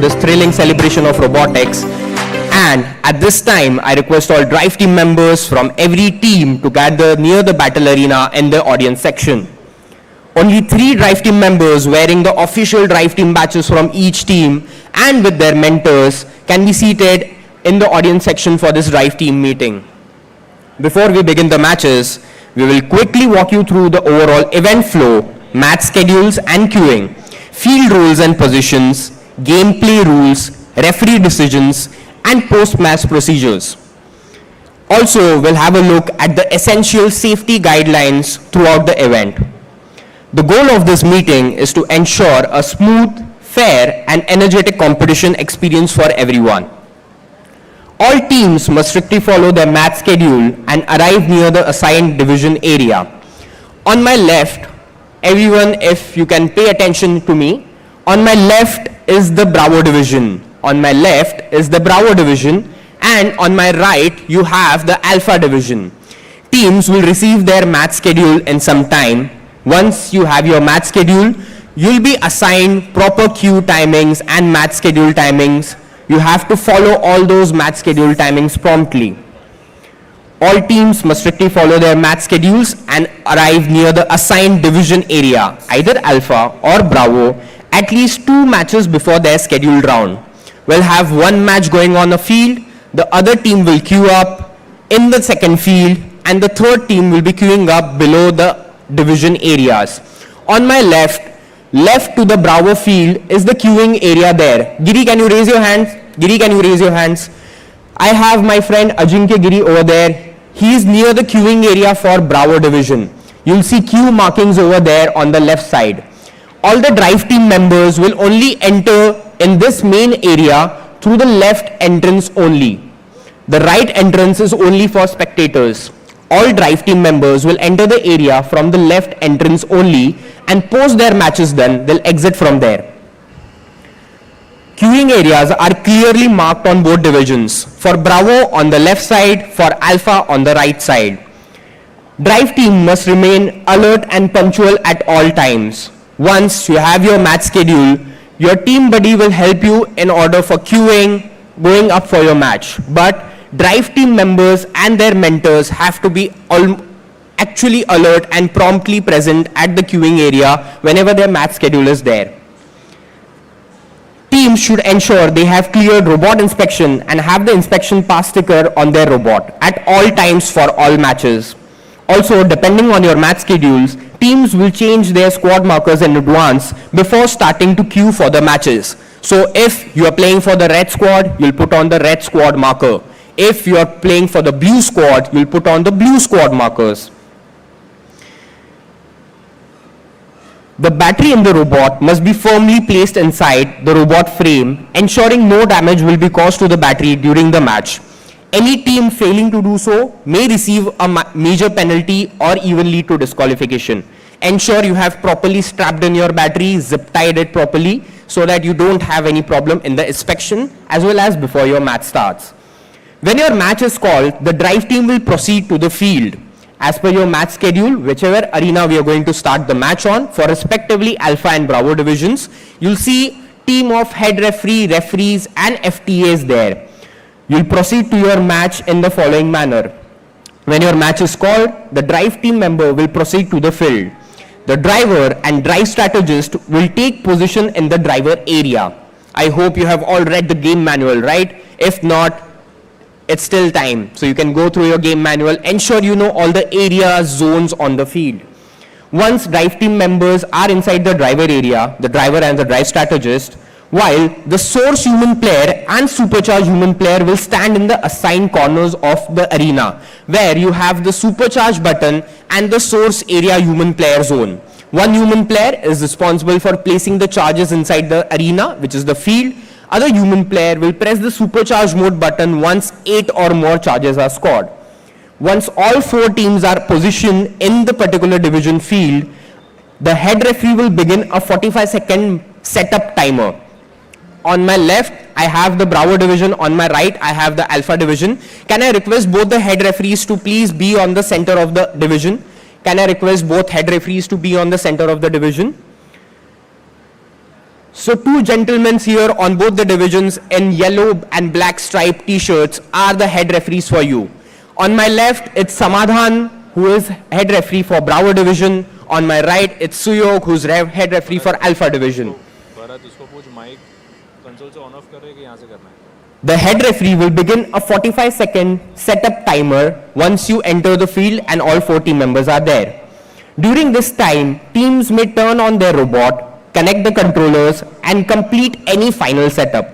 this thrilling celebration of robotics. And at this time, I request all drive team members from every team to gather near the battle arena in the audience section. Only 3 drive team members wearing the official drive team badges from each team and with their mentors can be seated in the audience section for this drive team meeting. Before we begin the matches, we will quickly walk you through the overall event flow, match schedules and queuing, field rules and positions, gameplay rules, referee decisions, and post-match procedures. Also, we'll have a look at the essential safety guidelines throughout the event. The goal of this meeting is to ensure a smooth, fair, and energetic competition experience for everyone. All teams must strictly follow their match schedule and arrive near the assigned division area. On my left, everyone, if you can pay attention to me, on my left is the Bravo division. On my left is the Bravo division, and on my right you have the Alpha division. Teams will receive their match schedule in some time. Once you have your match schedule, you'll be assigned proper queue timings and match schedule timings. You have to follow all those match schedule timings promptly. All teams must strictly follow their match schedules and arrive near the assigned division area, either Alpha or Bravo, at least 2 matches before their scheduled round. We'll have 1 match going on a field, the other team will queue up in the second field, and the third team will be queuing up below the division areas. On my left to the Bravo field is the queuing area there. Giri, can you raise your hands? Giri, can you raise your hands? I have my friend Ajinkya Giri over there. He is near the queuing area for Bravo division. You'll see queue markings over there on the left side. All the drive team members will only enter in this main area through the left entrance only. The right entrance is only for spectators. All drive team members will enter the area from the left entrance only, and post their matches done, they'll exit from there. Queuing areas are clearly marked on both divisions. For Bravo on the left side, for Alpha on the right side. Drive team must remain alert and punctual at all times. Once you have your match schedule, your team buddy will help you in order for queuing, going up for your match. But drive team members and their mentors have to be actually alert and promptly present at the queuing area whenever their match schedule is there. Teams should ensure they have cleared robot inspection and have the inspection pass sticker on their robot at all times for all matches. Also, depending on your match schedules, teams will change their squad markers in advance before starting to queue for the matches. So if you are playing for the red squad, you'll put on the red squad marker. If you are playing for the blue squad, you'll put on the blue squad markers. The battery in the robot must be firmly placed inside the robot frame, ensuring no damage will be caused to the battery during the match. Any team failing to do so may receive a major penalty or even lead to disqualification. Ensure you have properly strapped in your battery, zip tied it properly so that you don't have any problem in the inspection as well as before your match starts. When your match is called, the drive team will proceed to the field. As per your match schedule, whichever arena we are going to start the match on, for respectively Alpha and Bravo divisions, you'll see team of head referee, referees and FTAs there. You'll proceed to your match in the following manner. When your match is called, the drive team member will proceed to the field. The driver and drive strategist will take position in the driver area. I hope you have all read the game manual, right? If not, it's still time. So you can go through your game manual, ensure you know all the areas, zones on the field. Once drive team members are inside the driver area, the driver and the drive strategist, while the source human player and supercharged human player will stand in the assigned corners of the arena, where you have the supercharged button and the source area human player zone. One human player is responsible for placing the charges inside the arena, which is the field. Other human player will press the supercharged mode button once 8 or more charges are scored. Once all 4 teams are positioned in the particular division field, the head referee will begin a 45-second setup timer. On my left, I have the Bravo division. On my right, I have the Alpha division. Can I request both the head referees to please be on the center of the division? Can I request both head referees to be on the center of the division? So two gentlemen here on both the divisions in yellow and black striped t-shirts are the head referees for you. On my left, it's Samadhan, who is head referee for Bravo division. On my right, it's Suyog, who's head referee for Alpha division. The head referee will begin a 45-second setup timer once you enter the field and all 4 team members are there. During this time, teams may turn on their robot, connect the controllers, and complete any final setup.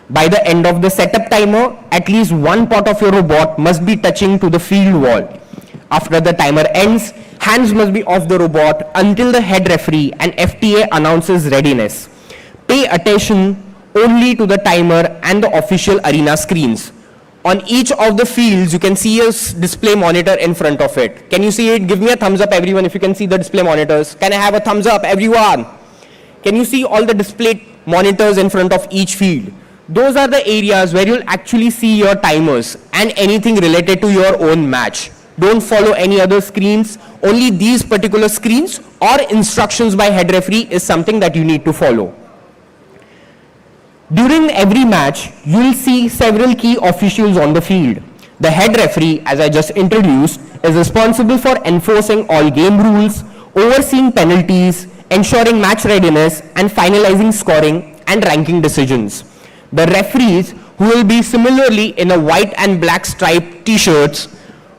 By the end of the setup timer, at least one part of your robot must be touching to the field wall. After the timer ends, hands must be off the robot until the head referee and FTA announces readiness. Pay attention only to the timer and the official arena screens. On each of the fields, you can see a display monitor in front of it. Can you see it? Give me a thumbs up, everyone, if you can see the display monitors. Can I have a thumbs up, everyone? Can you see all the display monitors in front of each field? Those are the areas where you'll actually see your timers and anything related to your own match. Don't follow any other screens. Only these particular screens or instructions by head referee is something that you need to follow. During every match, you'll see several key officials on the field. The head referee, as I just introduced, is responsible for enforcing all game rules, overseeing penalties, ensuring match readiness, and finalizing scoring and ranking decisions. The referees, who will be similarly in a white and black striped t-shirts,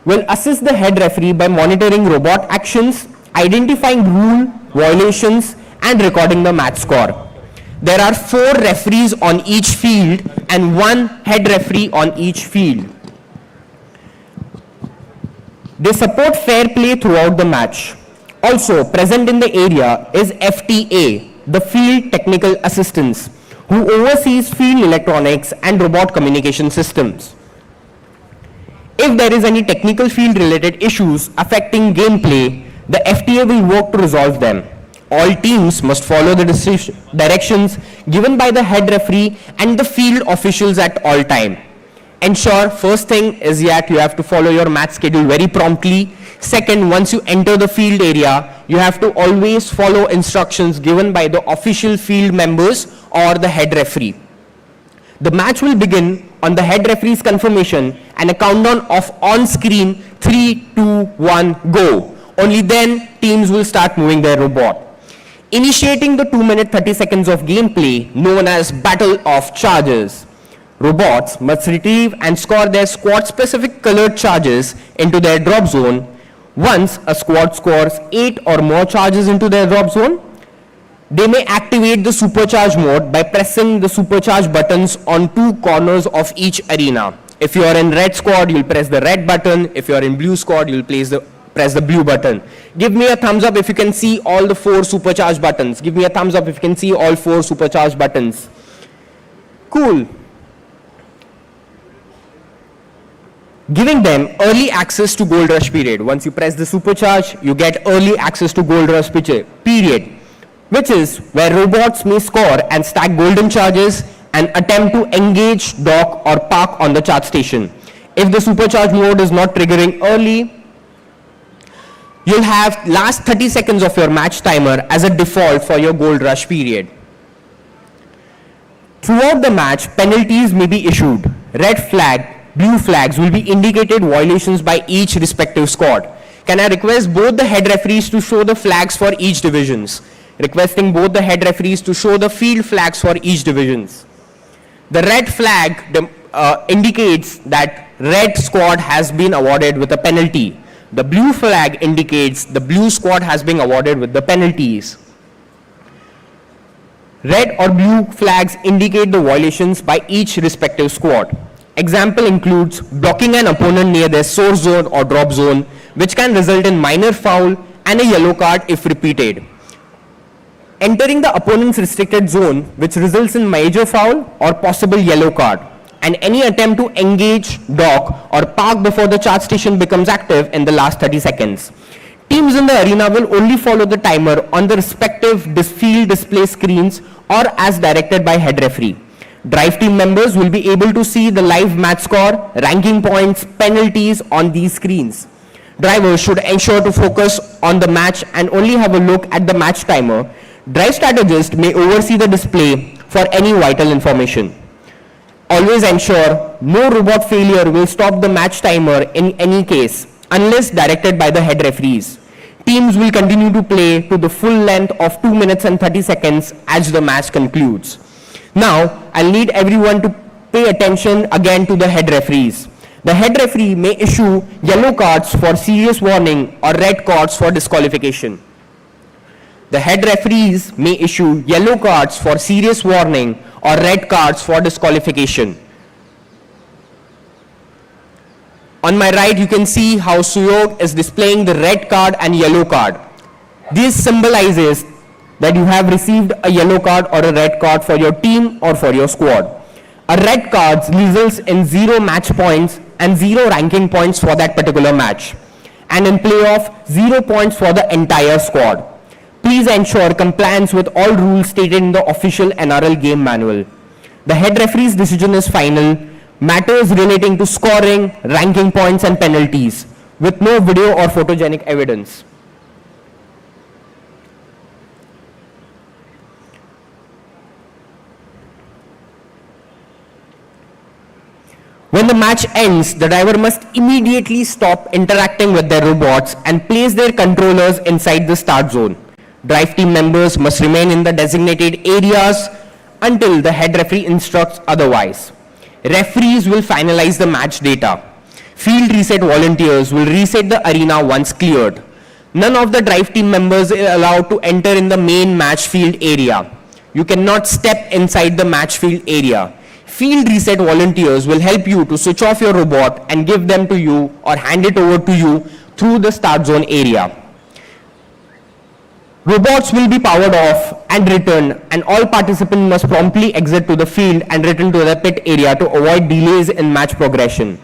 will assist the head referee by monitoring robot actions, identifying rule violations, and recording the match score. There are 4 referees on each field and 1 head referee on each field. They support fair play throughout the match. Also present in the area is FTA, the Field Technical Assistants, who oversees field electronics and robot communication systems. If there is any technical field related issues affecting gameplay, the FTA will work to resolve them. All teams must follow the directions given by the head referee and the field officials at all time. Ensure, first thing is that you have to follow your match schedule very promptly. Second, once you enter the field area, you have to always follow instructions given by the official field members or the head referee. The match will begin on the head referee's confirmation and a countdown of on screen 3, 2, 1, go. Only then teams will start moving their robot. Initiating the 2 minute 30 seconds of gameplay known as Battle of Charges. Robots must retrieve and score their squad specific colored charges into their drop zone. Once a squad scores 8 or more charges into their drop zone, they may activate the supercharge mode by pressing the supercharge buttons on 2 corners of each arena. If you are in red squad, you'll press the red button. If you are in blue squad, you'll press the blue button. Give me a thumbs up if you can see all the 4 supercharge buttons. Give me a thumbs up if you can see all 4 supercharge buttons. Cool. Giving them early access to Gold Rush period. Once you press the supercharge, you get early access to Gold Rush period, which is where robots may score and stack golden charges and attempt to engage, dock, or park on the charge station. If the supercharge mode is not triggering early, you'll have last 30 seconds of your match timer as a default for your Gold Rush period. Throughout the match, penalties may be issued. Red flag, blue flags will be indicated violations by each respective squad. Can I request both the head referees to show the flags for each divisions? Requesting both the head referees to show the field flags for each divisions. The red flag indicates that red squad has been awarded with a penalty. The blue flag indicates the blue squad has been awarded with the penalties. Red or blue flags indicate the violations by each respective squad. Example includes blocking an opponent near their source zone or drop zone, which can result in minor foul and a yellow card if repeated. Entering the opponent's restricted zone, which results in major foul or possible yellow card. And any attempt to engage, dock, or park before the charge station becomes active in the last 30 seconds. Teams in the arena will only follow the timer on the respective field display screens or as directed by head referee. Drive team members will be able to see the live match score, ranking points, penalties on these screens. Drivers should ensure to focus on the match and only have a look at the match timer Drive strategist may oversee the display for any vital information. Always ensure no robot failure will stop the match timer in any case, unless directed by the head referees. Teams will continue to play to the full length of 2 minutes and 30 seconds as the match concludes. Now, I'll need everyone to pay attention again to the head referees. The head referee may issue yellow cards for serious warning or red cards for disqualification. The head referees may issue yellow cards for serious warning or red cards for disqualification. On my right, you can see how Suyog is displaying the red card and yellow card. This symbolizes that you have received a yellow card or a red card for your team or for your squad. A red card results in 0 match points and 0 ranking points for that particular match. And in playoff, 0 points for the entire squad. Please ensure compliance with all rules stated in the official NRL game manual. The head referee's decision is final. Matters relating to scoring, ranking points and penalties with no video or photogenic evidence. When the match ends, the driver must immediately stop interacting with their robots and place their controllers inside the start zone. Drive team members must remain in the designated areas until the head referee instructs otherwise. Referees will finalize the match data. Field reset volunteers will reset the arena once cleared. None of the drive team members are allowed to enter in the main match field area. You cannot step inside the match field area. Field reset volunteers will help you to switch off your robot and give them to you or hand it over to you through the start zone area. Robots will be powered off and returned, and all participants must promptly exit to the field and return to the pit area to avoid delays in match progression.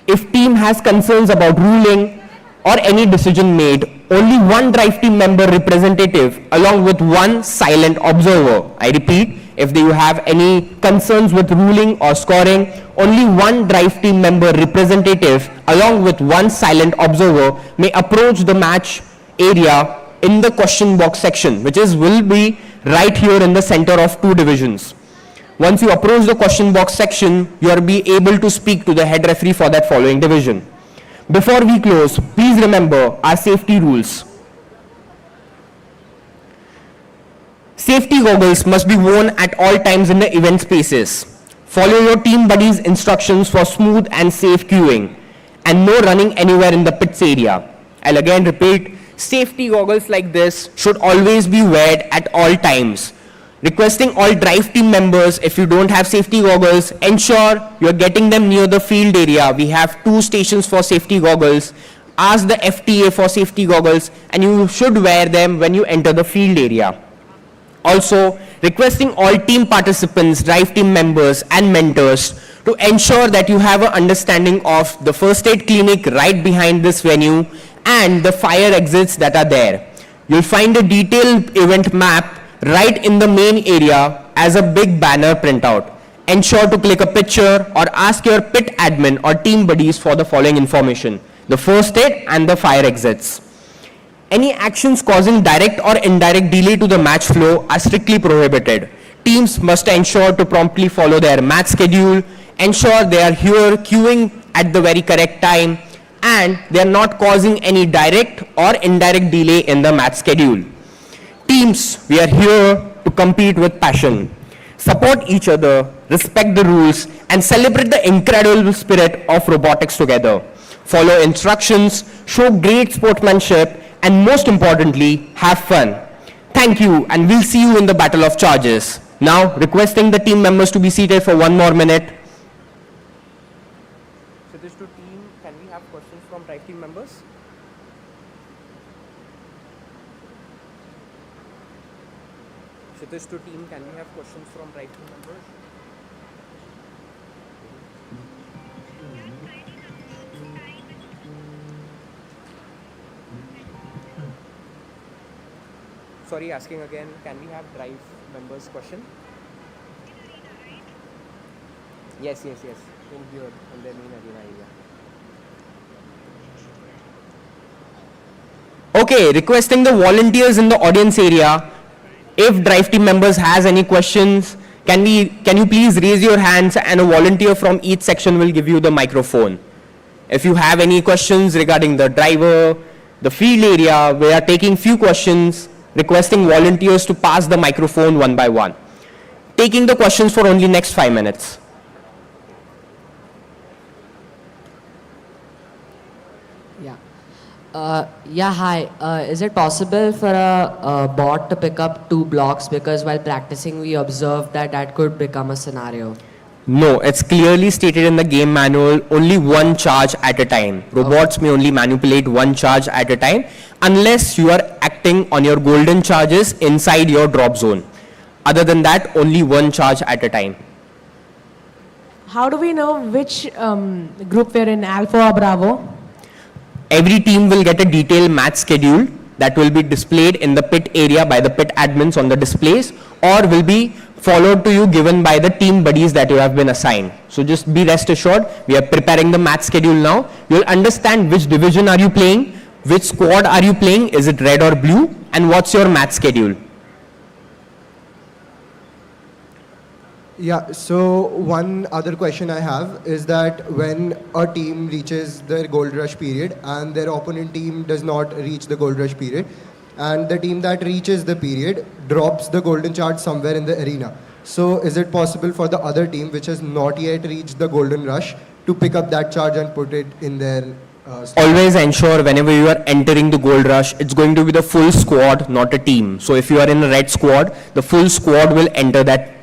If team has concerns about ruling or any decision made, only one drive team member representative along with one silent observer. I repeat, if you have any concerns with ruling or scoring, only one drive team member representative along with one silent observer may approach the match area in the question box section, which will be right here in the center of 2 divisions. Once you approach the question box section, you will be able to speak to the head referee for that following division. Before we close, please remember our safety rules. Safety goggles must be worn at all times in the event spaces. Follow your team buddies' instructions for smooth and safe queuing, and no running anywhere in the pits area. I'll again repeat, safety goggles like this should always be worn at all times. Requesting all drive team members, if you don't have safety goggles, ensure you're getting them near the field area. We have 2 stations for safety goggles. Ask the FTA for safety goggles, and you should wear them when you enter the field area. Also, requesting all team participants, drive team members and mentors to ensure that you have an understanding of the first aid clinic right behind this venue and the fire exits that are there. You'll find a detailed event map right in the main area as a big banner printout. Ensure to click a picture or ask your pit admin or team buddies for the following information: the first aid and the fire exits. Any actions causing direct or indirect delay to the match flow are strictly prohibited. Teams must ensure to promptly follow their match schedule, ensure they are here queuing at the very correct time, and they are not causing any direct or indirect delay in the match schedule. Teams, we are here to compete with passion. Support each other, respect the rules, and celebrate the incredible spirit of robotics together. Follow instructions, show great sportsmanship, and most importantly, have fun. Thank you, and we'll see you in the battle of charges. Now, requesting the team members to be seated for 1 more minute. So this to team, can we have questions from drive team members? So this to team, can we have questions from drive team members? Sorry, asking again, can we have drive members question? Yes, in here, in the main arena area. Okay, requesting the volunteers in the audience area If drive team members has any questions, can you please raise your hands and a volunteer from each section will give you the microphone. If you have any questions regarding the driver, the field area, we are taking few questions, requesting volunteers to pass the microphone one by one. Taking the questions for only next 5 minutes. Yeah, hi. Is it possible for a bot to pick up 2 blocks? Because while practicing, we observed that that could become a scenario. No, it's clearly stated in the game manual, only one charge at a time. Robots may only manipulate one charge at a time unless you are acting on your golden charges inside your drop zone. Other than that, only one charge at a time. How do we know which group we're in, Alpha or Bravo? Every team will get a detailed match schedule that will be displayed in the pit area by the pit admins on the displays, or will be followed to you given by the team buddies that you have been assigned. So just be rest assured, we are preparing the match schedule now. You'll understand which division are you playing, which squad are you playing, is it red or blue, and what's your match schedule. Yeah, so one other question I have is that when a team reaches their gold rush period and their opponent team does not reach the gold rush period, and the team that reaches the period drops the golden charge somewhere in the arena. So is it possible for the other team which has not yet reached the golden rush to pick up that charge and put it in their Always ensure whenever you are entering the gold rush, it's going to be the full squad, not a team. So if you are in a red squad, the full squad will enter that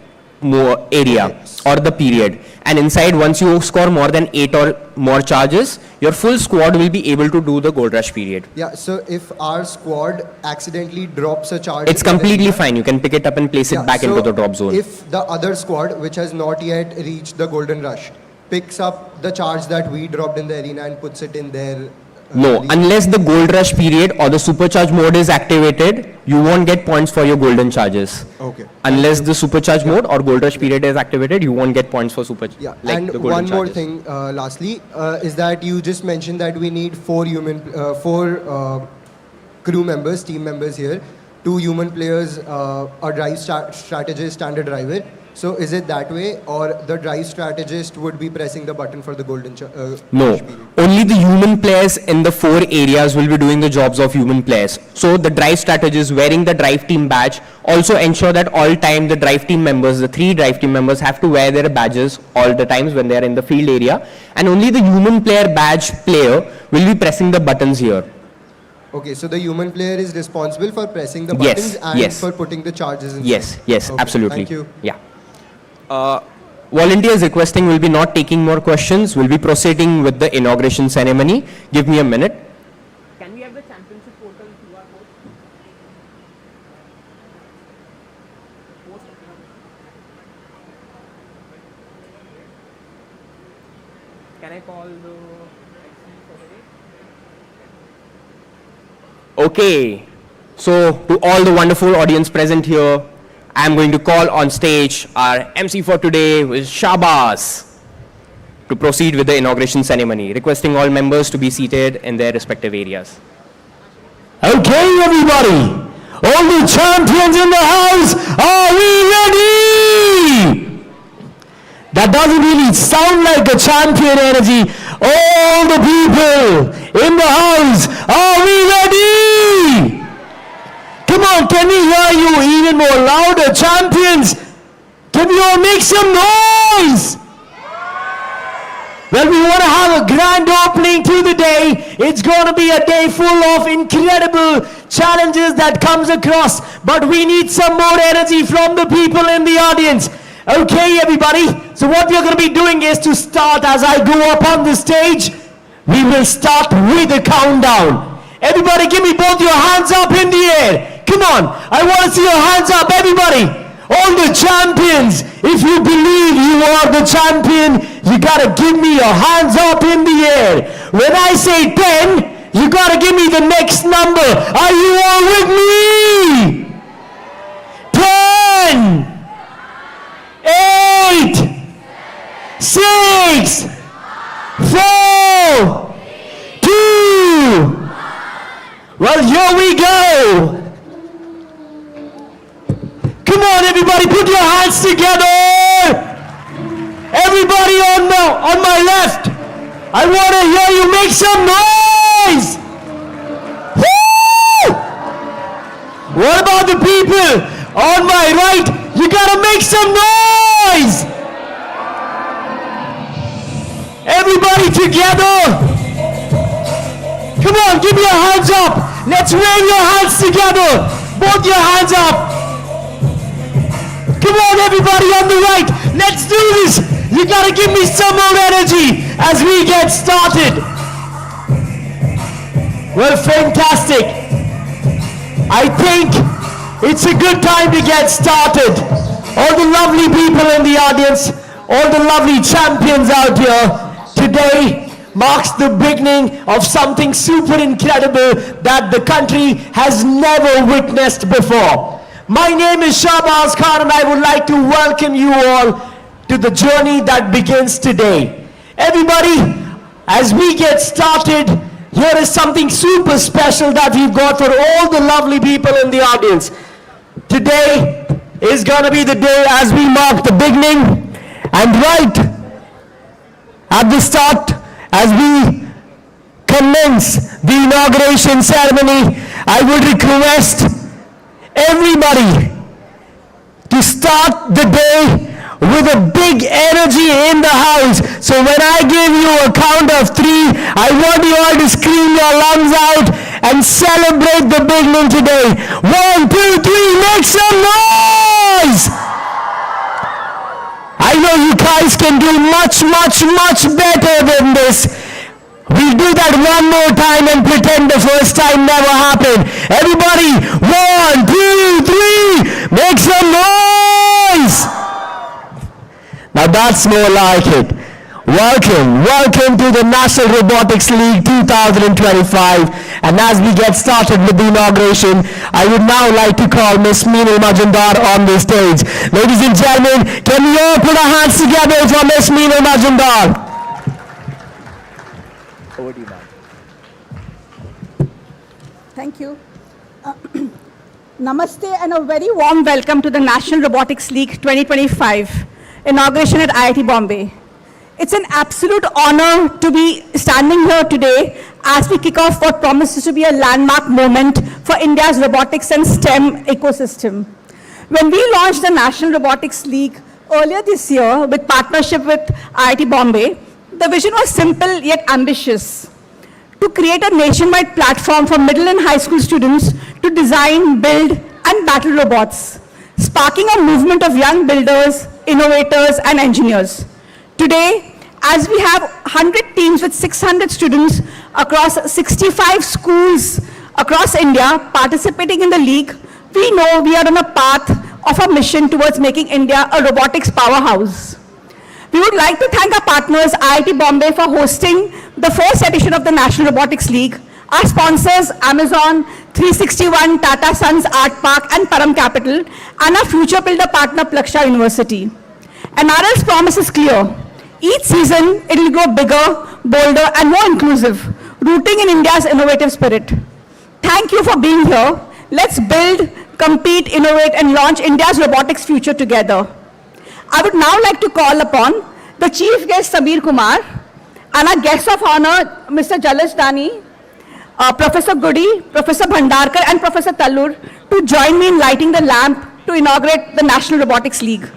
more area or the period, and inside once you score more than 8 or more charges, your full squad will be able to do the gold rush period. Yeah, so if our squad accidentally drops a charge, it's completely fine. You can pick it up and place it back into the drop zone. If the other squad which has not yet reached the golden rush picks up the charge that we dropped in the arena and puts it in their no, unless the gold rush period or the supercharge mode is activated, you won't get points for your golden charges. Okay. Unless the supercharge mode or gold rush period is activated, you won't get points for supercharge. Yeah, like and the golden one more charges. thing, lastly, is that you just mentioned that we need four crew members, team members here, 2 human players, a drive strategist and a driver. So is it that way, or the drive strategist would be pressing the button for the golden No, only the human players in the 4 areas will be doing the jobs of human players. So the drive strategist wearing the drive team badge also ensure that all time the drive team members, the 3 drive team members have to wear their badges all the times when they are in the field area, and only the human player badge player will be pressing the buttons here. Okay, so the human player is responsible for pressing the buttons and for putting the charges in. Yes, okay, absolutely. Thank you. Yeah. Volunteers requesting will be not taking more questions. We'll be proceeding with the inauguration ceremony. Give me a minute. Can we have the championship portal QR code? Can I call the... Okay. So, to all the wonderful audience present here, I am going to call on stage our MC for today, who is Shabazz, to proceed with the inauguration ceremony, requesting all members to be seated in their respective areas. Okay, everybody, all the champions in the house, are we ready? That doesn't really sound like a champion energy. All the people in the house, are we ready? Come on, can we hear you even more louder, champions? Can we all make some noise? Well, we want to have a grand opening to the day. It's going to be a day full of incredible challenges that comes across, but we need some more energy from the people in the audience. Okay, everybody, so what we're going to be doing is to start as I go up on the stage. We will start with a countdown. Everybody give me both your hands up in the air. Come on, I want to see your hands up, everybody. All the champions, if you believe you are the champion, you gotta give me your hands up in the air. When I say 10, you gotta give me the next number. Are you all with me? 10, 8, 6, 4, 2, well, here we go. Come on, everybody, put your hands together. Everybody on my left, I want to hear you make some noise. Woo! What about the people on my right? You gotta make some noise. Everybody together. Come on, give me your hands up. Let's wave your hands together. Both your hands up. Come on, everybody on the right. Let's do this. You gotta give me some more energy as we get started. Well, fantastic. I think it's a good time to get started. All the lovely people in the audience, all the lovely champions out here, today marks the beginning of something super incredible that the country has never witnessed before. My name is Shahbaz Khan and I would like to welcome you all to the journey that begins today. Everybody, as we get started, here is something super special that we've got for all the lovely people in the audience. Today is gonna be the day as we mark the beginning, and right at the start, as we commence the inauguration ceremony, I would request everybody to start the day with a big energy in the house. So when I give you a count of 3, I want you all to scream your lungs out and celebrate the beginning today. 1, 2, 3, make some noise! I know you guys can do much, much, much better than this. We'll do that one more time and pretend the first time never happened. Everybody, 1, 2, 3, make some noise! Now that's more like it. Welcome to the National Robotics League 2025. And as we get started with the inauguration, I would now like to call Miss Meenal Majumdar on the stage. Ladies and gentlemen, can we all put our hands together for Miss Meenal Majumdar? Over to you, ma'am. Thank you. Namaste and a very warm welcome to the National Robotics League 2025 inauguration at IIT Bombay. It's an absolute honor to be standing here today as we kick off what promises to be a landmark moment for India's robotics and STEM ecosystem. When we launched the National Robotics League earlier this year with partnership with IIT Bombay, the vision was simple yet ambitious: to create a nationwide platform for middle and high school students to design, build, and battle robots, sparking a movement of young builders, innovators, and engineers. Today, as we have 100 teams with 600 students across 65 schools across India participating in the league, we know we are on a path of a mission towards making India a robotics powerhouse. We would like to thank our partners, IIT Bombay, for hosting the first edition of the National Robotics League, our sponsors, Amazon, 361, Tata Sons Art Park, and Param Capital, and our future builder partner, Plaksha University. NRL's promise is clear. Each season, it will grow bigger, bolder, and more inclusive, rooting in India's innovative spirit. Thank you for being here. Let's build, compete, innovate, and launch India's robotics future together. I would now like to call upon the chief guest, Sameer Kumar, and our guests of honor, Mr. Jalaj Dani, Professor Goody, Professor Bhandarkar, and Professor Tallur, to join me in lighting the lamp to inaugurate the National Robotics League.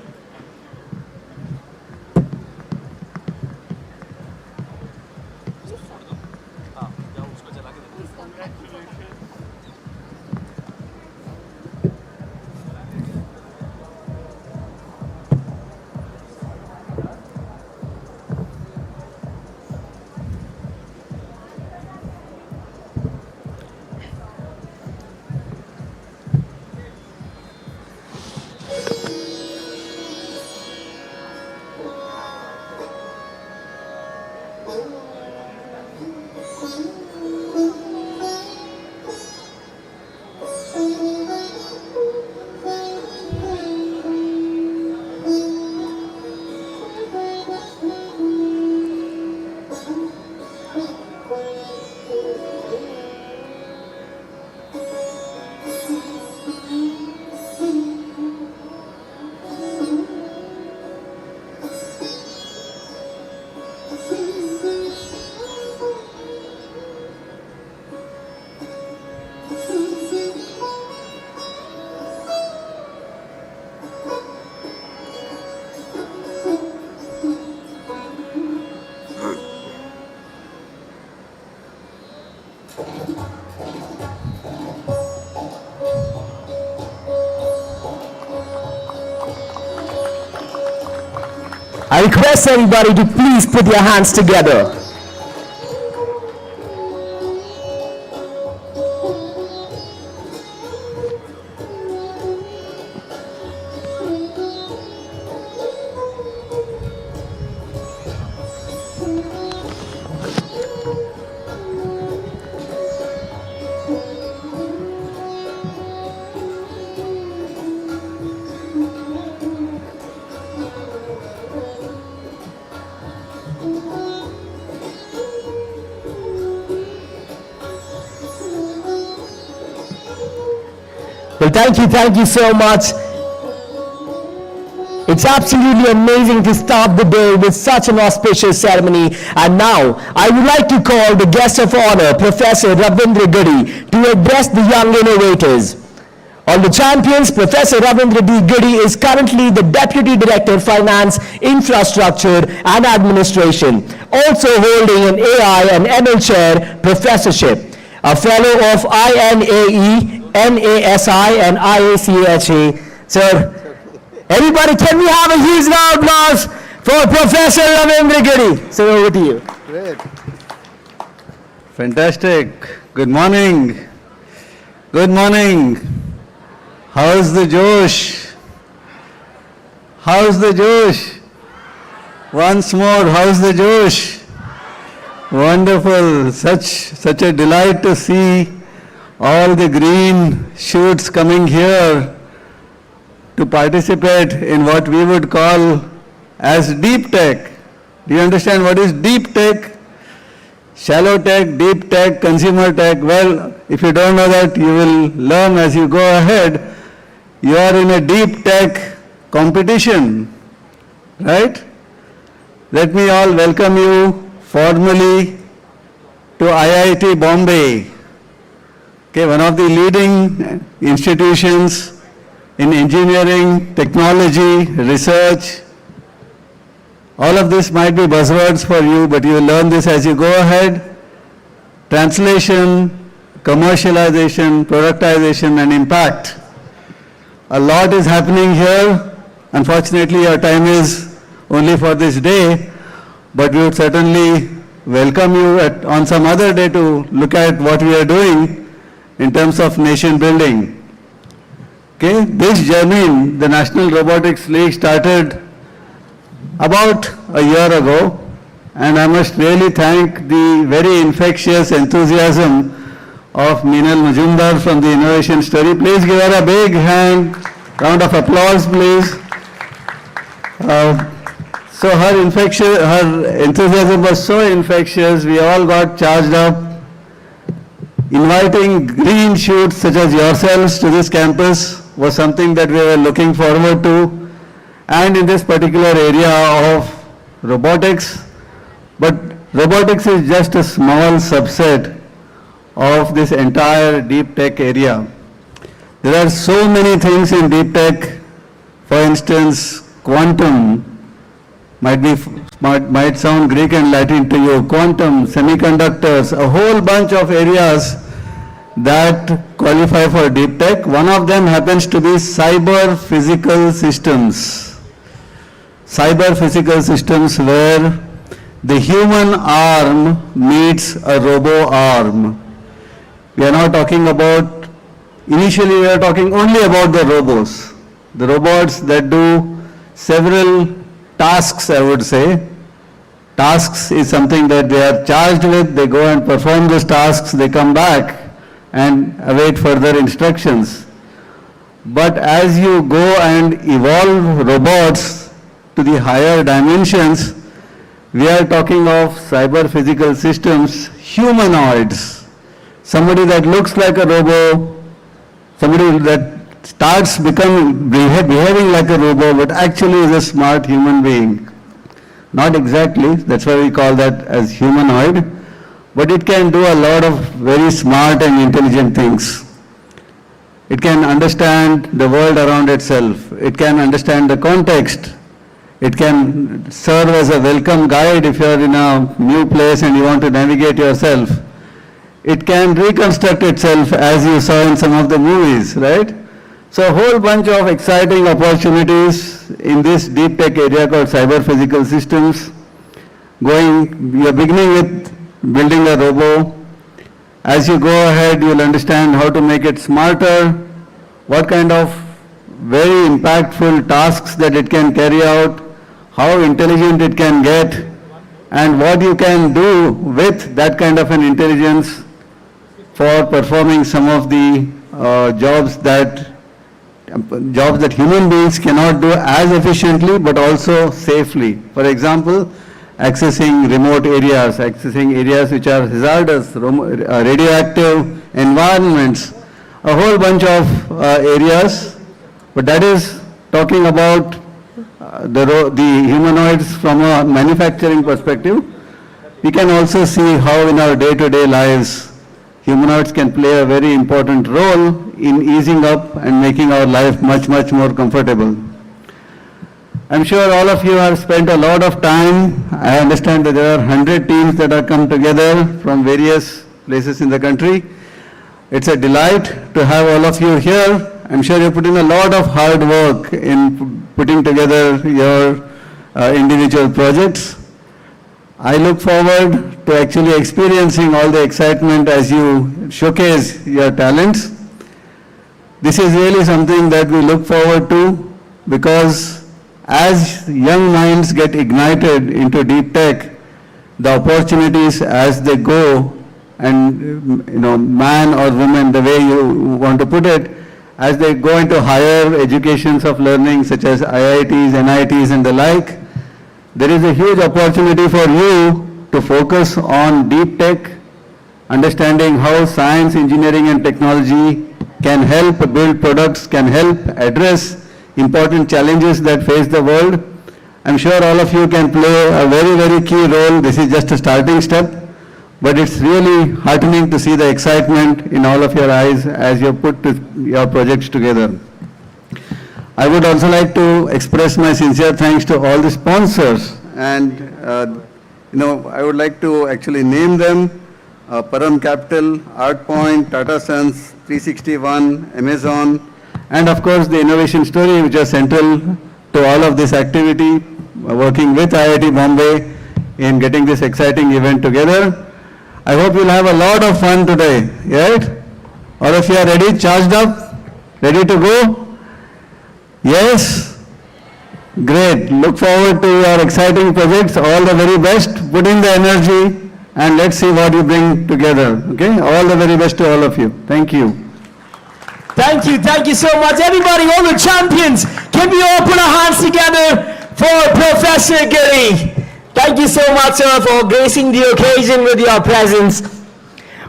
I request everybody to please put your hands together. Well, thank you so much. It's absolutely amazing to start the day with such an auspicious ceremony. And now, I would like to call the guest of honor, Professor Ravindra Gudi, to address the young innovators. On the champions, Professor Ravindra D. Gudi is currently the Deputy Director of Finance, Infrastructure and Administration, also holding an AI and ML Chair professorship, a fellow of INAE, NASI and IACHA. Sir, everybody, can we have a huge round of applause for Professor Ravindra Gudi? Sir, over to you. Great. Fantastic. Good morning. Good morning. How's the Josh? How's the Josh? Once more, how's the Josh? Wonderful. Such a delight to see all the green shoots coming here to participate in what we would call as deep tech. Do you understand what is deep tech? Shallow tech, deep tech, consumer tech. Well, if you don't know that, you will learn as you go ahead. You are in a deep tech competition, right? Let me all welcome you formally to IIT Bombay. Okay, one of the leading institutions in engineering, technology, research. All of this might be buzzwords for you, but you will learn this as you go ahead. Translation, commercialization, productization, and impact. A lot is happening here. Unfortunately, our time is only for this day, but we would certainly welcome you on some other day to look at what we are doing in terms of nation building. Okay, this journey, the National Robotics League, started about a year ago, and I must really thank the very infectious enthusiasm of Meenal Majumdar from the Innovation Story. Please give her a big round of applause, please. So her enthusiasm was so infectious, we all got charged up. Inviting green shoots such as yourselves to this campus was something that we were looking forward to. And in this particular area of robotics, but robotics is just a small subset of this entire deep tech area. There are so many things in deep tech. For instance, quantum might sound Greek and Latin to you. Quantum, semiconductors, a whole bunch of areas that qualify for deep tech. One of them happens to be cyber physical systems. Cyber physical systems where the human arm meets a robo arm. We are not talking about, initially we are talking only about the robots. The robots that do several tasks, I would say. Tasks is something that they are charged with, they go and perform those tasks, they come back and await further instructions. But as you go and evolve robots to the higher dimensions, we are talking of cyber physical systems, humanoids. Somebody that looks like a robo, somebody that starts behaving like a robo, but actually is a smart human being. Not exactly, that's why we call that as humanoid, but it can do a lot of very smart and intelligent things. It can understand the world around itself. It can understand the context. It can serve as a welcome guide if you are in a new place and you want to navigate yourself. it can reconstruct itself as you saw in some of the movies, right? So a whole bunch of exciting opportunities in this deep tech area called cyber physical systems. You're beginning with building a robo. As you go ahead, you'll understand how to make it smarter, what kind of very impactful tasks that it can carry out, how intelligent it can get, and what you can do with that kind of an intelligence for performing some of the jobs that human beings cannot do as efficiently but also safely. For example, accessing remote areas, accessing areas which are hazardous, radioactive environments, a whole bunch of areas, but that is talking about the humanoids from a manufacturing perspective. We can also see how in our day-to-day lives, humanoids can play a very important role in easing up and making our life much, much more comfortable. I'm sure all of you have spent a lot of time. I understand that there are 100 teams that have come together from various places in the country. It's a delight to have all of you here. I'm sure you put in a lot of hard work in putting together your individual projects. I look forward to actually experiencing all the excitement as you showcase your talents. This is really something that we look forward to, because as young minds get ignited into deep tech, the opportunities as they go, and man or woman, the way you want to put it, as they go into higher educations of learning such as IITs, NITs and the like, there is a huge opportunity for you to focus on deep tech, understanding how science, engineering and technology can help build products, can help address important challenges that face the world. I'm sure all of you can play a very, very key role. This is just a starting step, but it's really heartening to see the excitement in all of your eyes as you put your projects together. I would also like to express my sincere thanks to all the sponsors, and I would like to actually name them: Param Capital, ArtPoint, Tata Sons, 361, Amazon, and of course the Innovation Story, which is central to all of this activity, working with IIT Bombay in getting this exciting event together. I hope you'll have a lot of fun today, right? All of you are ready, charged up, ready to go? Yes? Great. Look forward to your exciting projects. All the very best. Put in the energy and let's see what you bring together. Okay? All the very best to all of you. Thank you. Thank you so much. Everybody, all the champions, can we all put our hands together for Professor Giri? Thank you so much, sir, for gracing the occasion with your presence.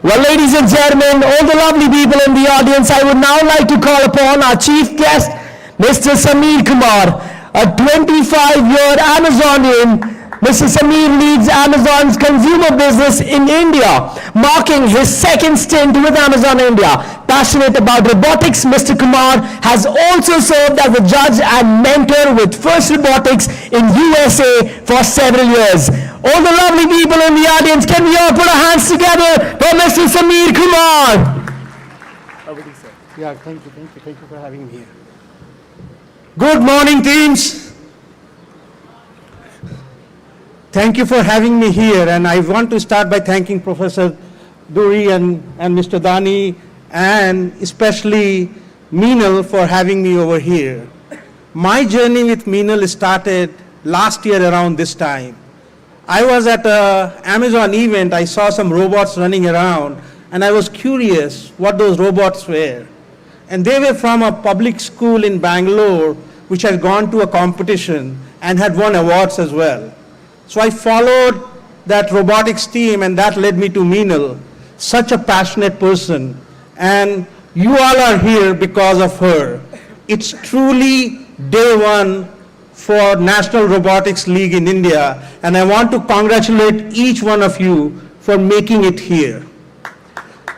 Well, ladies and gentlemen, all the lovely people in the audience, I would now like to call upon our chief guest, Mr. Sameer Kumar, a 25-year Amazonian. Mr. Sameer leads Amazon's consumer business in India, marking his second stint with Amazon India. Passionate about robotics, Mr. Kumar has also served as a judge and mentor with First Robotics in USA for several years. All the lovely people in the audience, can we all put our hands together for Mr. Sameer Kumar? Yeah, thank you for having me here. Good morning, teams. Thank you for having me here, and I want to start by thanking Professor Duri and Mr. Dani, and especially Meenal for having me over here. My journey with Meenal started last year around this time. I was at an Amazon event. I saw some robots running around, and I was curious what those robots were. And they were from a public school in Bangalore, which had gone to a competition and had won awards as well. So I followed that robotics team, and that led me to Meenal, such a passionate person. And you all are here because of her. It's truly day one for National Robotics League in India, and I want to congratulate each one of you for making it here.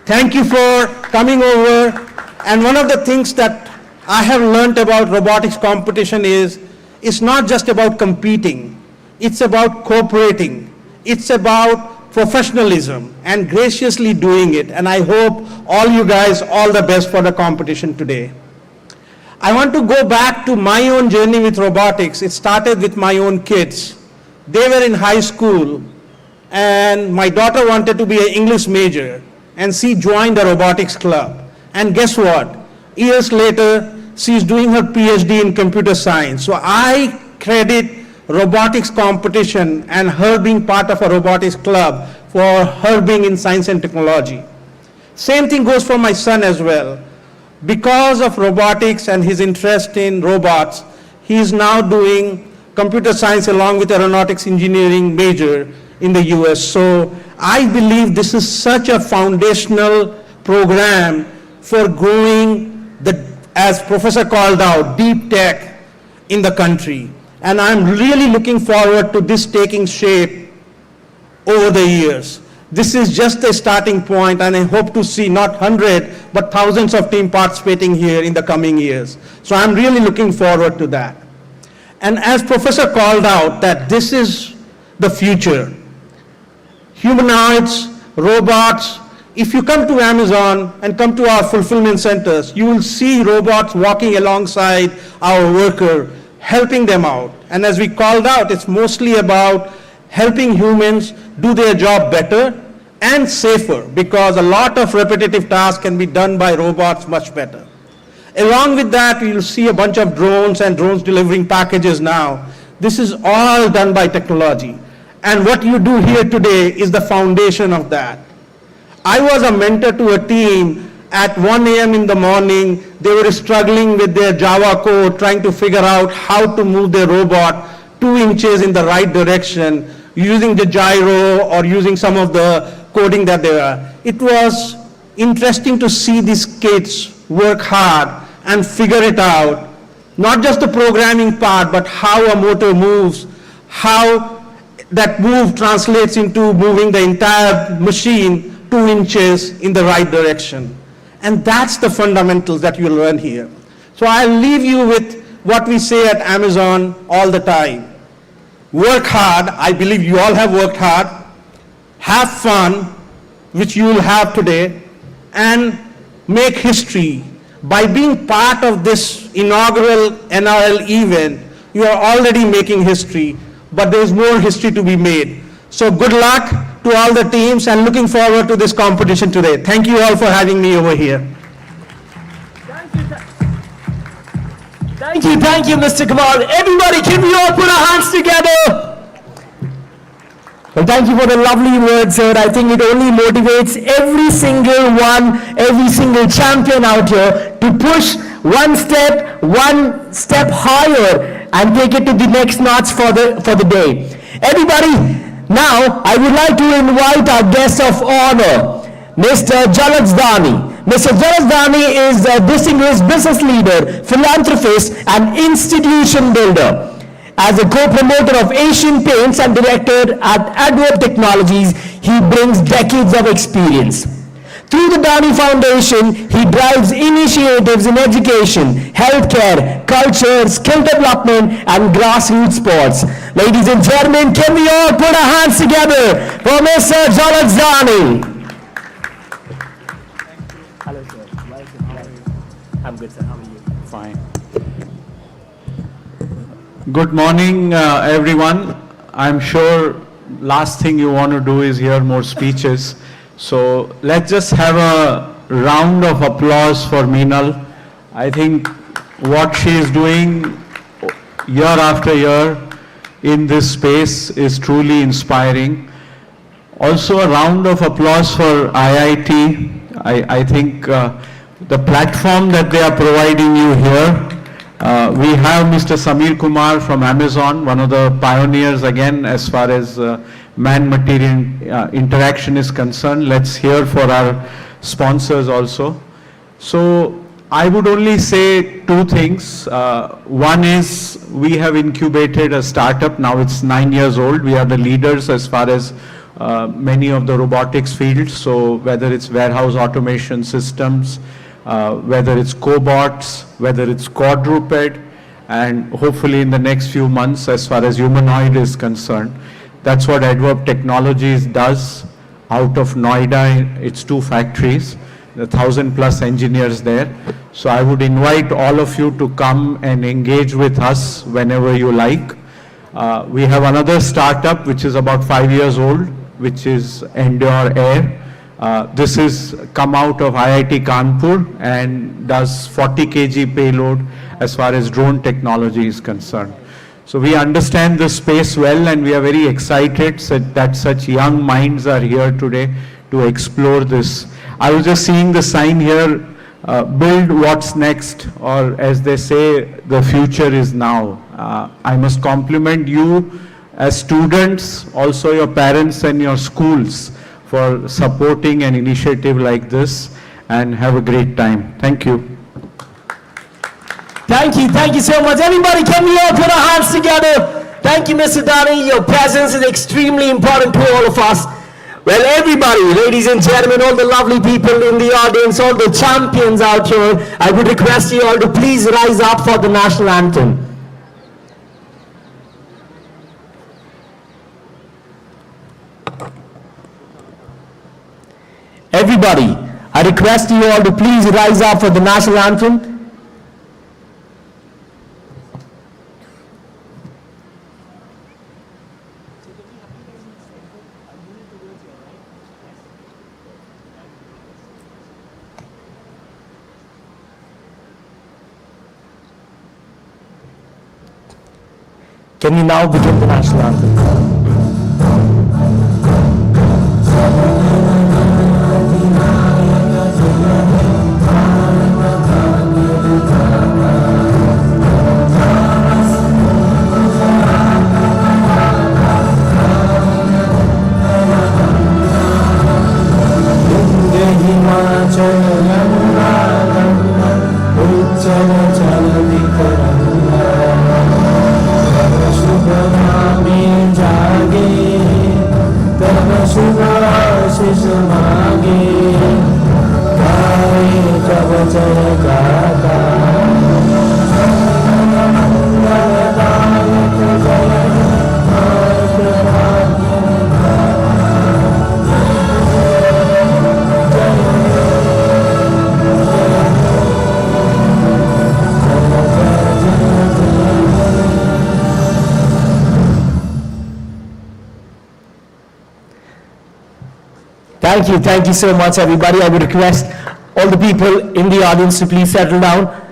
Thank you for coming over. And one of the things that I have learned about robotics competition is, it's not just about competing. It's about cooperating. It's about professionalism, and graciously doing it. And I hope all you guys all the best for the competition today. I want to go back to my own journey with robotics. It started with my own kids. They were in high school, and my daughter wanted to be an English major, and she joined the robotics club. And guess what? Years later, she's doing her PhD in computer science. So I credit robotics competition and her being part of a robotics club for her being in science and technology. Same thing goes for my son as well. Because of robotics and his interest in robots, he is now doing computer science along with aeronautics engineering major in the US. So I believe this is such a foundational program for growing the, as Professor called out, deep tech in the country. And I'm really looking forward to this taking shape over the years. This is just a starting point, and I hope to see not 100, but thousands of teams participating here in the coming years. So I'm really looking forward to that. And as Professor called out, that this is the future. Humanoids, robots. If you come to Amazon and come to our fulfillment centers, you will see robots walking alongside our worker, helping them out. And as we called out, it's mostly about helping humans do their job better and safer, because a lot of repetitive tasks can be done by robots much better. Along with that, you'll see a bunch of drones and drones delivering packages now. This is all done by technology. And what you do here today is the foundation of that. I was a mentor to a team at 1 a.m. in the morning. They were struggling with their Java code, trying to figure out how to move their robot 2 inches in the right direction, using the gyro or using some of the coding that they were. It was interesting to see these kids work hard and figure it out, not just the programming part, but how a motor moves, how that move translates into moving the entire machine 2 inches in the right direction. And that's the fundamentals that you'll learn here. So I'll leave you with what we say at Amazon all the time. Work hard. I believe you all have worked hard. Have fun, which you will have today, and make history. By being part of this inaugural NRL event, you are already making history, but there is more history to be made. So good luck to all the teams, and looking forward to this competition today. Thank you all for having me over here. Thank you, Mr. Kamal. Everybody, can we all put our hands together? Well, thank you for the lovely words, sir. I think it only motivates every single one, every single champion out here to push one step higher and take it to the next notch for the day. Everybody, now I would like to invite our guest of honor, Mr. Jalaj Dani. Mr. Jalaj Dani is a distinguished business leader, philanthropist, and institution builder. As a co-promoter of Asian Paints and director at Adverb Technologies, he brings decades of experience. Through the Dani Foundation, he drives initiatives in education, healthcare, culture, skill development, and grassroots sports. Ladies and gentlemen, can we all put our hands together for Mr. Jalaj Dani? Hello, sir. Welcome. How are you? I'm good, sir. How are you? Fine. Good morning, everyone. I'm sure last thing you want to do is hear more speeches. So let's just have a round of applause for Meenal. I think what she is doing year after year in this space is truly inspiring. Also a round of applause for IIT. I think the platform that they are providing you here. We have Mr. Samir Kumar from Amazon, one of the pioneers again as far as man-material interaction is concerned. Let's hear for our sponsors also. So I would only say two things. One is we have incubated a startup. Now it's 9 years old. We are the leaders as far as many of the robotics fields. So whether it's warehouse automation systems, whether it's cobots, whether it's quadruped, and hopefully in the next few months as far as humanoid is concerned. That's what Adverb Technologies does out of Noida. It's 2 factories, the 1,000+ engineers there. So I would invite all of you to come and engage with us whenever you like. We have another startup which is about 5 years old, which is Endure Air. This is come out of IIT Kanpur and does 40 kg payload as far as drone technology is concerned. So we understand the space well, and we are very excited that such young minds are here today to explore this. I was just seeing the sign here, build what's next, or as they say, the future is now. I must compliment you as students, also your parents and your schools for supporting an initiative like this, and have a great time. Thank you. Thank you so much. Everybody, can we all put our hands together? Thank you, Mr. Dani. Your presence is extremely important to all of us. Well, everybody, ladies and gentlemen, all the lovely people in the audience, all the champions out here, I would request you all to please rise up for the national anthem. Everybody, I request you all to please rise up for the national anthem. Can we now begin the national anthem? Thank you so much, everybody. I would request all the people in the audience to please settle down.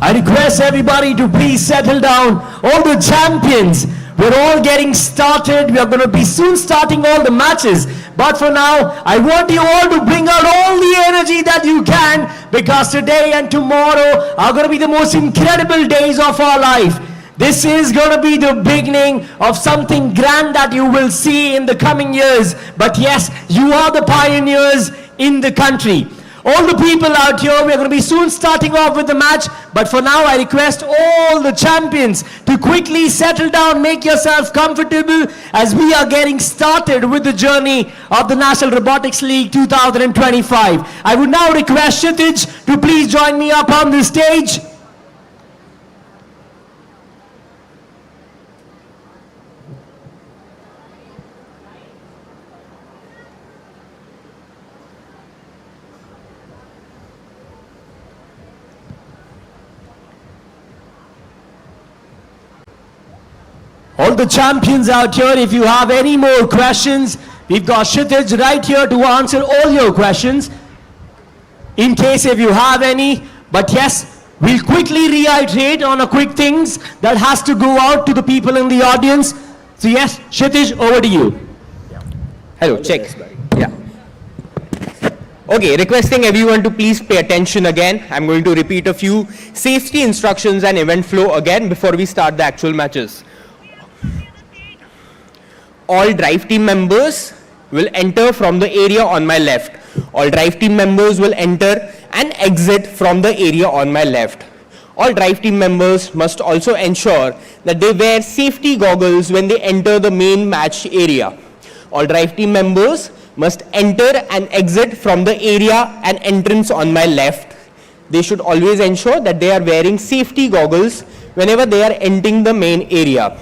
I request everybody to please settle down. All the champions, we're all getting started. We are going to be soon starting all the matches. But for now, I want you all to bring out all the energy that you can, because today and tomorrow are going to be the most incredible days of our life. This is going to be the beginning of something grand that you will see in the coming years. But yes, you are the pioneers in the country. All the people out here, we are going to be soon starting off with the match. But for now, I request all the champions to quickly settle down, make yourself comfortable as we are getting started with the journey of the National Robotics League 2025. I would now request Kshitij to please join me up on the stage. All the champions out here, if you have any more questions, we've got Kshitij right here to answer all your questions, in case if you have any. But yes, we'll quickly reiterate on a quick things that has to go out to the people in the audience. So yes, Kshitiz, over to you. Hello, check. Yeah. Okay, requesting everyone to please pay attention again. I'm going to repeat a few safety instructions and event flow again before we start the actual matches. All drive team members will enter from the area on my left. All drive team members will enter and exit from the area on my left. All drive team members must also ensure that they wear safety goggles when they enter the main match area. All drive team members must enter and exit from the area and entrance on my left. They should always ensure that they are wearing safety goggles whenever they are entering the main area.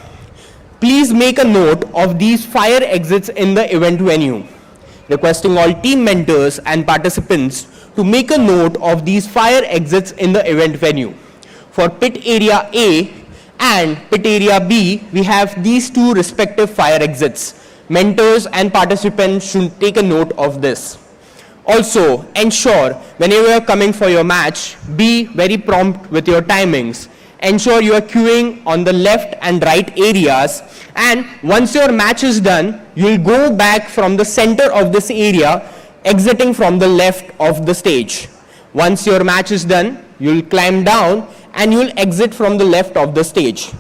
Please make a note of these fire exits in the event venue. Requesting all team mentors and participants to make a note of these fire exits in the event venue. For pit area A and pit area B, we have these two respective fire exits. Mentors and participants should take a note of this. Also, ensure whenever you are coming for your match, be very prompt with your timings. Ensure you are queuing on the left and right areas, and once your match is done, you will go back from the center of this area, exiting from the left of the stage. Once your match is done, you will climb down and you will exit from the left of the stage.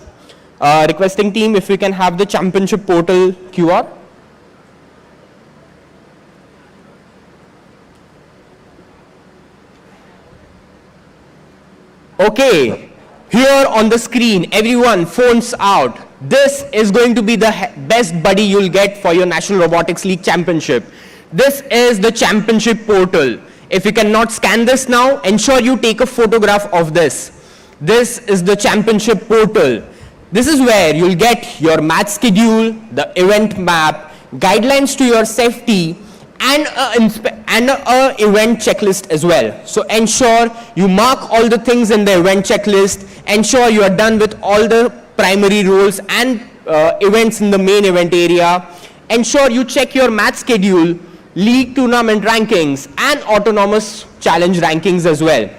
Requesting team if we can have the championship portal QR. Okay, here on the screen, everyone, phones out. This is going to be the best buddy you'll get for your National Robotics League Championship. This is the championship portal. If you cannot scan this now, ensure you take a photograph of this. This is the championship portal. This is where you'll get your match schedule, the event map, guidelines to your safety, and a event checklist as well. So ensure you mark all the things in the event checklist. Ensure you are done with all the primary roles and events in the main event area. Ensure you check your match schedule, league tournament rankings, and autonomous challenge rankings as well.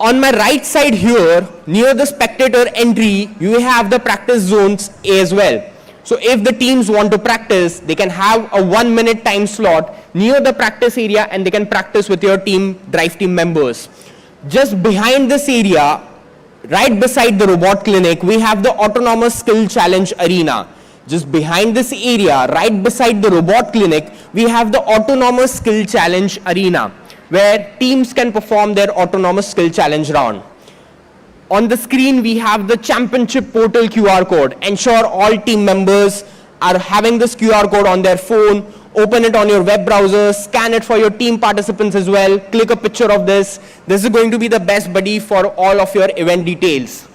On my right side here, near the spectator entry, you have the practice zones as well. So if the teams want to practice, they can have a 1 minute time slot near the practice area and they can practice with your team, drive team members. Just behind this area, right beside the robot clinic, we have the autonomous skill challenge arena. Just behind this area, right beside the robot clinic, we have the autonomous skill challenge arena, where teams can perform their autonomous skill challenge round. On the screen, we have the championship portal QR code. Ensure all team members are having this QR code on their phone. Open it on your web browser, scan it for your team participants as well. Click a picture of this. This is going to be the best buddy for all of your event details.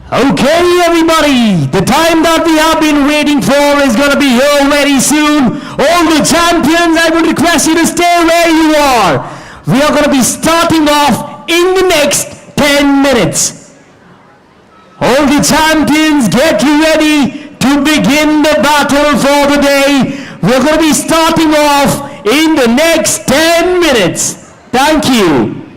Okay, everybody, the time that we have been waiting for is going to be here very soon. All the champions, I would request you to stay where you are. We are going to be starting off in the next 10 minutes. All the champions, get ready to begin the battle for the day. We're going to be starting off in the next 10 minutes. Thank you.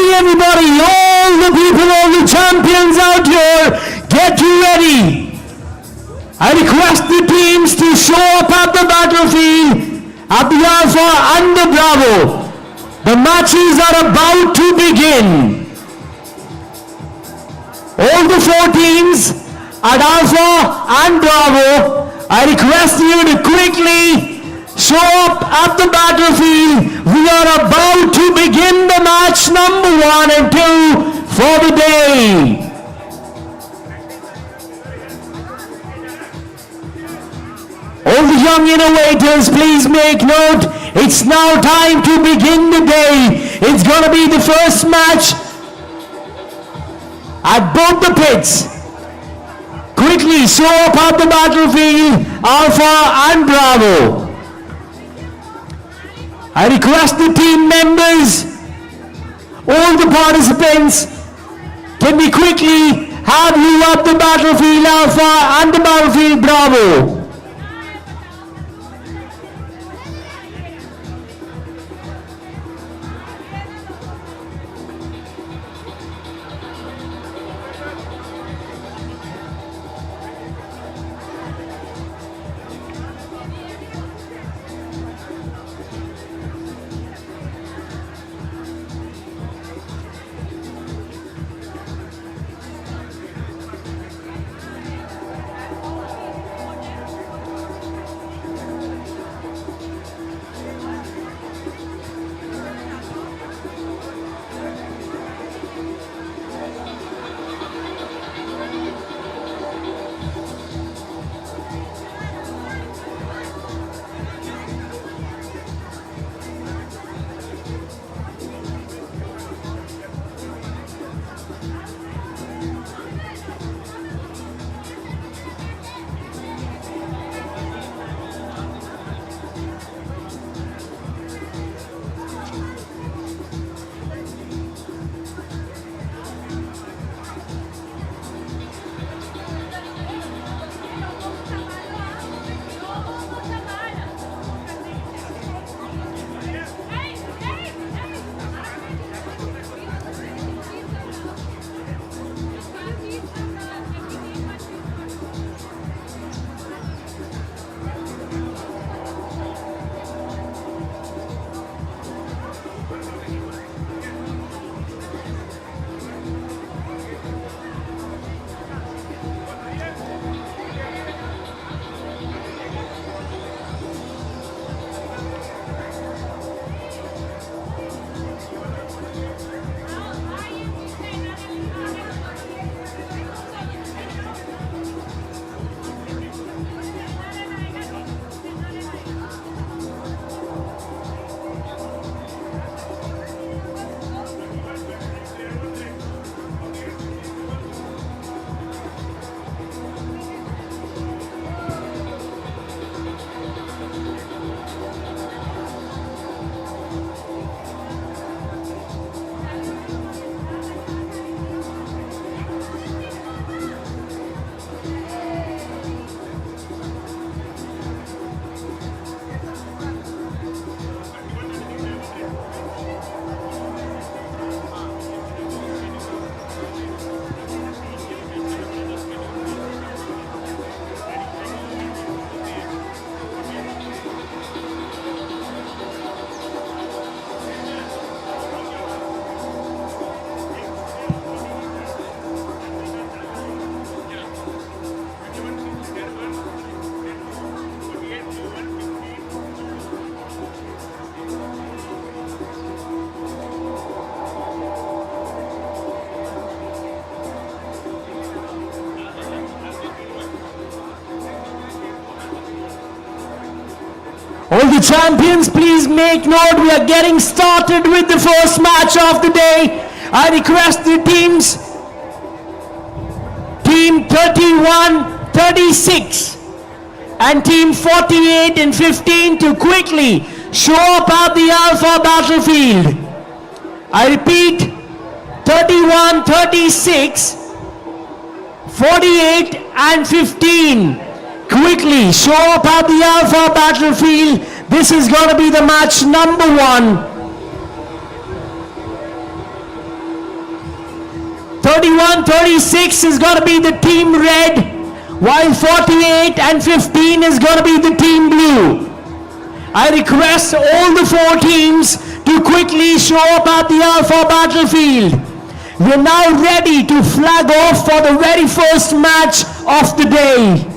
quickly everybody, all the people, all the champions out here, get you ready. I request the teams to show up at the battlefield at the Alpha and the Bravo. The matches are about to begin. All the 4 teams at Alpha and Bravo, I request you to quickly show up at the battlefield. We are about to begin the match number 1 and 2 for the day. All the young innovators, please make note. It's now time to begin the day. It's going to be the first match at both the pits. Quickly show up at the battlefield, Alpha and Bravo. I request the team members, all the participants, can we quickly have you at the battlefield Alpha and the battlefield Bravo? All the champions, please make note, we are getting started with the first match of the day. I request the teams, Team 31-36 and Team 48 and 15 to quickly show up at the Alpha battlefield. I repeat, 31-36, 48 and 15. Quickly show up at the Alpha battlefield. This is going to be the match number 1. 31, 36 is going to be the team red, while 48 and 15 is going to be the team blue. I request all the 4 teams to quickly show up at the Alpha battlefield. We're now ready to flag off for the very first match of the day.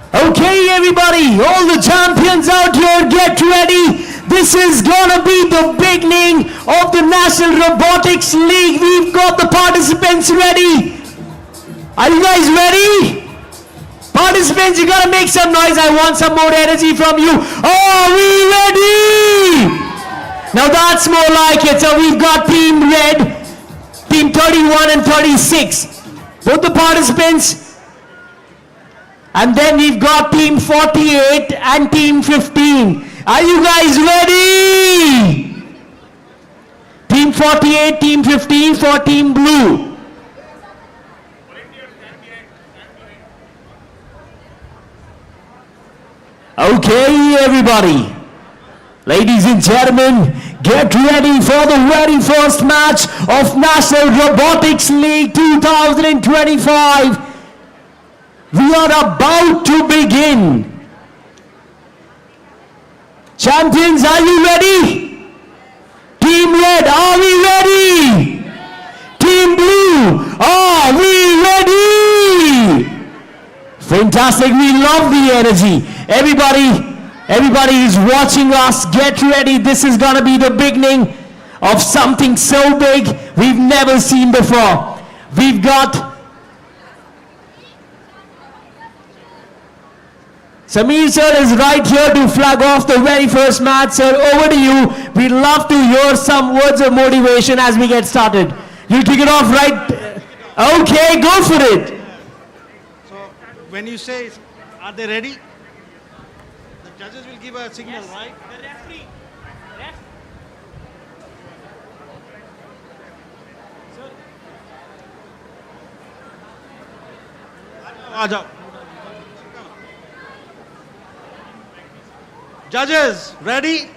Okay, everybody, all the champions out here, get ready. This is gonna be the beginning of the National Robotics League. We've got the participants ready. Are you guys ready? Participants, you gotta make some noise. I want some more energy from you. Are we ready? Now that's more like it. So we've got Team Red, Team 31 and 36. Both the participants. And then we've got Team 48 and Team 15. Are you guys ready? Team 48, Team 15 for Team Blue. Okay, everybody. Ladies and gentlemen, get ready for the very first match of National Robotics League 2025. We are about to begin. Champions, are you ready? Team Red, are we ready? Team Blue, are we ready? Fantastic, we love the energy. Everybody is watching us. Get ready. This is gonna be the beginning of something so big we've never seen before. We've got Sameer sir is right here to flag off the very first match. Sir, over to you. We'd love to hear some words of motivation as we get started. You kick it off, right? Okay, go for it. So when you say, are they ready? The judges will give a signal, right? The referee. Aajao. Judges, ready?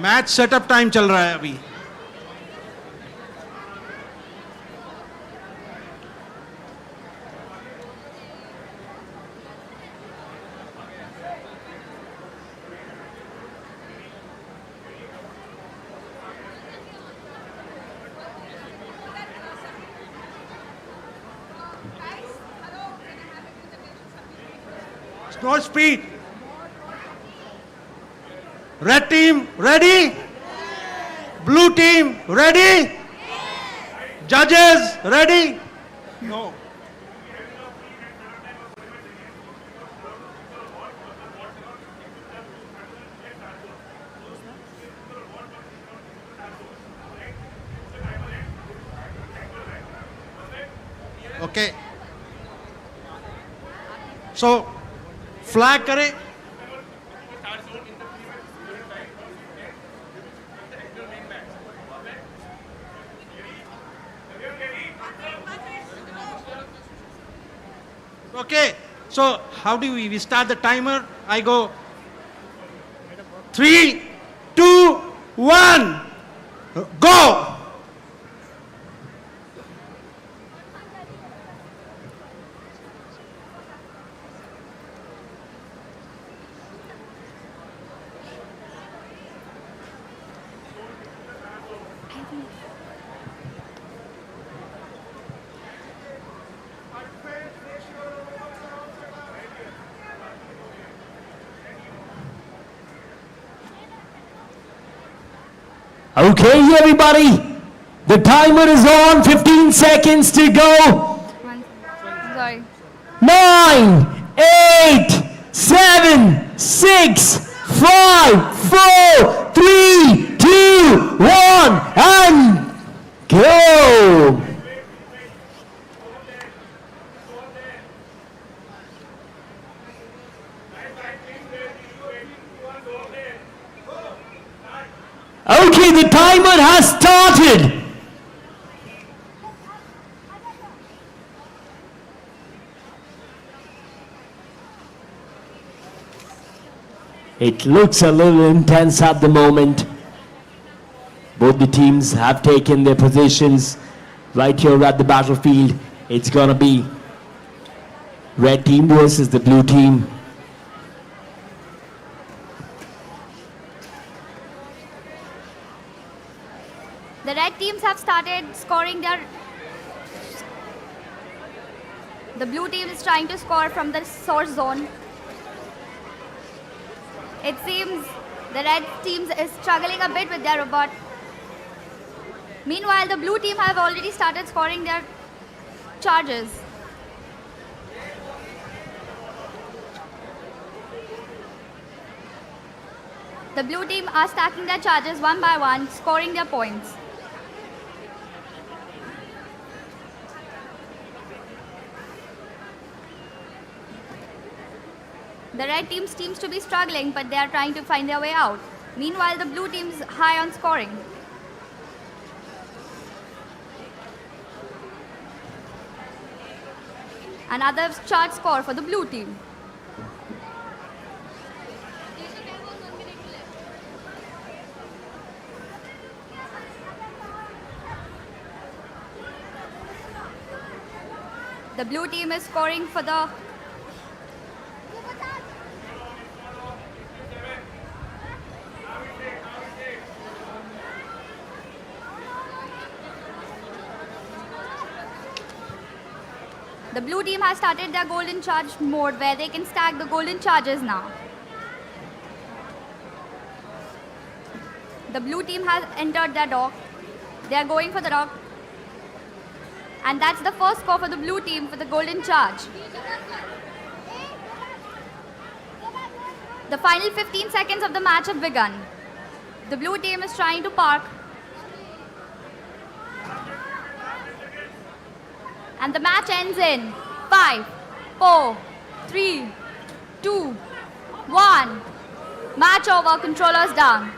Match setup time चल रहा है अभी. No speed. Red team, ready? Blue team, ready? Judges, ready? No. Okay. So, flag करे. Okay, so how do we start the timer? I go 3, 2, 1, go! Okay, everybody, the timer is on, 15 seconds to go. Sorry. 9, 8, 7, 6, 5, 4, 3, 2, 1, and go. Okay, the timer has started. It looks a little intense at the moment. Both the teams have taken their positions right here at the battlefield. It's gonna be red team versus the blue team. The red teams have started scoring their... The blue team is trying to score from the source zone. It seems the red team is struggling a bit with their robot. Meanwhile, the blue team have already started scoring their charges. The blue team are stacking their charges one by one, scoring their points. The red team seems to be struggling, but they are trying to find their way out. Meanwhile, the blue team is high on scoring. Another chart score for the blue team. The blue team is scoring for the... The blue team has started their golden charge mode where they can stack the golden charges now. The blue team has entered their dock. They are going for the dock. And that's the first score for the blue team for the golden charge. The final 15 seconds of the match have begun. The blue team is trying to park. And the match ends in 5, 4, 3, 2, 1. Match over, controllers down.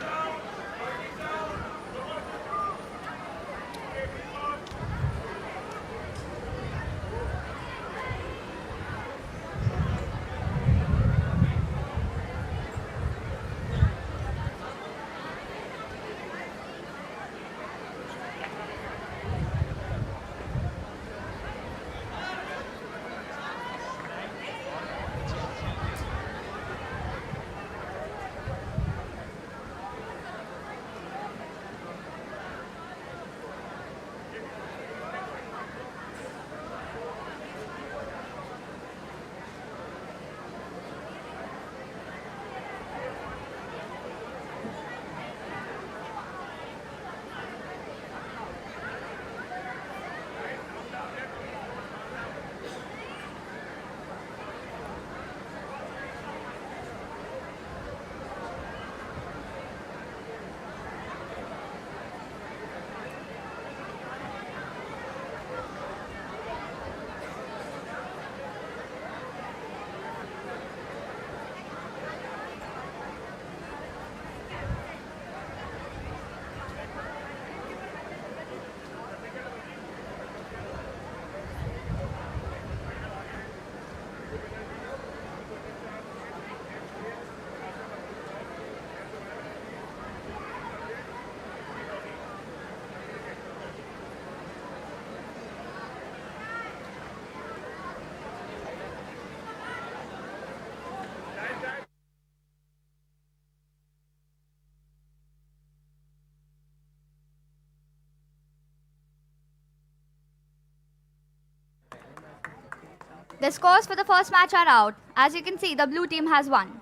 The scores for the first match are out. As you can see, the blue team has won.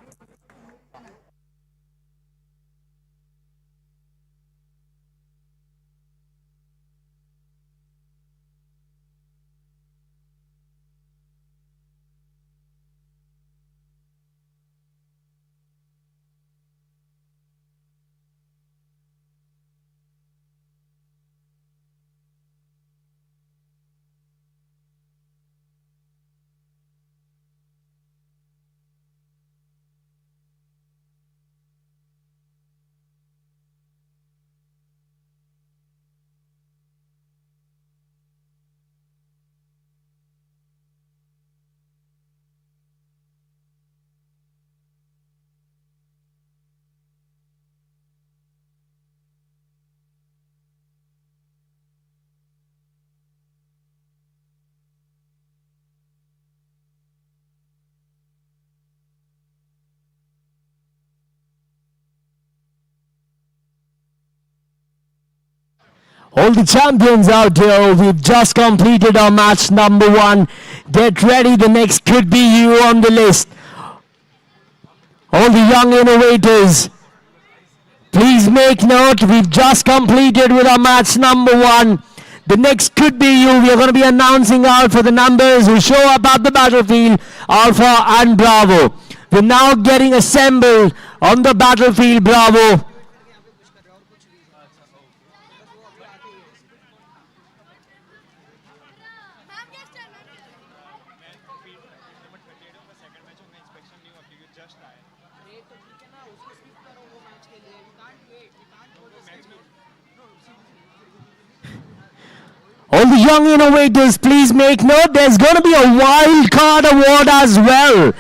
All the champions out here, we've just completed our match number 1. Get ready, the next could be you on the list. All the young innovators, please make note, we've just completed with our match number 1. The next could be you. We are going to be announcing out for the numbers who show up at the battlefield, Alpha and Bravo. We're now getting assembled on the battlefield, Bravo. All the young innovators, please make note, there's going to be a wild card award as well.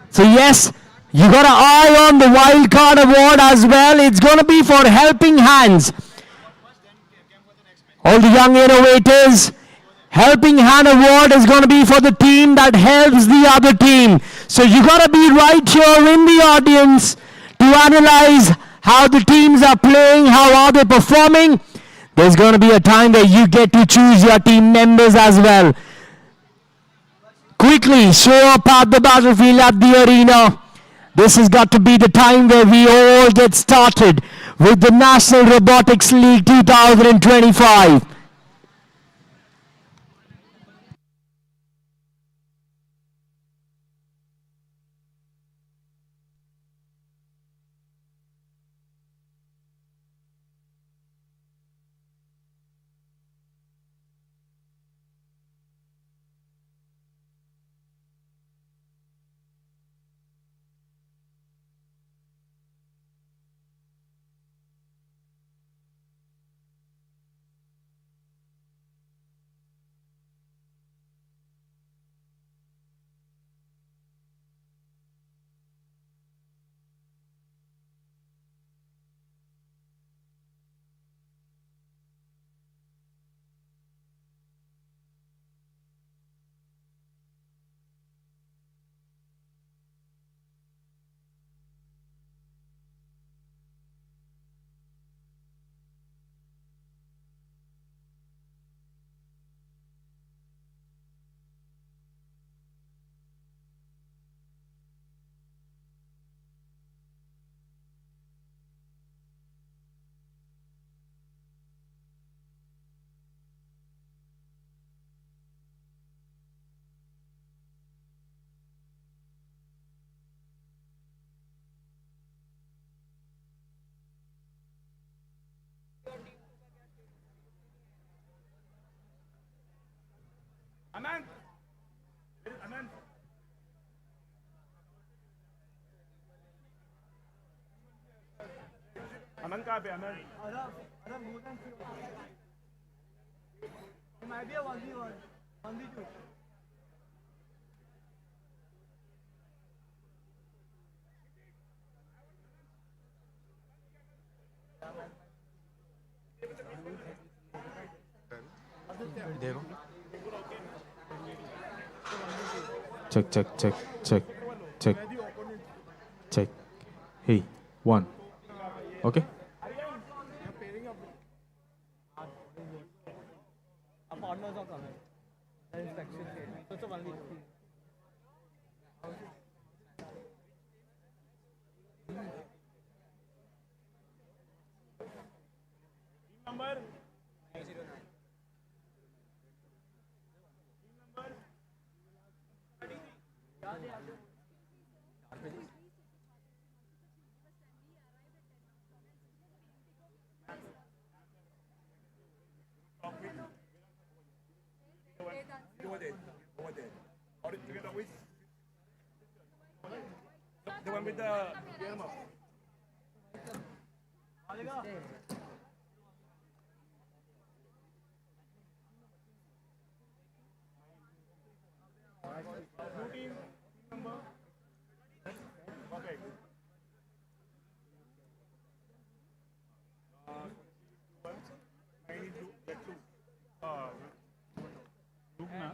So yes, you got an eye on the wild card award as well. It's going to be for helping hands. All the young innovators, helping hand award is going to be for the team that helps the other team. So you got to be right here in the audience to analyze how the teams are playing, how are they performing. There's going to be a time where you get to choose your team members as well. Quickly show up at the battlefield, at the arena. This has got to be the time where we all get started with the National Robotics League 2025. Check, check, check, check, check, check. Hey, 1. Okay? The one with the earmuff. Blue team number. Perfect. I need to get two. Look na.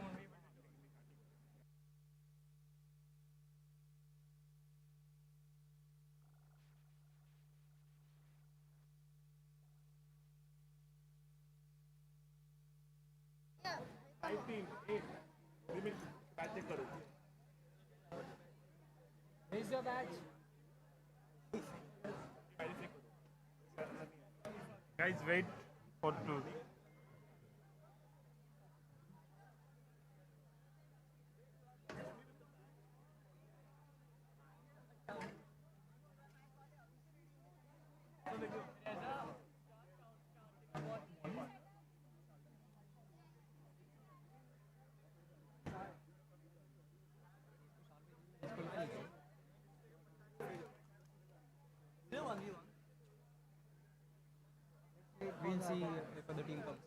Raise your badge. Guys, wait for two. We'll see if the team comes.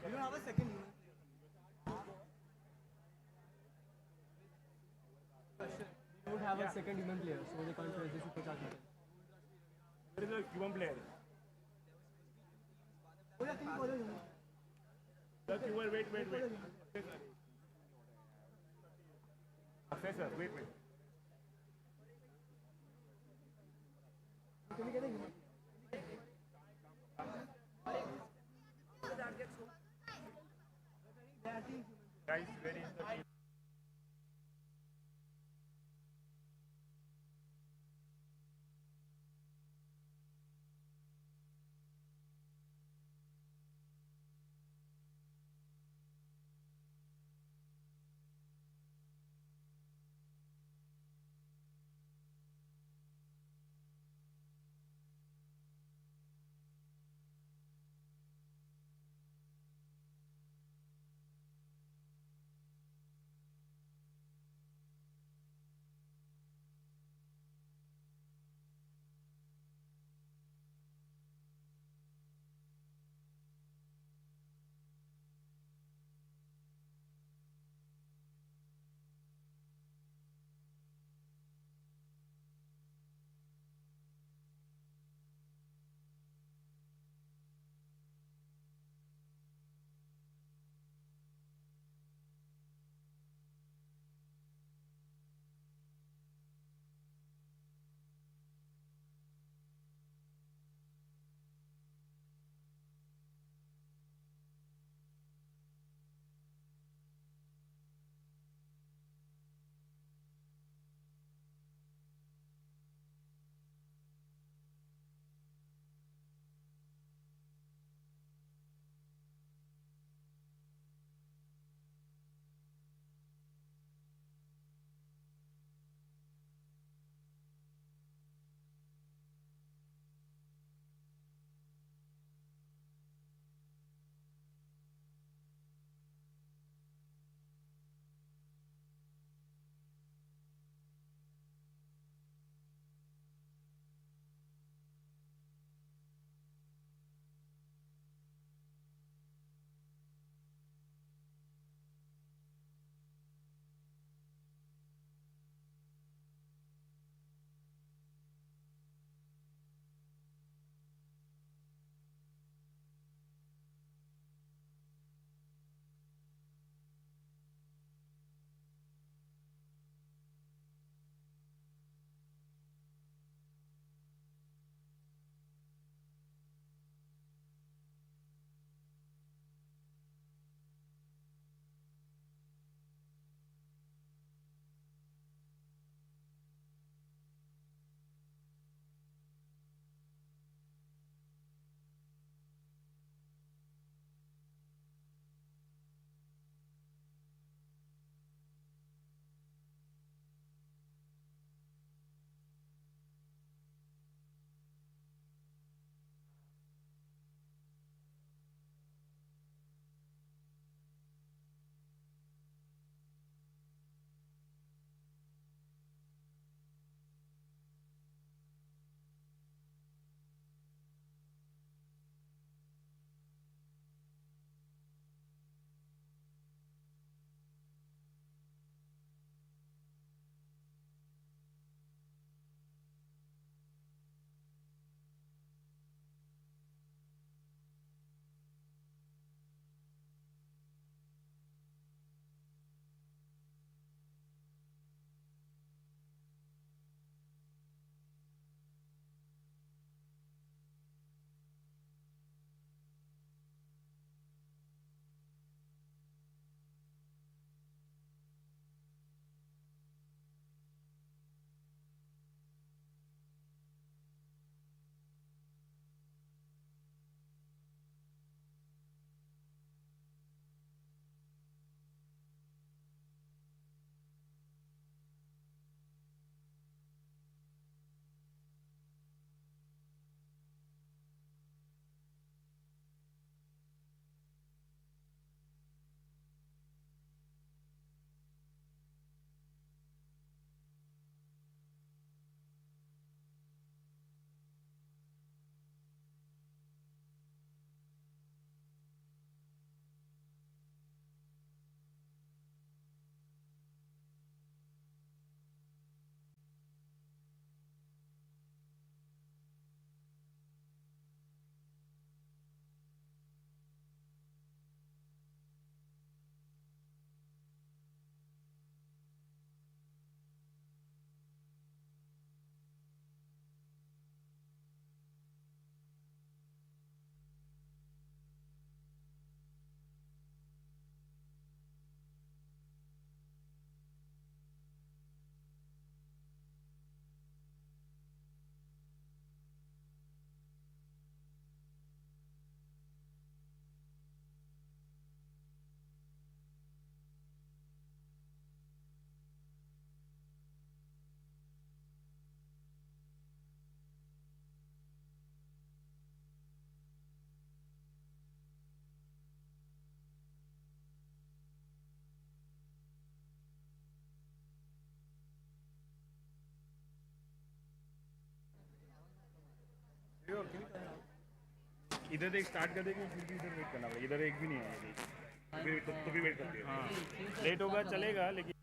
You have a second human player. They don't have a second human player, so they can't raise the supercharge button. Where is the human player? The human, wait. Professor, wait. Guys, where is the team? इधर देख start कर देंगे फिर भी इधर wait करना पड़ेगा इधर एक भी नहीं है तो भी वेट करते हैं हाँ लेट होगा चलेगा लेकिन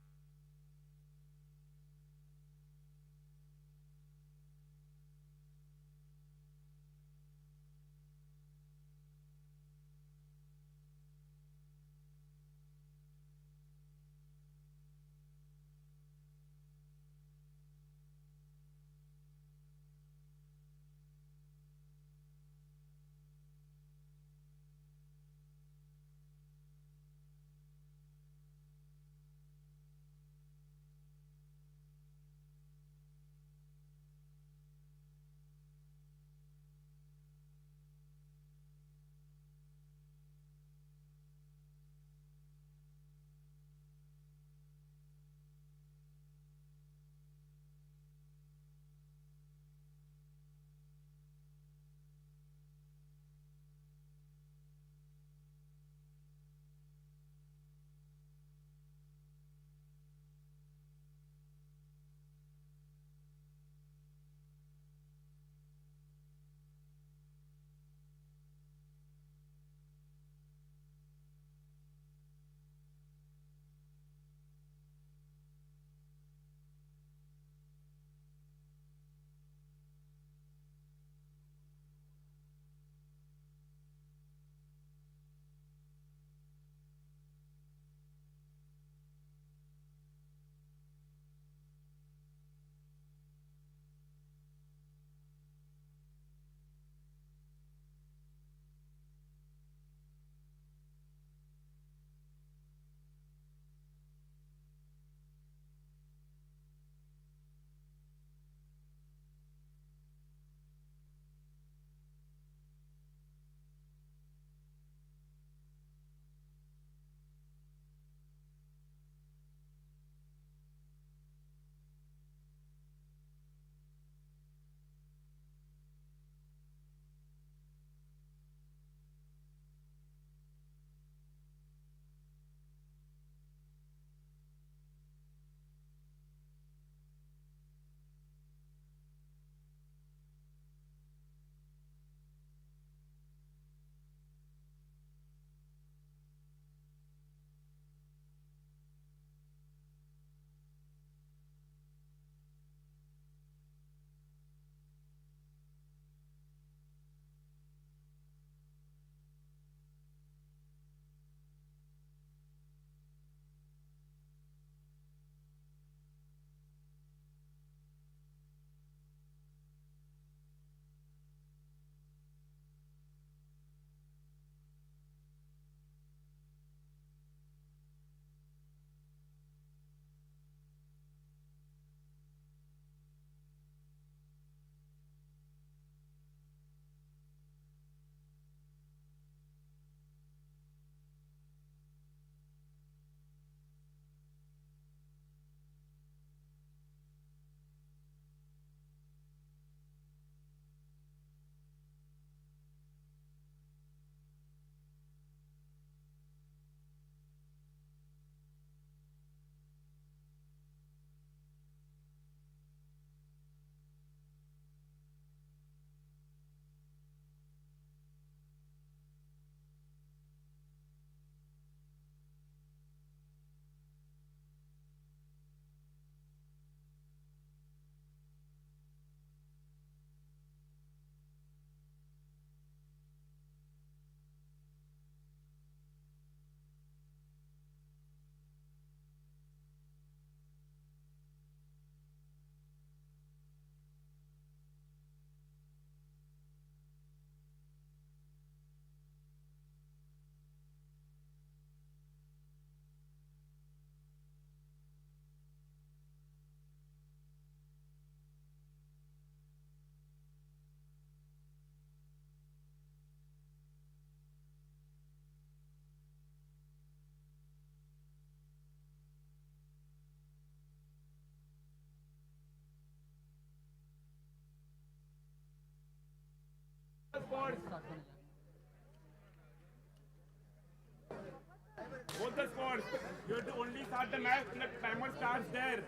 Both the squads. You have to only start the match when the timer starts there.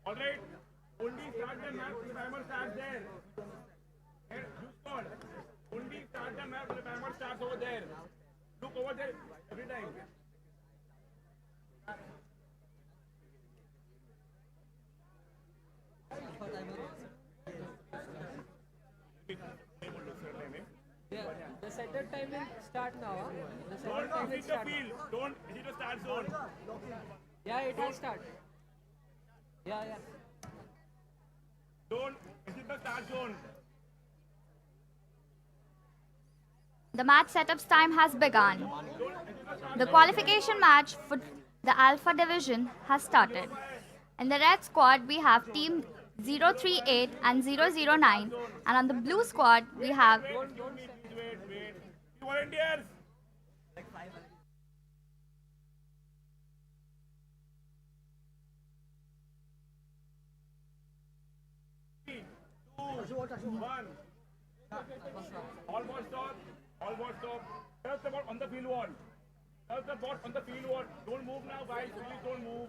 Alright? Only start the match when the timer starts there. And you score. Clock starts over there. Look over there every time. The setter time will start now. The setter Don't time will hit the start. field. Don't hit the start zone. Yeah, it will start. Yeah. Don't hit the start zone. The match setups time has begun. The qualification match for the Alpha Division has started. In the red squad, we have team 038 and 009, and on the blue squad, we have Wait. Volunteers. Three, two, one. All ball stop. All ball stop. Touch the ball on the field wall. Touch the ball on the field wall. Don't move now, guys. Please don't move.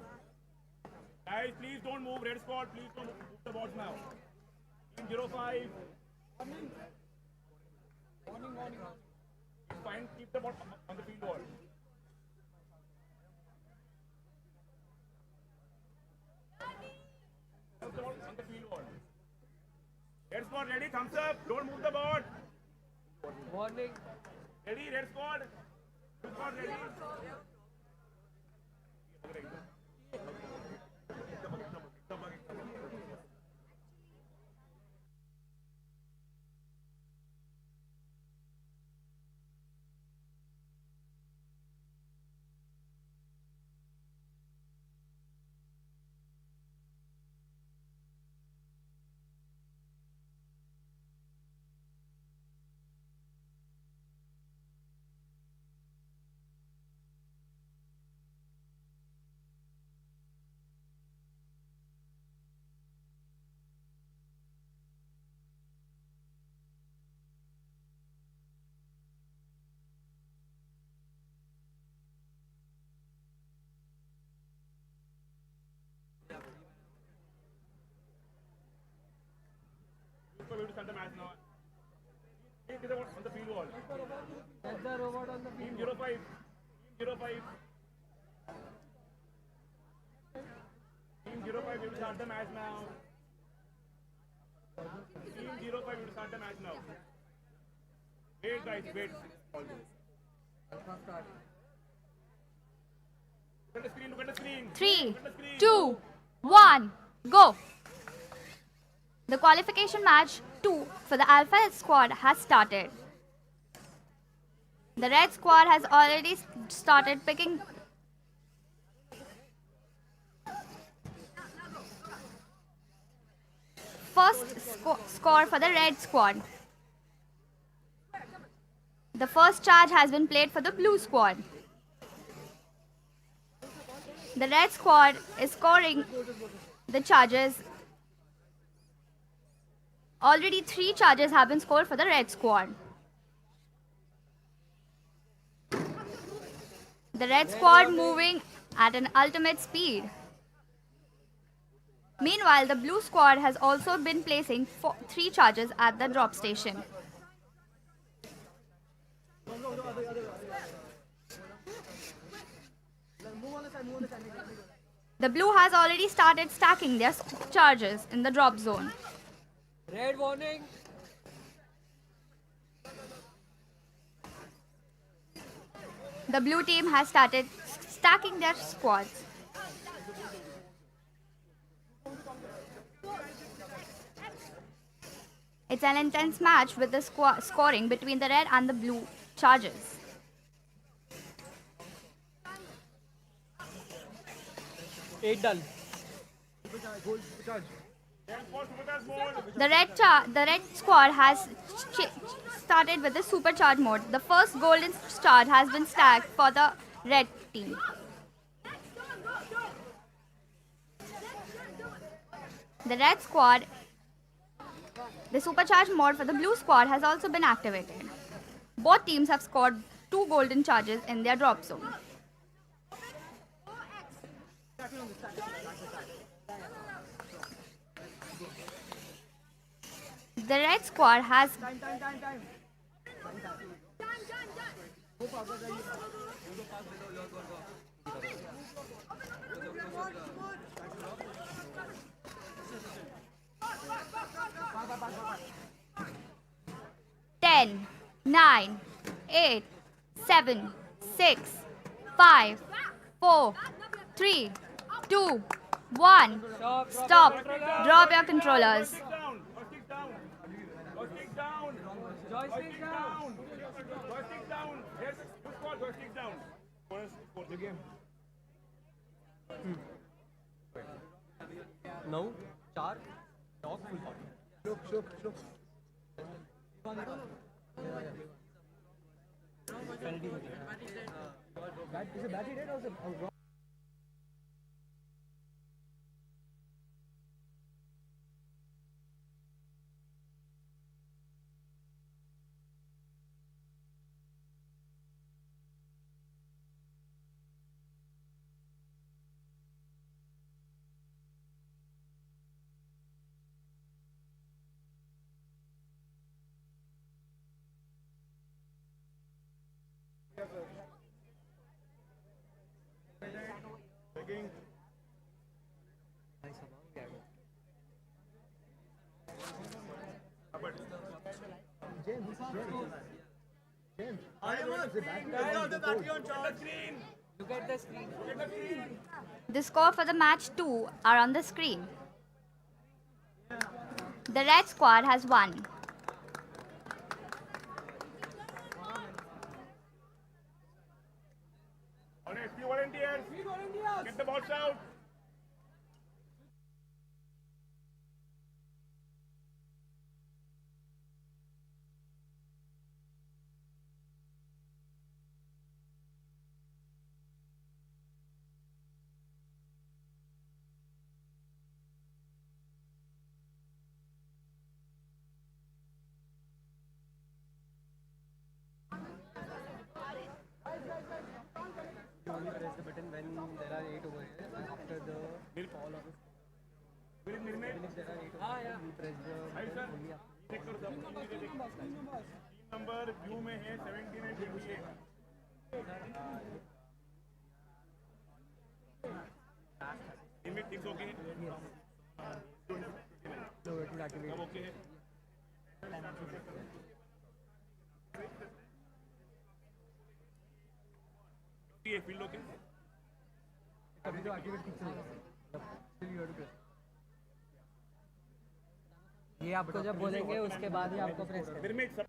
Guys, please don't move. Red squad, please don't move the balls now. Team 05. It's fine. Keep the ball on the field wall. Touch the ball on the field wall. Red squad ready. Thumbs up. Don't move the ball. Warning. Ready, red squad? Blue squad ready? We will start the match now. Take the ball on the field wall. That's the robot on the Team field. 05. Team 05. Team 05, we will start the match now. Team 05, we will start the match now. Wait, guys, wait. Look at the screen, look at the screen. 3, Look at the screen. 2, 1, go! The qualification match 2 for the Alpha squad has started. The red squad has already started picking first score for the red squad. The first charge has been played for the blue squad. The red squad is scoring the charges. Already 3 charges have been scored for the red squad. The red squad moving at an ultimate speed. Meanwhile, the blue squad has also been placing 3 charges at the drop station. The blue has already started stacking their charges in the drop zone. Red warning. The blue team has started stacking their squads. It's an intense match with the scoring between the red and the blue charges. Eight done. The red squad has started with the supercharge mode. The first golden star has been stacked for the red team. The red squad, the supercharge mode for the blue squad has also been activated. Both teams have scored 2 golden charges in their drop zone. The red squad has Ten, 9, 8, 7, 6, 5, 4, 3, 2, 1. Stop. Drop your controllers. Joystick down. Joystick down. Joystick down. Joystick down. Yes, good call. Joystick down. For the game. Now, 4, dog, full body. The score for the match 2 are on the screen. The red squad has won. All right, few volunteers. Get the balls out. Number view में है 17 and 28. It's okay. So it will activate. Okay. Field okay. अभी तो activate ठीक चलेगा. ये आपको जब बोलेंगे उसके बाद ही आपको प्रेस करना है.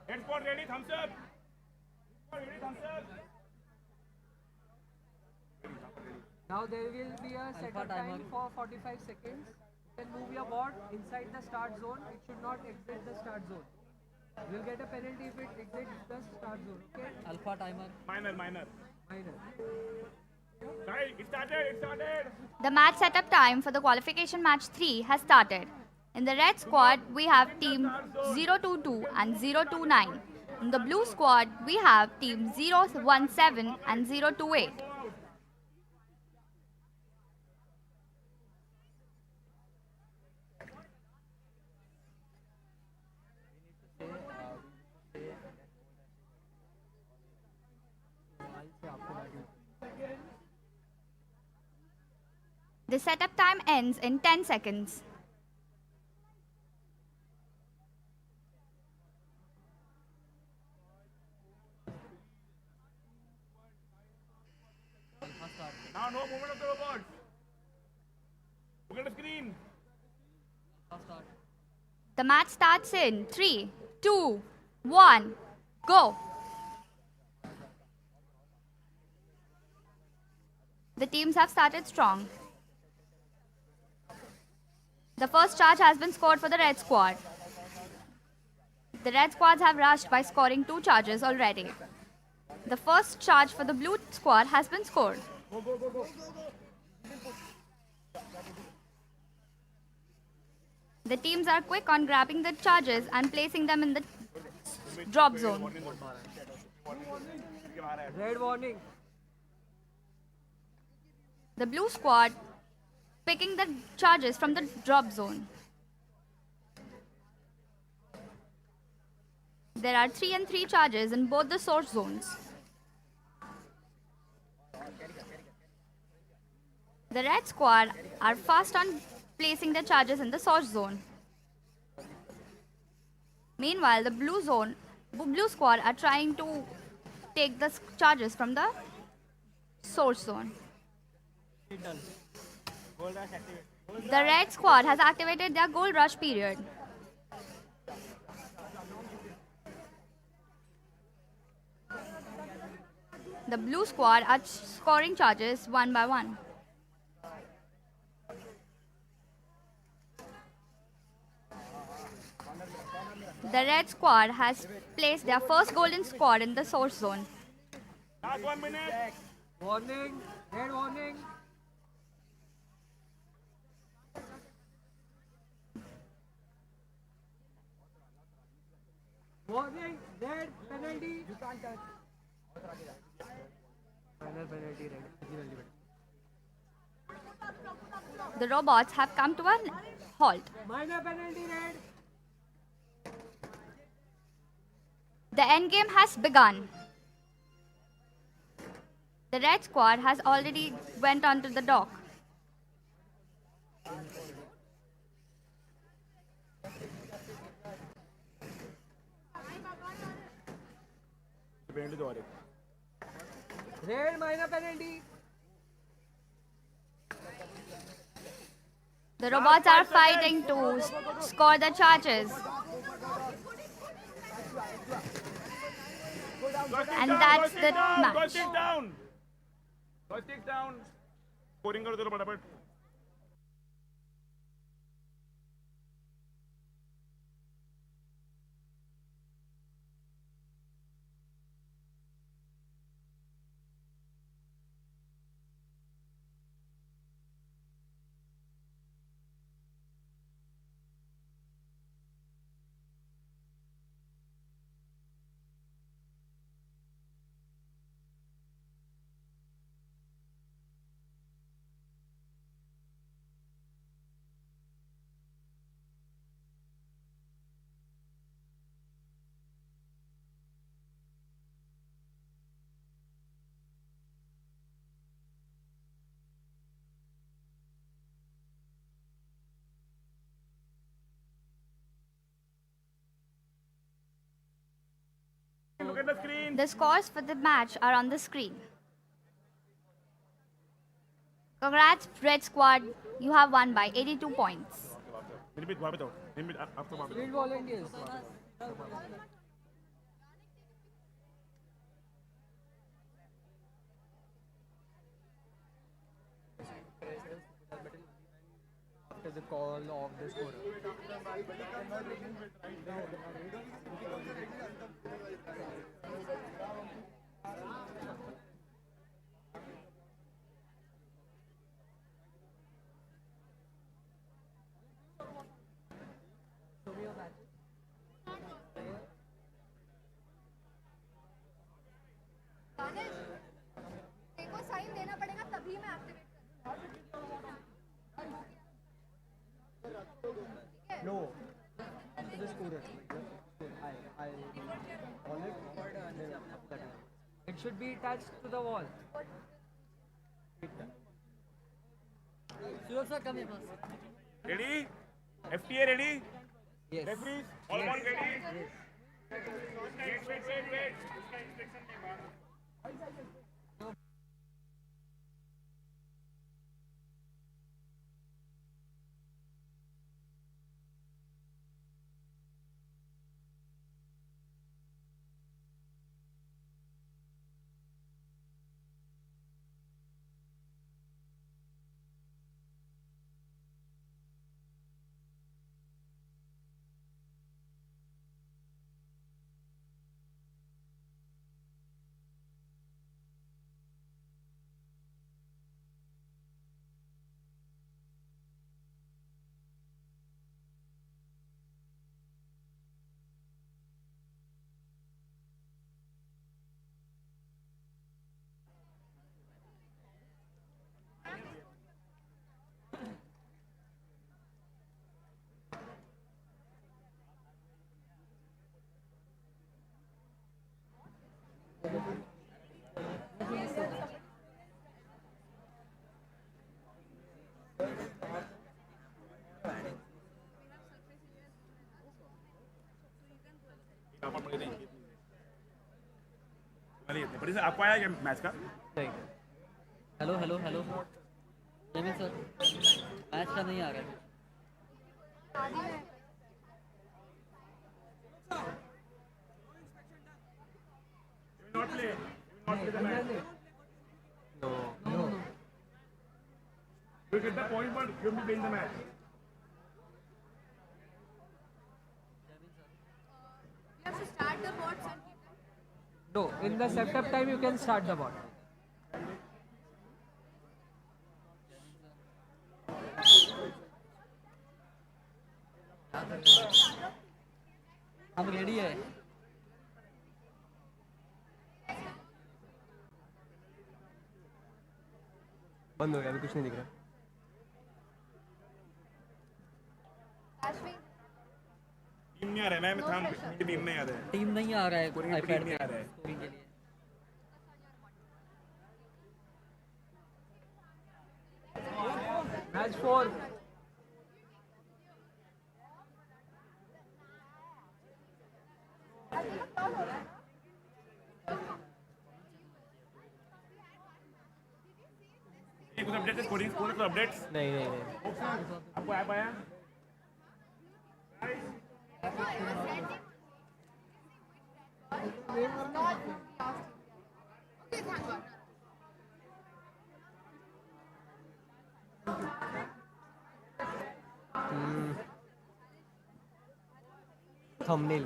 Head squad ready, thumbs up. Ready, thumbs up. Now there will be a setup time for 45 seconds. You can move your board inside the start zone. It should not exit the start zone. You'll get a penalty if it exits the start zone. Okay? Alpha timer. Minor. Minor. Right, it started. The match setup time for the qualification match 3 has started. In the red squad, we have team 022 and 029. In the blue squad, we have team 017 and 028. The setup time ends in 10 seconds. Now no movement of the robots. Look at the screen. The match starts in 3, 2, 1, go. The teams have started strong. The first charge has been scored for the red squad. The red squads have rushed by scoring 2 charges already. The first charge for the blue squad has been scored. Go. The teams are quick on grabbing the charges and placing them in the drop zone. Red warning. The blue squad picking the charges from the drop zone. There are 3 and 3 charges in both the source zones. The red squad are fast on placing the charges in the source zone. Meanwhile, the blue squad are trying to take the charges from the source zone. The red squad has activated their gold rush period. The blue squad are scoring charges one by one. The red squad has placed their first golden squad in the source zone. Last 1 minute. Warning. Red warning. Warning. Red penalty. You can't touch. Final penalty. Red. The robots have come to a halt. Minor penalty. Red. The endgame has begun. The red squad has already went onto the dock. Red minor penalty. The robots are fighting to score the charges. And that's the match. Joystick down. Joystick down. Scoring करो चलो फटाफट. Look at the screen. The scores for the match are on the screen. Congrats, Red Squad. You have won by 82 points. Repeat, वापस आओ. Repeat, after वापस. Field volunteers. After the call of the scorer. देखो sign देना पड़ेगा तभी मैं activate No. To the scorer. I call it forward and then up that one. It should be attached to the wall. Sir, come here first. Ready? FTA ready? Yes. Referees, all one ready? Wait. बड़ी से आपको आया क्या match का? Hello hello hello जमीन sir match का नहीं आ रहा है Not play. Not play the match. no You get the point, but you will be playing the match. no in the setup time you can start the bot हम ready है बंद हो गया, अभी कुछ नहीं दिख रहा. टीम नहीं आ रहा है, मैं था टीम नहीं आ रहा है. टीम नहीं आ रहा है Scoring आईपैड नहीं पे आ रहा है. स्कोरिंग के लिए मैच 4 कुछ अपडेट है स्कोरिंग कुछ अपडेट्स नहीं. आपको ऐप आया? Thumbnail.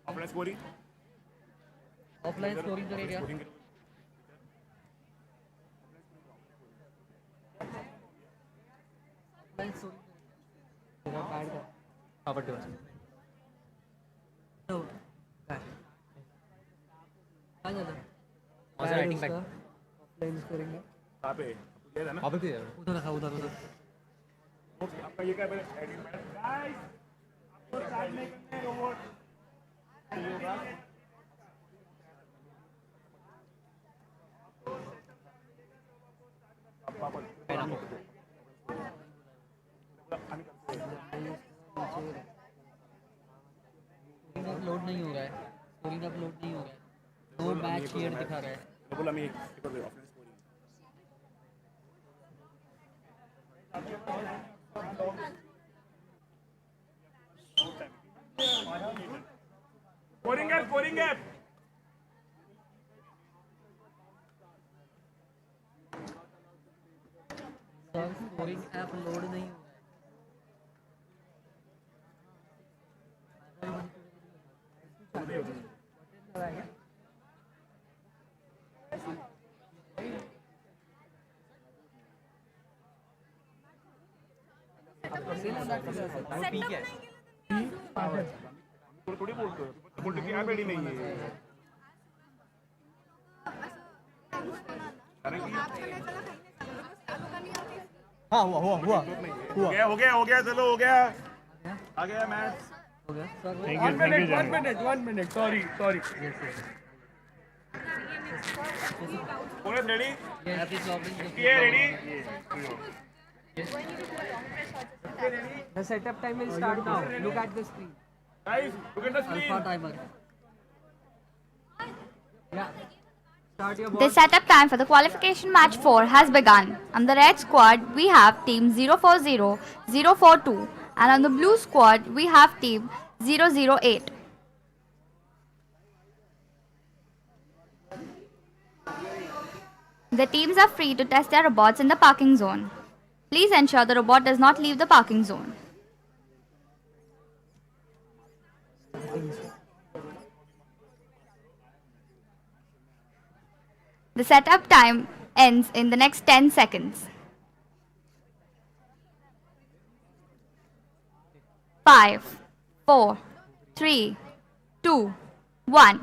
Offline scoring offline scoring करेगा ऑफलाइन स्कोरिंग కాబట్టి नो आ जाना माझं राइटिंग बैक. ऑफलाइन स्कोरिंग है कहाँ पे? ये था ना? उधर रखा उधर आपका ये क्या है? Edit match. गाइस, आपको स्टार्ट नहीं करना है रोबोट. अपलोड नहीं हो रहा है स्कोरिंग अपलोड नहीं हो रहा है दो मैच हियर दिखा रहा है बोला मैं ऑफलाइन स्कोरिंग. स्कोरिंग है स्कोरिंग है. सर स्कोरिंग ऐप लोड नहीं हो रहा है थोड़ी बोलते हो बोलते कि ऐप रेडी नहीं है. हाँ हुआ. हो गया चलो हो गया आ गया मैच. हो गया सर one minute sorry कौन है रेडी? ऐप इज लॉगिंग ये ready? The setup time will start now. Look at the screen. Guys, look at the screen. Alpha timer. Yeah. Start your The ball. setup time for the qualification match 4 has begun. On the red squad, we have team 040, 042, and on the blue squad, we have team 008. The teams are free to test their robots in the parking zone. Please ensure the robot does not leave the parking zone. The setup time ends in the next 10 seconds. 5, 4, 3, 2, 1.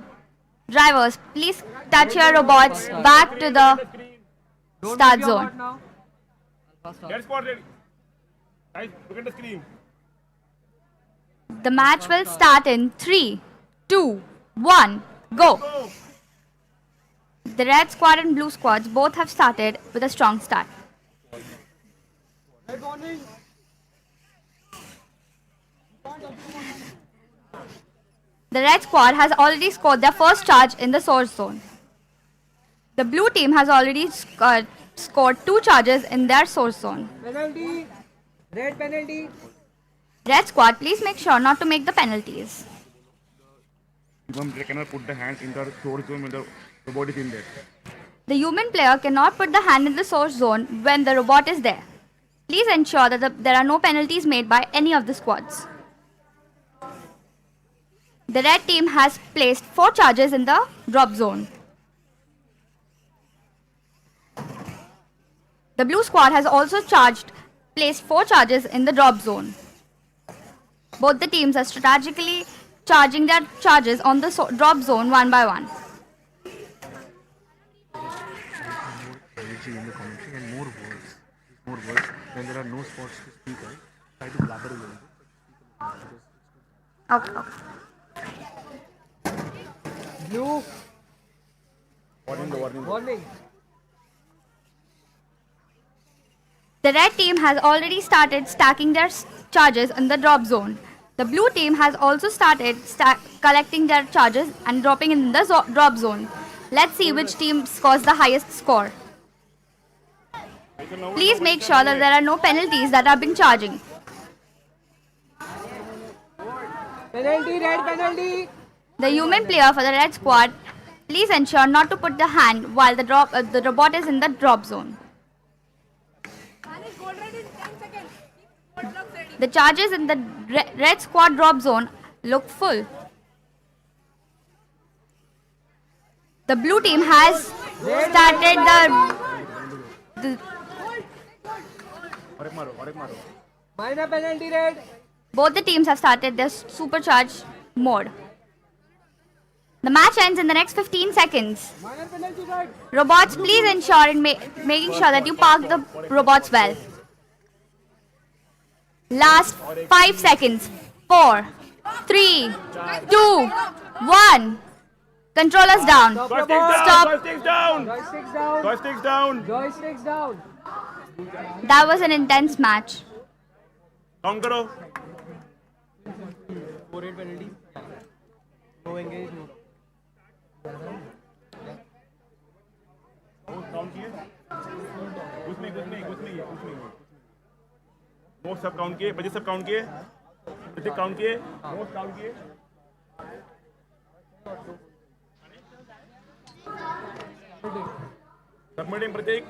Drivers, please touch your robots back to the Don't start move your zone. bot now. Alpha start. Red squad ready. Guys, look at the screen. The match will start in 3, 2, 1, go! The red squad and blue squads both have started with a strong start. The red squad has already scored their first charge in the source zone. The blue team has already scored 2 charges in their source zone. Penalty. Red penalty. Red squad, please make sure not to make the penalties. They cannot put the hand in the source zone when the robot is in there. The human player cannot put the hand in the source zone when the robot is there. Please ensure that there are no penalties made by any of the squads. The red team has placed 4 charges in the drop zone. The blue squad has also placed 4 charges in the drop zone. Both the teams are strategically charging their charges on the drop zone one by one. In the commentary and more words. When there are no spots to speak, try to blabber a little bit. Okay. Blue. Warning. Warning. The red team has already started stacking their charges in the drop zone. The blue team has also started collecting their charges and dropping in the drop zone. Let's see which team scores the highest score. Please make sure that there are no penalties that have been charging. Penalty. Red penalty. The human player for the red squad, please ensure not to put the hand while the robot is in the drop zone. The charges in the red squad drop zone look full. The blue team has started the Minor penalty. Red. both the teams have started their supercharged mode. The match ends in the next 15 seconds. Minor penalty. Red. Robots, please ensure in making sure that you park the robots well. Last 5 seconds. 4, 3, 2, 1. Controllers down. Stop. Joysticks down. Joysticks down. Joysticks down. Joysticks down. That was an intense match. Count karo. 4 red penalty. No engage. Count किए? उसमें. Most सब count किए, बजे सब count किए, प्रतीक count किए, most count किए. Submitting Prateek.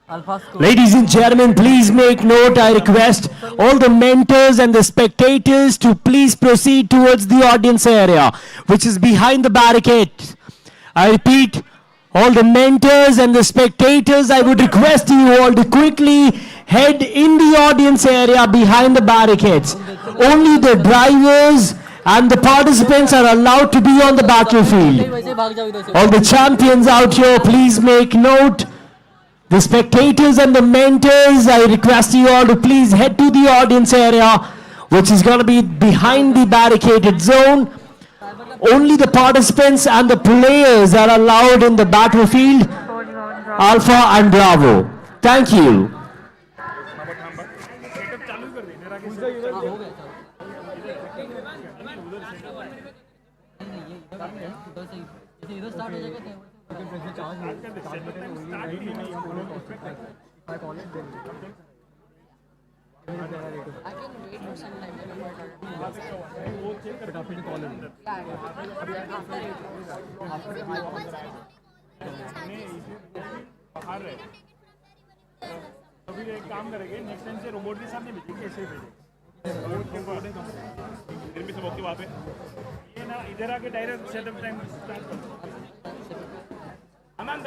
Alpha score. Ladies and gentlemen, please make note. I request all the mentors and the spectators to please proceed towards the audience area, which is behind the barricade. I repeat, all the mentors and the spectators, I would request you all to quickly head in the audience area behind the barricades. Only the drivers and the participants are allowed to be on the battlefield. All the champions out here, please make note. The spectators and the mentors, I request you all to please head to the audience area, which is going to be behind the barricaded zone. Only the participants and the players are allowed in the battlefield, Alpha and Bravo. Thank you. अभी एक काम करेंगे next time से robot के सामने भेजेंगे ऐसे ही भेजेंगे फिर भी सब ओके वहाँ पे ये ना इधर आके डायरेक्ट सेटअप टाइम स्टार्ट कर अनंत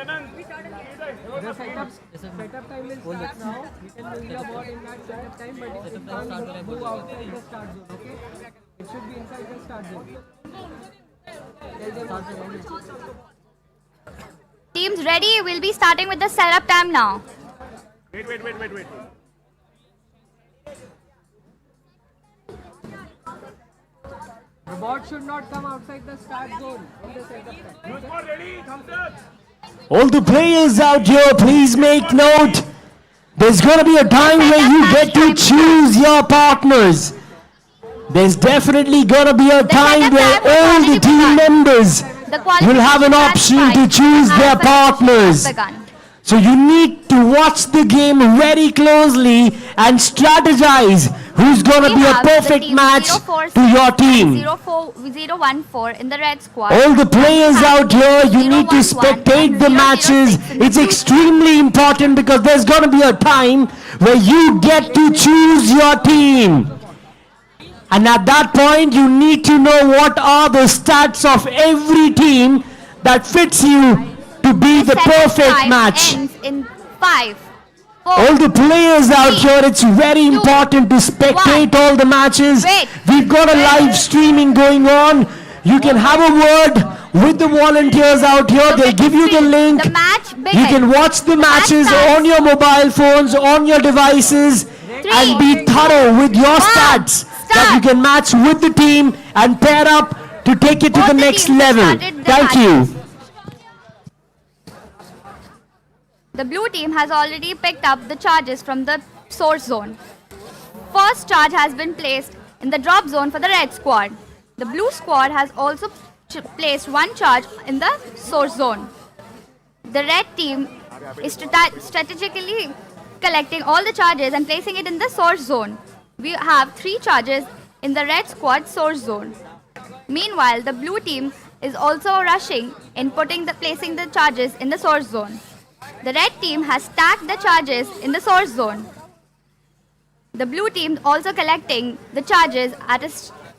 Setup time will start now. We can move the ball in that setup time, but it can't move outside the start zone. Okay? It should be inside the start zone. Teams ready? We'll be starting with the setup time now. Wait. bot should not come outside the start zone in the setup time. Blue squad ready? Thumbs up. All the players out here, please make note. There's going to be a time where you get to choose your partners. There's definitely going to be a time where all the team members will have an option to choose their partners. So you need to watch the game very closely and strategize who's going to be a perfect match to your team. 0-4-0-1-4 in the red squad. All the players out here, you need to spectate the matches. It's extremely important because there's going to be a time where you get to choose your team. And at that point, you need to know what are the stats of every team that fits you to be the perfect match. Ends in 5, 4, All the players out 3, here, it's very important to spectate 1. all the matches. Wait. We've got a live streaming going on. You can have a word with the volunteers out here. They'll give you the link. The match begins. You can watch the matches starts. on your mobile phones, on your devices, and be thorough with your stats that you can match with the team and pair up to take it to Both the the next teams have level. started their Thank matches. you. The blue team has already picked up the charges from the source zone. First charge has been placed in the drop zone for the red squad. The blue squad has also placed one charge in the source zone. The red team is strategically collecting all the charges and placing it in the source zone. We have 3 charges in the red squad source zone. Meanwhile, the blue team is also rushing in placing the charges in the source zone. The red team has stacked the charges in the source zone. The blue team also collecting the charges at a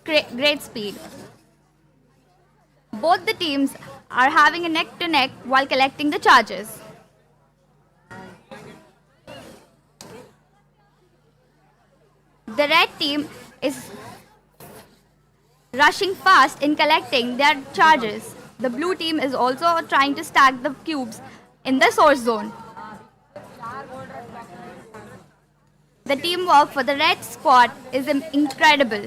great speed. Both the teams are having a neck-to-neck while collecting the charges. The red team is rushing fast in collecting their charges. The blue team is also trying to stack the cubes in the source zone. The teamwork for the red squad is incredible.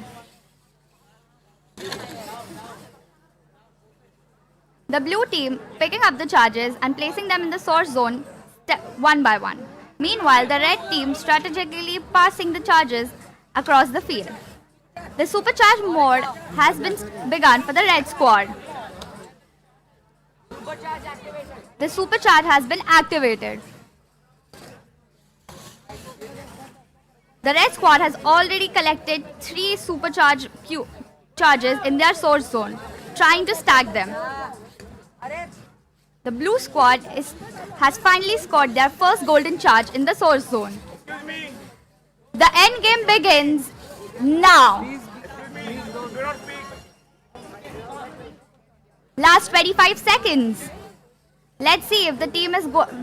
The blue team picking up the charges and placing them in the source zone one by one. Meanwhile, the red team strategically passing the charges across the field. The supercharge mode has been begun for the red squad. The supercharge has been activated. The red squad has already collected 3 supercharge charges in their source zone, trying to stack them. The blue squad has finally scored their first golden charge in the source zone. The end game begins now. Last 25 seconds. Let's see if the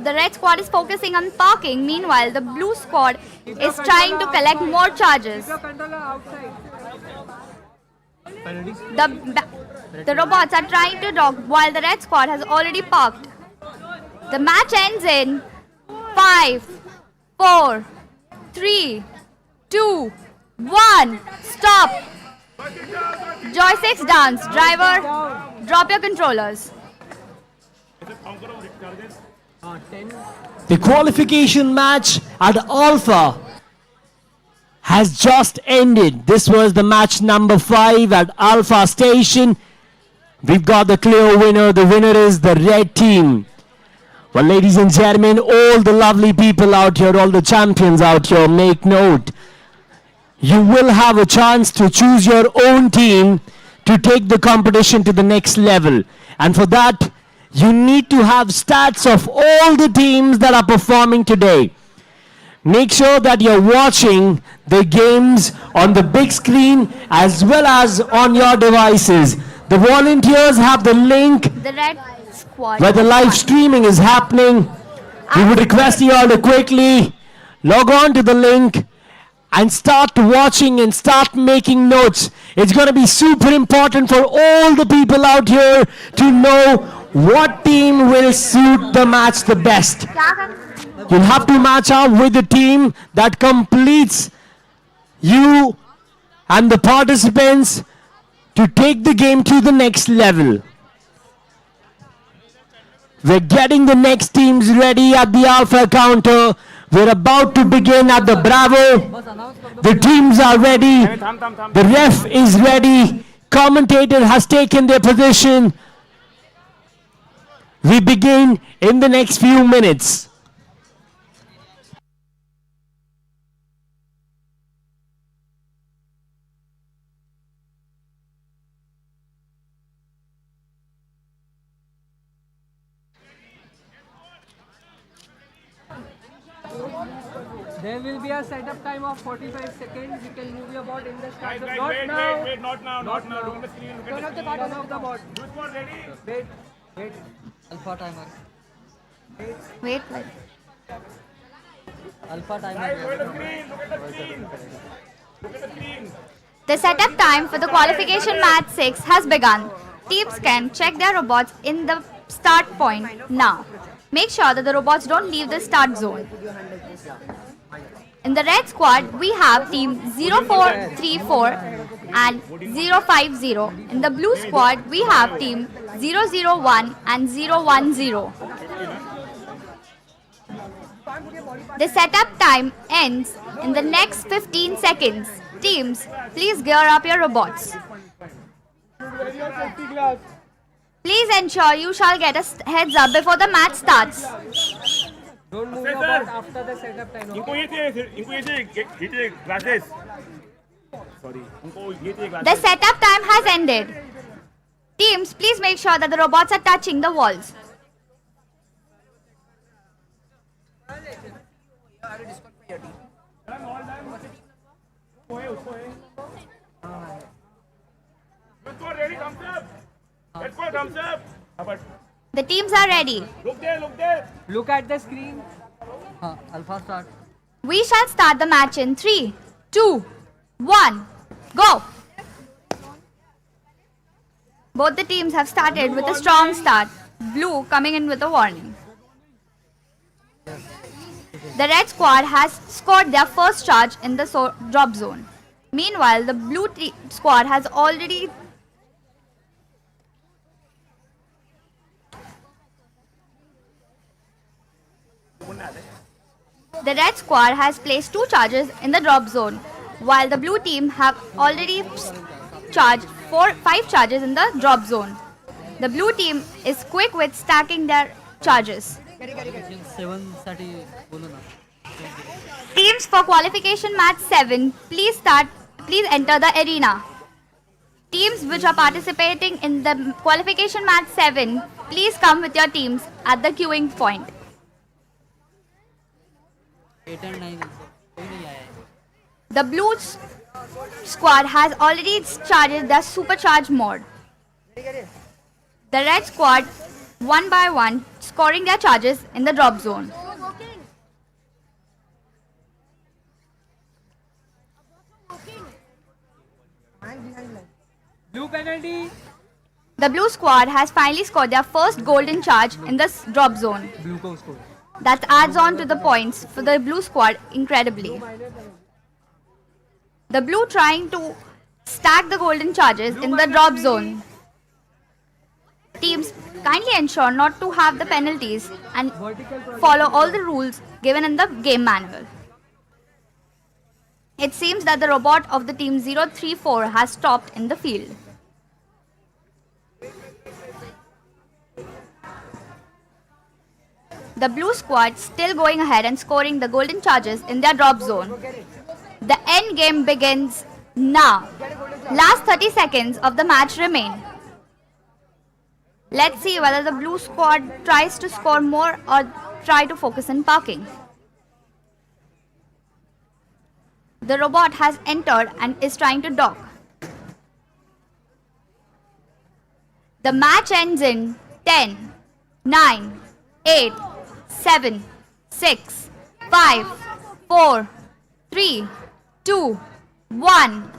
red squad is focusing on parking. Meanwhile, the blue squad is trying to collect more charges. The robots are trying to dock while the red squad has already parked. The match ends in 5, 4, 3, 2, 1. Stop. Joysticks dance. Driver, drop your controllers. The qualification match at Alpha has just ended. This was the match number 5 at Alpha Station. We've got the clear winner. The winner is the red team. Well, ladies and gentlemen, all the lovely people out here, all the champions out here, make note. You will have a chance to choose your own team to take the competition to the next level. And for that, you need to have stats of all the teams that are performing today. Make sure that you're watching the games on the big screen as well as on your devices. The volunteers have the link The red squad. where the live streaming is happening. We would request you all to quickly log on to the link and start watching and start making notes. It's going to be super important for all the people out here to know what team will suit the match the best. You'll have to match up with the team that completes you and the participants to take the game to the next level. We're getting the next teams ready at the Alpha counter. We're about to begin at the Bravo. The teams are ready. The ref is ready. Commentator has taken their position. We begin in the next few minutes. There will be a setup time of 45 seconds. You can move your board in the start. Guys, Not wait, now. wait, not now, not now. Look at the screen, look Turn at off the the screen. bottom of the board. Who's board ready? Wait, wait. Alpha timer. Wait. Alpha timer. Guys, look at the screen, look at the screen. Look at the screen. The setup time for the qualification match 6 has begun. Teams can check their robots in the start point now. Make sure that the robots don't leave the start zone. In the red squad, we have team 0434 and 050. In the blue squad, we have team 001 and 010. The setup time ends in the next 15 seconds. Teams, please gear up your robots. Please ensure you shall get a heads up before the match starts. Don't move your board after the setup time. इनको ये चाहिए glasses. Sorry, इनको ये चाहिए glasses. The setup time has ended. Teams, please make sure that the robots are touching the walls. Let's go, ready, thumbs up. Let's go, thumbs up. But The teams are ready. look there, look there. Look at the screen. Alpha start. We shall start the match in 3, 2, 1, go! Both the teams have started with a strong start. Blue coming in with a warning. The red squad has scored their first charge in the drop zone. Meanwhile, the blue squad has already The red squad has placed 2 charges in the drop zone, while the blue team have already charged 5 charges in the drop zone. The blue team is quick with stacking their charges. 7 साठी बोलू ना. Teams for qualification match 7, please enter the arena. Teams which are participating in the qualification match 7, please come with your teams at the queuing point. 8 and 9 कोई नहीं आया है. The blue squad has already charged their supercharge mode. The red squad, one by one, scoring their charges in the drop zone. Blue penalty. The blue squad has finally scored their first golden charge in this drop zone. Blue को score. That adds on to the points for the blue squad incredibly. The blue trying to stack the golden charges in the drop zone. Teams, kindly ensure not to have the penalties and follow all the rules given in the game manual. It seems that the robot of the team 034 has stopped in the field. The blue squad still going ahead and scoring the golden charges in their drop zone. The end game begins now. Last 30 seconds of the match remain. Let's see whether the blue squad tries to score more or try to focus on parking. The robot has entered and is trying to dock. The match ends in 10, 9, 8, 7, 6, 5, 4, 3, 2, 1.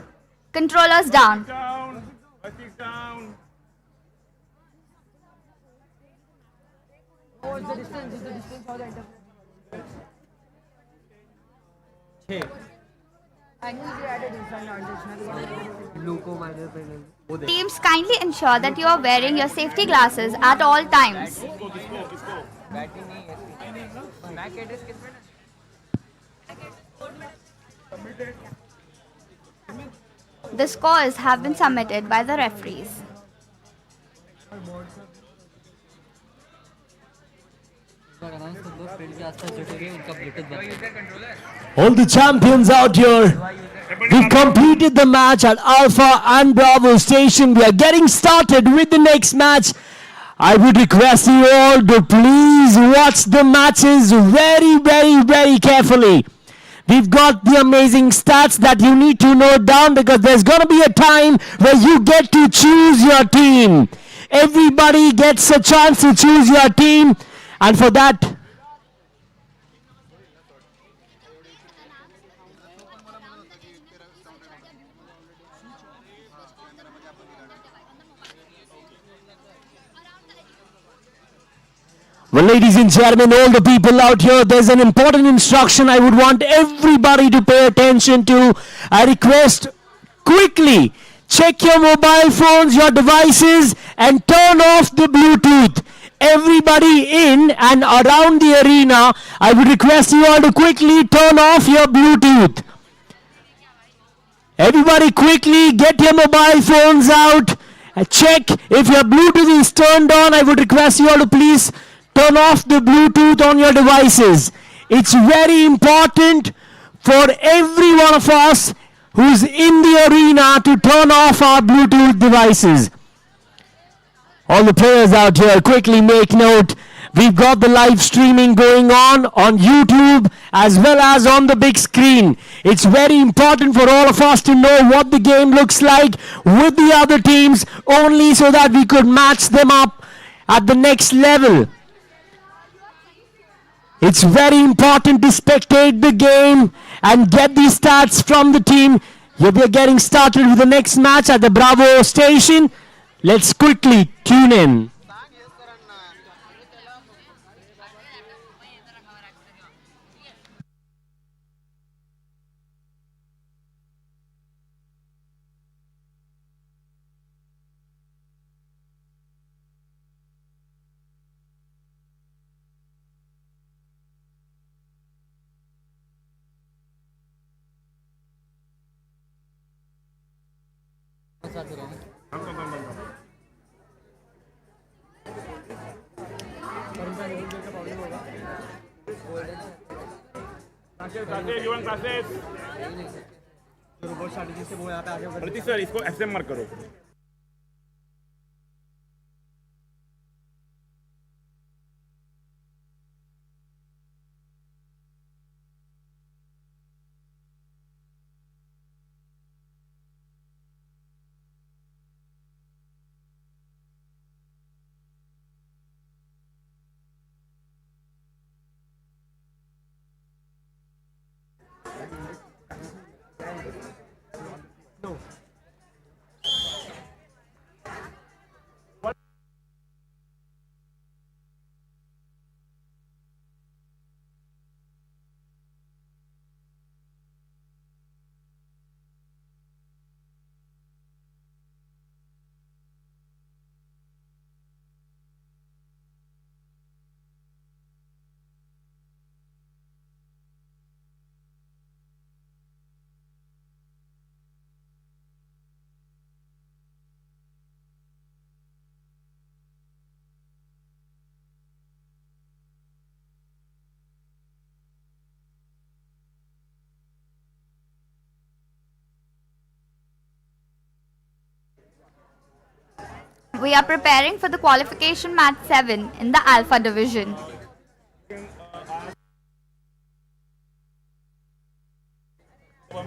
Controllers down. Down. Buses down. What's the distance? Is the distance for the enter? 6. I need to add a different blue को minor पहनेंगे। Teams, kindly ensure that you are wearing your safety glasses at all times. The scores have been submitted by the referees. All the champions out here. We've completed the match at Alpha and Bravo station. We are getting started with the next match. I would request you all to please watch the matches very carefully. We've got the amazing stats that you need to note down because there's going to be a time where you get to choose your team. Everybody gets a chance to choose your team, and for that, well, ladies and gentlemen, all the people out here, there's an important instruction I would want everybody to pay attention to. I request quickly check your mobile phones, your devices, and turn off the Bluetooth. Everybody in and around the arena, I would request you all to quickly turn off your Bluetooth. Everybody quickly get your mobile phones out. Check if your Bluetooth is turned on. I would request you all to please turn off the Bluetooth on your devices. It's very important for every one of us who's in the arena to turn off our Bluetooth devices. All the players out here, quickly make note. We've got the live streaming going on YouTube as well as on the big screen. It's very important for all of us to know what the game looks like with the other teams, only so that we could match them up at the next level. It's very important to spectate the game and get the stats from the team. We're getting started with the next match at the Bravo station. Let's quickly tune in. Prateek sir इसको SM mark करो। We are preparing for the qualification match 7 in the Alpha division.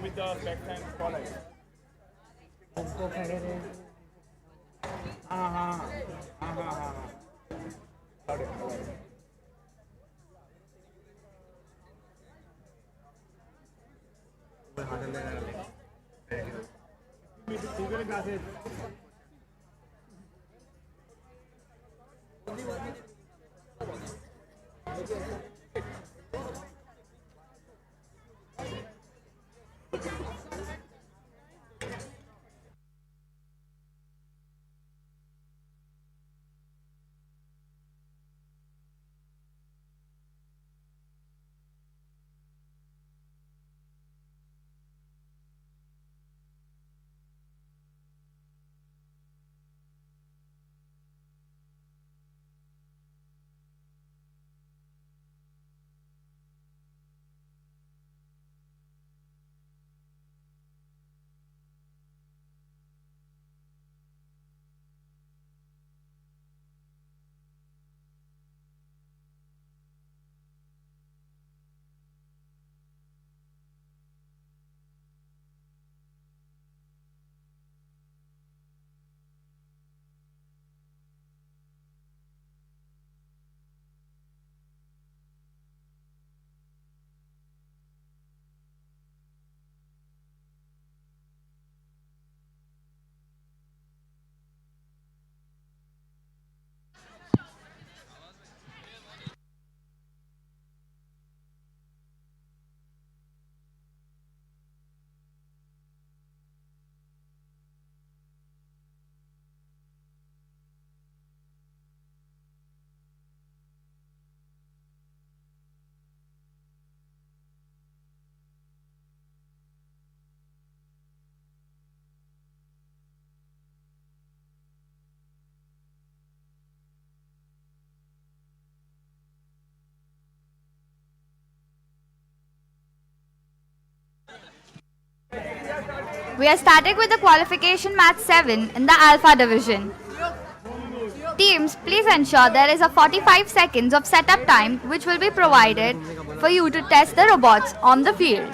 With the specs and scholars. We are starting with the qualification match 7 in the Alpha division. Teams, please ensure there is a 45 seconds of setup time which will be provided for you to test the robots on the field.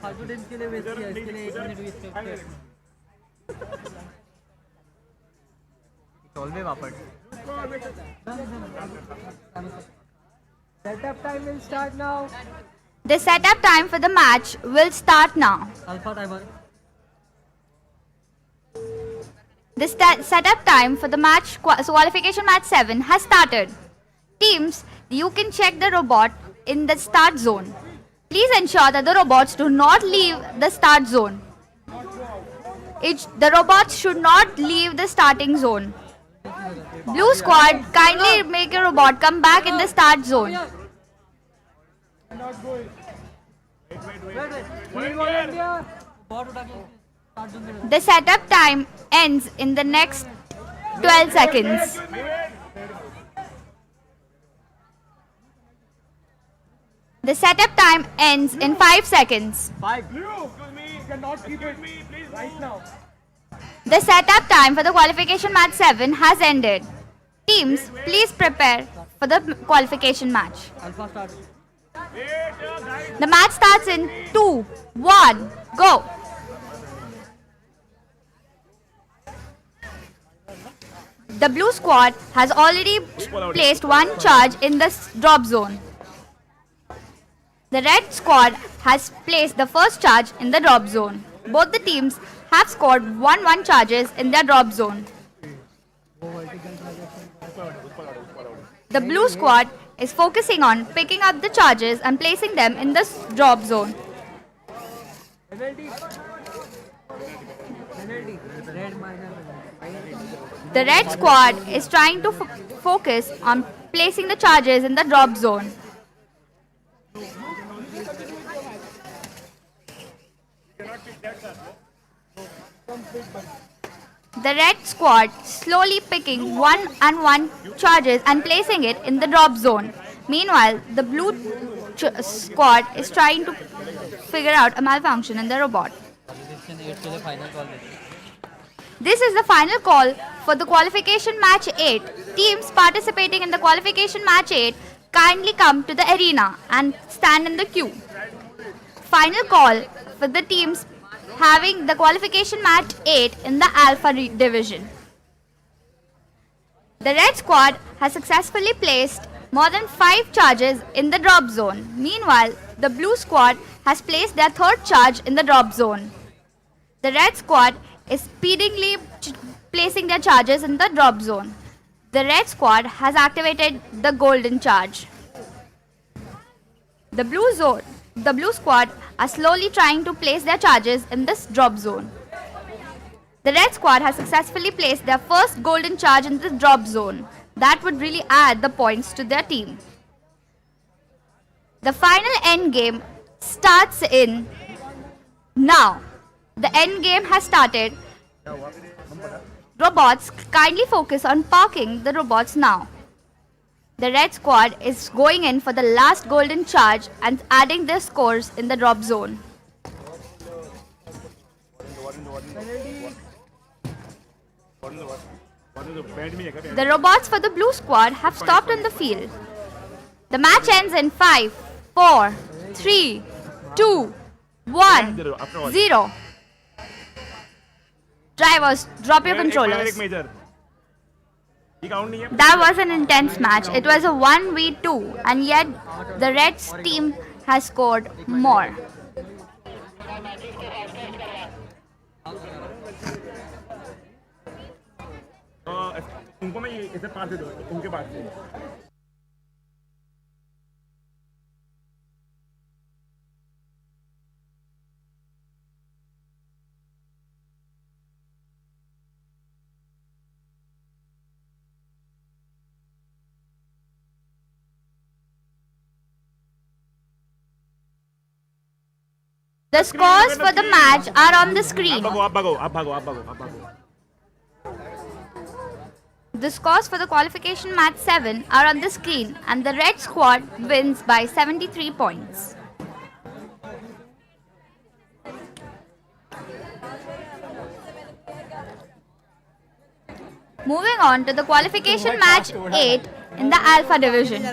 फालतू teams के लिए waste किया, इसके लिए 1 minute waste करके Setup time will start now. The setup time for the match will start now. Alpha timer The setup time for the match qualification match 7 has started. Teams, you can check the robot in the start zone. Please ensure that the robots do not leave the start zone. The robots should not leave the starting zone. Blue squad, kindly make a robot come back in the start zone. Bot उठा के start zone में The setup time ends in the next 12 seconds. The setup time ends in 5 seconds. Excuse me, you cannot keep it please right now. The setup time for the qualification match 7 has ended. Teams, please prepare for the qualification match. Alpha start The match starts in 2, 1, go. The blue squad has already placed one charge in the drop zone. The red squad has placed the first charge in the drop zone. Both the teams have scored 1-1 charges in their drop zone. The blue squad is focusing on picking up the charges and placing them in the drop zone. The red squad is trying to focus on placing the charges in the drop zone. The red squad slowly picking one and one charges and placing it in the drop zone. Meanwhile, the blue squad is trying to figure out a malfunction in the robot. Qualification 8 के लिए final call देते हैं This is the final call for the qualification match 8. Teams participating in the qualification match 8 kindly come to the arena and stand in the queue. Final call for the teams having the qualification match 8 in the Alpha division. The red squad has successfully placed more than 5 charges in the drop zone. Meanwhile, the blue squad has placed their third charge in the drop zone. The red squad is speedily placing their charges in the drop zone. The red squad has activated the golden charge. The blue squad are slowly trying to place their charges in this drop zone. The red squad has successfully placed their first golden charge in the drop zone. That would really add the points to their team. The final end game starts in now. The end game has started. Robots, kindly focus on parking the robots now. The red squad is going in for the last golden charge and adding their scores in the drop zone. The robots for the blue squad have stopped on the field. The match ends in 5, 4, 3, 2, 1, 0. Drivers, drop your controllers. That was an intense match. It was a 1v2 and yet the red team has scored more. उनको मैं इसे पास दे दो उनके पास से The scores for the match are on the screen. आप भागो आप भागो आप भागो आप भागो आप भागो The scores for the qualification match 7 are on the screen and the red squad wins by 73 points. Moving on to the qualification match 8 in the Alpha division.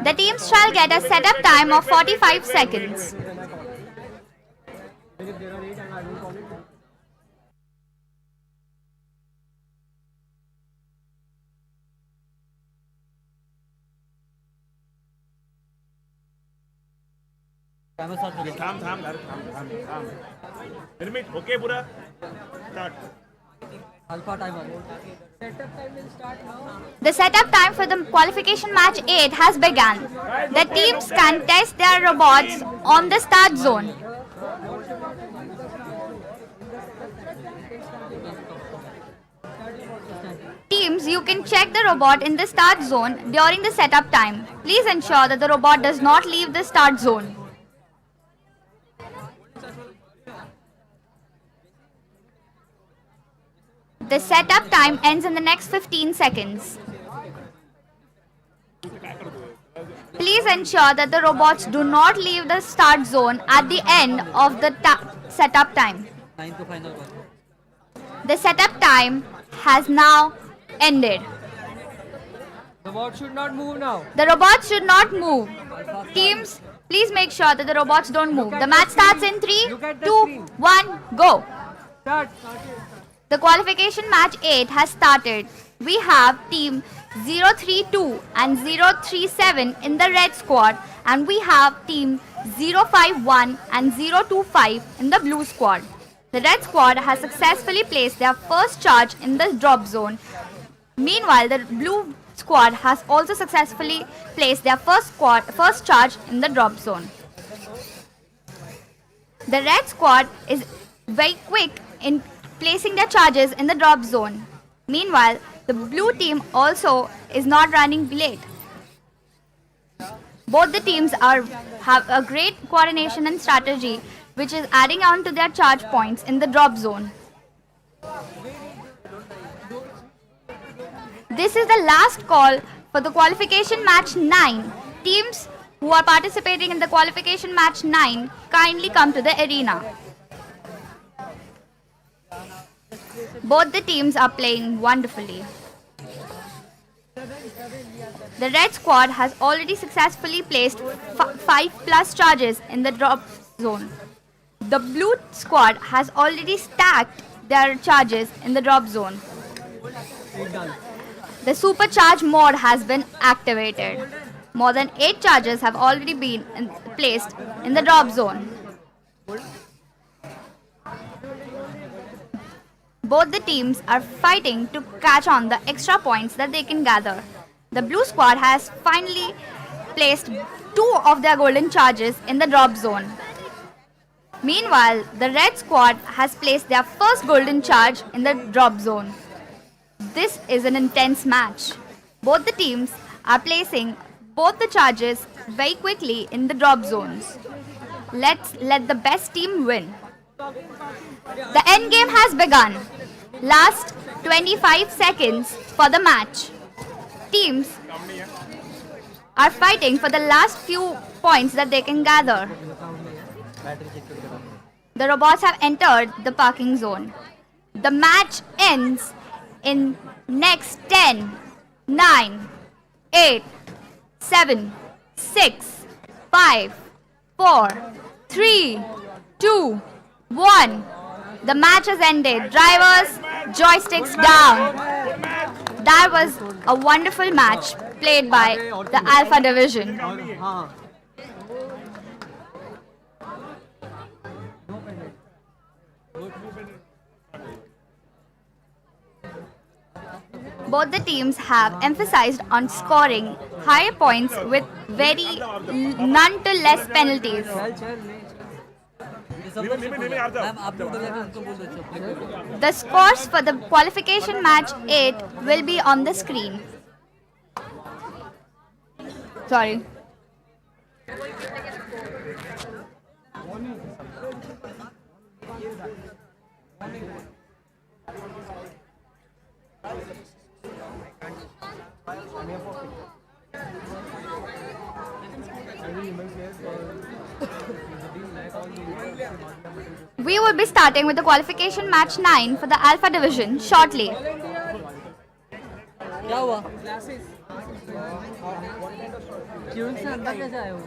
The teams shall get a setup time of 45 seconds. Limit, okay, Pura? Start. Alpha timer. Setup time will start now. The setup time for the qualification match 8 has begun. The teams can test their robots on the start zone. Teams, you can check the robot in the start zone during the setup time. Please ensure that the robot does not leave the start zone. The setup time ends in the next 15 seconds. Please ensure that the robots do not leave the start zone at the end of the setup time. 9 to final one. The setup time has now ended. The bot should not move now. The robots should not move. Teams, please make sure that the robots don't move. The match starts in 3, 2, 1, go. Start. The qualification match 8 has started. We have team 032 and 037 in the red squad, and we have team 051 and 025 in the blue squad. The red squad has successfully placed their first charge in the drop zone. Meanwhile, the blue squad has also successfully placed their first charge in the drop zone. The red squad is very quick in placing their charges in the drop zone. Meanwhile, the blue team also is not running late. Both the teams have a great coordination and strategy, which is adding on to their charge points in the drop zone. This is the last call for the qualification match 9. Teams who are participating in the qualification match 9 kindly come to the arena. Both the teams are playing wonderfully. The red squad has already successfully placed 5+ charges in the drop zone. The blue squad has already stacked their charges in the drop zone. The supercharge mode has been activated. More than 8 charges have already been placed in the drop zone. Both the teams are fighting to catch on the extra points that they can gather. The blue squad has finally placed 2 of their golden charges in the drop zone. Meanwhile, the red squad has placed their first golden charge in the drop zone. This is an intense match. Both the teams are placing both the charges very quickly in the drop zones. Let's let the best team win. The end game has begun. Last 25 seconds for the match. Teams are fighting for the last few points that they can gather. The robots have entered the parking zone. The match ends in next 10, 9, 8, 7, 6, 5, 4, 3, 2, 1. The match has ended. Drivers, joysticks down. That was a wonderful match played by the Alpha Division. Both the teams have emphasized on scoring higher points with very none to less penalties. The scores for the qualification match 8 will be on the screen. Sorry. We will be starting with the qualification match 9 for the Alpha division shortly. क्या हुआ? Tune से अंदर कैसे आए हो?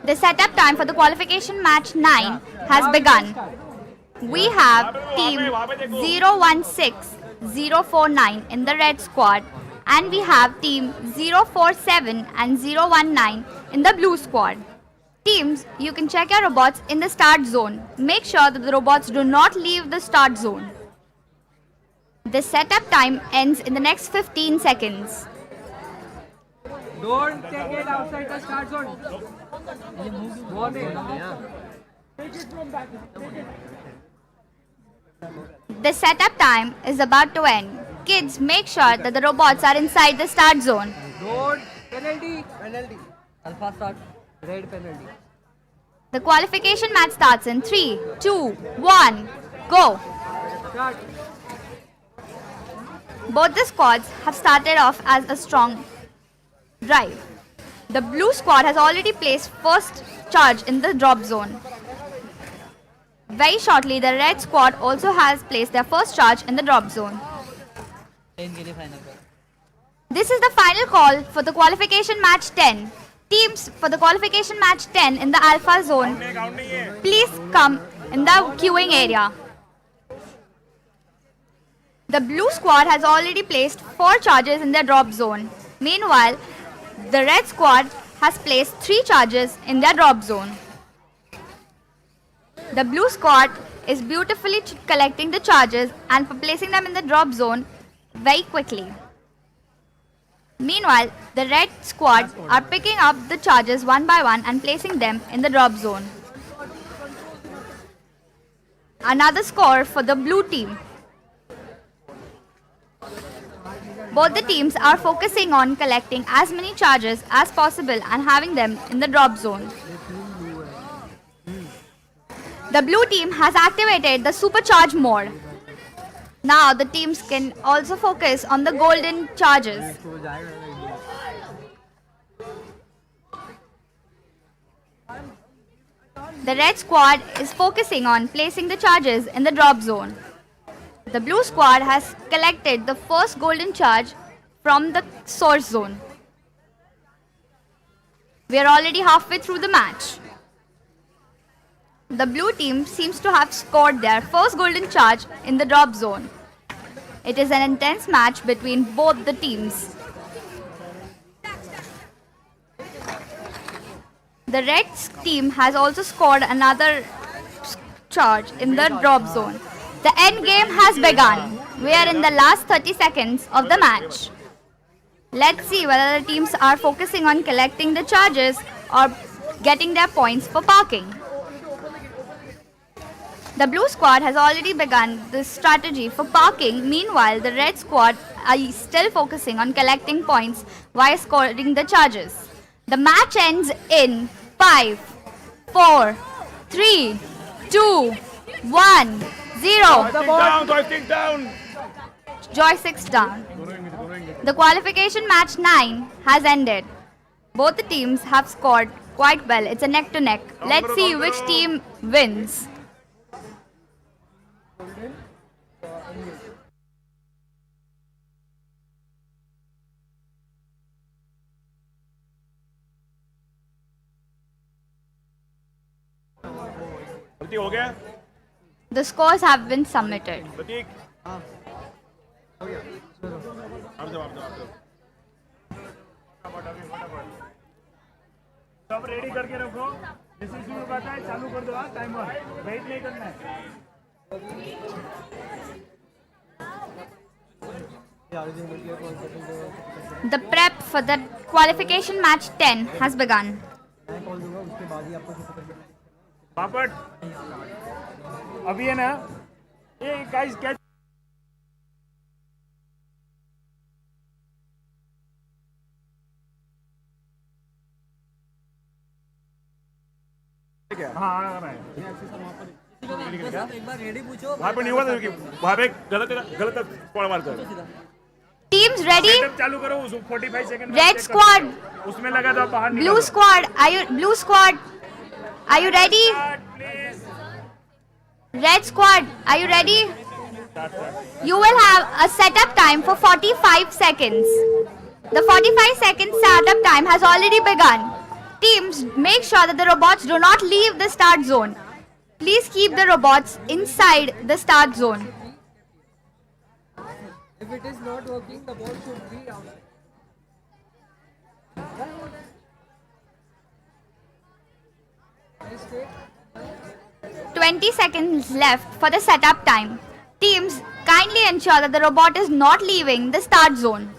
The setup time for the qualification match 9 has begun. We have team 016049 in the red squad and we have team 047 and 019 in the blue squad. Teams, you can check your robots in the start zone. Make sure that the robots do not leave the start zone. The setup time ends in the next 15 seconds. Don't take it outside the start zone. Warning. The setup time is about to end. Kids, make sure that the robots are inside the start zone. Don't. Penalty. Penalty. Alpha start. Red penalty. The qualification match starts in 3, 2, 1, go. Start. Both the squads have started off as a strong drive. The blue squad has already placed first charge in the drop zone. Very shortly, the red squad also has placed their first charge in the drop zone. This is the final call for the qualification match 10. Teams for the qualification match 10 in the alpha zone, please come in the queuing area. The blue squad has already placed 4 charges in their drop zone. Meanwhile, the red squad has placed 3 charges in their drop zone. The blue squad is beautifully collecting the charges and placing them in the drop zone very quickly. Meanwhile, the red squad are picking up the charges one by one and placing them in the drop zone. Another score for the blue team. Both the teams are focusing on collecting as many charges as possible and having them in the drop zone. The blue team has activated the supercharge mode. Now the teams can also focus on the golden charges. The red squad is focusing on placing the charges in the drop zone. The blue squad has collected the first golden charge from the source zone. We are already halfway through the match. The blue team seems to have scored their first golden charge in the drop zone. It is an intense match between both the teams. The red team has also scored another charge in the drop zone. The end game has begun. We are in the last 30 seconds of the match. Let's see whether the teams are focusing on collecting the charges or getting their points for parking. The blue squad has already begun the strategy for parking. Meanwhile, the red squad are still focusing on collecting points while scoring the charges. The match ends in 5, 4, 3, 2, 1, 0. Joystick down, joystick down. Joysticks down. The qualification match 9 has ended. Both the teams have scored quite well. It's a neck to neck. Let's see which team wins. प्रतीक हो गया? The scores have been submitted. प्रतीक आप जाओ सब ready करके रखो जैसे शुरू करता है चालू कर दो टाइमर वेट नहीं करना है The prep for the qualification match 10 has begun. पापड़ अभी है ना ये गाइस कैच हाँ आ रहा है एक बार रेडी पूछो वहाँ पे नहीं हुआ था कि वहाँ पे गलत स्क्वाड मार कर Teams ready? चालू करो 45 सेकंड Red squad. उसमें लगा तो बाहर Blue squad. Are you ready? Red squad, are you ready? You will have a setup time for 45 seconds. The 45-second setup time has already begun. Teams, make sure that the robots do not leave the start zone. Please keep the robots inside the start zone. If it is not working, the ball should be out. 20 seconds left for the setup time. Teams, kindly ensure that the robot is not leaving the start zone.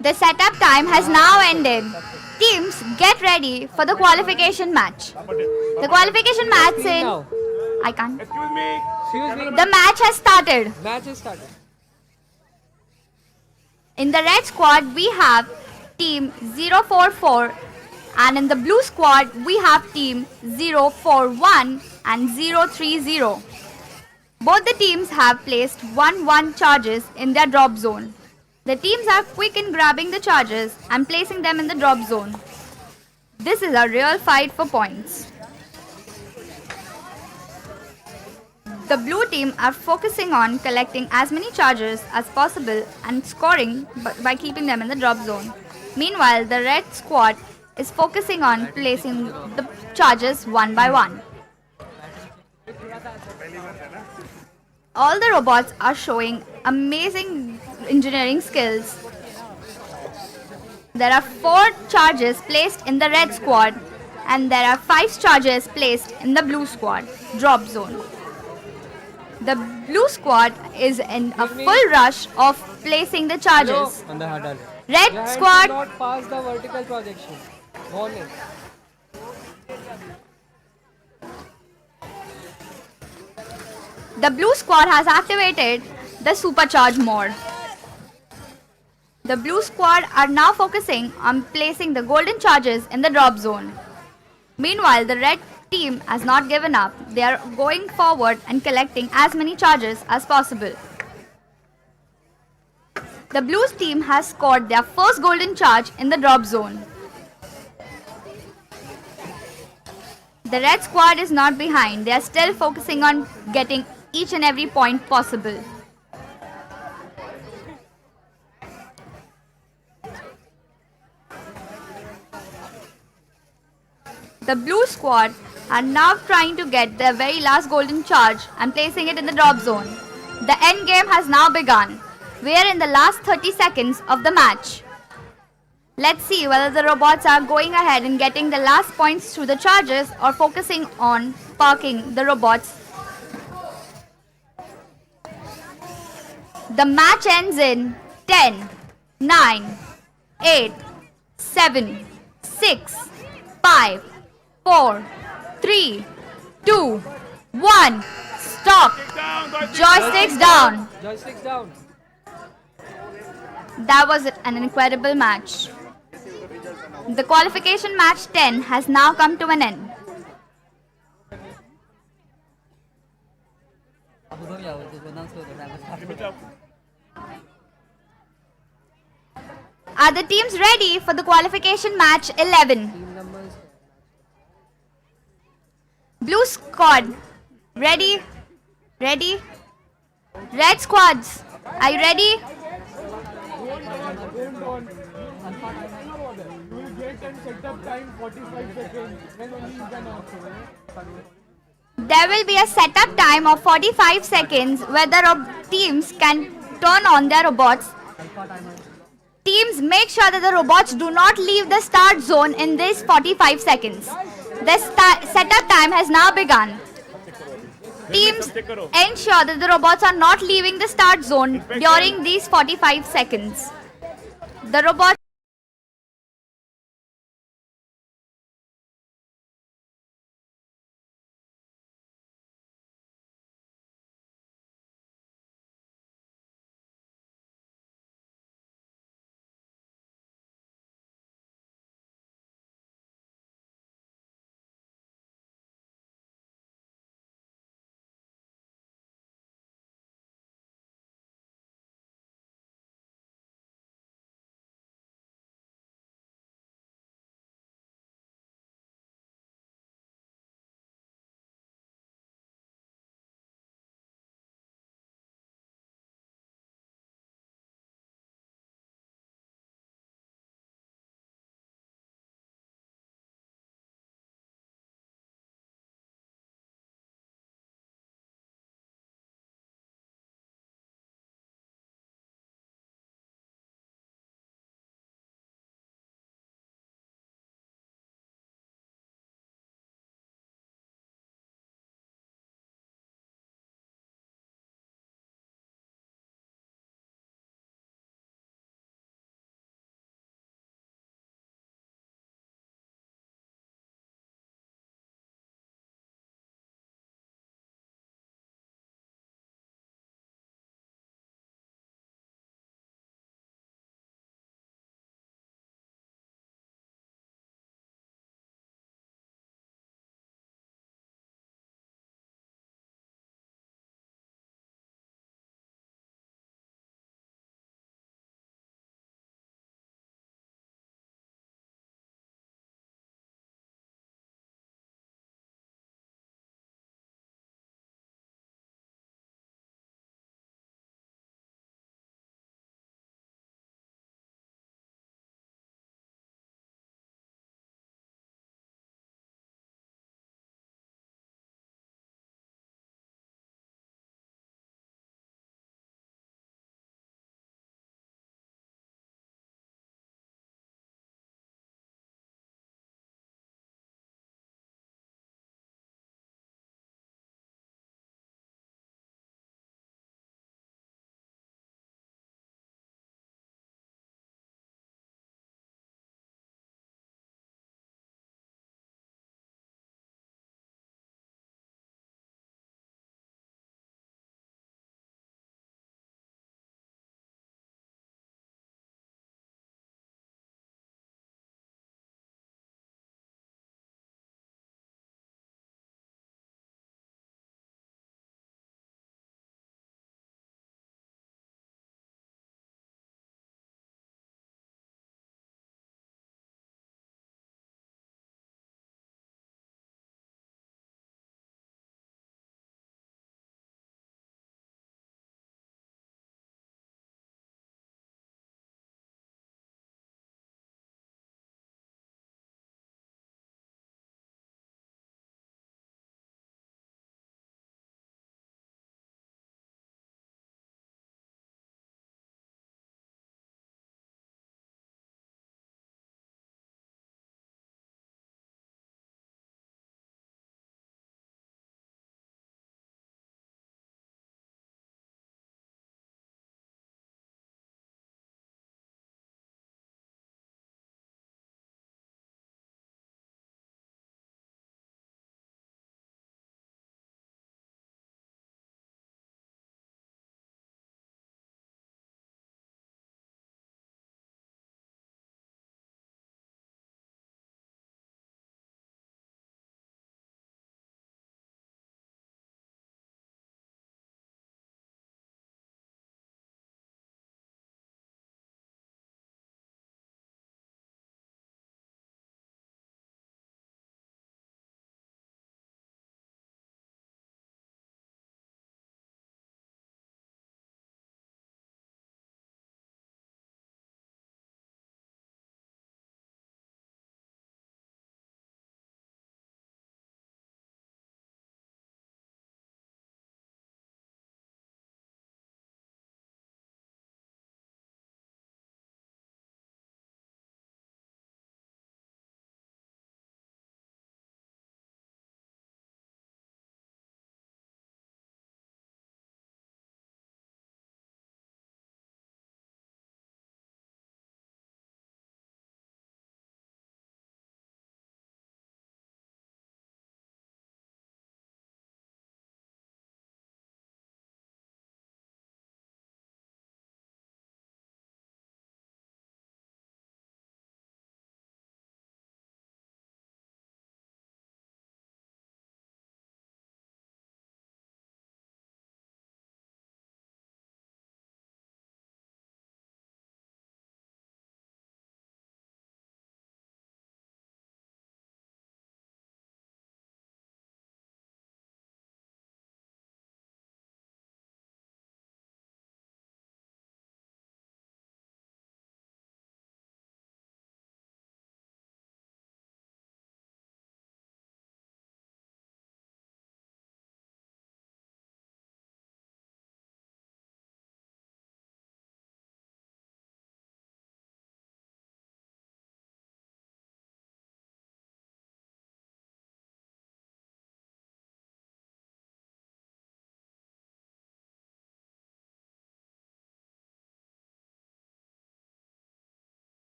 The setup time has now ended. Teams, get ready for the qualification match. The qualification match in... I can't. Excuse me. The match has started. Match is started. In the red squad, we have team 044, and in the blue squad, we have team 041 and 030. Both the teams have placed 1-1 charges in their drop zone. The teams are quick in grabbing the charges and placing them in the drop zone. This is a real fight for points. The blue team are focusing on collecting as many charges as possible and scoring by keeping them in the drop zone. Meanwhile, the red squad is focusing on placing the charges one by one. All the robots are showing amazing engineering skills. There are 4 charges placed in the red squad and there are 5 charges placed in the blue squad drop zone. The blue squad is in a full rush of placing the charges. Red squad not pass the vertical projection. Warning. The blue squad has activated the supercharge mode. The blue squad are now focusing on placing the golden charges in the drop zone. Meanwhile, the red team has not given up. They are going forward and collecting as many charges as possible. The blue team has scored their first golden charge in the drop zone. The red squad is not behind. They are still focusing on getting each and every point possible. The blue squad are now trying to get their very last golden charge and placing it in the drop zone. The end game has now begun. We are in the last 30 seconds of the match. Let's see whether the robots are going ahead and getting the last points through the charges or focusing on parking the robots. The match ends in 10, 9, 8, 7, 6, 5, 4, 3, 2, 1. Stop. Joysticks down. Joysticks down. That was an incredible match. The qualification match 10 has now come to an end. Are the teams ready for the qualification match 11? Blue squad, ready? Ready? Red squads, are you ready? You will get and set up time 45 seconds when only you can answer. There will be a setup time of 45 seconds where the teams can turn on their robots. Teams, make sure that the robots do not leave the start zone in these 45 seconds. The setup time has now begun. Teams, ensure that the robots are not leaving the start zone during these 45 seconds. The robots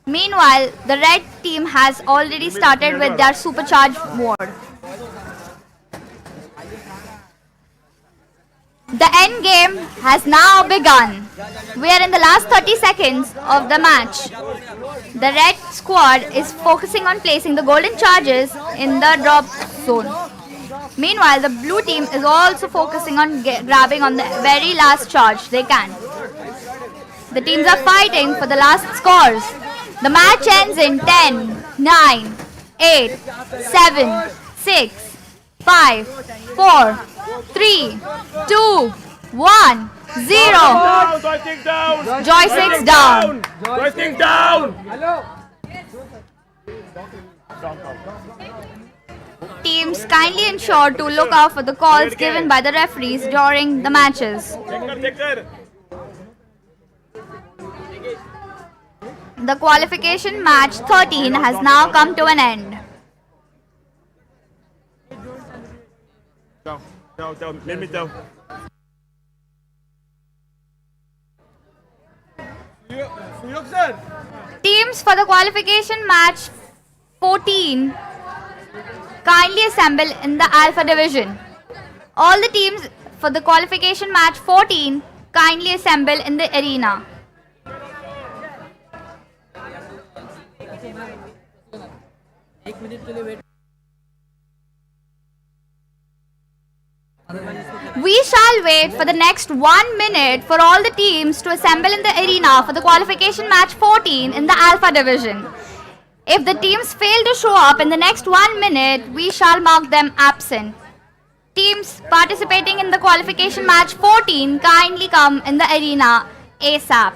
Meanwhile, the red team has already started with their supercharged mode. The end game has now begun. We are in the last 30 seconds of the match. The red squad is focusing on placing the golden charges in the drop zone. Meanwhile, the blue team is also focusing on grabbing on the very last charge they can. The teams are fighting for the last scores. The match ends in 10, 9, 8, 7, 6, 5, 4, 3, 2, 1, 0. Joystick down! Joysticks down. Joystick down! Teams kindly ensure to look out for the calls given by the referees during the matches. The qualification match 13 has now come to an end. Down. Let me down. Teams for the qualification match 14 kindly assemble in the Alpha division. All the teams for the qualification match 14 kindly assemble in the arena. We shall wait for the next 1 minute for all the teams to assemble in the arena for the qualification match 14 in the Alpha division. If the teams fail to show up in the next 1 minute, we shall mark them absent. Teams participating in the qualification match 14 kindly come in the arena ASAP.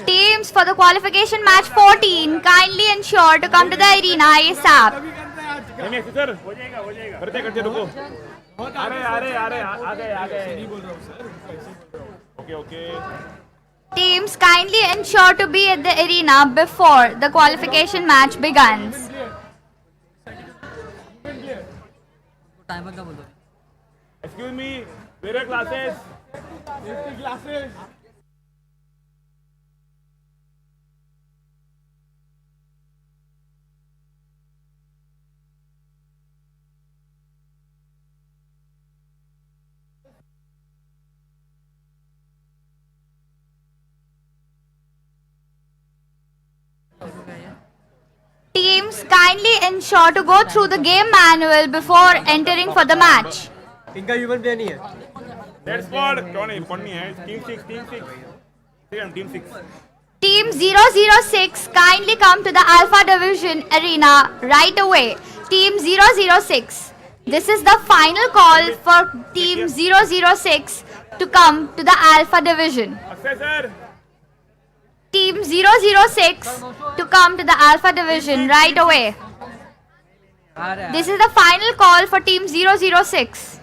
Teams for the qualification match 14 kindly ensure to come to the arena ASAP. Teams kindly ensure to be at the arena before the qualification match begins. Excuse me, where are classes? Glasses. Teams kindly ensure to go through the game manual before entering for the match. इनका human brain ही है. Red squad, कौन है? पढ़नी है. Team 6. Team 6. Team 006 kindly come to the Alpha Division arena right away. Team 006. This is the final call for Team 006 to come to the Alpha Division. Assessor. Team 006 to come to the Alpha Division right away. This is the final call for Team 006.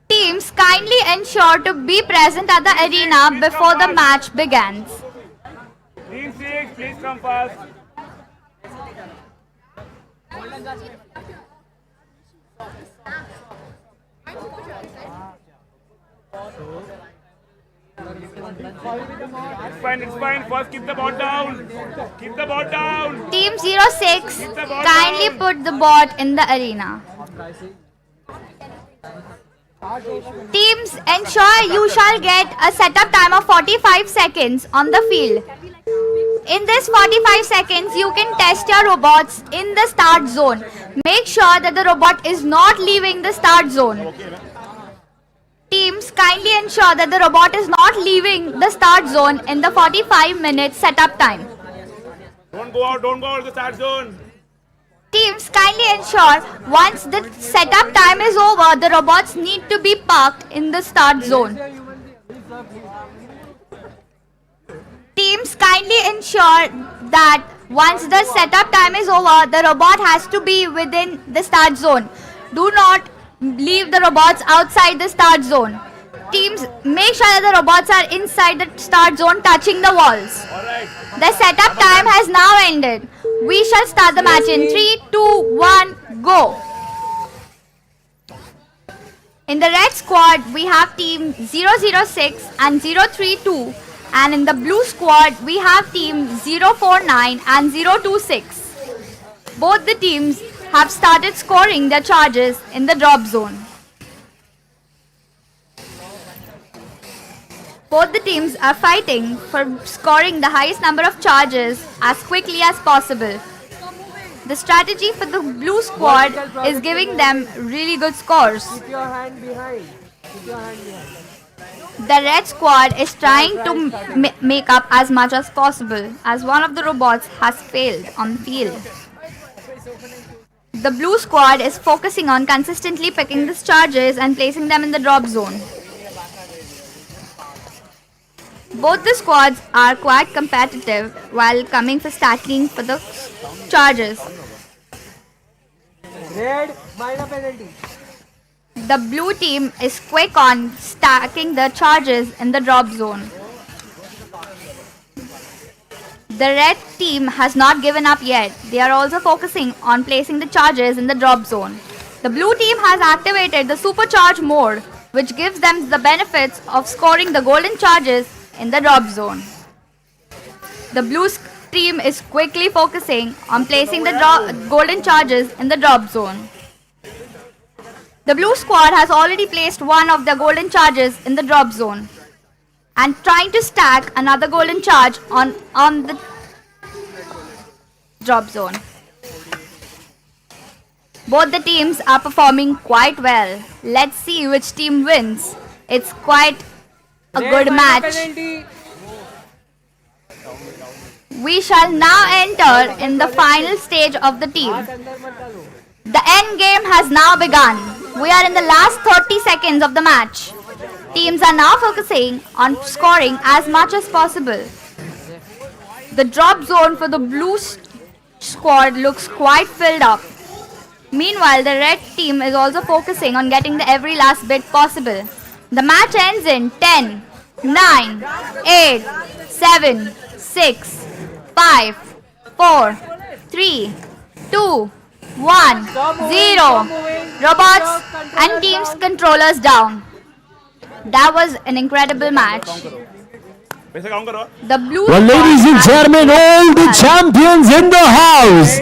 Teams kindly ensure to be present at the arena before the match begins. Team 6, please come fast. It's fine. First, keep the ball down. Keep the ball down. Team 06 kindly put the bot in the arena. Teams ensure you shall get a setup time of 45 seconds on the field. In this 45 seconds, you can test your robots in the start zone. Make sure that the robot is not leaving the start zone. Teams kindly ensure that the robot is not leaving the start zone in the 45-minute setup time. Don't go out of the start zone. Teams kindly ensure once the setup time is over, the robots need to be parked in the start zone. Teams kindly ensure that once the setup time is over, the robot has to be within the start zone. Do not leave the robots outside the start zone. Teams, make sure that the robots are inside the start zone touching the walls. The setup time has now ended. We shall start the match in 3, 2, 1, go. In the red squad, we have team 006 and 032. And in the blue squad, we have team 049 and 026. Both the teams have started scoring their charges in the drop zone. Both the teams are fighting for scoring the highest number of charges as quickly as possible. The strategy for the blue squad is giving them really good scores. Keep your hand behind. Keep your hand behind. The red squad is trying to make up as much as possible as one of the robots has failed on the field. The blue squad is focusing on consistently picking the charges and placing them in the drop zone. Both the squads are quite competitive while coming for stacking for the charges. Red, minor penalty. The blue team is quick on stacking the charges in the drop zone. The red team has not given up yet. They are also focusing on placing the charges in the drop zone. The blue team has activated the supercharge mode, which gives them the benefits of scoring the golden charges in the drop zone. The blue team is quickly focusing on placing the golden charges in the drop zone. The blue squad has already placed one of the golden charges in the drop zone and trying to stack another golden charge on the drop zone. Both the teams are performing quite well. Let's see which team wins. It's quite a good match. We shall now enter in the final stage of the team. The end game has now begun. We are in the last 30 seconds of the match. Teams are now focusing on scoring as much as possible. The drop zone for the blue squad looks quite filled up. Meanwhile, the red team is also focusing on getting the every last bit possible. The match ends in 10, 9, 8, 7, 6, 5, 4, 3, 2, 1, 0. Robots and teams controllers down. That was an incredible match. The blue Well, ladies and gentlemen, all the champions in the house.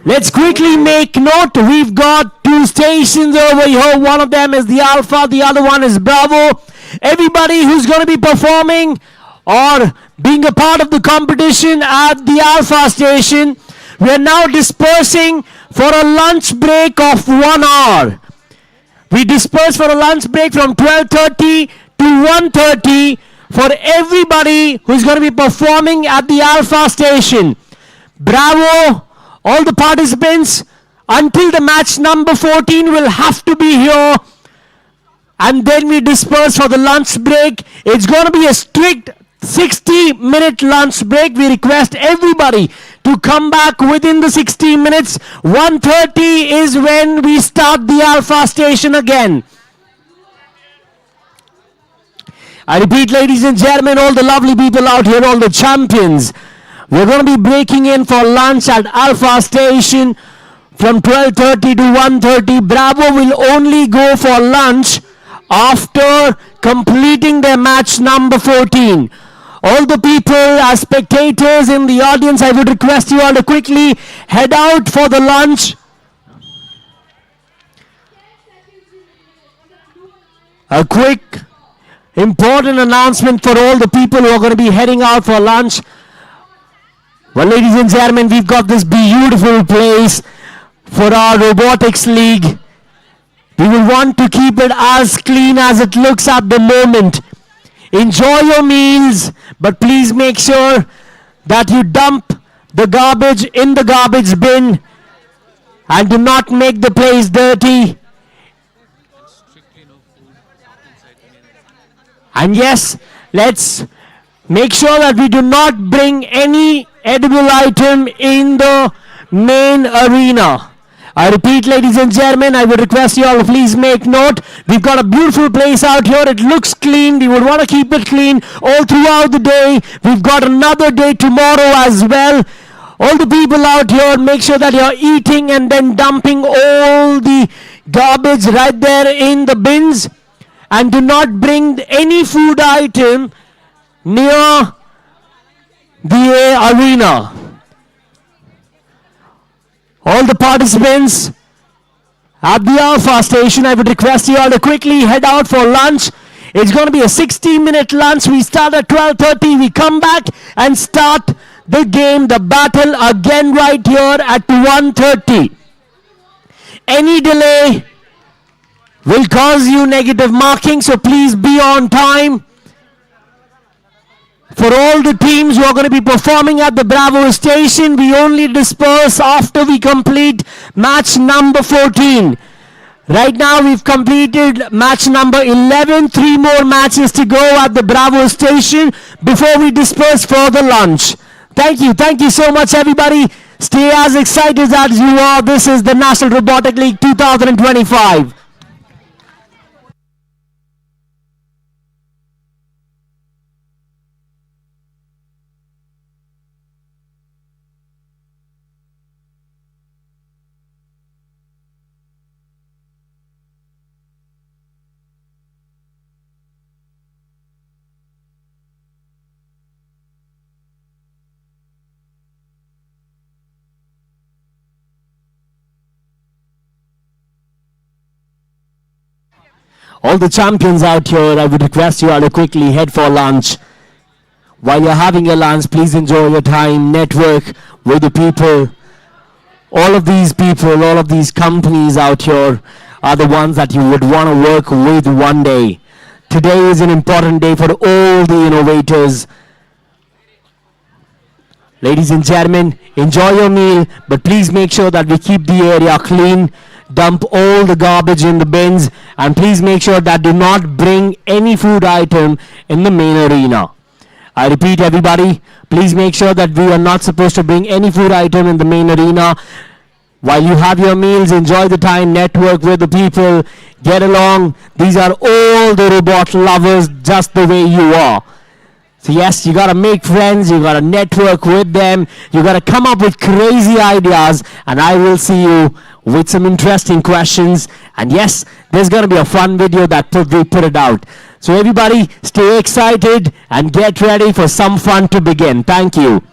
Let's quickly make note. We've got two stations over here. One of them is the Alpha, the other one is Bravo. Everybody who's going to be performing or being a part of the competition at the Alpha station, we are now dispersing for a lunch break of 1 hour. We disperse for a lunch break from 12:30 to 1:30 for everybody who's going to be performing at the Alpha station. Bravo, all the participants until the match number 14 will have to be here. And then we disperse for the lunch break. It's going to be a strict 60-minute lunch break. We request everybody to come back within the 60 minutes. 1:30 is when we start the Alpha station again. I repeat, ladies and gentlemen, all the lovely people out here, all the champions, we're going to be breaking in for lunch at Alpha station from 12:30 to 1:30. Bravo will only go for lunch after completing their match number 14. All the people as spectators in the audience, I would request you all to quickly head out for the lunch. A quick, important announcement for all the people who are going to be heading out for lunch. Well, ladies and gentlemen, we've got this beautiful place for our robotics league. We will want to keep it as clean as it looks at the moment. Enjoy your meals, but please make sure that you dump the garbage in the garbage bin and do not make the place dirty. And yes, let's Make sure that we do not bring any edible item in the main arena. I repeat, ladies and gentlemen, I would request you all to please make note. We've got a beautiful place out here. It looks clean. We would want to keep it clean all throughout the day. We've got another day tomorrow as well. All the people out here, make sure that you're eating and then dumping all the garbage right there in the bins. And do not bring any food item near the arena. All the participants at the Alpha station, I would request you all to quickly head out for lunch. It's going to be a 60-minute lunch. We start at 12:30. We come back and start the game, the battle again right here at 1:30. Any delay will cause you negative marking, so please be on time. For all the teams who are going to be performing at the Bravo station, we only disperse after we complete match number 14. Right now we've completed match number 11. 3 more matches to go at the Bravo station before we disperse for the lunch. Thank you. Thank you so much, everybody. Stay as excited as you are. This is the National Robotic League 2025. All the champions out here, I would request you all to quickly head for lunch. While you're having your lunch, please enjoy your time, network with the people. All of these people, all of these companies out here are the ones that you would want to work with one day. Today is an important day for all the innovators. Ladies and gentlemen, enjoy your meal, but please make sure that we keep the area clean. Dump all the garbage in the bins, and please make sure that do not bring any food item in the main arena. I repeat, everybody, please make sure that we are not supposed to bring any food item in the main arena. While you have your meals, enjoy the time, network with the people, get along. These are all the robot lovers just the way you are. So yes, you got to make friends, you got to network with them, you got to come up with crazy ideas, and I will see you with some interesting questions. And yes, there's going to be a fun video that we put it out. So everybody, stay excited and get ready for some fun to begin. Thank you.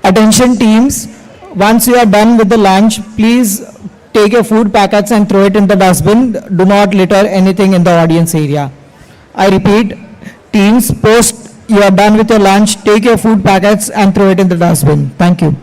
Attention teams, once you are done with the lunch, please take your food packets and throw it in the dustbin. Do not litter anything in the audience area. I repeat, teams, post you are done with your lunch, take your food packets and throw it in the dustbin. Thank you.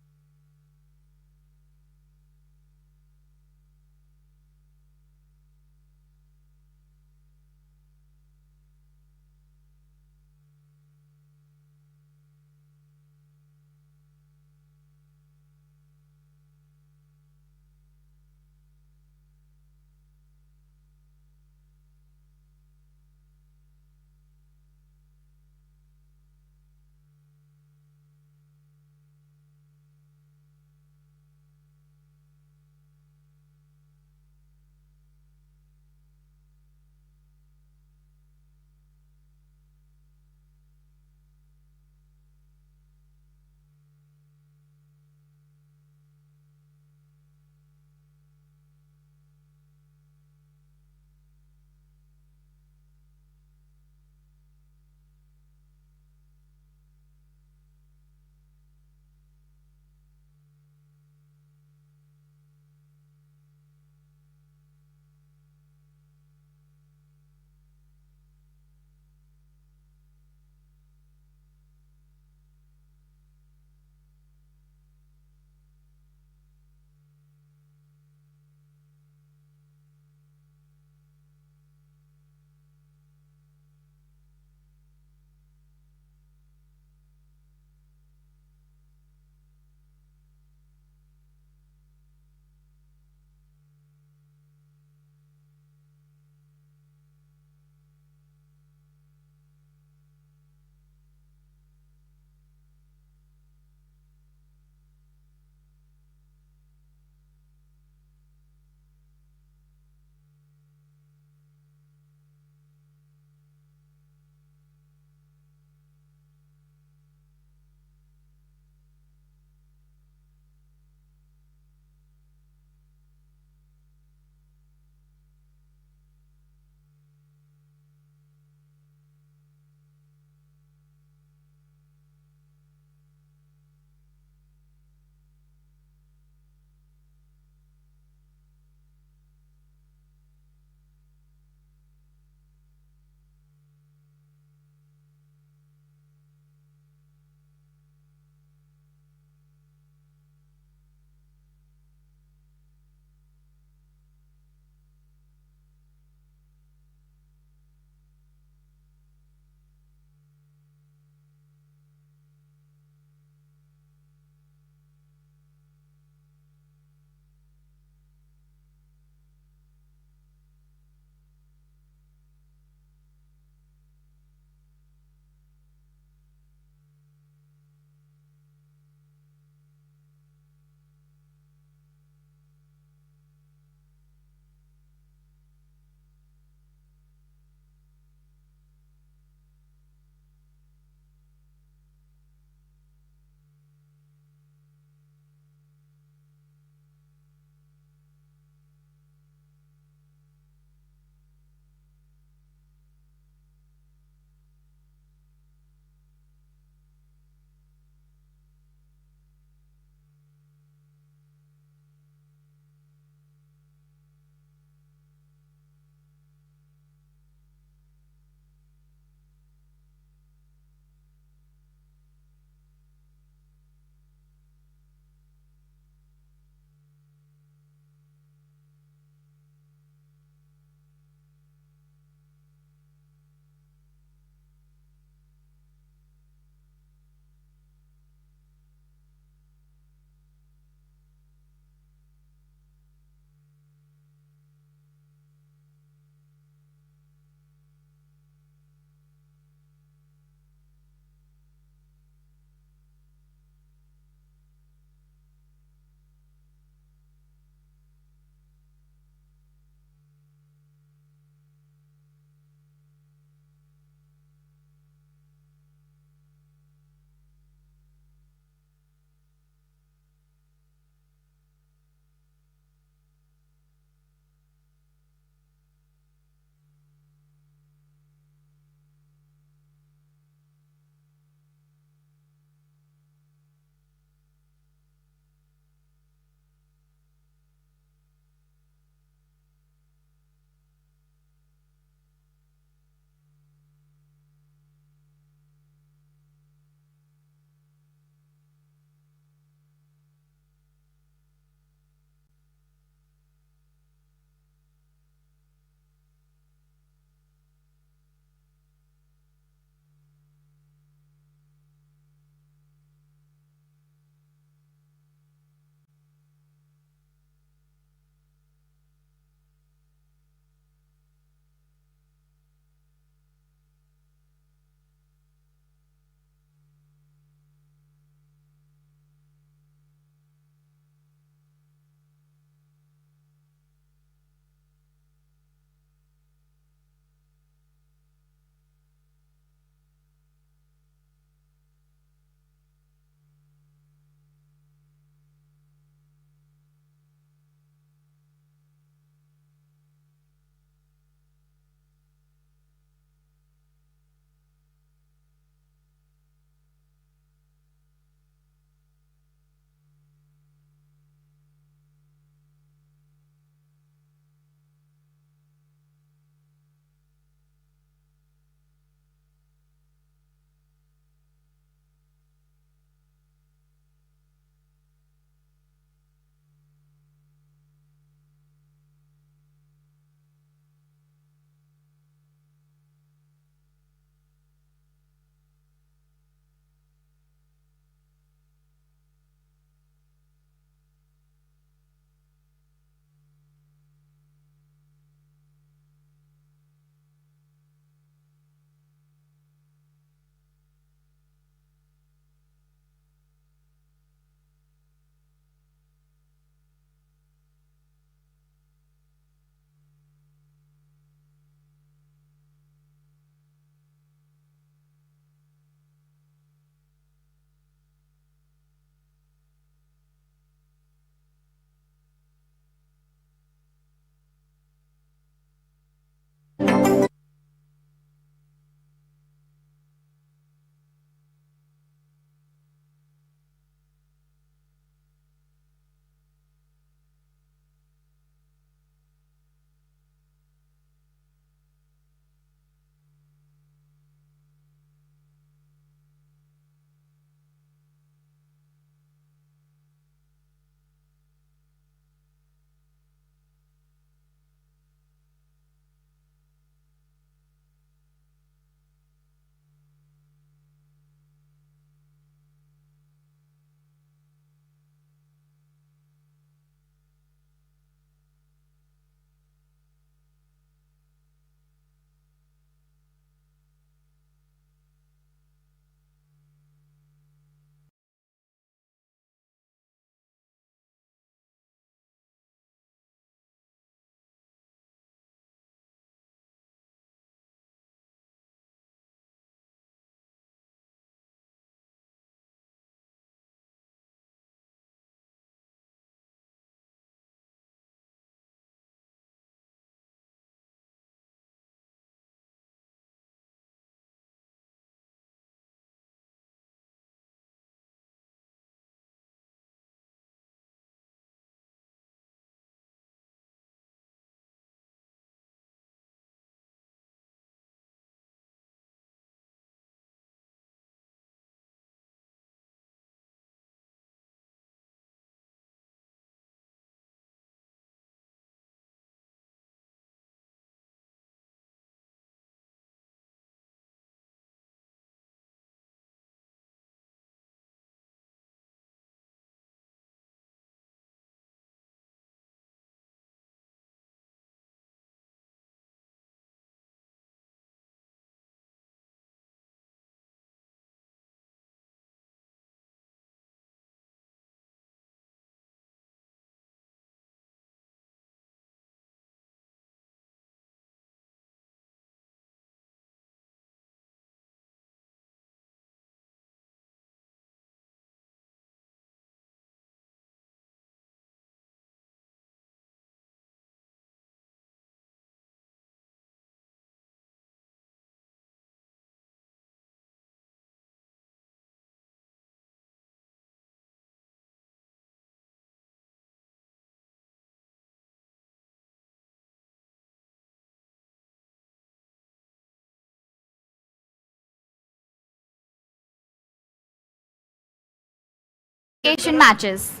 qualification matches.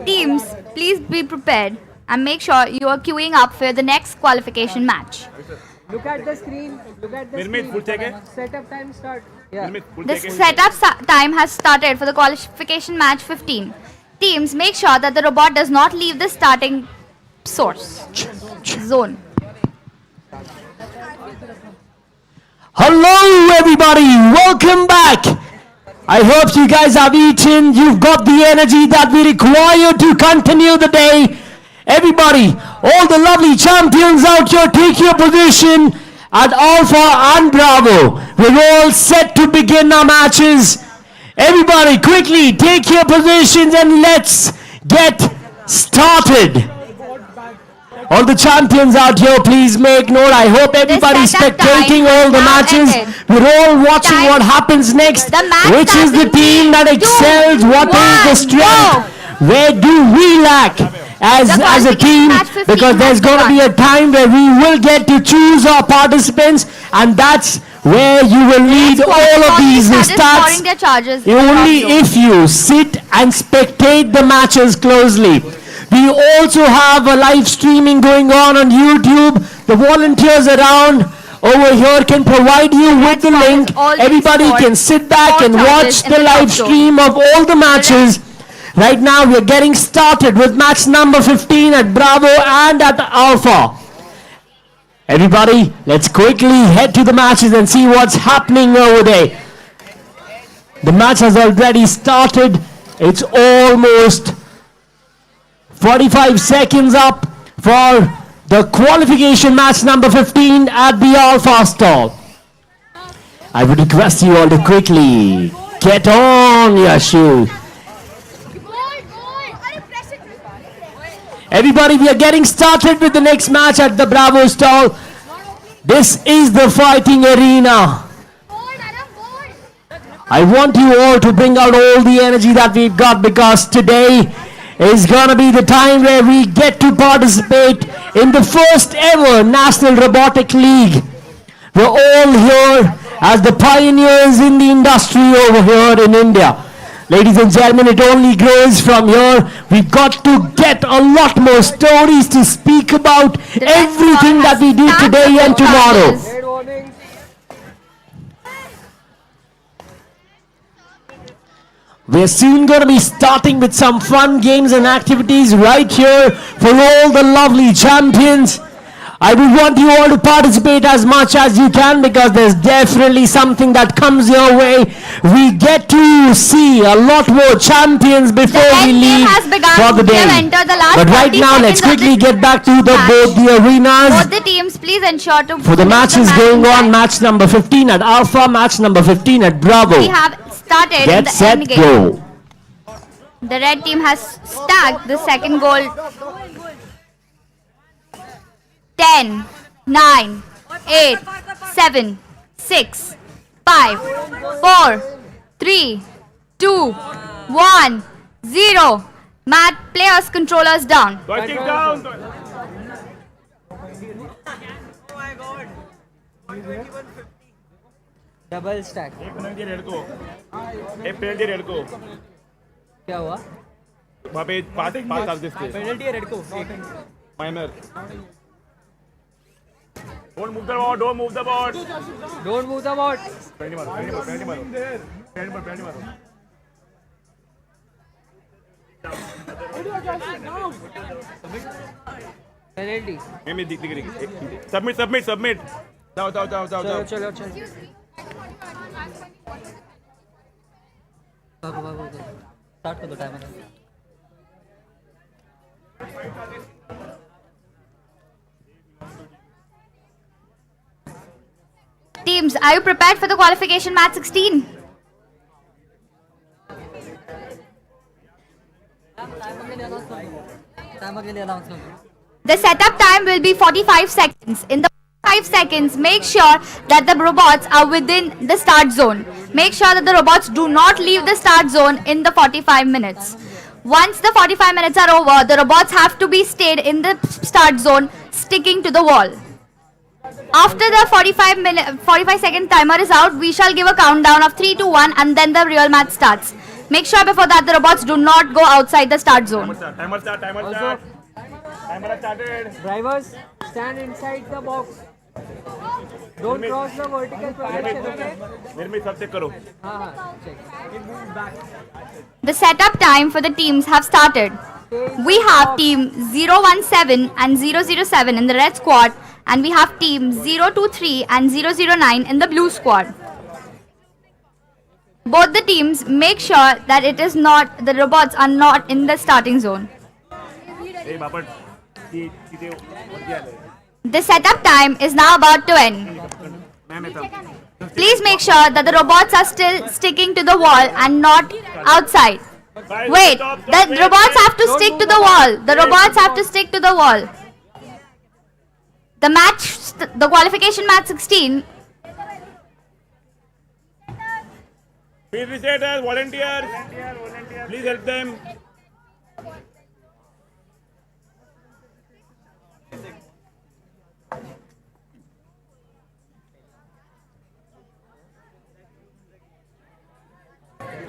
Teams, please be prepared and make sure you are queuing up for the next qualification match. Look at the screen. Look at the Nirmit, screen. full check hai? Setup time start. Yeah. Nirmit, full The check hai? setup time has started for the qualification match 15. Teams, make sure that the robot does not leave the starting zone. Hello, everybody. Welcome back. I hope you guys have eaten. You've got the energy that we require to continue the day. Everybody, all the lovely champions out here, take your position at Alpha and Bravo. We're all set to begin our matches. Everybody, quickly take your positions and let's get started. All the champions out here, please make note. I hope everybody's setup spectating time all the has now matches. ended. We're all watching Time. what happens next. The match Which is the starts in team that 3, 2, excels? What is the 1, strength? Where do we lack as The a qualification team? match 15 Because there's has going to be a time where we will get to choose our participants, and that's where you will need all of these stats. Their charges Only if you sit and spectate the matches closely. We also have a live streaming going on YouTube. The volunteers around over here can provide you with the link. Everybody can sit back and watch the live stream of all the matches. Right now we are getting started with match number 15 at Bravo and at Alpha. Everybody, let's quickly head to the matches and see what's happening over there. The match has already started. It's almost 45 seconds up for the qualification match number 15 at the Alpha stall. I would request you all to quickly get on your shoe. Everybody, we are getting started with the next match at the Bravo stall. This is the fighting arena. I want you all to bring out all the energy that we've got, because today is gonna be the time where we get to participate in the first ever National Robotic League. We're all here as the pioneers in the industry over here in India. Ladies and gentlemen, it only grows from here. We've got to get a lot more stories to speak about everything that we do today and tomorrow. Red warning. We're soon going to be starting with some fun games and activities right here for all the lovely champions. I would want you all to participate as much as you can, because there's definitely something that comes your way. We get to see a lot more champions before we leave for the day. But right now, let's quickly get back to both the arenas. Both the teams, please ensure to For the finish matches match going in on, time. match number 15 at Alpha, match number 15 at Bravo. We have started in Get the set, end game. go. The red team has stacked the second goal. 10, 9, 8, 7, 6, 5, 4, 3, 2, 1, 0. Mat players, controllers down. Joystick down. Double stack एक penalty red को. एक penalty red को. क्या हुआ वहाँ पे पास charges थे. Penalty है रेड को Minor. Don't move the board. Don't move the board. Don't move the bot Penalty मारो. Penalty मारो. Penalty मारो. Penalty मारो. पेनल्टी मैं दिख रही. Submit. जाओ. चलो भागो स्टार्ट कर दो timer Teams, are you prepared for the qualification match 16? Timer के लिए अनाउंस कर The setup time will be 45 seconds. In the 5 seconds, make sure that the robots are within the start zone. Make sure that the robots do not leave the start zone in the 45 minutes. Once the 45 minutes are over, the robots have to be stayed in the start zone, sticking to the wall. After the 45 second timer is out, we shall give a countdown of 3 to 1 and then the real match starts. Make sure before that the robots do not go outside the start zone. Timer start. Timer has started. Drivers, stand inside the box. Don't cross the vertical projection, okay? निर्मित सब check करो. हाँ, check. The setup time for the teams have started. We have team 017 and 007 in the red squad, and we have team 023 and 009 in the blue squad. Both the teams make sure that the robots are not in the starting zone. Hey, Bapat. किती वरती आले. The setup time is now about to end. Please make sure that the robots are still sticking to the wall and not outside. Wait, the robots have to stick to the wall. The robots have to stick to the wall. The qualification match 16. Field resetters, volunteers. Please help them.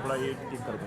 थोड़ा ये ठीक कर दो.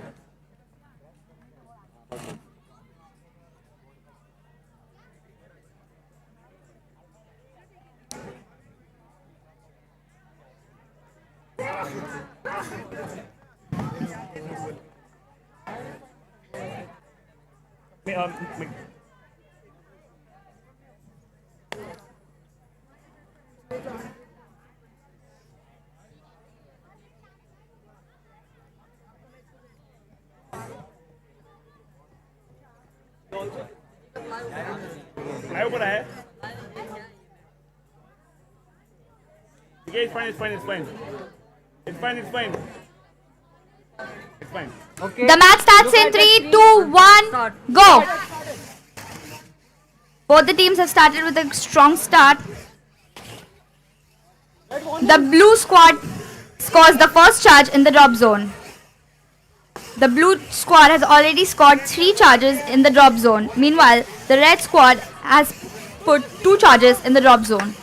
है ऊपर है. Okay, it's fine. It's fine. It's fine. It's fine. It's fine. It's fine. Okay. The match starts in 3, 2, 1, go! Both the teams have started with a strong start. The blue squad scores the first charge in the drop zone. The blue squad has already scored 3 charges in the drop zone. Meanwhile, the red squad has put 2 charges in the drop zone.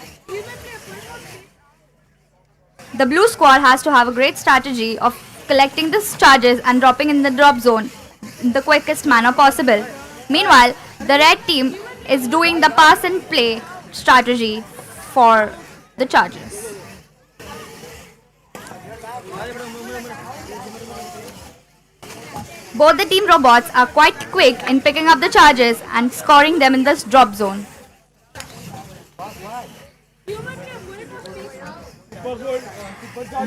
The blue squad has to have a great strategy of collecting the charges and dropping in the drop zone in the quickest manner possible. Meanwhile, the red team is doing the pass and play strategy for the charges. Both the team robots are quite quick in picking up the charges and scoring them in this drop zone.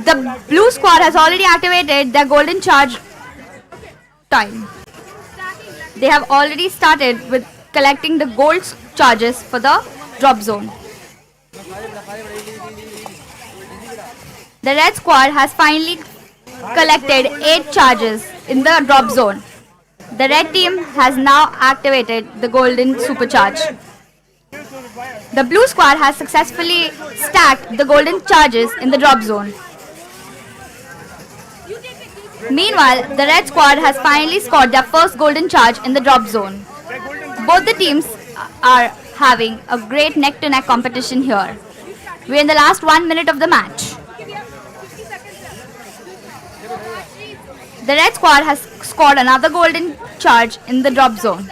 The blue squad has already activated their golden charge time. They have already started with collecting the gold charges for the drop zone. The red squad has finally collected 8 charges in the drop zone. The red team has now activated the golden supercharge. The blue squad has successfully stacked the golden charges in the drop zone. Meanwhile, the red squad has finally scored their first golden charge in the drop zone. Both the teams are having a great neck-to-neck competition here. We're in the last 1 minute of the match. The red squad has scored another golden charge in the drop zone.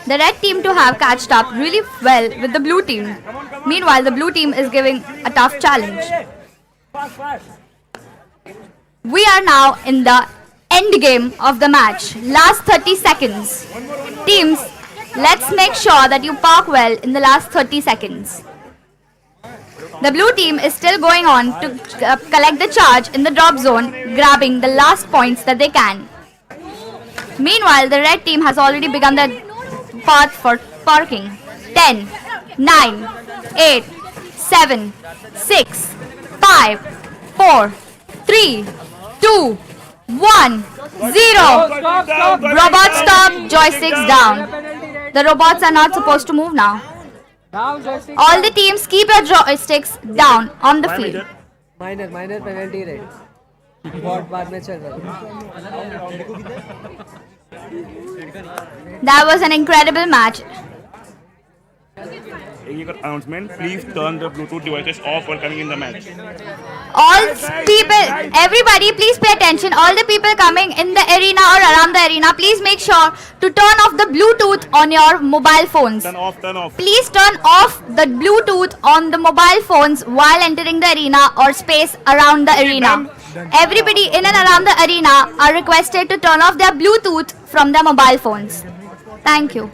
The red team to have catched up really well with the blue team. Meanwhile, the blue team is giving a tough challenge. We are now in the end game of the match. Last 30 seconds. Teams, let's make sure that you park well in the last 30 seconds. The blue team is still going on to collect the charge in the drop zone, grabbing the last points that they can. Meanwhile, the red team has already begun the path for parking. 10, 9, 8, 7, 6, 5, 4, 3, 2, 1, 0. Robots stop, joysticks down. The robots are not supposed to move now. All the teams keep your joysticks down on the field. Minor penalty rate. बहुत बाद में चल रहा है. That was an incredible match. एक announcement. Please turn the Bluetooth devices off while coming in the match. All people, everybody, please pay attention. All the people coming in the arena or around the arena, please make sure to turn off the Bluetooth on your mobile phones. Turn off, turn off. Please turn off the Bluetooth on the mobile phones while entering the arena or space around the arena. Everybody in and around the arena are requested to turn off their Bluetooth from their mobile phones. Thank you.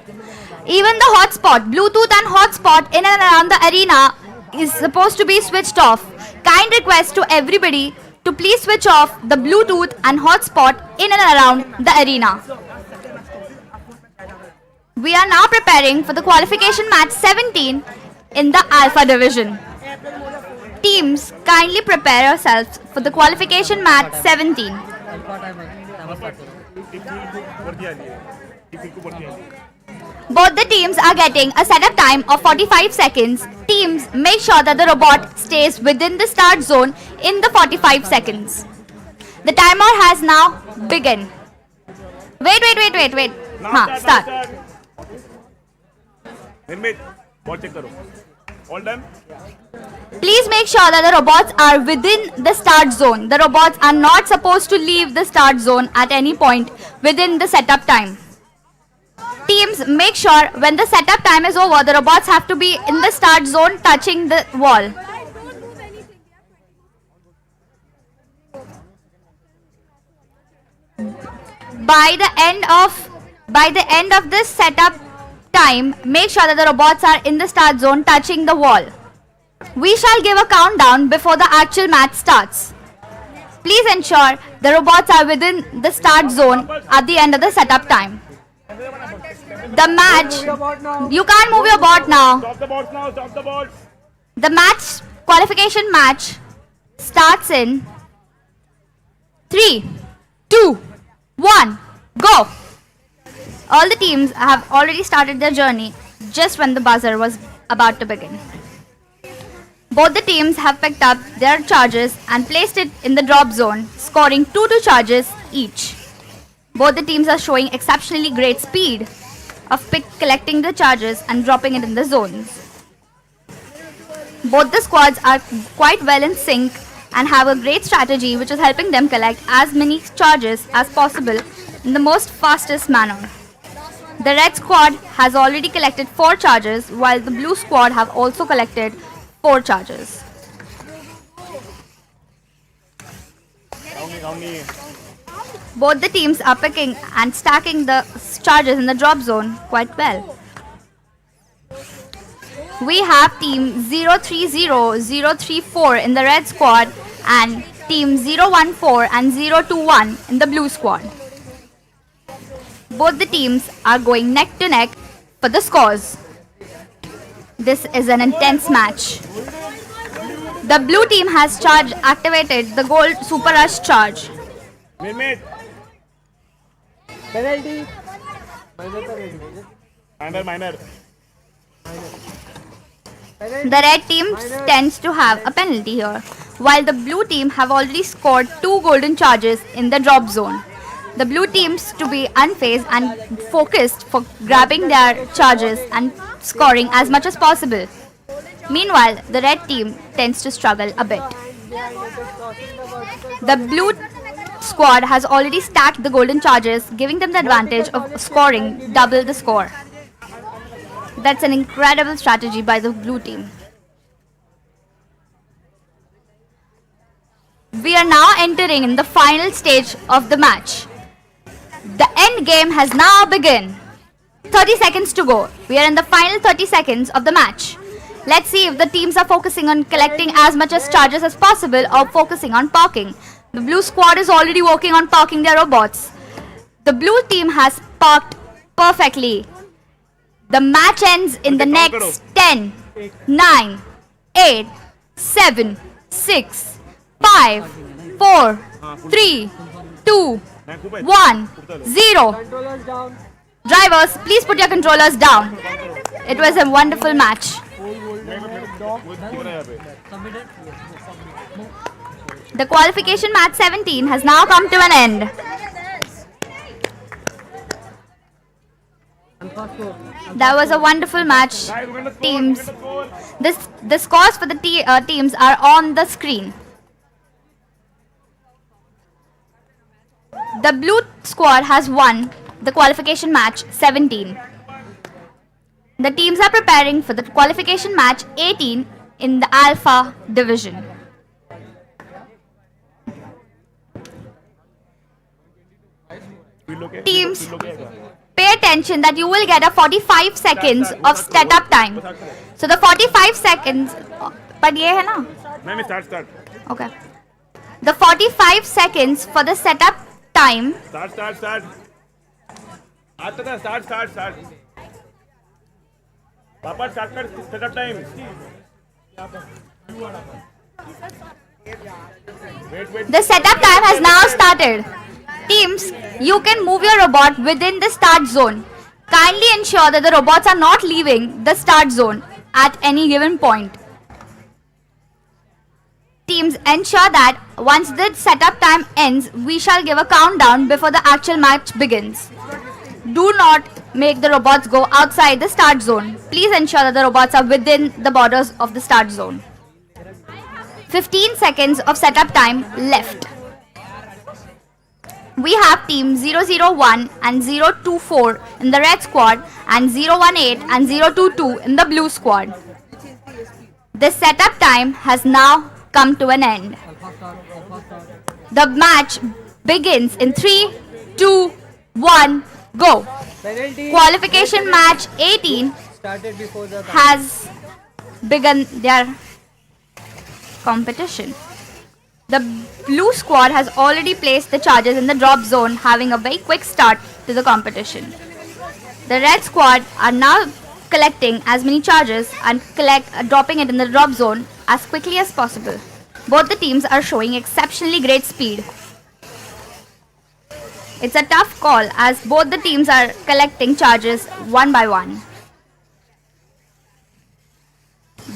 Even the hotspot, Bluetooth and hotspot in and around the arena is supposed to be switched off. Kind request to everybody to please switch off the Bluetooth and hotspot in and around the arena. We are now preparing for the qualification match 17 in the Alpha division. Teams, kindly prepare yourselves for the qualification match 17. Both the teams are getting a setup time of 45 seconds. Teams, make sure that the robot stays within the start zone in the 45 seconds. The timer has now begun. Wait. Start. Wait. Ball check karo. All done? Please make sure that the robots are within the start zone. The robots are not supposed to leave the start zone at any point within the setup time. Teams, make sure when the setup time is over, the robots have to be in the start zone touching the wall. By the end of this setup time, make sure that the robots are in the start zone touching the wall. We shall give a countdown before the actual match starts. Please ensure the robots are within the start zone at the end of the setup time. The match, you can't move your bot now. Stop the bots now, stop the bots. The match, qualification match, starts in 3, 2, 1, go! All the teams have already started their journey just when the buzzer was about to begin. Both the teams have picked up their charges and placed it in the drop zone, scoring 2 charges each. Both the teams are showing exceptionally great speed of collecting the charges and dropping it in the zones. Both the squads are quite well in sync and have a great strategy which is helping them collect as many charges as possible in the most fastest manner. The red squad has already collected 4 charges while the blue squad have also collected 4 charges. Both the teams are picking and stacking the charges in the drop zone quite well. We have team 030-034 in the red squad and team 014 and 021 in the blue squad. Both the teams are going neck to neck for the scores. This is an intense match. The blue team has activated the gold super rush charge. Minute. Penalty. Minor. The red team tends to have a penalty here, while the blue team have already scored 2 golden charges in the drop zone. The blue teams to be unfazed and focused for grabbing their charges and scoring as much as possible. Meanwhile, the red team tends to struggle a bit. The blue squad has already stacked the golden charges, giving them the advantage of scoring double the score. That's an incredible strategy by the blue team. We are now entering in the final stage of the match. The end game has now begun. 30 seconds to go. We are in the final 30 seconds of the match. Let's see if the teams are focusing on collecting as much as charges as possible or focusing on parking. The blue squad is already working on parking their robots. The blue team has parked perfectly. The match ends in the next 10, 9, 8, 7, 6, 5, 4, 3, 2, 1, 0. Controllers down. Drivers, please put your controllers down. It was a wonderful match. The qualification match 17 has now come to an end. That was a wonderful match, teams. The scores for the teams are on the screen. The blue squad has won the qualification match 17. The teams are preparing for the qualification match 18 in the Alpha division. Teams, pay attention that you will get a 45 seconds of setup time. So the 45 seconds, but ye hai na? Start. Okay. The 45 seconds for the setup time. Start. Start. Papa, start setup time. Wait. The setup time has now started. Teams, you can move your robot within the start zone. Kindly ensure that the robots are not leaving the start zone at any given point. Teams, ensure that once the setup time ends, we shall give a countdown before the actual match begins. Do not make the robots go outside the start zone. Please ensure that the robots are within the borders of the start zone. 15 seconds of setup time left. We have team 001 and 024 in the red squad and 018 and 022 in the blue squad. The setup time has now come to an end. The match begins in 3, 2, 1, go. Qualification match 18 has begun their competition. The blue squad has already placed the charges in the drop zone, having a very quick start to the competition. The red squad are now collecting as many charges and dropping it in the drop zone as quickly as possible. Both the teams are showing exceptionally great speed. It's a tough call as both the teams are collecting charges one by one.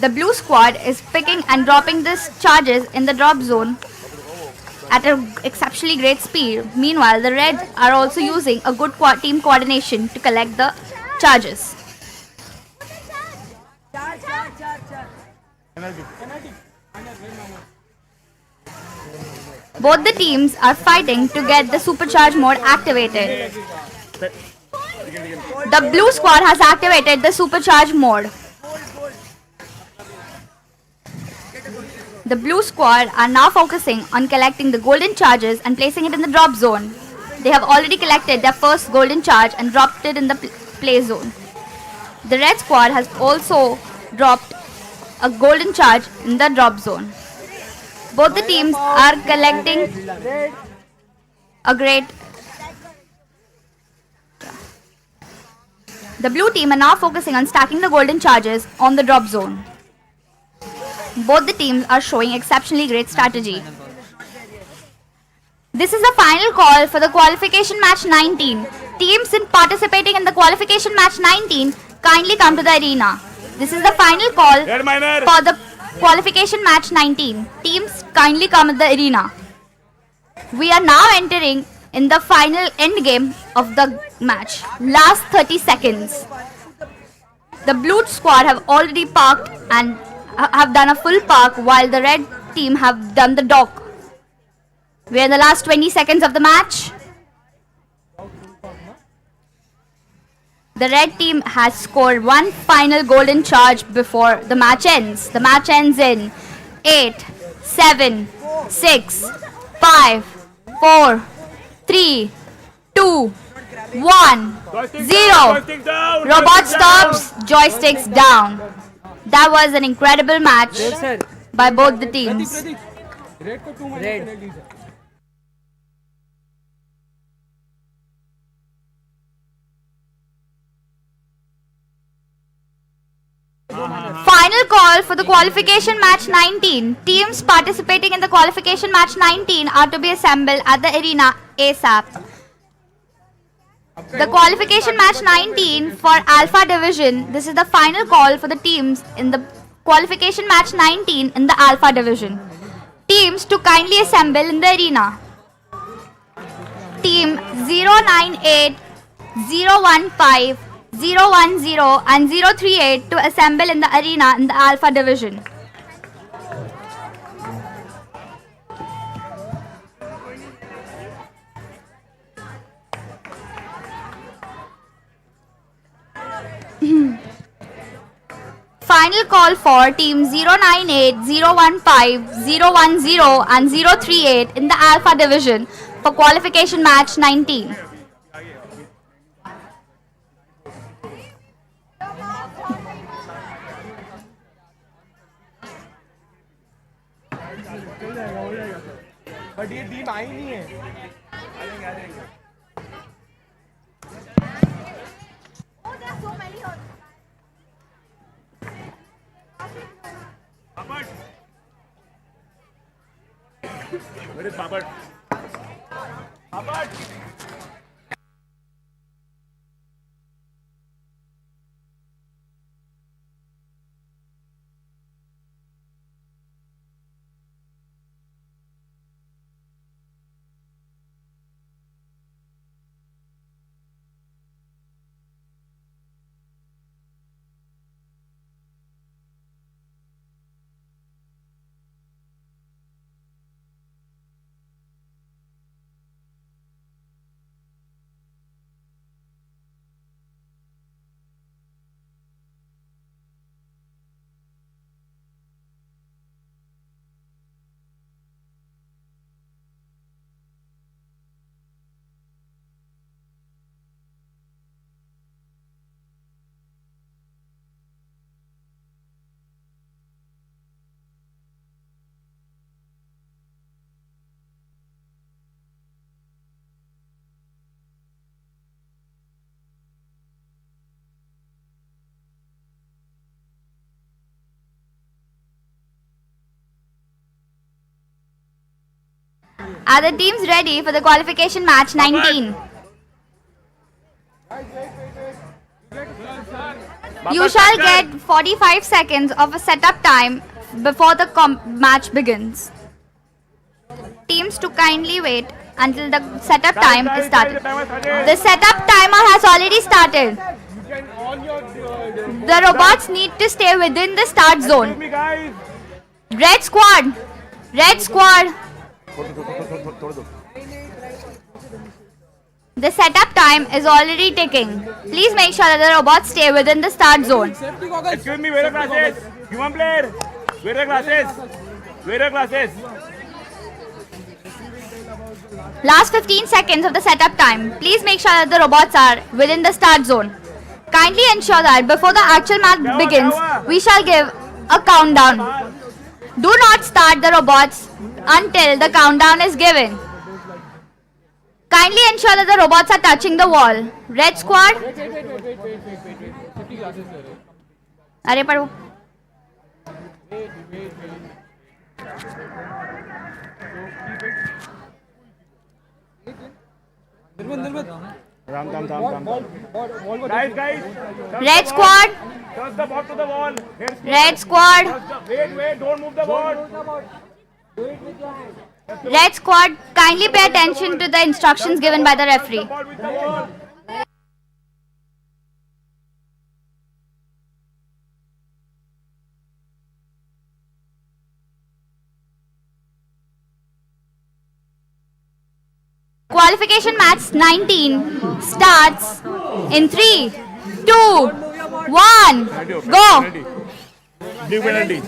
The blue squad is picking and dropping these charges in the drop zone at an exceptionally great speed. Meanwhile, the red are also using a good team coordination to collect the charges. Both the teams are fighting to get the supercharge mode activated. The blue squad has activated the supercharge mode. The blue squad are now focusing on collecting the golden charges and placing it in the drop zone. They have already collected their first golden charge and dropped it in the play zone. The red squad has also dropped a golden charge in the drop zone. Both the teams are collecting a great... The blue team are now focusing on stacking the golden charges on the drop zone. Both the teams are showing exceptionally great strategy. This is the final call for the qualification match 19. Teams participating in the qualification match 19 kindly come to the arena. This is the final call for the qualification match 19. Teams kindly come to the arena. We are now entering in the final end game of the match. Last 30 seconds. The blue squad have already parked and have done a full park while the red team have done the dock. We are in the last 20 seconds of the match. The red team has scored one final golden charge before the match ends. The match ends in 8, 7, 6, 5, 4, 3, 2, 1, 0. Robot stops, joysticks down. That was an incredible match by both the teams. Final call for the qualification match 19. Teams participating in the qualification match 19 are to be assembled at the arena ASAP. The qualification match 19 for Alpha Division. This is the final call for the teams in the qualification match 19 in the Alpha Division. Teams to kindly assemble in the arena. Team 098, 015, 010 and 038 to assemble in the arena in the Alpha Division. Final call for team 098, 015, 010 and 038 in the Alpha Division for qualification match 19. But ये team आई नहीं है Where is Babat? Babat! Are the teams ready for the qualification match 19? You shall get 45 seconds of a setup time before the match begins. Teams to kindly wait until the setup time is started. The setup timer has already started. The robots need to stay within the start zone. Red squad! Red squad! The setup time is already ticking. Please make sure that the robots stay within the start zone. Excuse me, where are glasses? Human player, where are glasses? Where are glasses? Last 15 seconds of the setup time. Please make sure that the robots are within the start zone. Kindly ensure that before the actual match begins, we shall give a countdown. Do not start the robots until the countdown is given. Kindly ensure that the robots are touching the wall. Red squad. अरे पढ़ो. Guys. Red squad. Touch the ball to the wall. Red squad. Wait, don't move the ball. Red squad, kindly pay attention to the instructions given by the referee. Qualification match 19 starts in 3, 2, 1, go! Blue penalty.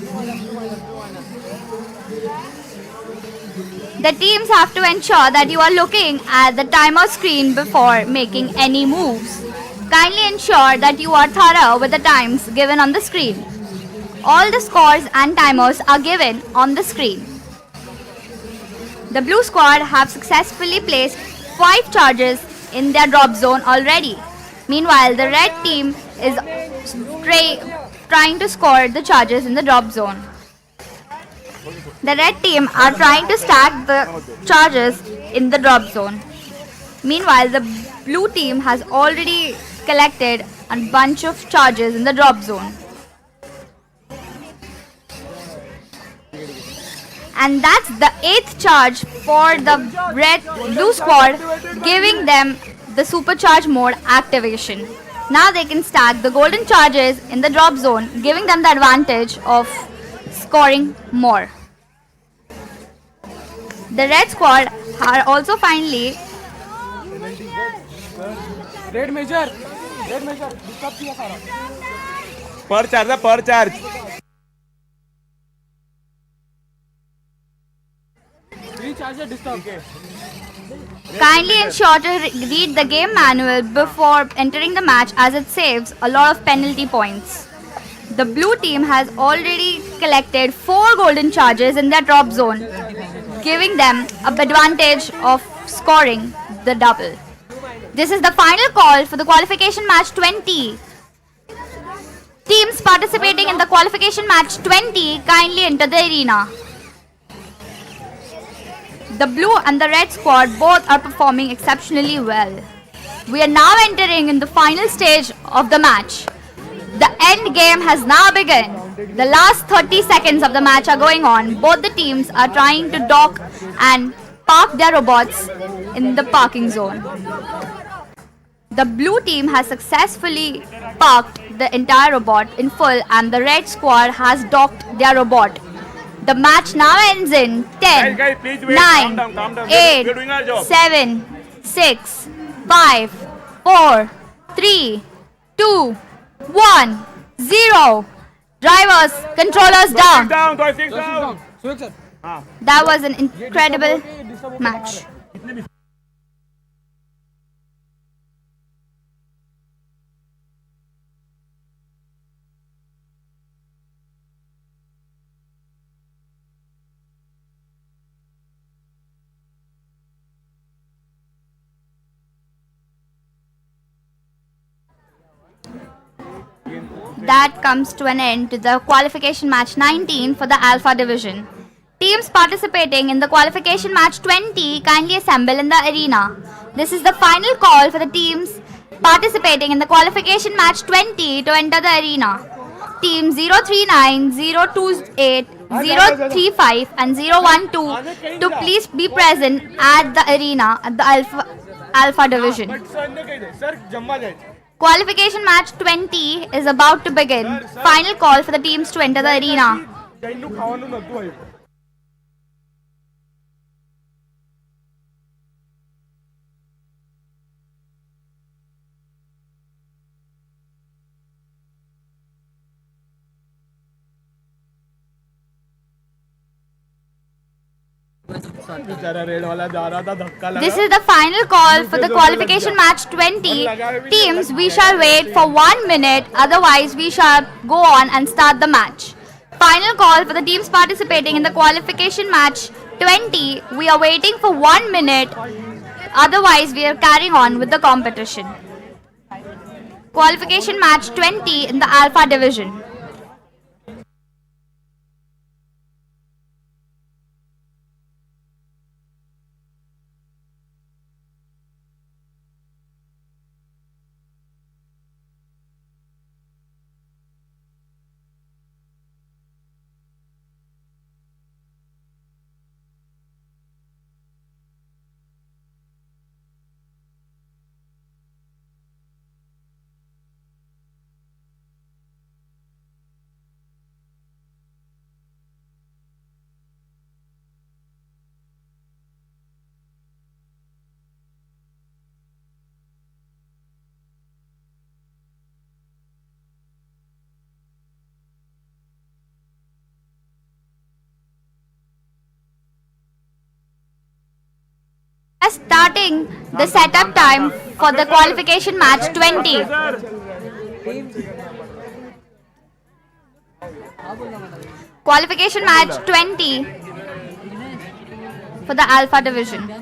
The teams have to ensure that you are looking at the timer screen before making any moves. Kindly ensure that you are thorough with the times given on the screen. All the scores and timers are given on the screen. The blue squad have successfully placed 5 charges in their drop zone already. Meanwhile, the red team is trying to score the charges in the drop zone. The red team are trying to stack the charges in the drop zone. Meanwhile, the blue team has already collected a bunch of charges in the drop zone. And that's the 8th charge for the blue squad, giving them the supercharge mode activation. Now they can stack the golden charges in the drop zone, giving them the advantage of scoring more. The red squad are also finally red major disturb किया सारा पर charge पर charge free charger disturb kindly ensure to read the game manual before entering the match as it saves a lot of penalty points. The blue team has already collected 4 golden charges in their drop zone, giving them an advantage of scoring the double. This is the final call for the qualification match 20. Teams participating in the qualification match 20 kindly enter the arena. The blue and the red squad both are performing exceptionally well. We are now entering in the final stage of the match. The end game has now begun. The last 30 seconds of the match are going on. Both the teams are trying to dock and park their robots in the parking zone. The blue team has successfully parked the entire robot in full and the red squad has docked their robot. The match now ends in 10, Guys, please wait. 9, Calm down. 8, We're doing our job. 7, 6, 5, 4, 3, 2, 1, 0. Drivers, controllers down. Down, down. सुरेख sir That was an incredible match. That comes to an end to the qualification match 19 for the Alpha division. Teams participating in the qualification match 20 kindly assemble in the arena. This is the final call for the teams participating in the qualification match 20 to enter the arena. Team 039, 028, 035 and 012 to please be present at the arena at the Alpha division. Sir जम्मा जाए Qualification match 20 is about to begin. Final call for the teams to enter the arena. જઈનું ખાવાનું નતું આવ્યું बेचारा red वाला जा रहा था धक्का लगा This is the final call for the qualification match 20. Teams, we shall wait for 1 minute, otherwise we shall go on and start the match. Final call for the teams participating in the qualification match 20. We are waiting for 1 minute, otherwise we are carrying on with the competition. Qualification match 20 in the Alpha division. Starting the setup time for the qualification match 20. Qualification match 20 for the Alpha division.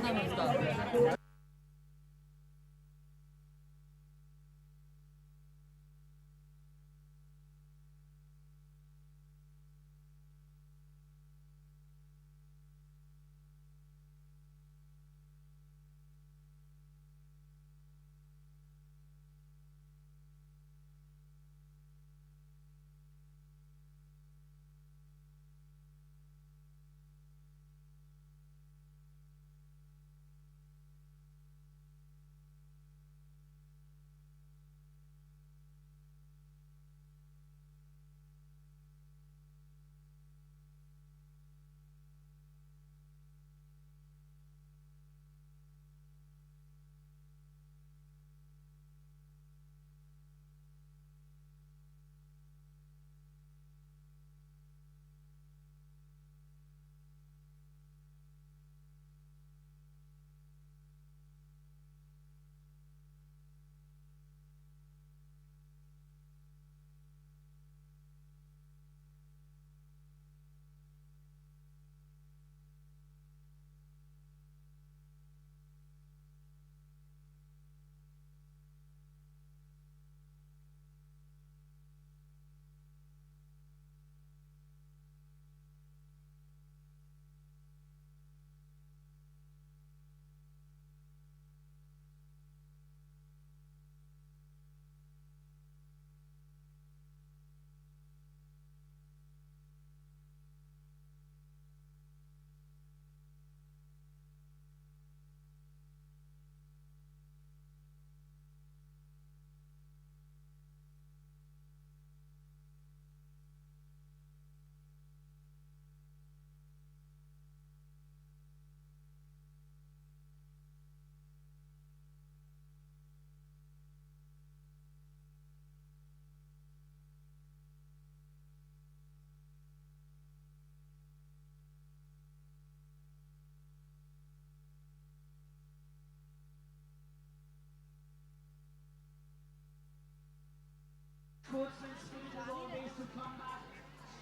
come back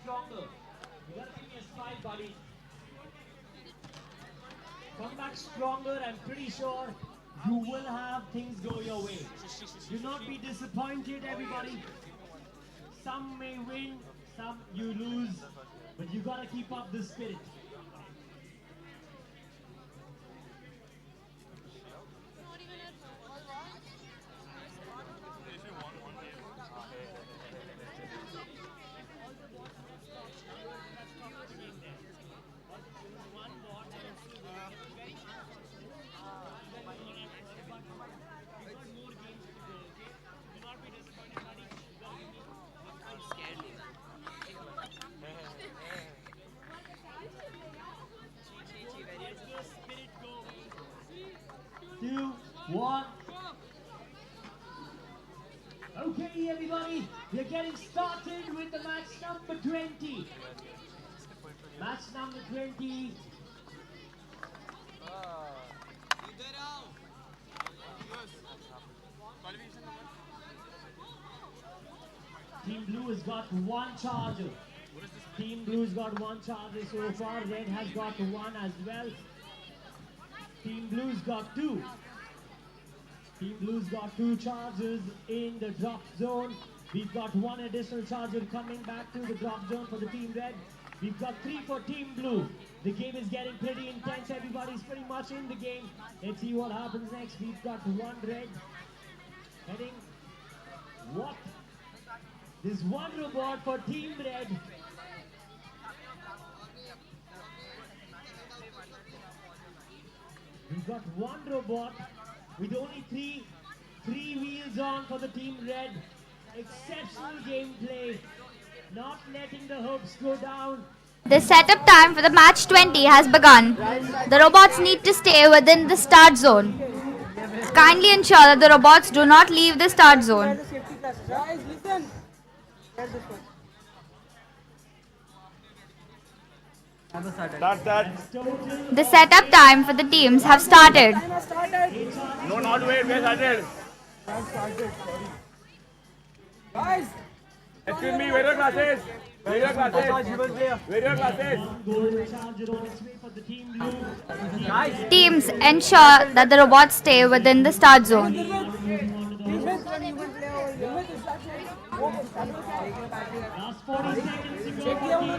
stronger. You gotta keep your stride, buddy. Come back stronger. I'm pretty sure you will have things go your way. Do not be disappointed, everybody. Some may win, some you lose, but you gotta keep up the spirit. Two, one. Okay, everybody, we're getting started with the match number 20. Match number 20. Team Blue has got one charger. Team Blue's got one charger so far. Red has got one as well. Team Blue's got two. Team Blue's got two chargers in the drop zone. We've got one additional charger coming back to the drop zone for the Team Red. We've got three for Team Blue. The game is getting pretty intense. Everybody's pretty much in the game. Let's see what happens next. We've got one red heading. What? There's one robot for Team Red. We've got one robot with only three wheels on for the Team Red. Exceptional gameplay. Not letting the hopes go down. The setup time for the match 20 has begun. The robots need to stay within the start zone. Kindly ensure that the robots do not leave the start zone. Guys, listen. The setup time for the teams have started. No, not wait, we started. Guys, Excuse me, where are your classes? Where are your classes? Where are your classes? Golden charger on its way for the Team Blue. Teams ensure that the robots stay within the start zone. Last 40 seconds to go for Team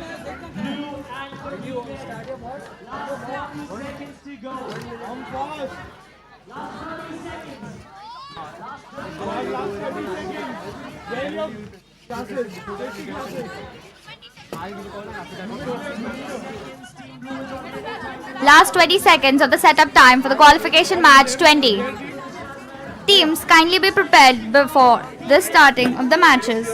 Blue and for Team Red. Last 40 seconds to go. Last 30 seconds. Last 20 seconds of the setup time for the qualification match 20. Teams, kindly be prepared before the starting of the matches.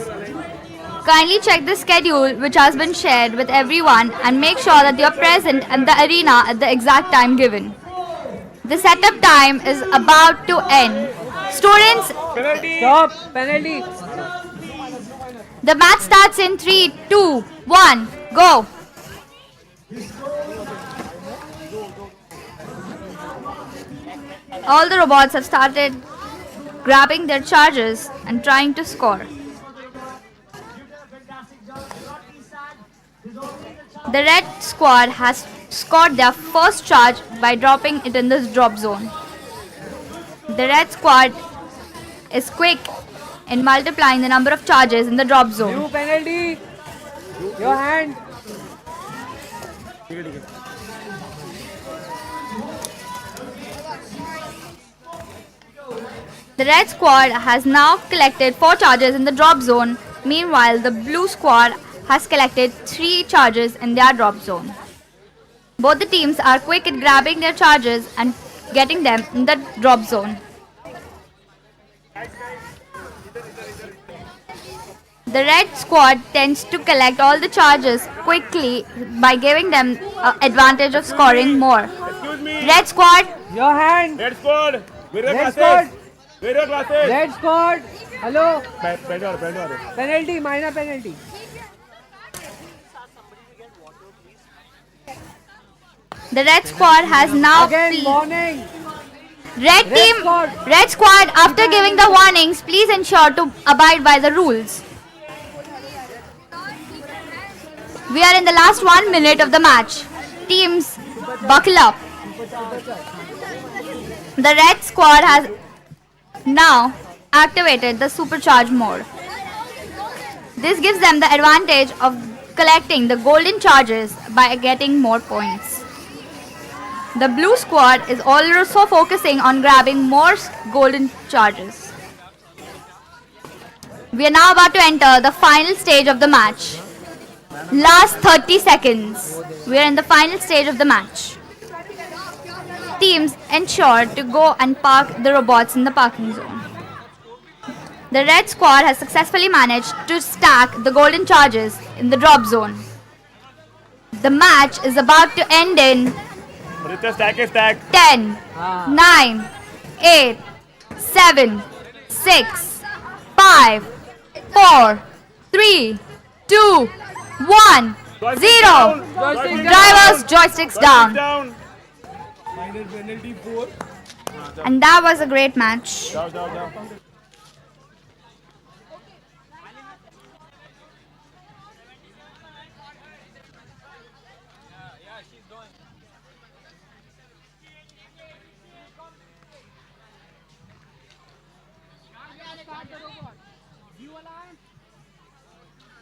Kindly check the schedule which has been shared with everyone and make sure that you are present at the arena at the exact time given. The setup time is about to end. Students, stop. Penalty. the match starts in 3, 2, 1, go. All the robots have started grabbing their charges and trying to score. The red squad has scored their first charge by dropping it in this drop zone. The red squad is quick in multiplying the number of charges in the drop zone. New penalty. Your hand. The red squad has now collected 4 charges in the drop zone. Meanwhile, the blue squad has collected 3 charges in their drop zone. Both the teams are quick at grabbing their charges and getting them in the drop zone. The red squad tends to collect all the charges quickly by giving them advantage of scoring more. Excuse me. Red squad. Your hand. Red squad. Where are your Red classes? squad. Where are your classes? Red squad. Hello. Better. Penalty. Minor penalty. The red squad has now Again warning. Red squad, after giving the warnings, please ensure to abide by the rules. We are in the last 1 minute of the match. Teams, buckle up. The red squad has now activated the supercharge mode. This gives them the advantage of collecting the golden charges by getting more points. The blue squad is also focusing on grabbing more golden charges. We are now about to enter the final stage of the match. Last 30 seconds. We are in the final stage of the match. Teams ensure to go and park the robots in the parking zone. The red squad has successfully managed to stack the golden charges in the drop zone. The match is about to end in 10, 9, 8, 7, 6, 5, 4, 3, 2, 1, 0. Drivers, joysticks down. And that was a great match. Blue Alliance,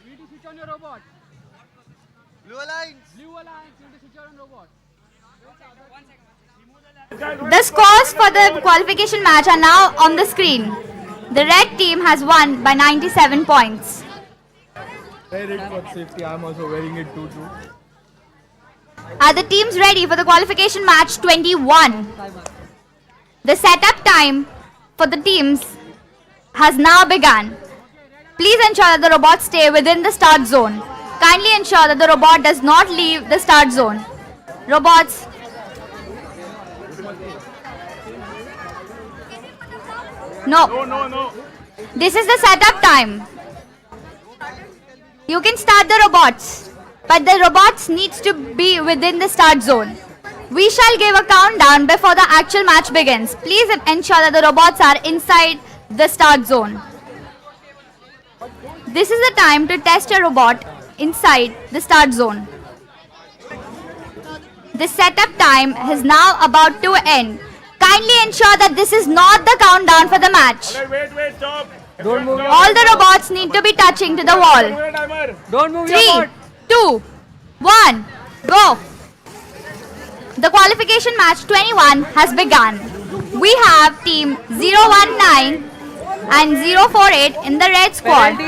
you need to switch on your robot. Blue Alliance, you need to switch on robot. The scores for the qualification match are now on the screen. The red team has won by 97 points. Wear it for safety. I'm also wearing it too. Are the teams ready for the qualification match 21? The setup time for the teams has now begun. Please ensure that the robots stay within the start zone. Kindly ensure that the robot does not leave the start zone. Robots. No. This is the setup time. You can start the robots, but the robots needs to be within the start zone. We shall give a countdown before the actual match begins. Please ensure that the robots are inside the start zone. This is the time to test your robot inside the start zone. The setup time is now about to end. Kindly ensure that this is not the countdown for the match. Wait, stop. Don't move. All the robots need to be touching to the wall. Don't move 3, your bot. 2, 1, go. The qualification match 21 has begun. We have team 019 and 048 in the red squad.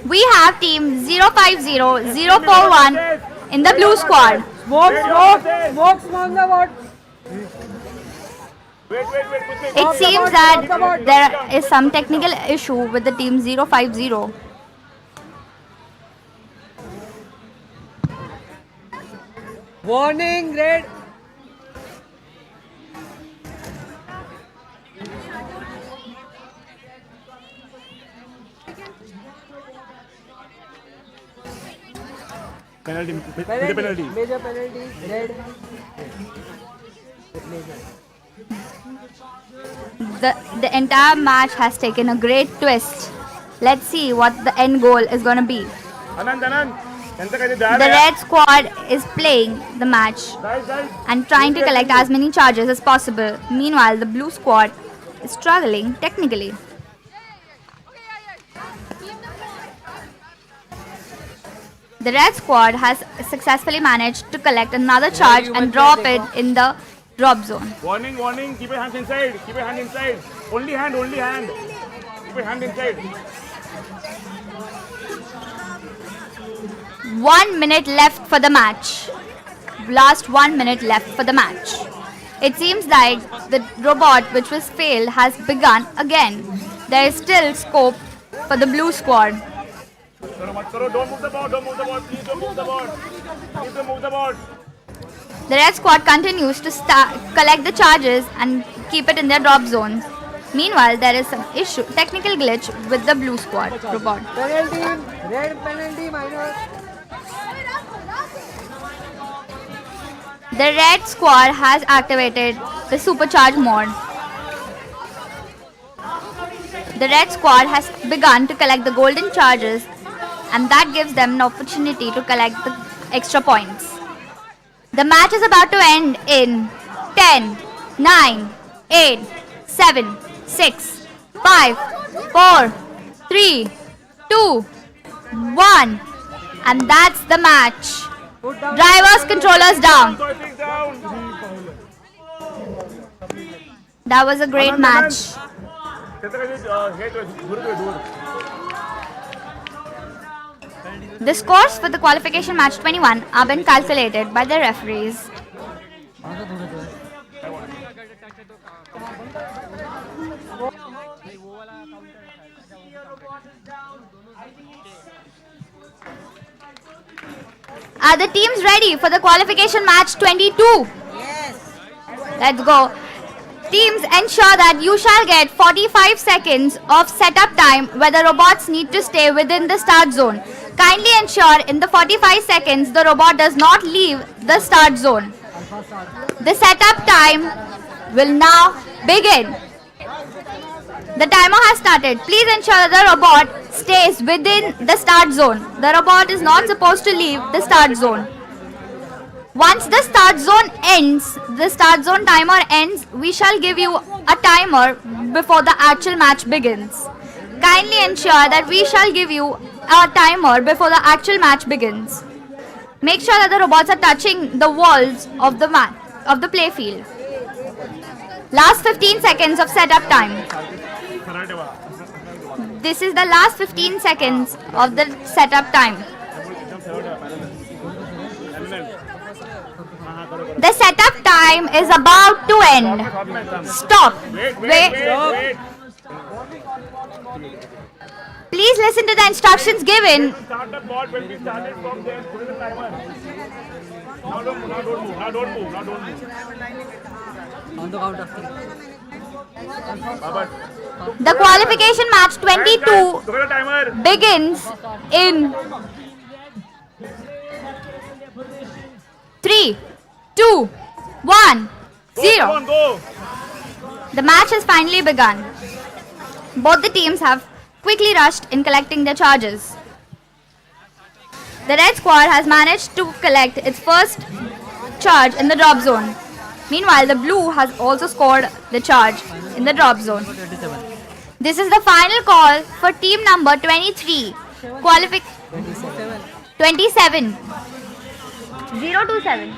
We have team 050, 041 in the blue squad. Smoke on the bot. Wait. It seems that there is some technical issue with the team 050. Warning, red. Penalty. Major penalty, red. The entire match has taken a great twist. Let's see what the end goal is going to be. Anand. The red squad is playing the match and trying to collect as many charges as possible. Meanwhile, the blue squad is struggling technically. The red squad has successfully managed to collect another charge and drop it in the drop zone. Warning. Keep your hands inside. Only hand. Keep your hand inside. 1 minute left for the match. Last 1 minute left for the match. It seems like the robot which was failed has begun again. There is still scope for the blue squad. Don't move the board. Please don't move the board. The red squad continues to collect the charges and keep it in their drop zones. Meanwhile, there is some technical glitch with the blue squad robot. Penalty, red penalty minor. The red squad has activated the supercharge mode. The red squad has begun to collect the golden charges and that gives them an opportunity to collect the extra points. The match is about to end in 10, 9, 8, 7, 6, 5, 4, 3, 2, 1. And that's the match. Drivers, controllers down. That was a great match. The scores for the qualification match 21 are been calculated by the referees. Are the teams ready for the qualification match 22? Yes. Let's go. Teams, ensure that you shall get 45 seconds of setup time where the robots need to stay within the start zone. Kindly ensure in the 45 seconds the robot does not leave the start zone. The setup time will now begin. The timer has started. Please ensure that the robot stays within the start zone. The robot is not supposed to leave the start zone. Once the start zone ends, the start zone timer ends, we shall give you a timer before the actual match begins. Kindly ensure that we shall give you a timer before the actual match begins. Make sure that the robots are touching the walls of the playfield. Last 15 seconds of setup time. This is the last 15 seconds of the setup time. The setup time is about to end. Stop. Wait. Please listen to the instructions given. Start the bot when we started from there. Put the timer. Now don't move. On the count of 3. The qualification match 22 begins in 3, 2, 1, 0. The match has finally begun. Both the teams have quickly rushed in collecting their charges. The red squad has managed to collect its first charge in the drop zone. Meanwhile, the blue has also scored the charge in the drop zone. This is the final call for team number 23. 27. 027.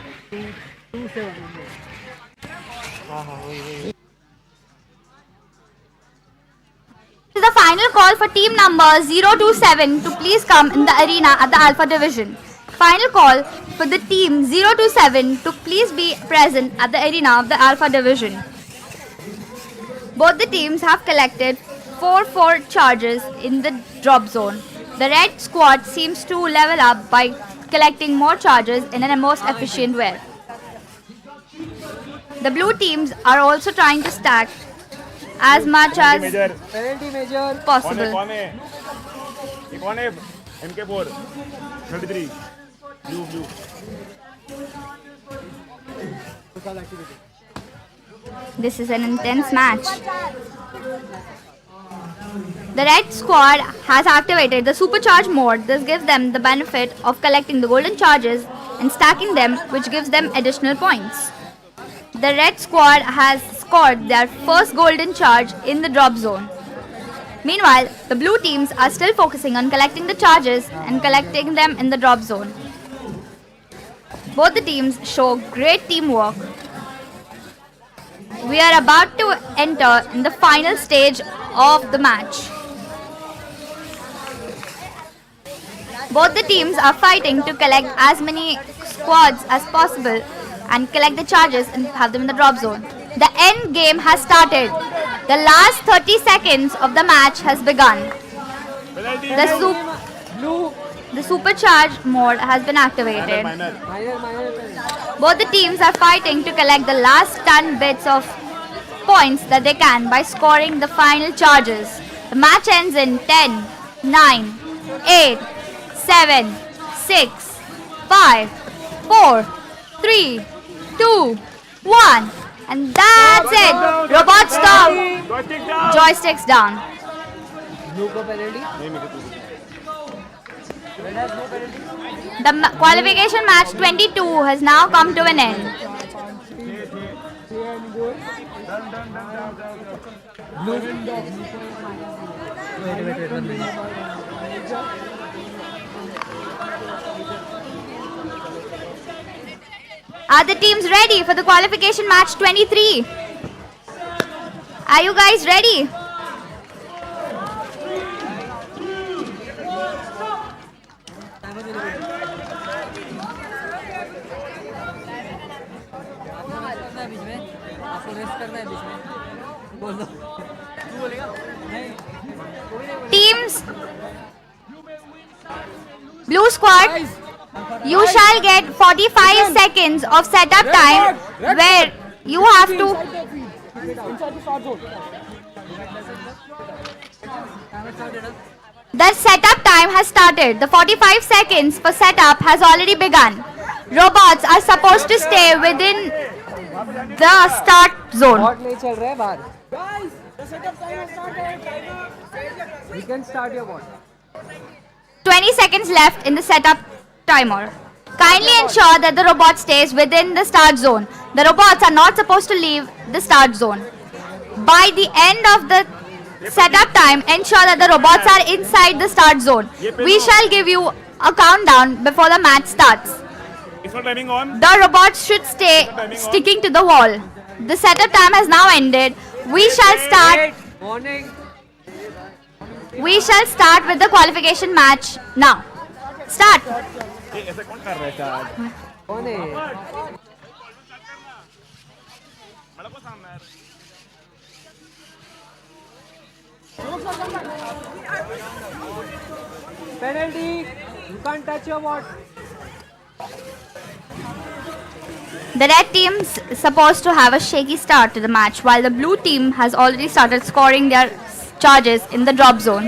This is the final call for team number 027 to please come in the arena at the Alpha Division. Final call for the team 027 to please be present at the arena of the Alpha Division. Both the teams have collected 4 charges in the drop zone. The red squad seems to level up by collecting more charges in a most efficient way. The blue teams are also trying to stack as much as possible. MK4 33 blue. This is an intense match. The red squad has activated the supercharge mode. This gives them the benefit of collecting the golden charges and stacking them, which gives them additional points. The red squad has scored their first golden charge in the drop zone. Meanwhile, the blue teams are still focusing on collecting the charges and collecting them in the drop zone. Both the teams show great teamwork. We are about to enter in the final stage of the match. Both the teams are fighting to collect as many squads as possible and collect the charges and have them in the drop zone. The end game has started. The last 30 seconds of the match has begun. The supercharge mode has been activated. Both the teams are fighting to collect the last 10 bits of points that they can by scoring the final charges. The match ends in 10, 9, 8, 7, 6, 5, 4, 3, 2, 1. And that's it. Robot stop. Joysticks down. The qualification match 22 has now come to an end. Wait, 1 minute. Are the teams ready for the qualification match 23? Are you guys ready? आपको rest करना है बीच में बोल दो तू बोलेगा नहीं Teams, blue squad, you shall get 45 seconds of setup time where you have to the setup time has started. The 45 seconds for setup has already begun. Robots are supposed to stay within the start zone. Bot नहीं चल रहा है बाहर guys the setup time has started you can start your bot 20 seconds left in the setup timer. Kindly ensure that the robot stays within the start zone. The robots are not supposed to leave the start zone. By the end of the setup time, ensure that the robots are inside the start zone. We shall give you a countdown before the match starts. Is not timing on? The robots should stay sticking to the wall. The setup time has now ended. We shall start. Morning We shall start with the qualification match now. Start. ऐसे कौन कर रहा है start? कौन है बड़ा को सामने यार. Penalty you can't touch your bot The red team's supposed to have a shaky start to the match, while the blue team has already started scoring their charges in the drop zone.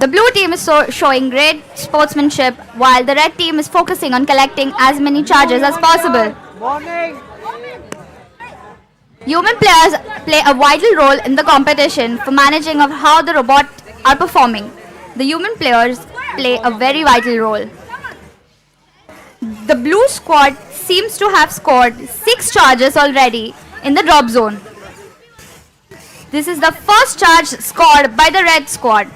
The blue team is showing great sportsmanship, while the red team is focusing on collecting as many charges as possible. Morning Human players play a vital role in the competition for managing of how the robots are performing. The human players play a very vital role. The blue squad seems to have scored 6 charges already in the drop zone. This is the first charge scored by the red squad.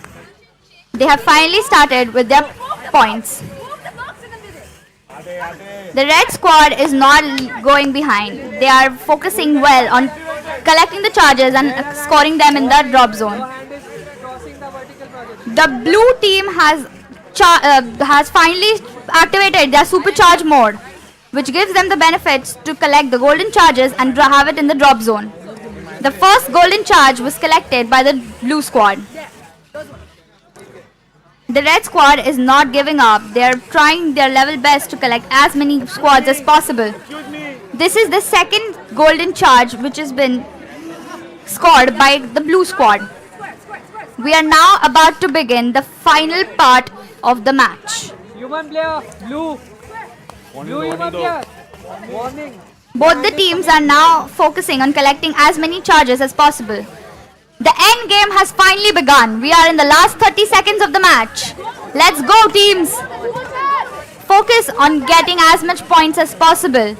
They have finally started with their points. The red squad is not going behind. They are focusing well on collecting the charges and scoring them in the drop zone. The blue team has finally activated their supercharge mode, which gives them the benefits to collect the golden charges and have it in the drop zone. The first golden charge was collected by the blue squad. The red squad is not giving up. They are trying their level best to collect as many squads as possible. This is the second golden charge which has been scored by the blue squad. We are now about to begin the final part of the match. Human player blue human player morning Both the teams are now focusing on collecting as many charges as possible. The end game has finally begun. We are in the last 30 seconds of the match. Let's go, teams! Focus on getting as much points as possible.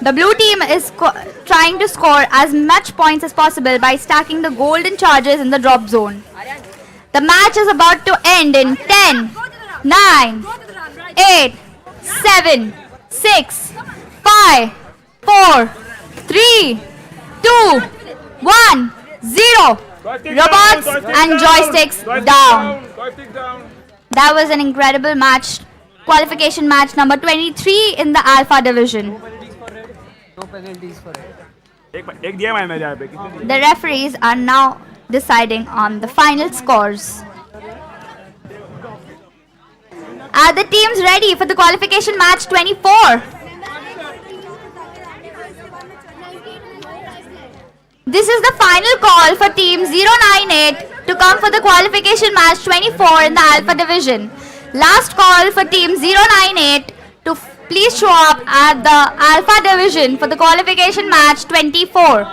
The blue team is trying to score as much points as possible by stacking the golden charges in the drop zone. The match is about to end in 10, 9, 8, 7, 6, 5, 4, 3, 2, 1, 0. Robots and joysticks down. Joystick down. That was an incredible match. Qualification match number 23 in the Alpha division. No penalties for एक दिया मैंने जहाँ पे किसी ने. The referees are now deciding on the final scores. Are the teams ready for the qualification match 24? This is the final call for team 098 to come for the qualification match 24 in the Alpha division. Last call for team 098 to please show up at the Alpha division for the qualification match 24.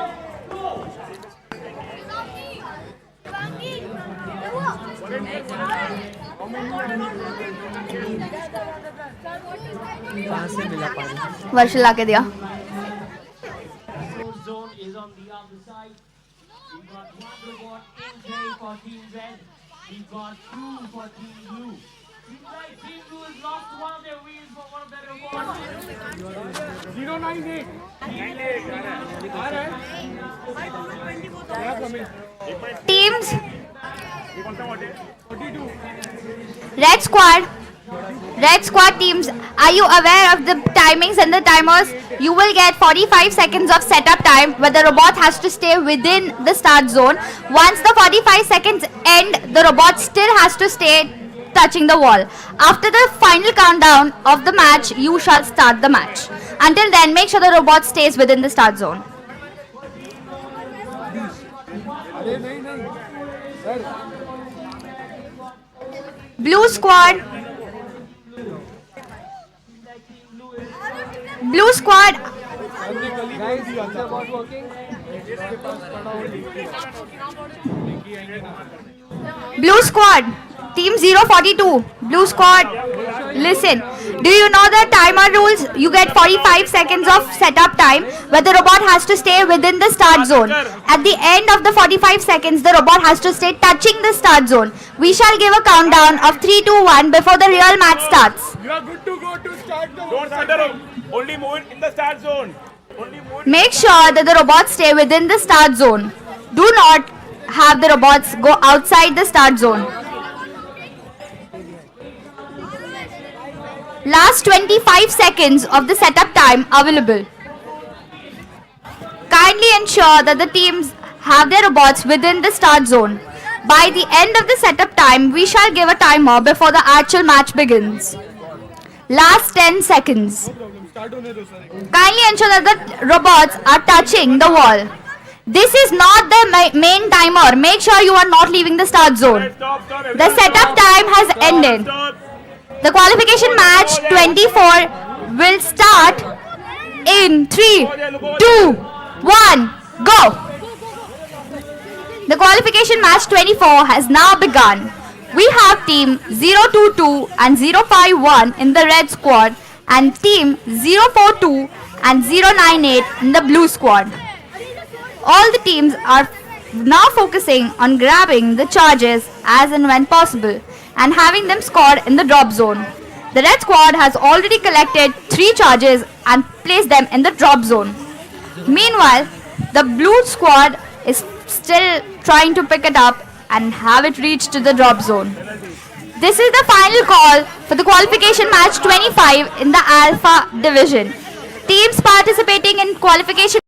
वर्ष ला के दिया. Zone is on the other side. We've got one robot NJ for Team Red. We've got two for Team Blue. Seems like Team Blue has lost one of their wheels for one of their robots. 098. Teams. Red squad teams, are you aware of the timings and the timers? You will get 45 seconds of setup time where the robot has to stay within the start zone. Once the 45 seconds end, the robot still has to stay touching the wall. After the final countdown of the match, you shall start the match. Until then, make sure the robot stays within the start zone. Blue squad. Blue squad. Guys, is the bot working? Blue squad. Team 042. Blue squad. Listen. Do you know the timer rules? You get 45 seconds of setup time where the robot has to stay within the start zone. At the end of the 45 seconds, the robot has to stay touching the start zone. We shall give a countdown of 3, 2, 1 before the real match starts. You are good to go to start the. Don't start. Only move it in the start zone. Only move it. Make sure that the robots stay within the start zone. Do not have the robots go outside the start zone. Last 25 seconds of the setup time available. Kindly ensure that the teams have their robots within the start zone. By the end of the setup time, we shall give a timer before the actual match begins. Last 10 seconds. Kindly ensure that the robots are touching the wall. This is not the main timer. Make sure you are not leaving the start zone. The setup time has ended. The qualification match 24 will start in 3, 2, 1, go! The qualification match 24 has now begun. We have team 022 and 051 in the red squad and team 042 and 098 in the blue squad. All the teams are now focusing on grabbing the charges as and when possible and having them scored in the drop zone. The red squad has already collected 3 charges and placed them in the drop zone. Meanwhile, the blue squad is still trying to pick it up and have it reach to the drop zone. This is the final call for the qualification match 25 in the Alpha division. Teams participating in qualification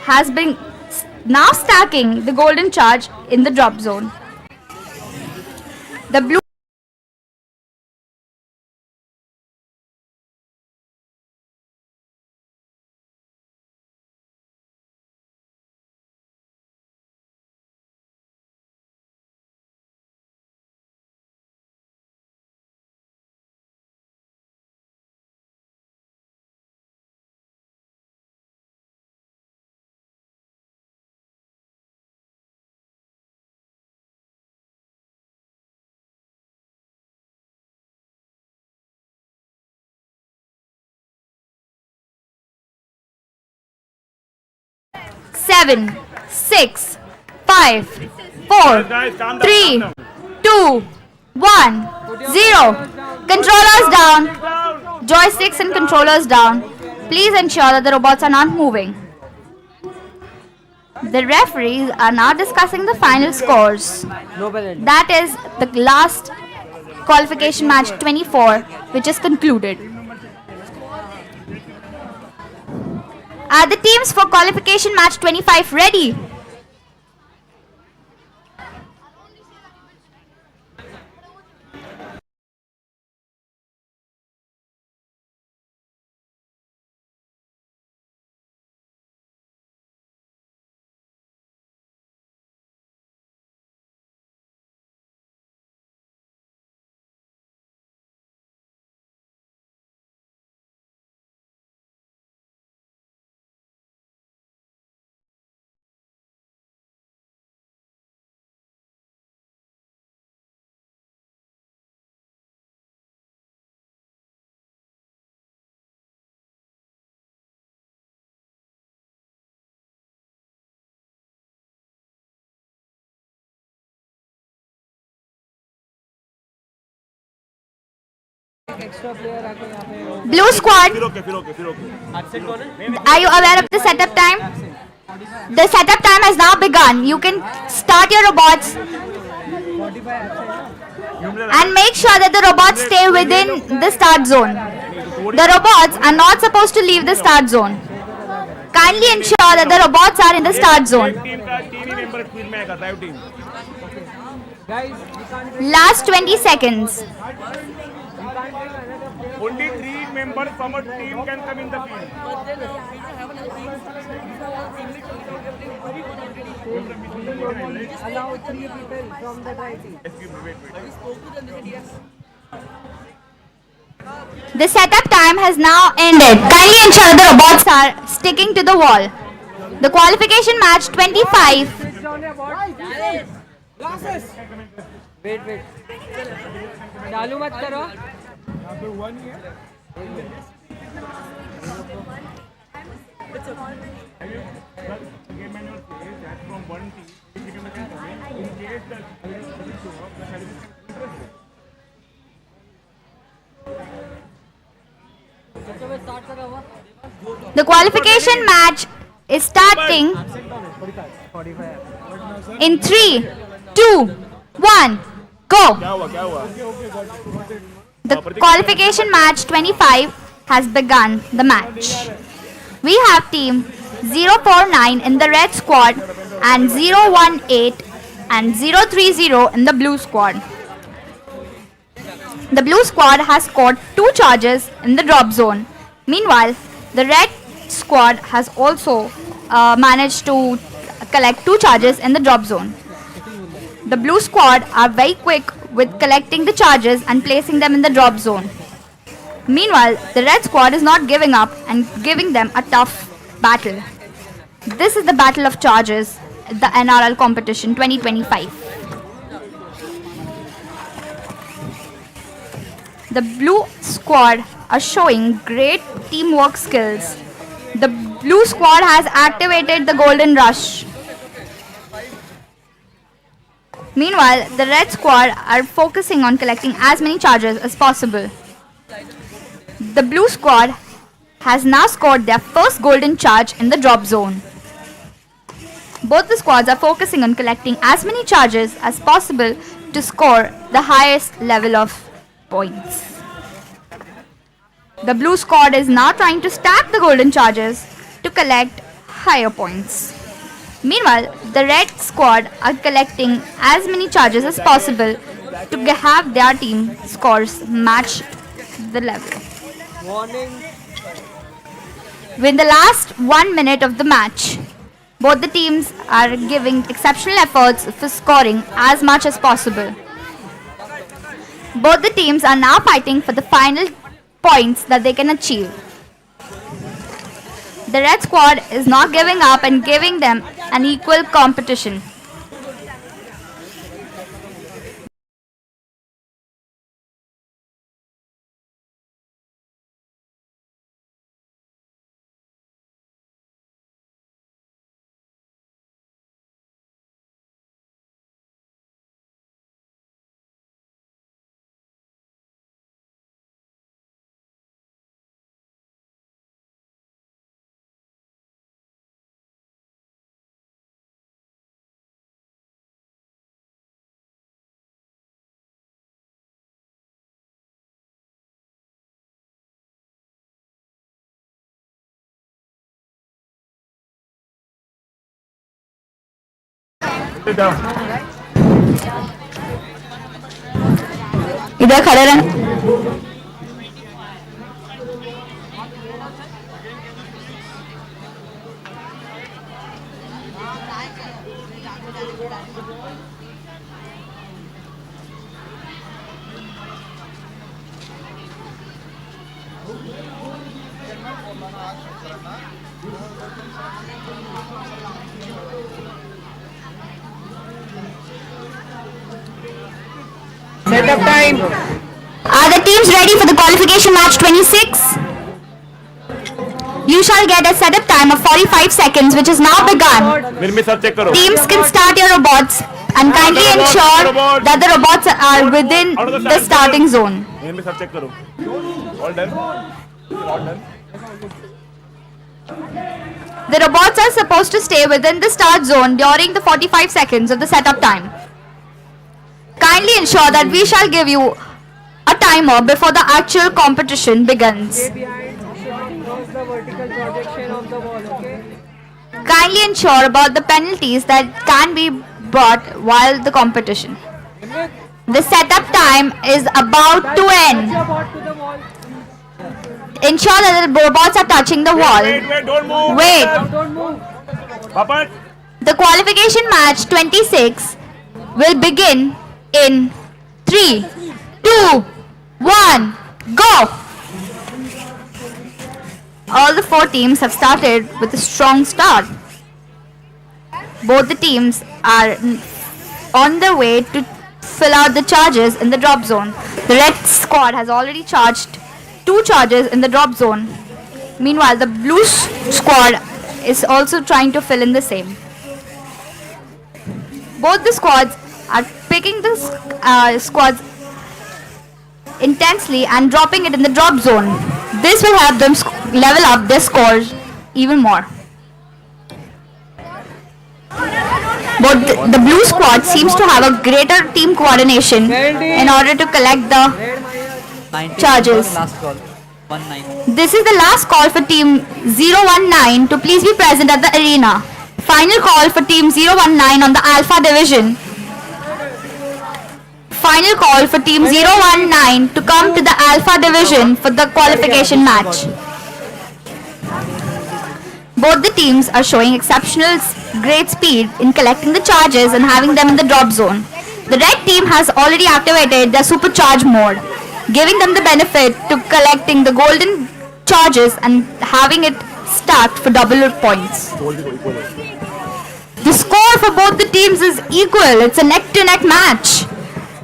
has been now stacking the golden charge in the drop zone. The blue Seven, 6, 5, 4, 3, 2, 1, 0. Controllers down. Joysticks and controllers down. Please ensure that the robots are not moving. The referees are now discussing the final scores. That is the last qualification match 24, which is concluded. Are the teams for qualification match 25 ready? Blue squad, are you aware of the setup time? The setup time has now begun. You can start your robots and make sure that the robots stay within the start zone. The robots are not supposed to leave the start zone. Kindly ensure that the robots are in the start zone. Last 20 seconds. Only 3 members from a team can come in the field. Allow 3 people from the right team. The setup time has now ended. Kindly ensure the robots are sticking to the wall. The qualification match 25. Switch on your board. Glasses. Wait. चालू मत करो. The qualification match is starting in 3, 2, 1, go! The qualification match 25 has begun the match. We have team 049 in the red squad and 018 and 030 in the blue squad. The blue squad has scored 2 charges in the drop zone. Meanwhile, the red squad has also managed to collect 2 charges in the drop zone. The blue squad are very quick with collecting the charges and placing them in the drop zone. Meanwhile, the red squad is not giving up and giving them a tough battle. This is the battle of charges, the NRL competition 2025. The blue squad are showing great teamwork skills. The blue squad has activated the golden rush. Meanwhile, the red squad are focusing on collecting as many charges as possible. The blue squad has now scored their first golden charge in the drop zone. Both the squads are focusing on collecting as many charges as possible to score the highest level of points. The blue squad is now trying to stack the golden charges to collect higher points. Meanwhile, the red squad are collecting as many charges as possible to have their team scores match the level. Warning. With the last 1 minute of the match, both the teams are giving exceptional efforts for scoring as much as possible. Both the teams are now fighting for the final points that they can achieve. The red squad is not giving up and giving them an equal competition. Sit down. इधर खड़े रहना। Setup time. Are the teams ready for the qualification match 26? You shall get a setup time of 45 seconds, which is now begun. मेरे में सब check करो. Teams can start your robots and kindly ensure that the robots are within the starting zone. मेरे में सब check करो. All done. All done. The robots are supposed to stay within the start zone during the 45 seconds of the setup time. Kindly ensure that we shall give you a timer before the actual competition begins. Stay behind. Cross the vertical projection of the wall. Okay. Kindly ensure about the penalties that can be brought while the competition. The setup time is about to end. Your bot to the wall. Ensure that the robots are touching the wall. Wait, don't move. Wait. Don't move. Papa. The qualification match 26 will begin in 3, 2, 1, go! All the 4 teams have started with a strong start. Both the teams are on their way to fill out the charges in the drop zone. The red squad has already charged 2 charges in the drop zone. Meanwhile, the blue squad is also trying to fill in the same. Both the squads are picking the squads intensely and dropping it in the drop zone. This will help them level up their scores even more. But the blue squad seems to have a greater team coordination in order to collect the 19 charges. Last call. 19. This is the last call for team 019 to please be present at the arena. Final call for team 019 on the Alpha division. Final call for team 019 to come to the Alpha division for the qualification match. Both the teams are showing exceptional great speed in collecting the charges and having them in the drop zone. The red team has already activated their supercharge mode, giving them the benefit to collecting the golden charges and having it stacked for double points. The score for both the teams is equal. It's a neck-to-neck match.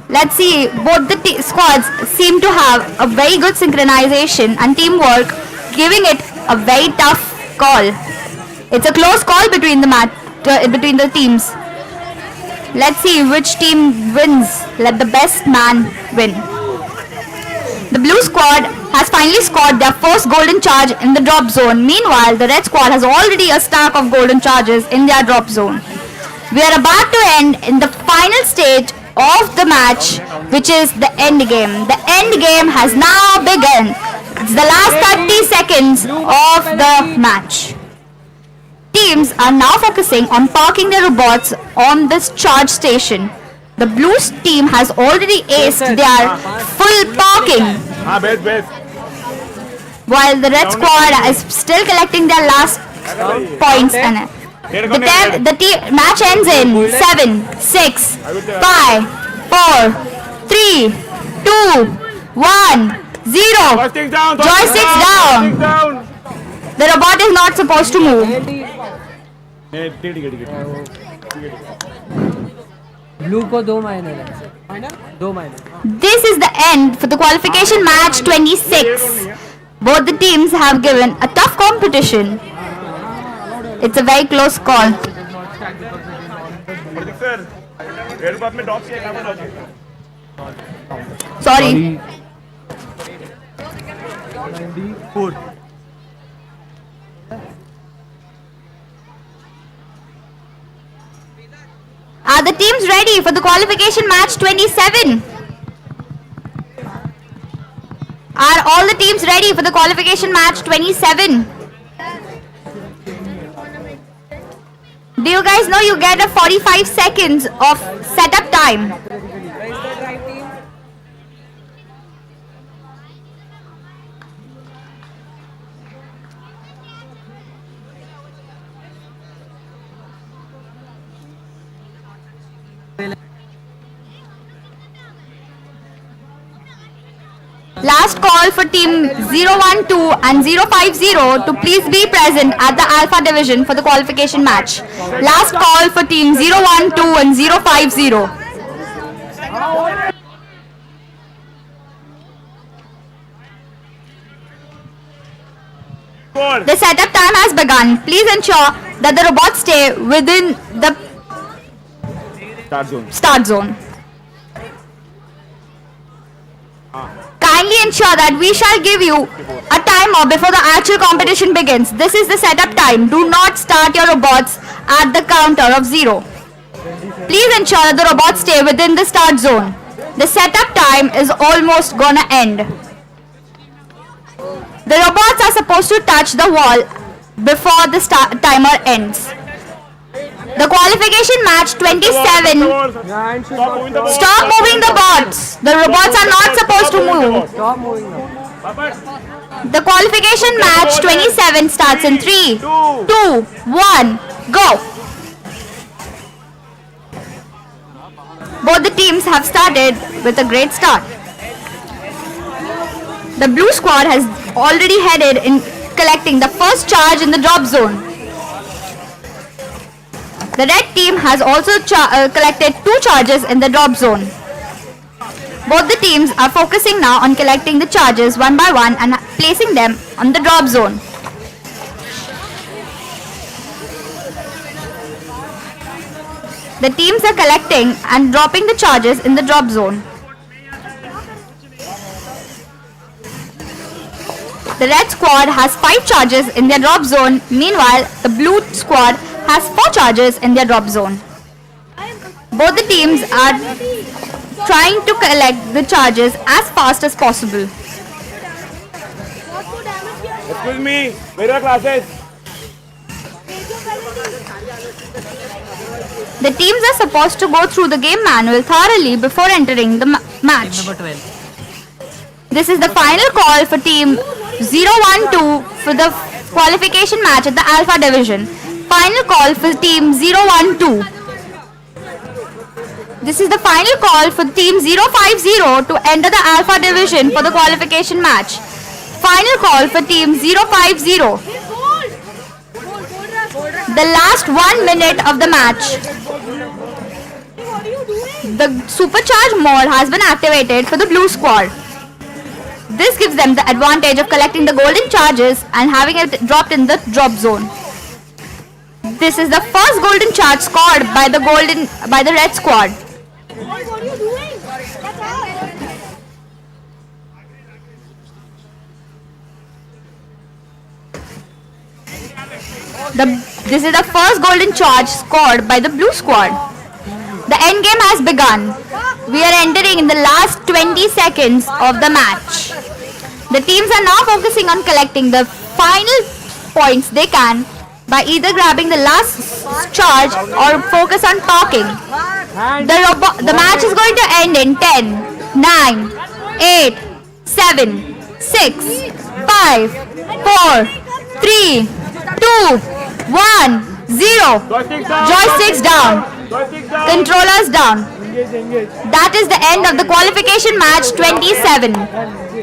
Let's see, both the squads seem to have a very good synchronization and teamwork, giving it a very tough call. It's a close call between the teams. Let's see which team wins. Let the best man win. The blue squad has finally scored their first golden charge in the drop zone. Meanwhile, the red squad has already a stack of golden charges in their drop zone. We are about to end in the final stage of the match, which is the end game. The end game has now begun. It's the last 30 seconds of the match. Teams are now focusing on parking their robots on this charge station. The blue team has already aced their full parking, while the red squad is still collecting their last points. And the match ends in 7, 6, 5, 4, 3, 2, 1, 0. Joysticks down. The robot is not supposed to move. Blue को 2 minor है. 2 minor. This is the end for the qualification match 26. Both the teams have given a tough competition. It's a very close call. Sorry. Are the teams ready for the qualification match 27? Are all the teams ready for the qualification match 27? Do you guys know you get a 45 seconds of setup time? Where is the drive team? Last call for team 012 and 050 to please be present at the Alpha division for the qualification match. Last call for team 012 and 050. The setup time has begun. Please ensure that the robots stay within the start zone. Kindly ensure that we shall give you a timer before the actual competition begins. This is the setup time. Do not start your robots at the counter of 0. Please ensure that the robots stay within the start zone. The setup time is almost gonna end. The robots are supposed to touch the wall before the timer ends. The qualification match 27. Stop moving the bots. The robots are not supposed to move. Stop moving now. The qualification match 27 starts in 3, 2, 1, go. Both the teams have started with a great start. The blue squad has already headed in collecting the first charge in the drop zone. The red team has also collected 2 charges in the drop zone. Both the teams are focusing now on collecting the charges one by one and placing them on the drop zone. The teams are collecting and dropping the charges in the drop zone. The red squad has 5 charges in their drop zone. Meanwhile, the blue squad has 4 charges in their drop zone. Both the teams are trying to collect the charges as fast as possible. Excuse me, where are classes? The teams are supposed to go through the game manual thoroughly before entering the match. Number 12. This is the final call for team 012 for the qualification match at the Alpha division. Final call for team 012. This is the final call for team 050 to enter the Alpha division for the qualification match. Final call for team 050. The last 1 minute of the match. The supercharge mode has been activated for the blue squad. This gives them the advantage of collecting the golden charges and having it dropped in the drop zone. This is the first golden charge scored by the red squad. What are you doing? That's out. This is the first golden charge scored by the blue squad. The end game has begun. We are entering in the last 20 seconds of the match. The teams are now focusing on collecting the final points they can by either grabbing the last charge or focus on talking. The match is going to end in 10, 9, 8, 7, 6, 5, 4, 3, 2, 1, 0. Joysticks down. Controllers down. That is the end of the qualification match 27.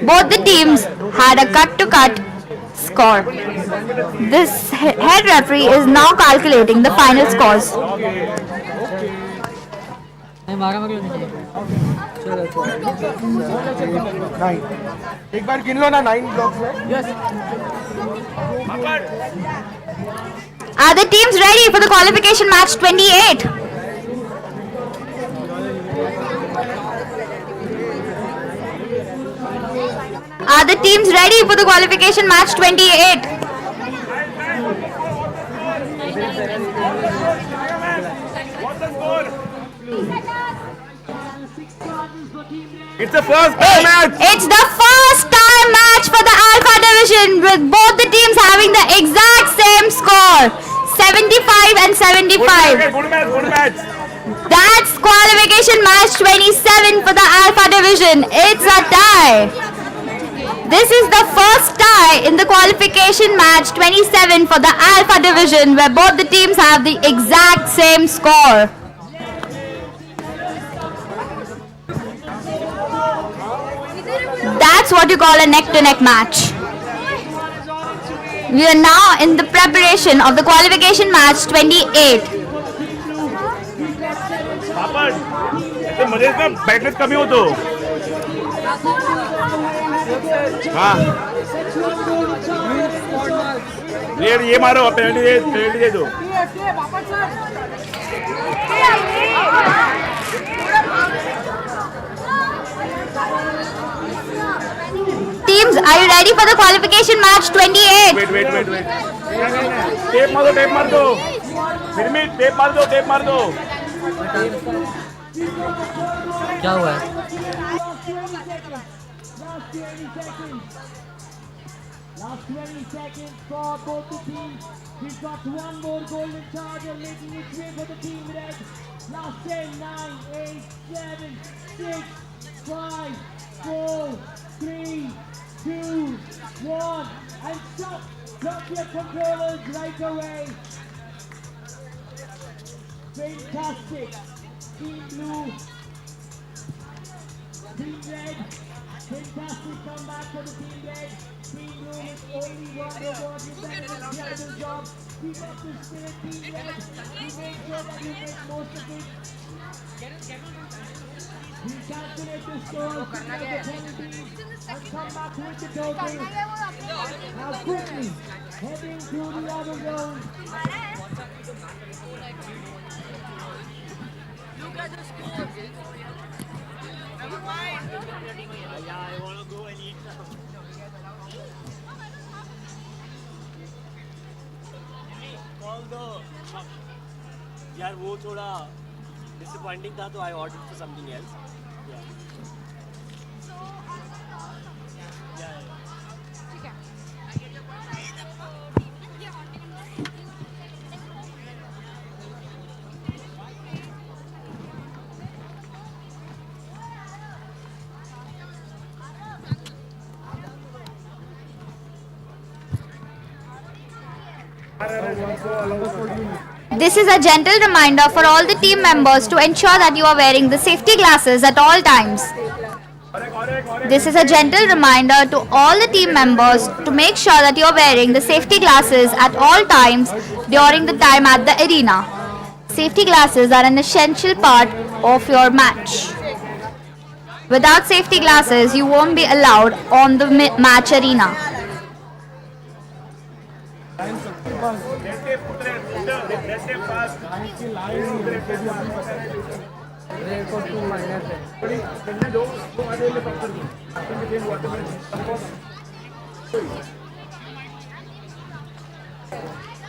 Both the teams had a cut-to-cut score. This head referee is now calculating the final scores. एक बार गिन लो ना 9 blocks में. Yes. Are the teams ready for the qualification match 28? Are the teams ready for the qualification match 28? What's the score? It's the first time match. It's the first time match for the Alpha division with both the teams having the exact same score. 75 75 and 75. Good match, good match. That's qualification match 27 for the Alpha division. It's a tie. This is the first tie in the qualification match 27 for the Alpha division where both the teams have the exact same score. That's what you call a neck-to-neck match. We are now in the preparation of the qualification match 28. आपण ते मध्येच ना बॅटनेस कमी होतो. हा ये मारो penalty दे दो. Teams, are you ready for the qualification match 28? Wait. Tape मार दो. फिर भी टेप मार दो. क्या हुआ है? Last 20 seconds for both the teams. We've got one more golden charger making its way for the team red. Last 10, 9, 8, 7, 6, 5, 4, 3, 2, 1. And stop. Drop your controllers right away. Fantastic. Team blue. Team red. Fantastic comeback for the team red. Team blue with only one robot. You've done an incredible job. Keep up the spirit, team red. You make sure that you make most of it. We calculate the score, the penalties, and come back with the total. Now quickly, heading to the other zone. Look at the score. Never mind. Yeah, I want to go and eat now. Call the यार वो थोड़ा disappointing था तो I ordered for something else. Yeah. This is a gentle reminder for all the team members to ensure that you are wearing the safety glasses at all times. This is a gentle reminder to all the team members to make sure that you are wearing the safety glasses at all times during the time at the arena. Safety glasses are an essential part of your match. Without safety glasses, you won't be allowed on the match arena.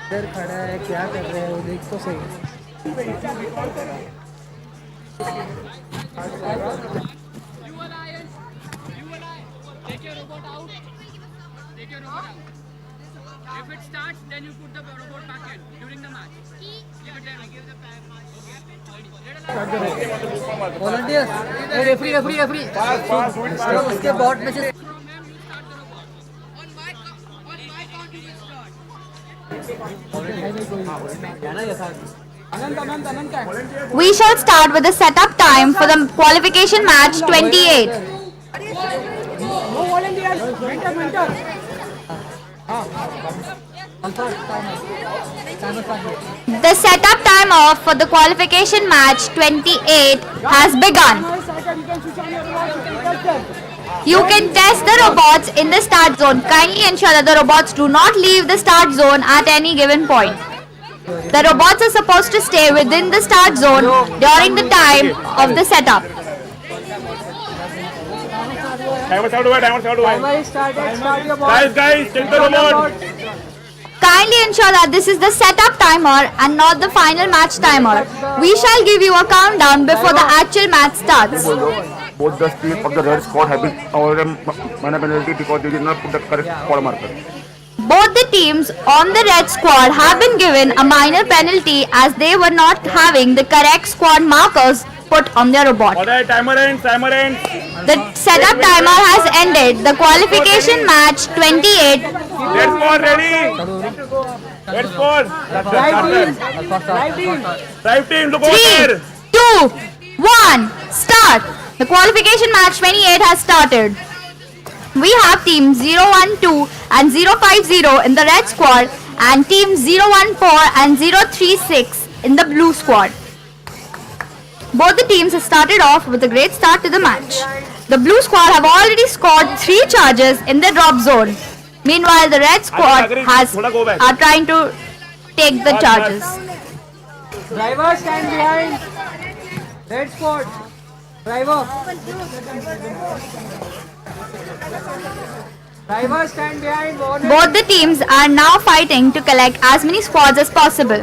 इधर खड़ा है क्या कर रहे हैं वो देख तो सही. Take your robot out. Take your robot out. If it starts, then you put the robot back in during the match. Leave it there. I give the time. Volunteers. Hey, referee. उसके bot में से. We shall start with the setup time for the qualification match 28. No volunteers. Mentor. The setup timer for the qualification match 28 has begun. You can test the robots in the start zone. Kindly ensure that the robots do not leave the start zone at any given point. The robots are supposed to stay within the start zone during the time of the setup. Timer start Timer is started. Start your ball. Guys, check the robot. Kindly ensure that this is the setup timer and not the final match timer. We shall give you a countdown before the actual match starts. Both the team of the red squad have been awarded minor penalty because they did not put the correct score marker. Both the the teams on the red squad have been given a minor penalty as they were not having the correct squad markers put on their robot. Alright, timer ends, timer ends. The setup timer has ended. The qualification match 28. Red squad ready. Red squad. Drive team, look over 3, there. 2, 1, start. The qualification match 28 has started. We have team 012 and 050 in the red squad and team 014 and 036 in the blue squad. Both the teams have started off with a great start to the match. The blue squad have already scored 3 charges in the drop zone. Meanwhile, the red squad are trying to take the charges. Driver, stand behind. Red squad. Driver. Driver, stand behind. Warning. Both the teams are now fighting to collect as many squads as possible.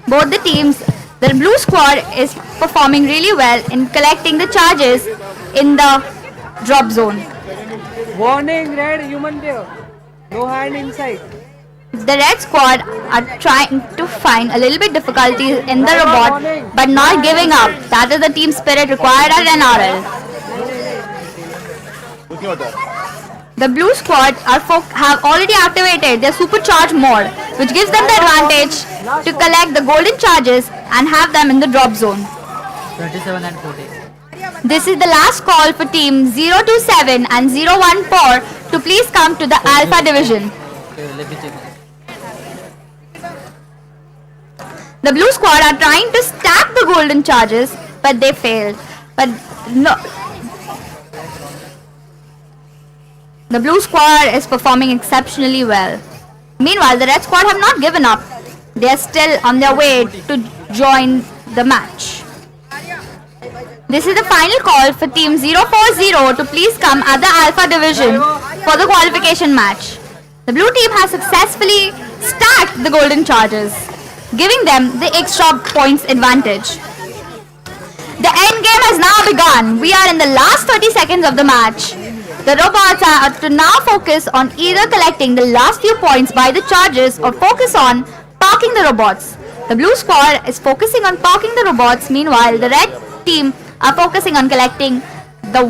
Both the teams, the blue squad is performing really well in collecting the charges in the drop zone. Warning, red human there. No hand inside. The red squad are trying to find a little bit difficulties in the robot but not giving up. That is the team spirit required at NRL. The blue squad have already activated their supercharged mode, which gives them the advantage to collect the golden charges and have them in the drop zone. 27 and 40. This is the last call for team 027 and 014 to please come to the Alpha division. Okay, let me check. The blue squad are trying to stack the golden charges, but they failed. But no. The blue squad is performing exceptionally well. Meanwhile, the red squad have not given up. They are still on their way to join the match. This is the final call for team 040 to please come at the Alpha division for the qualification match. The blue team has successfully stacked the golden charges, giving them the extra points advantage. The end game has now begun. We are in the last 30 seconds of the match. The robots are to now focus on either collecting the last few points by the charges or focus on parking the robots. The blue squad is focusing on parking the robots. Meanwhile, the red team are focusing on collecting the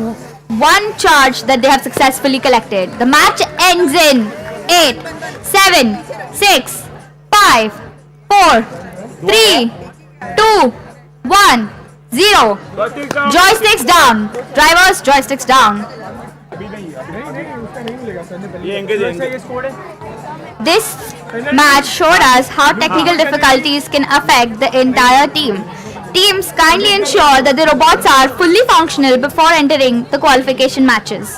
one charge that they have successfully collected. The match ends in 8, 7, 6, 5, 4, 3, 2, 1, 0. Joysticks down. Drivers, joysticks down. This match showed us how technical difficulties can affect the entire team. Teams kindly ensure that the robots are fully functional before entering the qualification matches.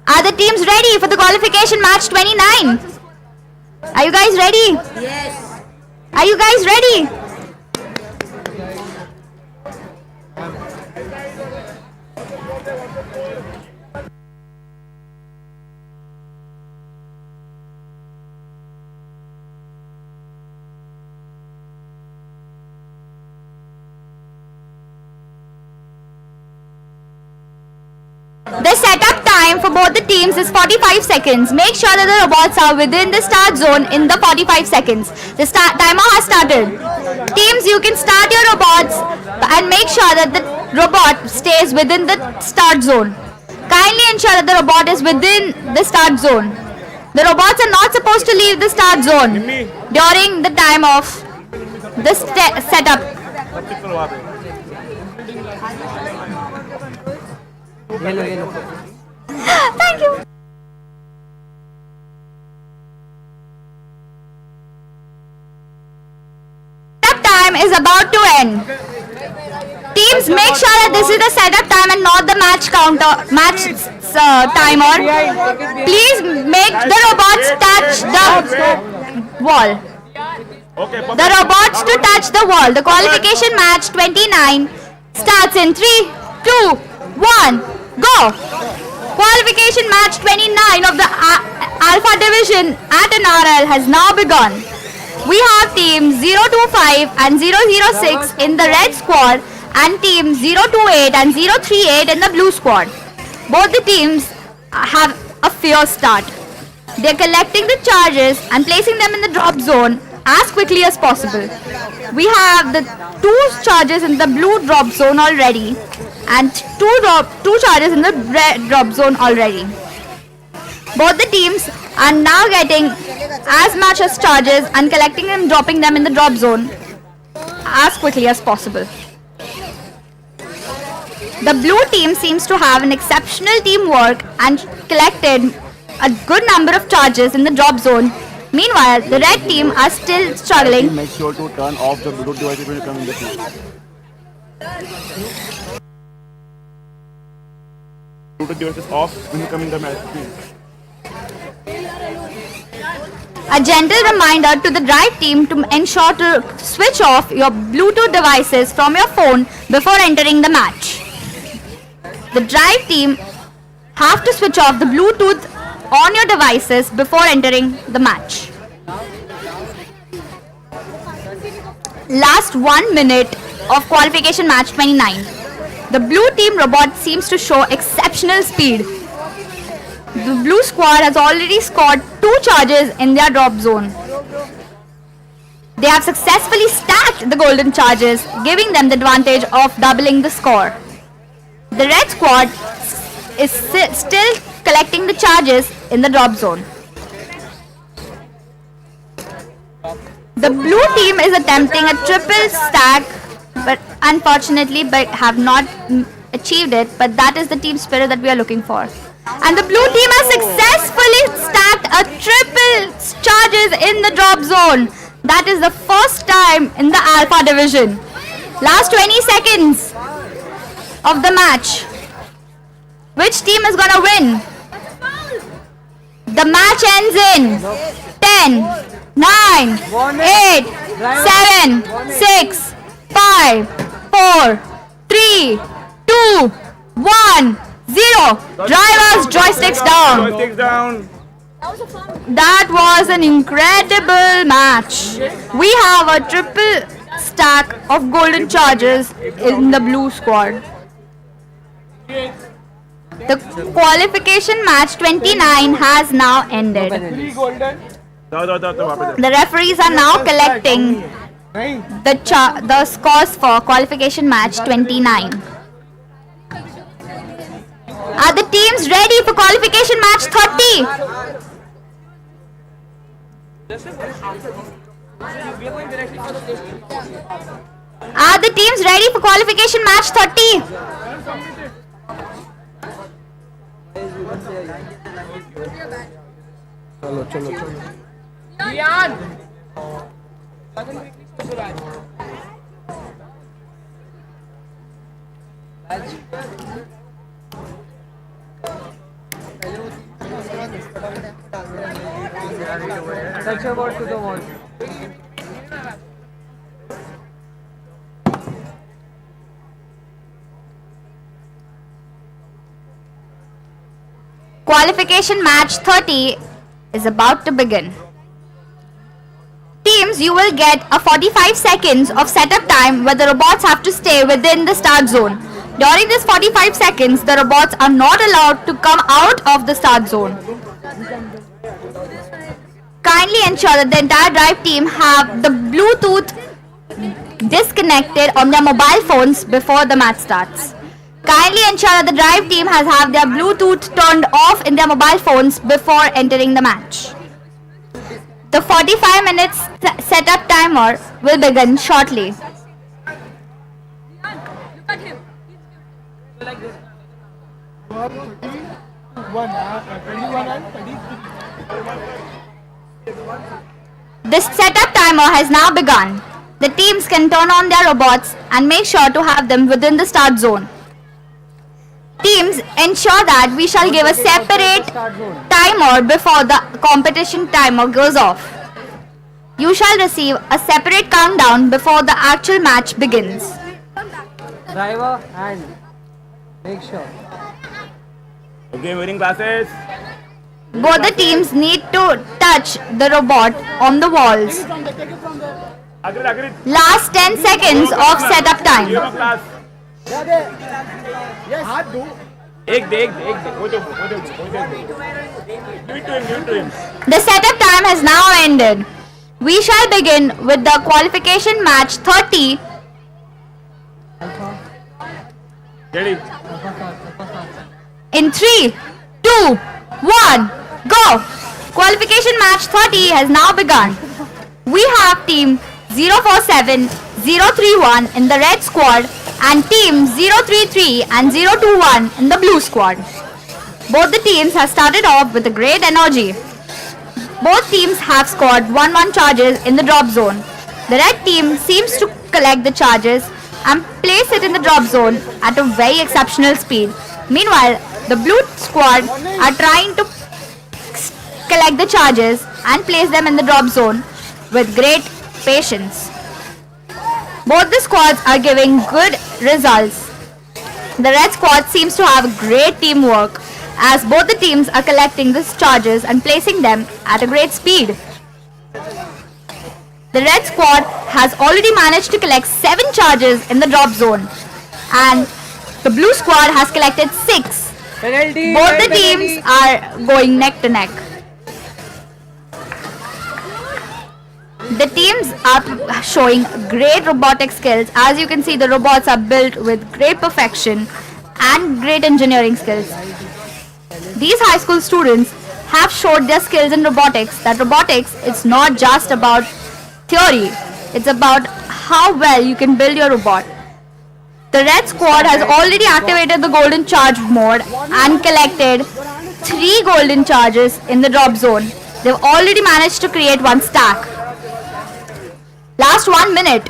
Are the teams ready for the qualification match 29? Are you guys ready? Yes. Are you guys ready? The setup time for both the teams is 45 seconds. Make sure that the robots are within the start zone in the 45 seconds. The timer has started. Teams, you can start your robots and make sure that the robot stays within the start zone. Kindly ensure that the robot is within the start zone. The robots are not supposed to leave the start zone during the time of the setup. Thank you. Setup time is about to end. Teams, make sure that this is the setup time and not the match timer. Please make the robots touch the wall. The robots to touch the wall. The qualification match 29 starts in 3, 2, 1, go! Qualification match 29 of the Alpha division at NRL has now begun. We have teams 025 and 006 in the red squad and teams 028 and 038 in the blue squad. Both the teams have a fierce start. They're collecting the charges and placing them in the drop zone as quickly as possible. We have the 2 charges in the blue drop zone already and 2 charges in the red drop zone already. Both the teams are now getting as much as charges and collecting and dropping them in the drop zone as quickly as possible. The blue team seems to have an exceptional teamwork and collected a good number of charges in the drop zone. Meanwhile, the red team are still struggling. Make sure to turn off the Bluetooth devices when you come in the field. Bluetooth devices off when you come in the field. A gentle reminder to the drive team to ensure to switch off your Bluetooth devices from your phone before entering the match. The drive team have to switch off the Bluetooth on your devices before entering the match. Last 1 minute of qualification match 29. The blue team robot seems to show exceptional speed. The blue squad has already scored 2 charges in their drop zone. They have successfully stacked the golden charges, giving them the advantage of doubling the score. The red squad is still collecting the charges in the drop zone. The blue team is attempting a triple stack, but unfortunately have not achieved it, but that is the team spirit that we are looking for. And the blue team has successfully stacked a triple charges in the drop zone. That is the first time in the Alpha division. Last 20 seconds of the match. Which team is gonna win? The match ends in 10, 9, 8, 7, 6, 5, 4, 3, 2, 1, 0. Drivers, joysticks down. Joysticks down. That was an incredible match. We have a triple stack of golden charges in the blue squad. The qualification match 29 has now ended. The referees are now collecting the scores for qualification match 29. Are the teams ready for qualification match 30? Are the teams ready for qualification match 30? Touch your board to the wall. Qualification match 30 is about to begin. Teams, you will get a 45 seconds of setup time where the robots have to stay within the start zone. During this 45 seconds, the robots are not allowed to come out of the start zone. Kindly ensure that the entire drive team have the Bluetooth disconnected on their mobile phones before the match starts. Kindly ensure that the drive team has their Bluetooth turned off in their mobile phones before entering the match. The 45 minutes setup timer will begin shortly. Look at him. Like this. 21 and 30. This setup timer has now begun. The teams can turn on their robots and make sure to have them within the start zone. Teams, ensure that we shall give a separate timer before the competition timer goes off. You shall receive a separate countdown before the actual match begins. Driver and make sure. Okay, wearing glasses. Both the teams need to touch the robot on the walls. Agreed. Last 10 seconds of setup time. Yes. एक दे वो दे give it to him. The setup time has now ended. We shall begin with the qualification match 30. Get it. In 3, 2, 1, go! Qualification match 30 has now begun. We have team 047, 031 in the red squad and team 033 and 021 in the blue squad. Both the teams have started off with a great energy. Both teams have scored 1-1 charges in the drop zone. The red team seems to collect the charges and place it in the drop zone at a very exceptional speed. Meanwhile, the blue squad are trying to collect the charges and place them in the drop zone with great patience. Both the squads are giving good results. The red squad seems to have great teamwork as both the teams are collecting these charges and placing them at a great speed. The red squad has already managed to collect 7 charges in the drop zone and the blue squad has collected 6. Penalty. Both the teams are going neck to neck. The teams are showing great robotic skills. As you can see, the robots are built with great perfection and great engineering skills. These high school students have showed their skills in robotics, that robotics is not just about theory, it's about how well you can build your robot. The red squad has already activated the golden charge mode and collected 3 golden charges in the drop zone. They've already managed to create 1 stack. Last 1 minute.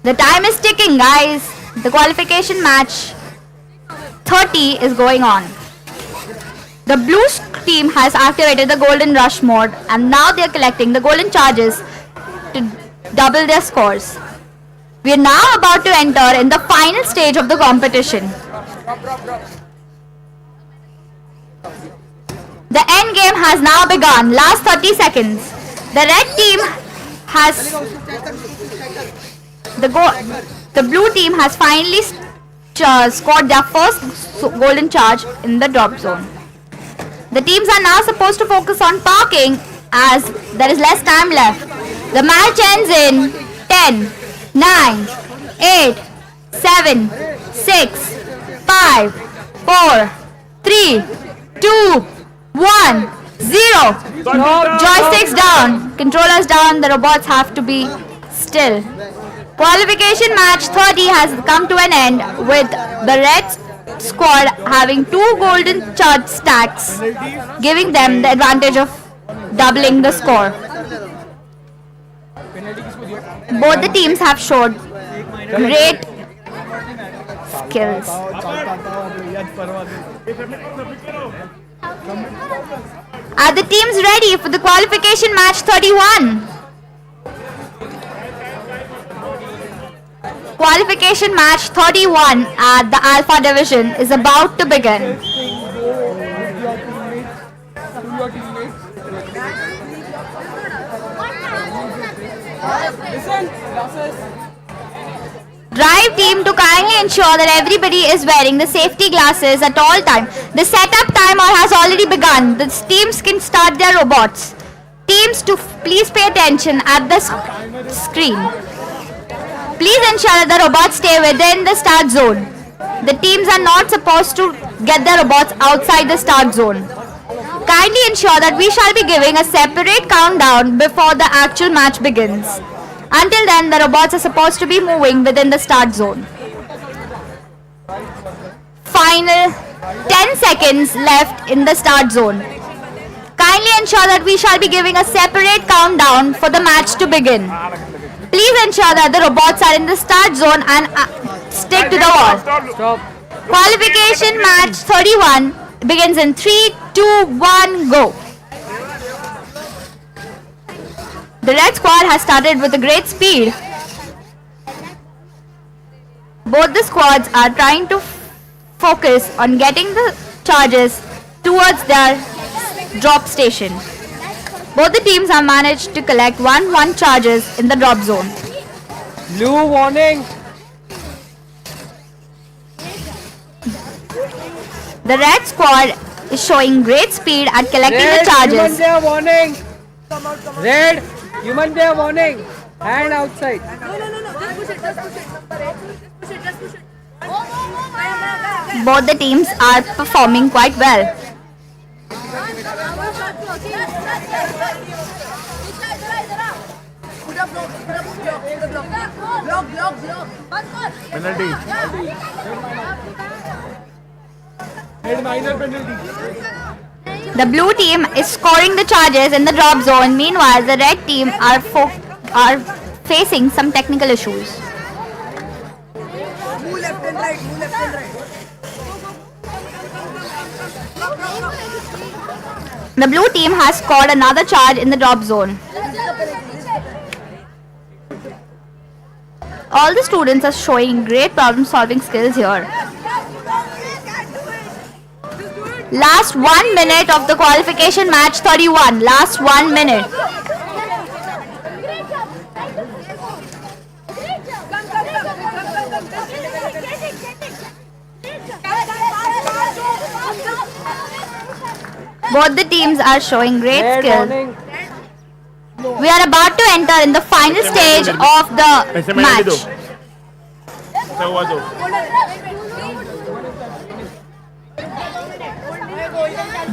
The time is ticking, guys. The qualification match 30 is going on. The blue team has activated the golden rush mode and now they are collecting the golden charges to double their scores. We are now about to enter in the final stage of the competition. The end game has now begun. Last 30 seconds. The red team has the blue team has finally scored their first golden charge in the drop zone. The teams are now supposed to focus on parking as there is less time left. The match ends in 10, 9, 8, 7, 6, 5, 4, 3, 2, 1, 0. Joysticks down, controllers down, the robots have to be still. Qualification match 30 has come to an end with the red squad having 2 golden charge stacks, giving them the advantage of doubling the score. Both the teams have showed great skills. Are the teams ready for the qualification match 31? Qualification match 31 at the Alpha Division is about to begin. Drive team to kindly ensure that everybody is wearing the safety glasses at all times. The setup timer has already begun. The teams can start their robots. Teams to please pay attention at the screen. Please ensure that the robots stay within the start zone. The teams are not supposed to get their robots outside the start zone. Kindly ensure that we shall be giving a separate countdown before the actual match begins. Until then, the robots are supposed to be moving within the start zone. Final 10 seconds left in the start zone. Kindly ensure that we shall be giving a separate countdown for the match to begin. Please ensure that the robots are in the start zone and stick to the wall. Stop. Qualification match 31 begins in 3, 2, 1, go. The red squad has started with a great speed. Both the squads are trying to focus on getting the charges towards their drop station. Both the teams have managed to collect 1-1 charges in the drop zone. Blue warning. The red squad is showing great speed at collecting the charges. Human player warning. Red, human player warning. Hand outside. Both the teams are performing quite well. Penalty. Head minor penalty. The blue team is scoring the charges in the drop zone. Meanwhile, the red team are facing some technical issues. Move left and right, move left and right. The blue team has scored another charge in the drop zone. All the students are showing great problem-solving skills here. Last 1 minute of the qualification match 31. Last 1 minute. Both the teams are showing great skill. We are about to enter in the final stage of the match.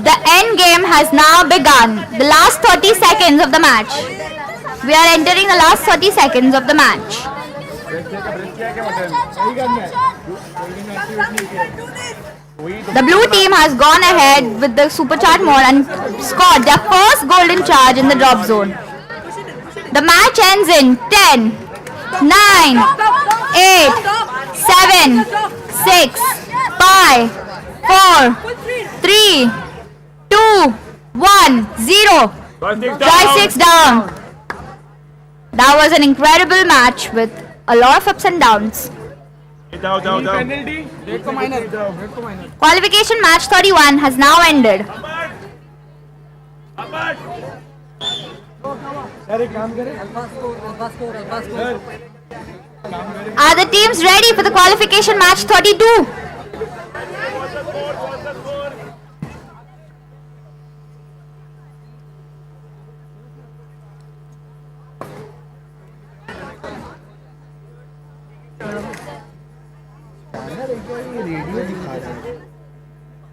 The end game has now begun. The last 30 seconds of the match. We are entering the last 30 seconds of the match. The blue team has gone ahead with the supercharge mode and scored their first golden charge in the drop zone. The match ends in 10, 9, 8, 7, 6, 5, 4, 3, 2, 1, 0. Joysticks down. That was an incredible match with a lot of ups and downs. Penalty. Qualification match 31 has now ended. Are the teams ready for the qualification match 32?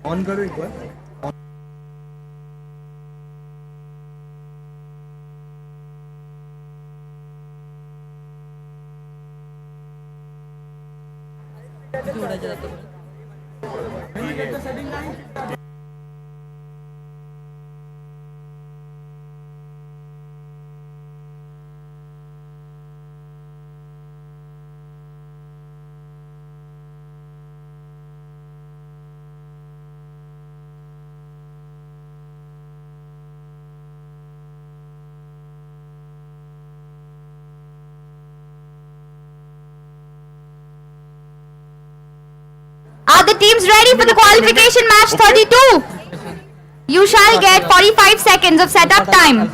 On करो एक बार. Are the teams ready for the qualification match 32? You shall get 45 seconds of setup time.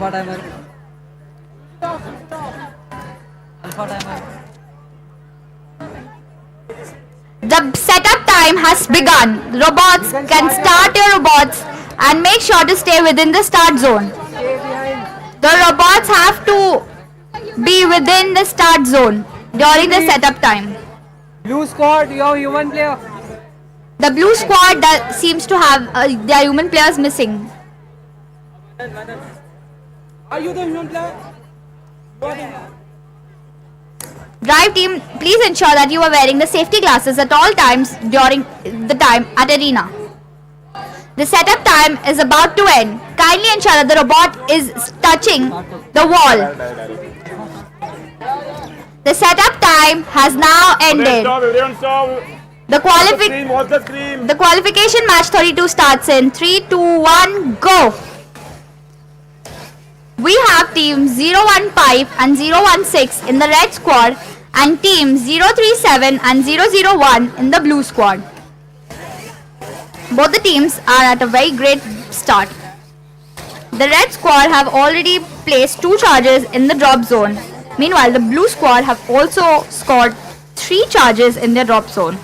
The setup time has begun. Robots can start your robots and make sure to stay within the start zone. The robots have to be within the start zone during the setup time. Blue squad, your human player. The blue squad that seems to have their human players missing. Are you the human player? Drive team, please ensure that you are wearing the safety glasses at all times during the time at arena. The setup time is about to end. Kindly ensure that the robot is touching the wall. The setup time has now ended. The qualification match 32 starts in 3, 2, 1, go. We have team 015 and 016 in the red squad and team 037 and 001 in the blue squad. Both the teams are at a very great start. The red squad have already placed 2 charges in the drop zone. Meanwhile, the blue squad have also scored 3 charges in their drop zone.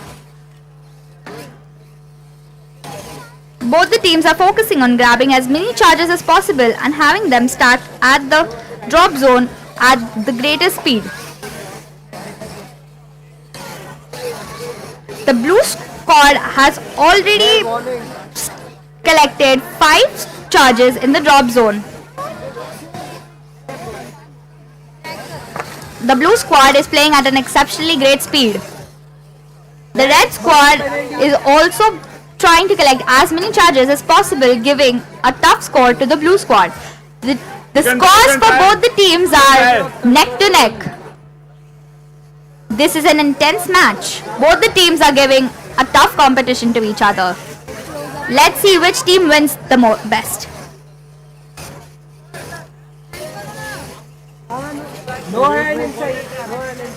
both the teams are focusing on grabbing as many charges as possible and having them stack at the drop zone at the greatest speed. The blue squad has already collected 5 charges in the drop zone. The blue squad is playing at an exceptionally great speed. The red squad is also trying to collect as many charges as possible, giving a tough score to the blue squad. The scores for both the teams are neck to neck. This is an intense match. Both the teams are giving a tough competition to each other. Let's see which team wins the best.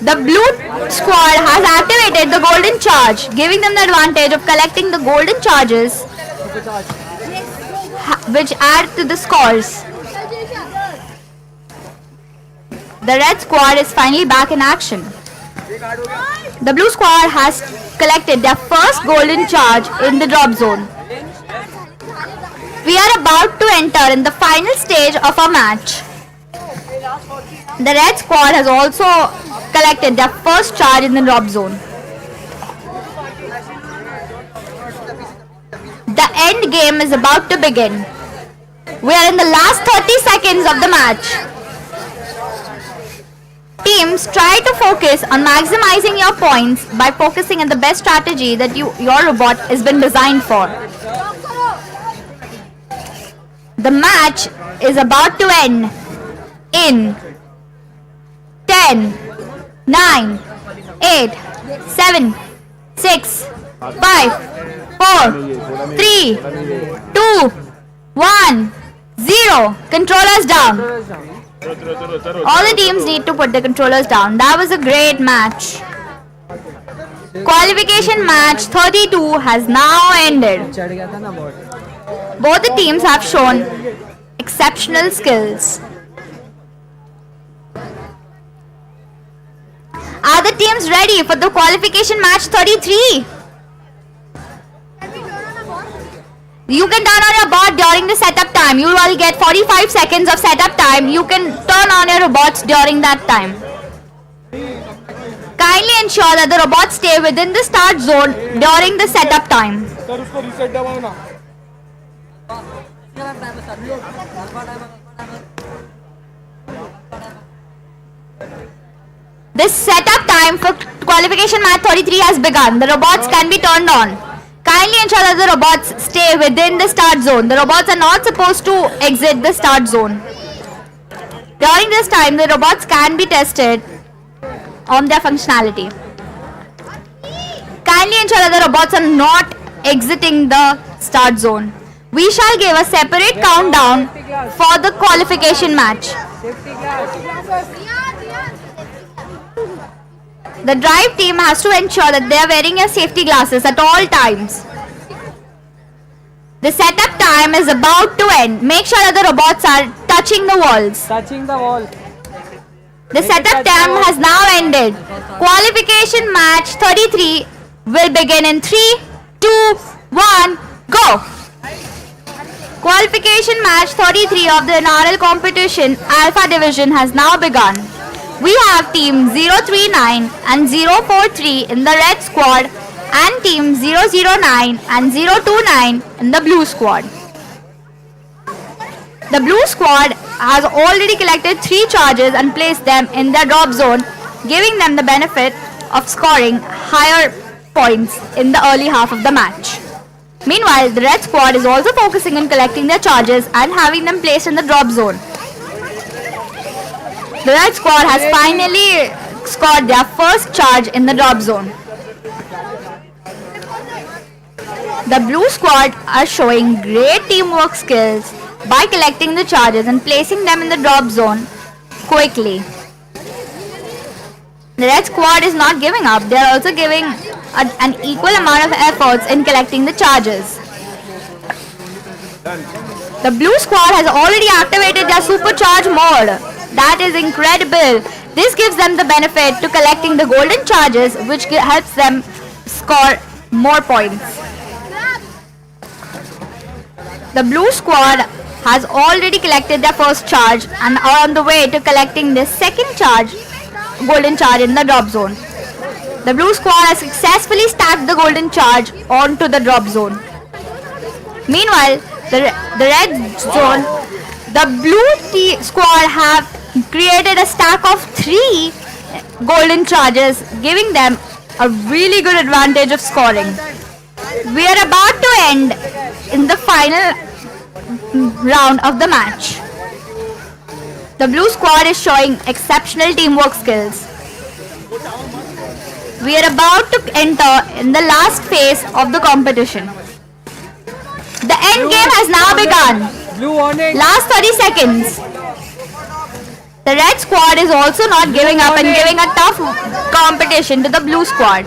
The blue squad has activated the golden charge, giving them the advantage of collecting the golden charges, which add to the scores. The red squad is finally back in action. The blue squad has collected their first golden charge in the drop zone. We are about to enter in the final stage of our match. The red squad has also collected their first charge in the drop zone. The end game is about to begin. We are in the last 30 seconds of the match. Teams, try to focus on maximizing your points by focusing on the best strategy that your robot has been designed for. The match is about to end in 10, 9, 8, 7, 6, 5, 4, 3, 2, 1, 0. Controllers down. All the teams need to put the controllers down. That was a great match. Qualification match 32 has now ended. Both the teams have shown exceptional skills. Are the teams ready for the qualification match 33? You can turn on your bot during the setup time. You will get 45 seconds of setup time. You can turn on your robots during that time. Kindly ensure that the robots stay within the start zone during the setup time. This setup time for qualification match 33 has begun. The robots can be turned on. Kindly ensure that the robots stay within the start zone. The robots are not supposed to exit the start zone. During this time, the robots can be tested on their functionality. Kindly ensure that the robots are not exiting the start zone. We shall give a separate countdown for the qualification match. The drive team has to ensure that they are wearing their safety glasses at all times. The setup time is about to end. Make sure that the robots are touching the walls. Touching the wall. The setup time has now ended. Qualification match 33 will begin in 3, 2, 1, go! Qualification match 33 of the inaugural competition Alpha Division has now begun. We have team 039 and 043 in the red squad and team 009 and 029 in the blue squad. The blue squad has already collected 3 charges and placed them in their drop zone, giving them the benefit of scoring higher points in the early half of the match. Meanwhile, the red squad is also focusing on collecting their charges and having them placed in the drop zone. The red squad has finally scored their first charge in the drop zone. The blue squad are showing great teamwork skills by collecting the charges and placing them in the drop zone quickly. The red squad is not giving up. They are also giving an equal amount of efforts in collecting the charges. The blue squad has already activated their supercharge mode. That is incredible. This gives them the benefit to collecting the golden charges, which helps them score more points. The blue squad has already collected their first charge and are on the way to collecting their second charge, golden charge in the drop zone. The blue squad has successfully stacked the golden charge onto the drop zone. Meanwhile, the red zone, the blue squad have created a stack of 3 golden charges, giving them a really good advantage of scoring. We are about to end in the final round of the match. The blue squad is showing exceptional teamwork skills. We are about to enter in the last phase of the competition. The end game has now begun. Last 30 seconds. The red squad is also not giving up and giving a tough competition to the blue squad.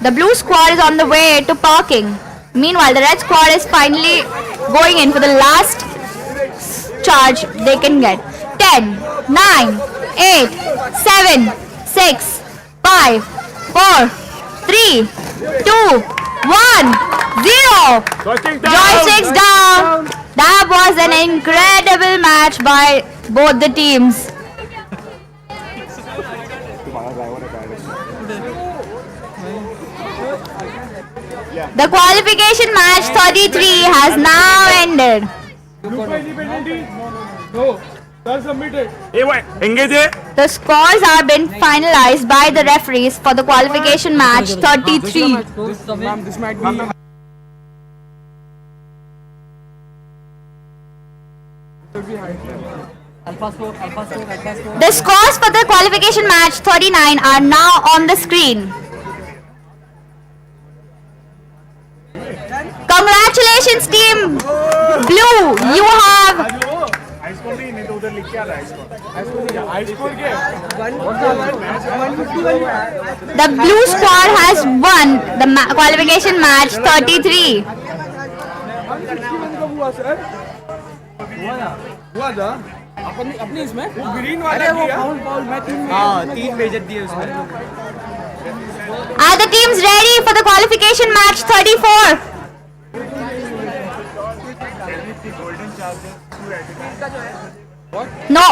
The blue squad is on the way to parking. Meanwhile, the red squad is finally going in for the last charge they can get. 10, 9, 8, 7, 6, 5, 4, 3, 2, 1, 0. Joysticks down. That was an incredible match by both the teams. The qualification match 33 has now ended. The scores are been finalized by the referees for the qualification match 33. This might be. The scores for the qualification match 39 are now on the screen. Congratulations team blue, you have the blue squad has won the qualification match 33. अपनी इसमें green वाला वो foul मैं 3 भेज दिए उसमें. Are the teams ready for the qualification match 34? No.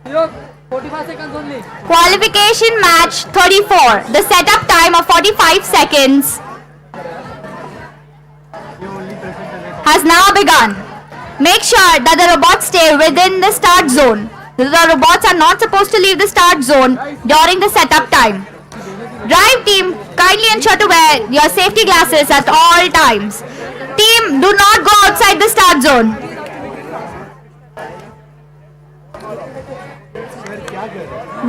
Look, 45 seconds only. Qualification match 34. The setup time of 45 seconds has now begun. Make sure that the robots stay within the start zone. The robots are not supposed to leave the start zone during the setup time. Drive team, kindly ensure to wear your safety glasses at all times. Team, do not go outside the start zone.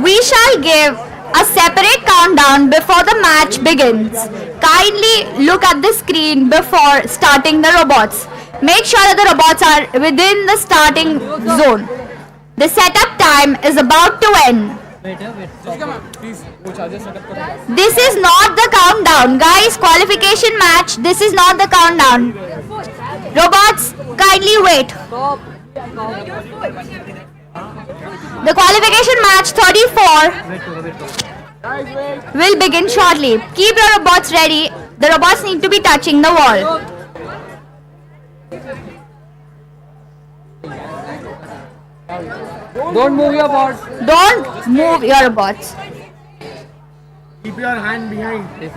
We shall give a separate countdown before the match begins. Kindly look at the screen before starting the robots. Make sure that the robots are within the starting zone. The setup time is about to end. This is not the countdown, guys. Qualification match. This is not the countdown. Robots, kindly wait. The qualification match 34 will begin shortly. Keep your robots ready. The robots need to be touching the wall. Don't move your bots. Don't move your robots. Keep your hand behind.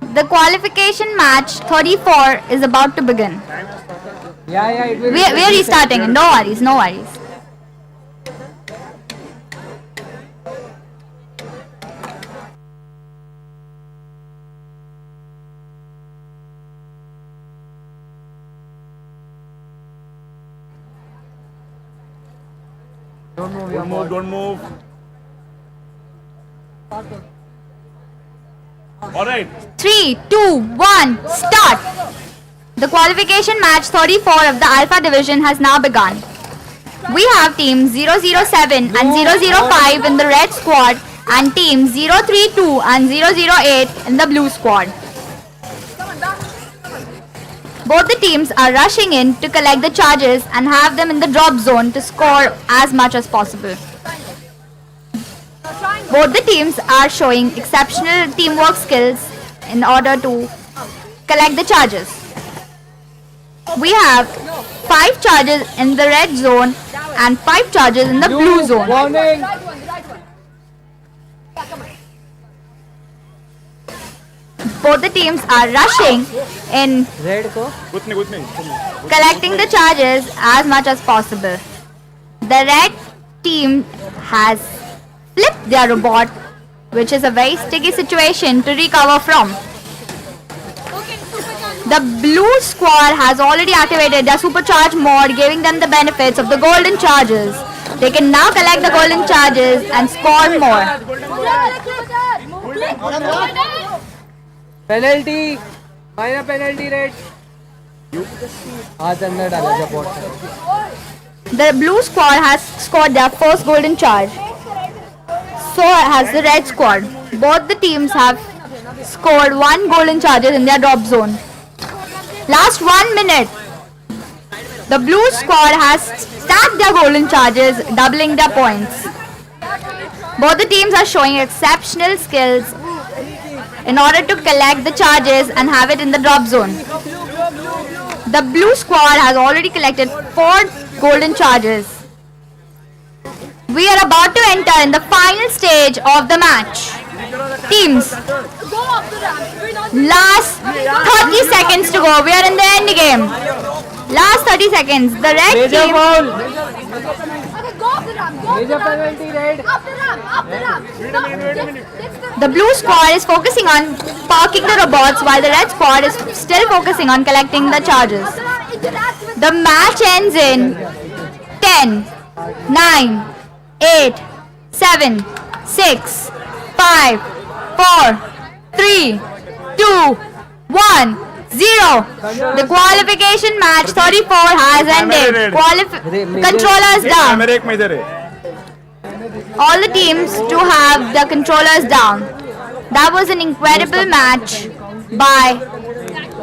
The qualification match 34 is about to begin. Yeah, it will. We are restarting. No worries, no worries. Don't move, Don't move, don't move. All right. 3, 2, 1, start! The qualification match 34 of the Alpha Division has now begun. We have team 007 and 005 in the red squad and team 032 and 008 in the blue squad. Both the teams are rushing in to collect the charges and have them in the drop zone to score as much as possible. Both the teams are showing exceptional teamwork skills in order to collect the charges. We have 5 charges in the red zone and 5 charges in the blue zone. Warning. Both the teams are rushing in Red ko. With me. collecting the charges as much as possible. The red team has flipped their robot, which is a very sticky situation to recover from. The blue squad has already activated their supercharged mode, giving them the benefits of the golden charges. They can now collect the golden charges and score more. Penalty. Minor penalty, red. हाथ अंदर डाला जा bot से. The blue squad has scored their first golden charge. So has the red squad. Both the teams have scored 1 golden charges in their drop zone. Last 1 minute. The blue squad has stacked their golden charges, doubling their points. Both the teams are showing exceptional skills in order to collect the charges and have it in the drop zone. The blue squad has already collected 4 golden charges. We are about to enter in the final stage of the match. Teams, last 30 seconds to go. We are in the end game. Last 30 seconds. The red Major team. foul. Major penalty, red. The blue squad is focusing on parking the robots while the red squad is still focusing on collecting the charges. The match ends in 10, 9, 8, 7, 6, 5, 4, 3, 2, 1, 0. The qualification match 34 has ended. Controllers down. मेरे एक major है. All the teams to have the controllers down. That was an incredible match by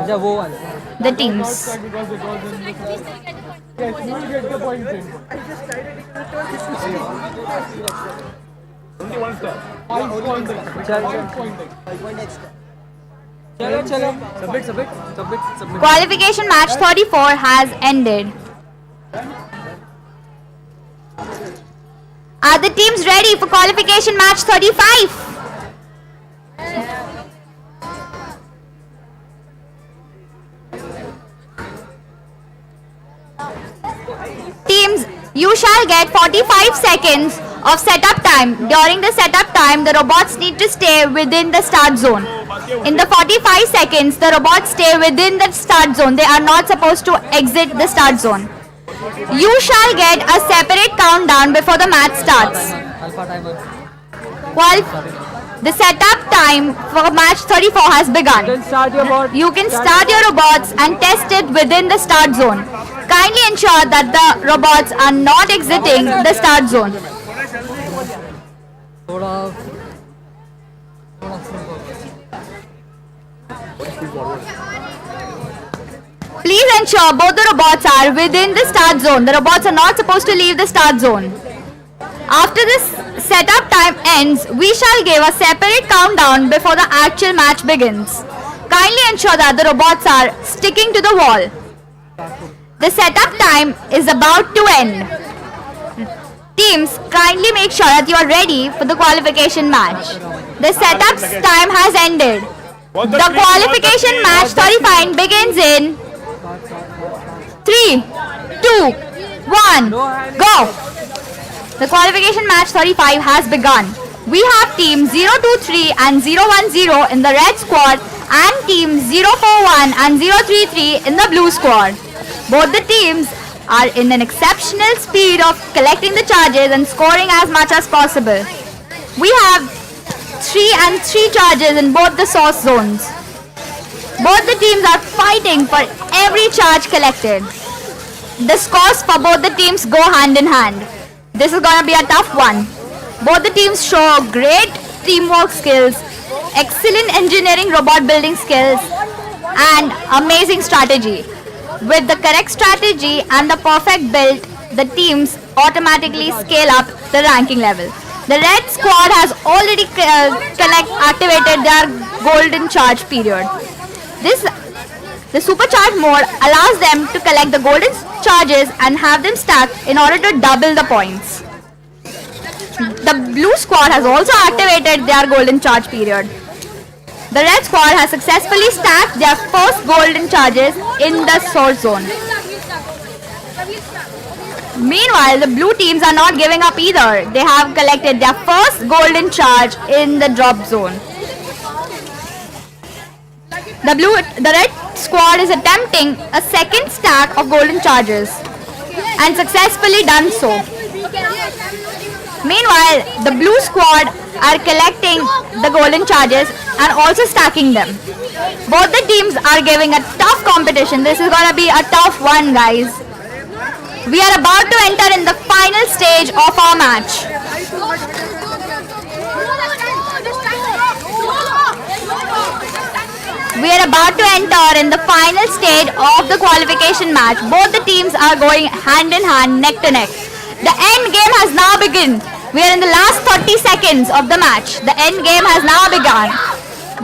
अच्छा वो वाला. the teams. Only 1 star. चलो. Submit. Qualification match 34 has ended. Are the teams ready for qualification match 35? Teams, you shall get 45 seconds of setup time. During the setup time, the robots need to stay within the start zone. In the 45 seconds, the robots stay within the start zone. They are not supposed to exit the start zone. You shall get a separate countdown before the match starts. Alpha timer. The setup time for match 34 has begun. Then start your bot. You can start your robots and test it within the start zone. Kindly ensure that the robots are not exiting the start zone. थोड़ा. Please ensure both the robots are within the start zone. The robots are not supposed to leave the start zone. After this setup time ends, we shall give a separate countdown before the actual match begins. Kindly ensure that the robots are sticking to the wall. The setup time is about to end. Teams, kindly make sure that you are ready for the qualification match. The setup time has ended. The qualification match 35 begins in 3, 2, 1, go! The qualification match 35 has begun. We have team 023 and 010 in the red squad and team 041 and 033 in the blue squad. Both the teams are in an exceptional speed of collecting the charges and scoring as much as possible. We have 3 and 3 charges in both the source zones. Both the teams are fighting for every charge collected. The scores for both the teams go hand in hand. This is going to be a tough one. Both the teams show great teamwork skills, excellent engineering robot building skills, and amazing strategy. With the correct strategy and the perfect build, the teams automatically scale up the ranking level. The red squad has already activated their golden charge period. The supercharge mode allows them to collect the golden charges and have them stacked in order to double the points. The blue squad has also activated their golden charge period. The red squad has successfully stacked their first golden charges in the source zone. Meanwhile, the blue teams are not giving up either. They have collected their first golden charge in the drop zone. The red squad is attempting a second stack of golden charges and successfully done so. Meanwhile, the blue squad are collecting the golden charges and also stacking them. Both the teams are giving a tough competition. This is going to be a tough one, guys. We are about to enter in the final stage of our match. We are about to enter in the final stage of the qualification match. Both the teams are going hand in hand, neck to neck. The end game has now begun. We are in the last 30 seconds of the match. The end game has now begun.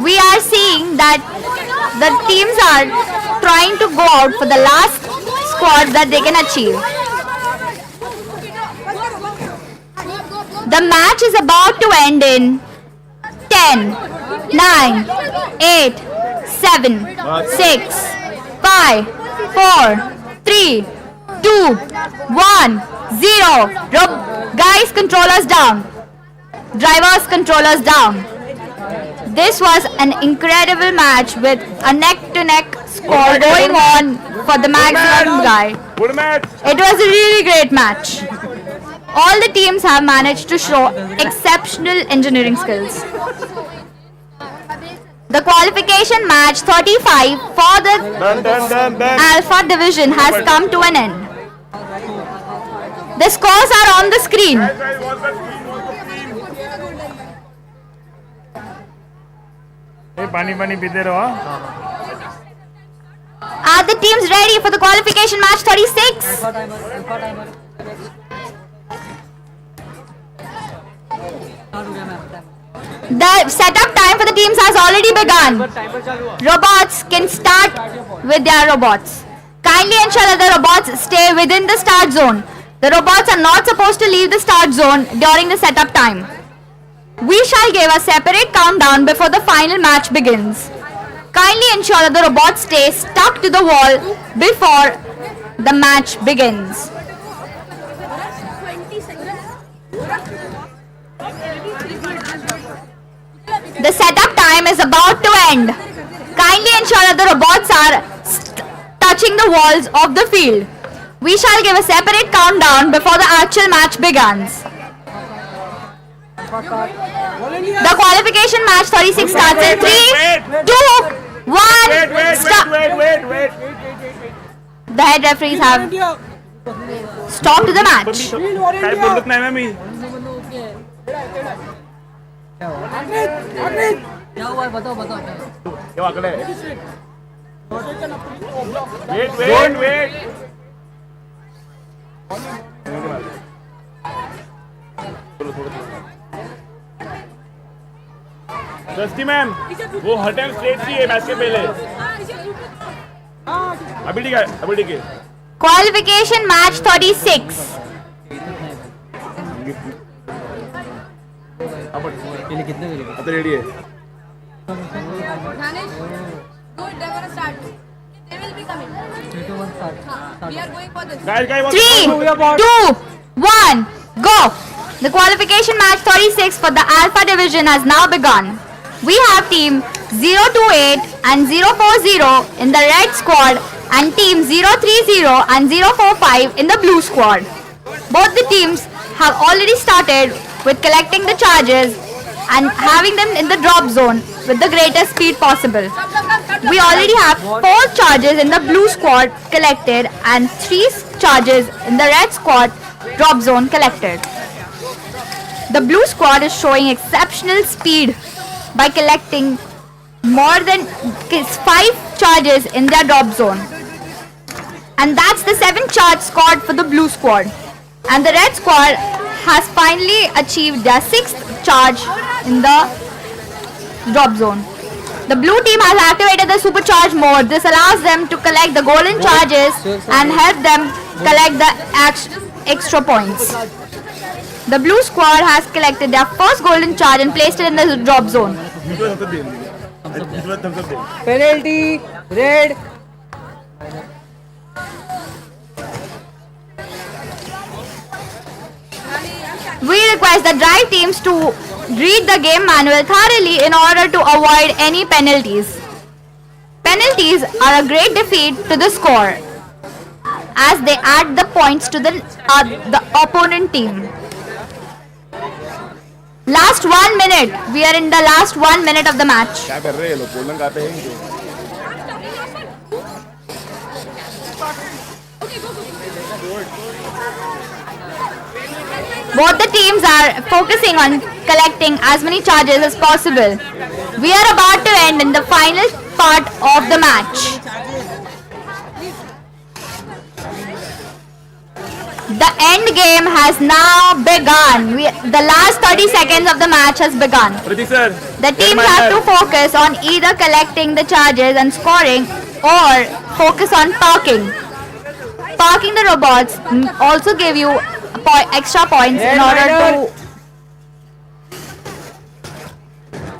We are seeing that the teams are trying to go out for the last squad that they can achieve. The match is about to end in 10, 9, 8, 7, 6, 5, 4, 3, 2, 1, 0. Guys, controllers down. Drivers, controllers down. This was an incredible match with a neck-to-neck score going on for the maximum guy. It was a really great match. All the teams have managed to show exceptional engineering skills. The qualification match 35 for the Alpha division has come to an end. The scores are on the screen. Are the teams ready for the qualification match 36? The setup time for the teams has already begun. Robots can start with their robots. Kindly ensure that the robots stay within the start zone. The robots are not supposed to leave the start zone during the setup time. We shall give a separate countdown before the final match begins. Kindly ensure that the robots stay stuck to the wall before the match begins. The setup time is about to end. Kindly ensure that the robots are touching the walls of the field. We shall give a separate countdown before the actual match begins. The qualification match 36 starts in 3, 2, 1, stop. The head referees have stopped the match. Trustee ma'am वो हट and straight सी है match के पहले अभी ठीक है अभी ठीक है Qualification match 36. अब रेडी है Danish, good, they're gonna start. They will be coming. 3, 2, 1, start. We are going for this. Guys, 3, 2, 1, go! The qualification match 36 for the Alpha Division has now begun. We have team 028 and 040 in the red squad and team 030 and 045 in the blue squad. Both the teams have already started with collecting the charges and having them in the drop zone with the greatest speed possible. We already have 4 charges in the blue squad collected and 3 charges in the red squad drop zone collected. The blue squad is showing exceptional speed by collecting more than 5 charges in their drop zone. And that's the 7th charge scored for the blue squad. And the red squad has finally achieved their 6th charge in the drop zone. The blue team has activated the supercharge mode. This allows them to collect the golden charges and help them collect the extra points. The blue squad has collected their first golden charge and placed it in the drop zone. Penalty, red. We request the drive teams to read the game manual thoroughly in order to avoid any penalties. Penalties are a great defeat to the score as they add the points to the opponent team. Last 1 minute. We are in the last 1 minute of the match. Both the teams are focusing on collecting as many charges as possible. We are about to end in the final part of the match. The end game has now begun. The last 30 seconds of the match has begun. The teams have to focus on either collecting the charges and scoring or focus on parking. Parking the robots also give you extra points in order to...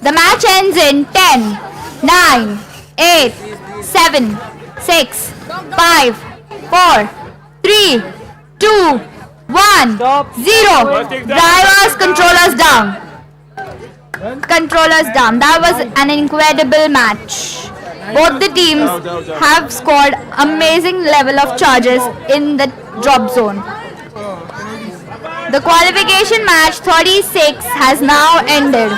The match ends in 10, 9, 8, 7, 6, 5, 4, 3, 2, 1, 0. Drivers, controllers down. Controllers down. That was an incredible match. Both the teams have scored amazing level of charges in the drop zone. The qualification match 36 has now ended.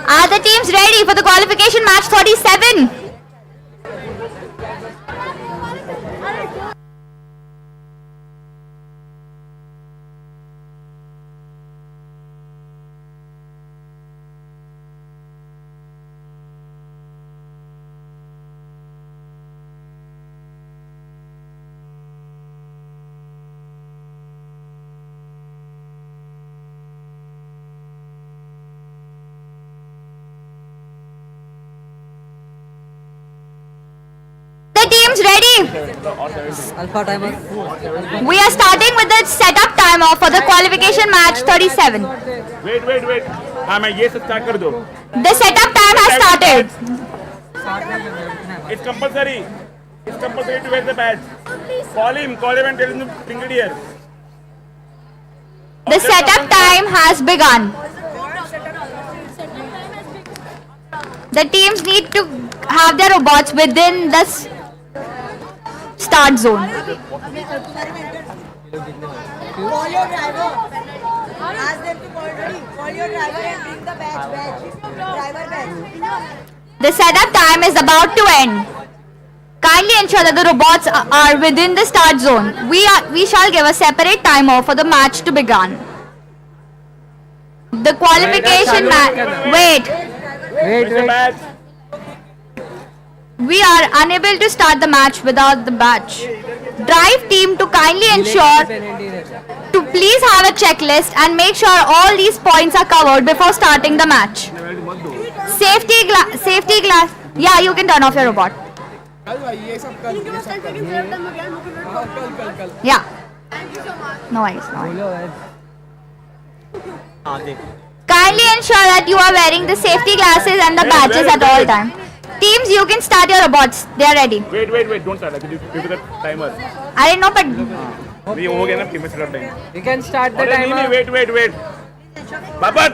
Are the teams ready for the qualification match 37? Teams ready? Alpha timer. We are starting with the setup timer for the qualification match 37. Wait. मैं ये सब start कर दो. The setup time has started. It's compulsory. It's compulsory to wear the badge. Call him and tell him to bring it here. The setup time has begun. The teams need to have their robots within the start zone. Call your driver. Ask them to call your driver and bring the badge. Driver badge. The setup time is about to end. Kindly ensure that the robots are within the start zone. We shall give a separate timer for the match to begin. The qualification match. Wait. We are unable to start the match without the badge. Drive team to kindly ensure to please have a checklist and make sure all these points are covered before starting the match. Safety glass. Yeah, you can turn off your robot. Yeah. No worries. Kindly ensure that you are wearing the safety glasses and the badges at all times. Teams, you can start your robots. They are ready. Wait, don't start. Give me the timer. I didn't know, but नहीं हो गया ना team में setup time. You can start the नहीं timer. wait. Babat.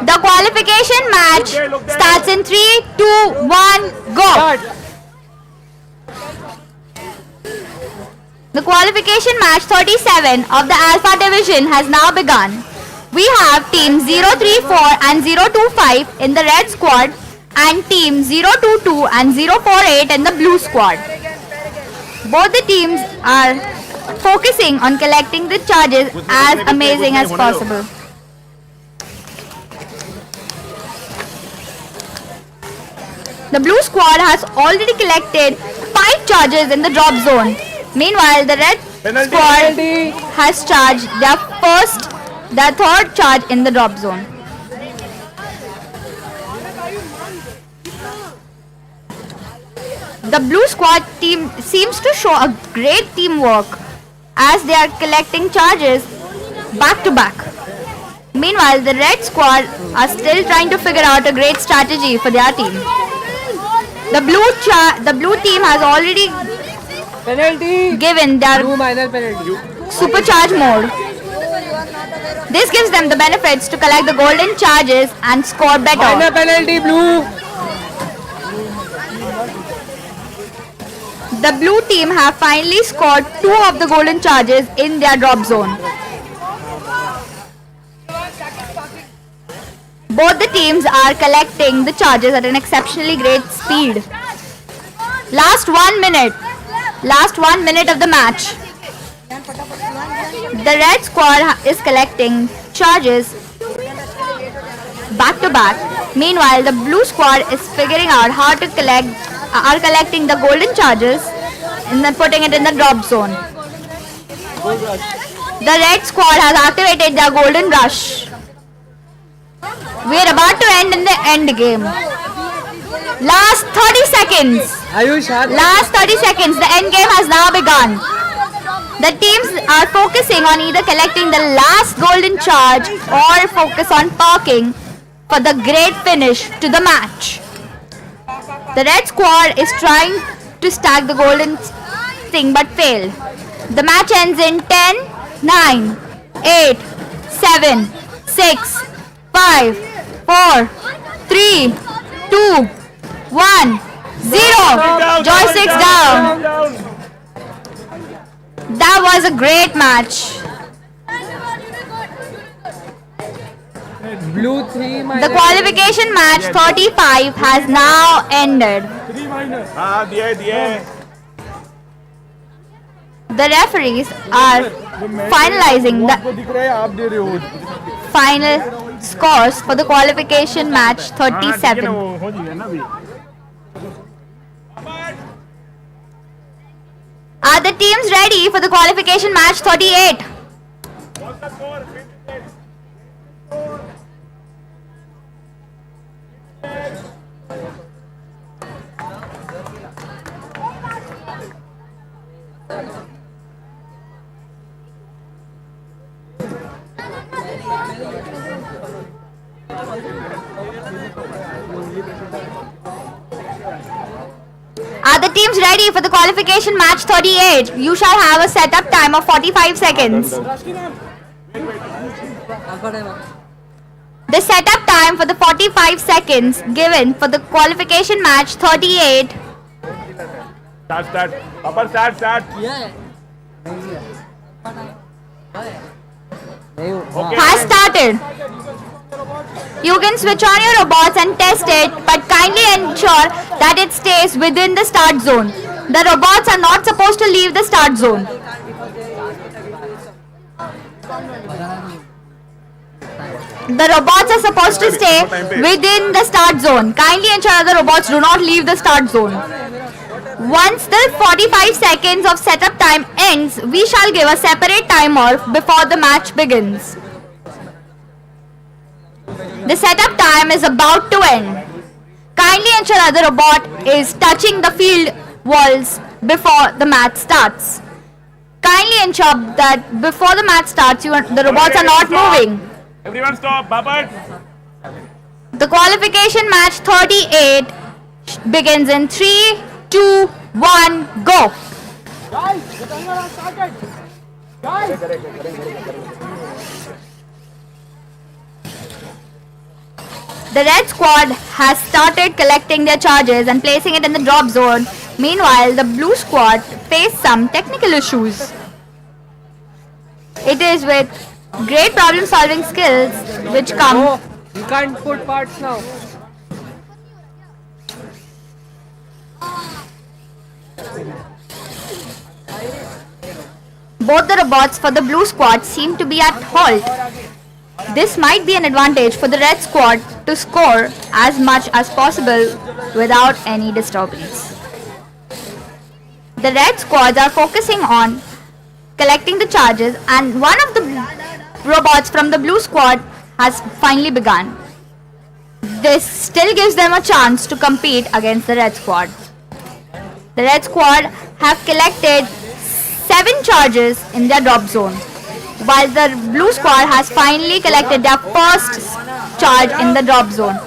the qualification match starts in 3, 2, 1, go. The qualification match 37 of the Alpha Division has now begun. We have team 034 and 025 in the red squad and team 022 and 048 in the blue squad. Both the teams are focusing on collecting the charges as amazing as possible. The blue squad has already collected 5 charges in the drop zone. Meanwhile, the red squad has charged their third charge in the drop zone. The blue squad team seems to show a great teamwork as they are collecting charges back to back. Meanwhile, the red squad are still trying to figure out a great strategy for their team. The blue team has already given their supercharge mode. This gives them the benefits to collect the golden charges and score better. Minor penalty, blue. The blue team have finally scored 2 of the golden charges in their drop zone. Both the teams are collecting the charges at an exceptionally great speed. Last 1 minute of the match. The red squad is collecting charges back to back. Meanwhile, the blue squad is figuring out how to collecting the golden charges and then putting it in the drop zone. The red squad has activated their golden rush. We are about to end in the end game. Last 30 seconds. Last 30 seconds. The end game has now begun. The teams are focusing on either collecting the last golden charge or focus on parking for the great finish to the match. The red squad is trying to stack the golden thing but failed. The match ends in 10, 9, 8, 7, 6, 5, 4, 3, 2, 1, 0. Joysticks down. That was a great match. Blue 3 minus. The qualification match 35 has now ended. The referees are finalizing the final scores for the qualification match 37. Are the teams ready for the qualification match 38? Are the teams ready for the qualification match 38? You shall have a setup time of 45 seconds. The setup time for the 45 seconds given for the qualification match 38 Start. Upper start. has started. You can switch on your robots and test it, but kindly ensure that it stays within the start zone. The robots are not supposed to leave the start zone. The robots are supposed to stay within the start zone. Kindly ensure the robots do not leave the start zone. Once the 45 seconds of setup time ends, we shall give a separate timer before the match begins. The setup time is about to end. Kindly ensure that the robot is touching the field walls before the match starts. Kindly ensure that before the match starts, the robots are not moving. Everyone stop. Babat. The qualification match 38 begins in 3, 2, 1, go. Guys, the timer has started. Guys. The red squad has started collecting their charges and placing it in the drop zone. Meanwhile, the blue squad faced some technical issues. It is with great problem-solving skills which come. Oh, you can't put parts now. Both the robots for the blue squad seem to be at halt. This might be an advantage for the red squad to score as much as possible without any disturbance. The red squads are focusing on collecting the charges, and one of the robots from the blue squad has finally begun. This still gives them a chance to compete against the red squad. The red squad have collected 7 charges in their drop zone, while the blue squad has finally collected their first charge in the drop zone.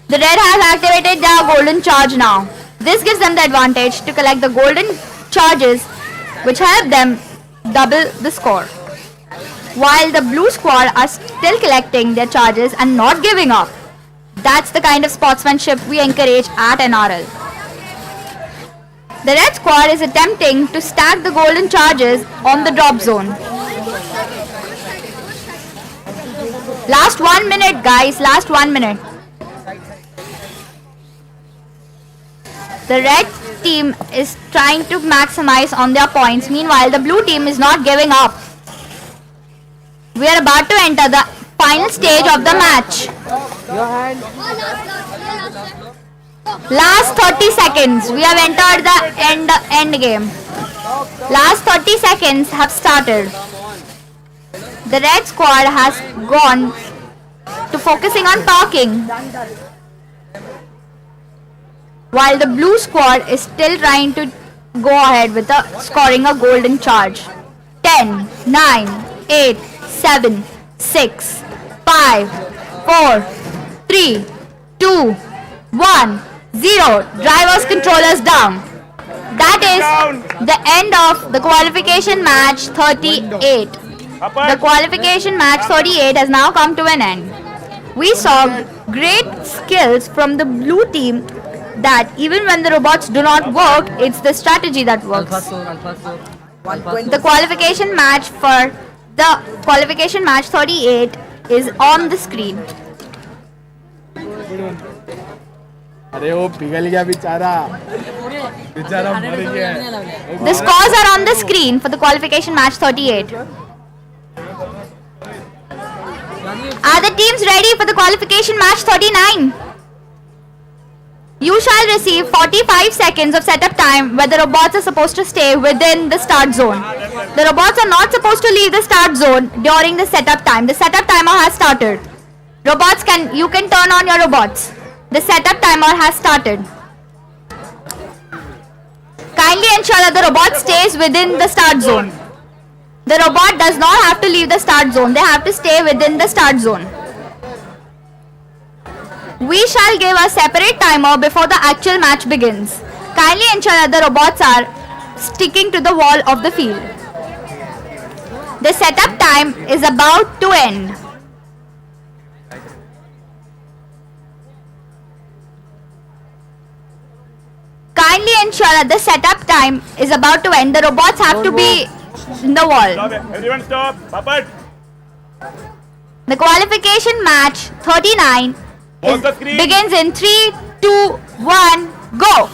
The red has activated their golden charge now. This gives them the advantage to collect the golden charges, which help them double the score. While the blue squad are still collecting their charges and not giving up. That's the kind of sportsmanship we encourage at NRL. The red squad is attempting to stack the golden charges on the drop zone. Last 1 minute, guys. Last 1 minute. The red team is trying to maximize on their points. Meanwhile, the blue team is not giving up. We are about to enter the final stage of the match. Your hand. Last 30 seconds. We have entered the end game. Last 30 seconds have started. The red squad has gone to focusing on parking, while the blue squad is still trying to go ahead with scoring a golden charge. 10, 9, 8, 7, 6, 5, 4, 3, 2, 1, 0. Drivers, controllers down. That is the end of the qualification match 38. The qualification match 38 has now come to an end. We saw great skills from the blue team that even when the robots do not work, it's the strategy that works. The qualification match for the qualification match 38 is on the screen. The scores are on the screen for the qualification match 38. Are the teams ready for the qualification match 39? You shall receive 45 seconds of setup time where the robots are supposed to stay within the start zone. The robots are not supposed to leave the start zone during the setup time. The setup timer has started. Robots you can turn on your robots. The setup timer has started. Kindly ensure that the robot stays within the start zone. The robot does not have to leave the start zone. They have to stay within the start zone. We shall give a separate timer before the actual match begins. Kindly ensure that the robots are sticking to the wall of the field. The setup time is about to end. Kindly ensure that the setup time is about to end. The robots have to be in the wall. Stop it. Everyone stop. Babat. The qualification match 39 begins in 3, 2, 1, go.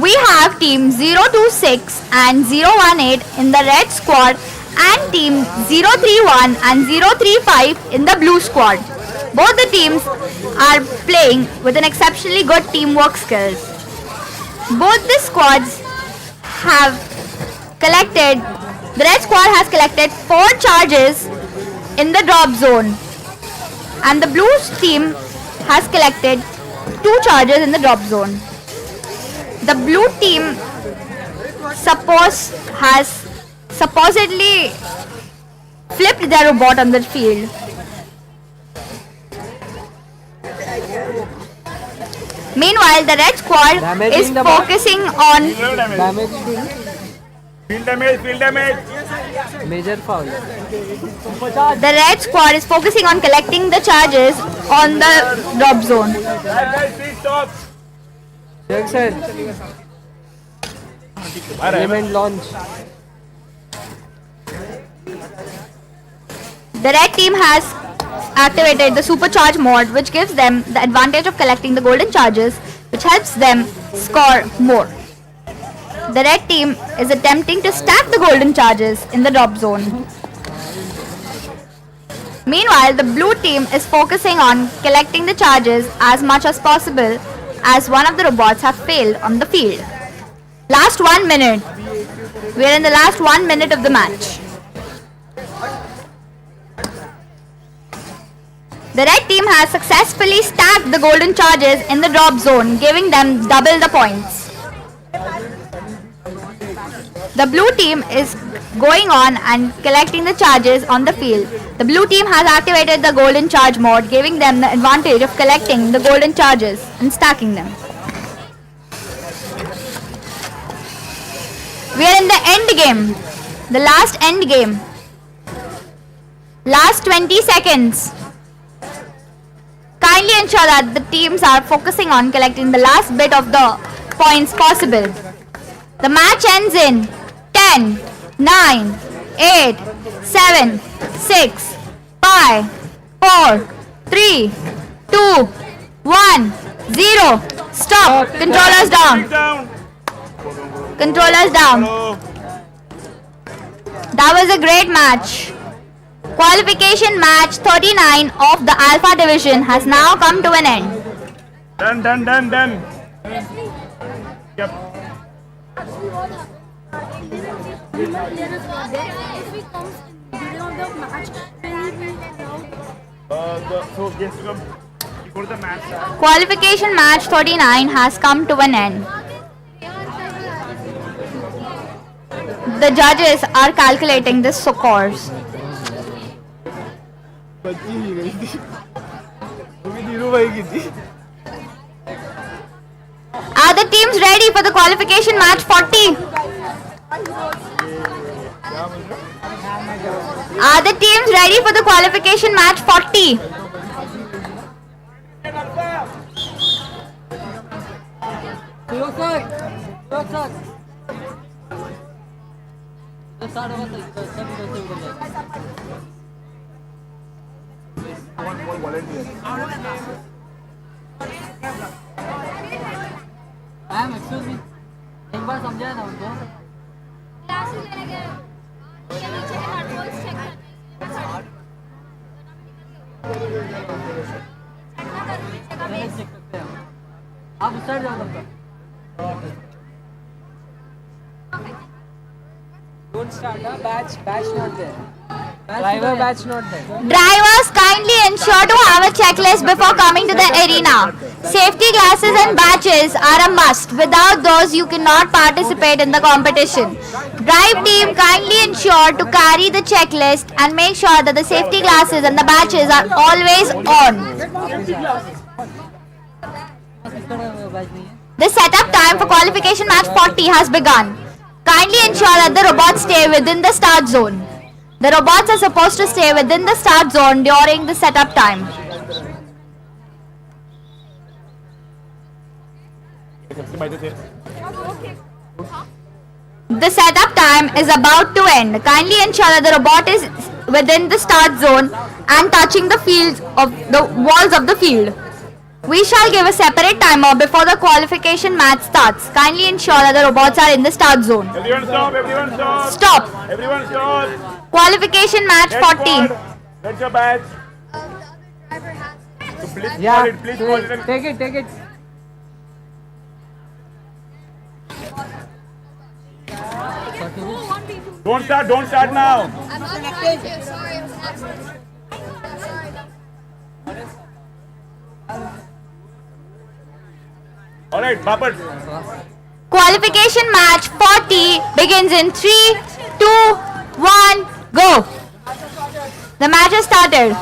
We have team 026 and 018 in the red squad and team 031 and 035 in the blue squad. Both the teams are playing with an exceptionally good teamwork skills. Both the squads have collected, the red squad has collected 4 charges in the drop zone, and the blue team has collected 2 charges in the drop zone. The blue team has supposedly flipped their robot on the field. Meanwhile, the red squad is focusing on Field damage, field damage. Major foul. the red squad is focusing on collecting the charges on the drop zone. Guys, please stop. Check sir. Element launch. The red team has activated the supercharge mode, which gives them the advantage of collecting the golden charges, which helps them score more. The red team is attempting to stack the golden charges in the drop zone. Meanwhile, the blue team is focusing on collecting the charges as much as possible, as one of the robots have failed on the field. Last 1 minute. We are in the last 1 minute of the match. The red team has successfully stacked the golden charges in the drop zone, giving them double the points. The blue team is going on and collecting the charges on the field. The blue team has activated the golden charge mode, giving them the advantage of collecting the golden charges and stacking them. We are in the end game. The last end game. Last 20 seconds. Kindly ensure that the teams are focusing on collecting the last bit of the points possible. The match ends in 10, 9, 8, 7, 6, 5, 4, 3, 2, 1, 0. Stop. Controllers down. Controllers down. That was a great match. Qualification match 39 of the Alpha Division has now come to an end. Done. Yep. So yes, before the match starts. Qualification match 39 has come to an end. The judges are calculating the scores. Are the teams ready for the qualification match 40? Are the teams ready for the qualification match 40? Excuse me. एक बार समझाया ना उनको. आप उस side जाओ तब तक. Don't start, batch not there. Driver batch not there. Drivers, kindly ensure to have a checklist before coming to the arena. Safety glasses and badges are a must. Without those, you cannot participate in the competition. Drive team, kindly ensure to carry the checklist and make sure that the safety glasses and the badges are always on. The setup time for qualification match 40 has begun. Kindly ensure that the robots stay within the start zone. The robots are supposed to stay within the start zone during the setup time. The setup time is about to end. Kindly ensure that the robot is within the start zone and touching the walls of the field. We shall give a separate timer before the qualification match starts. Kindly ensure that the robots are in the start zone. Everyone stop, everyone stop. Stop. Everyone stop. Qualification match 40. That's your badge. So please Yeah, call it, please call it. take it. Don't start now. All right, Bapat. Qualification match 40 begins in 3, 2, 1, go. The match has started.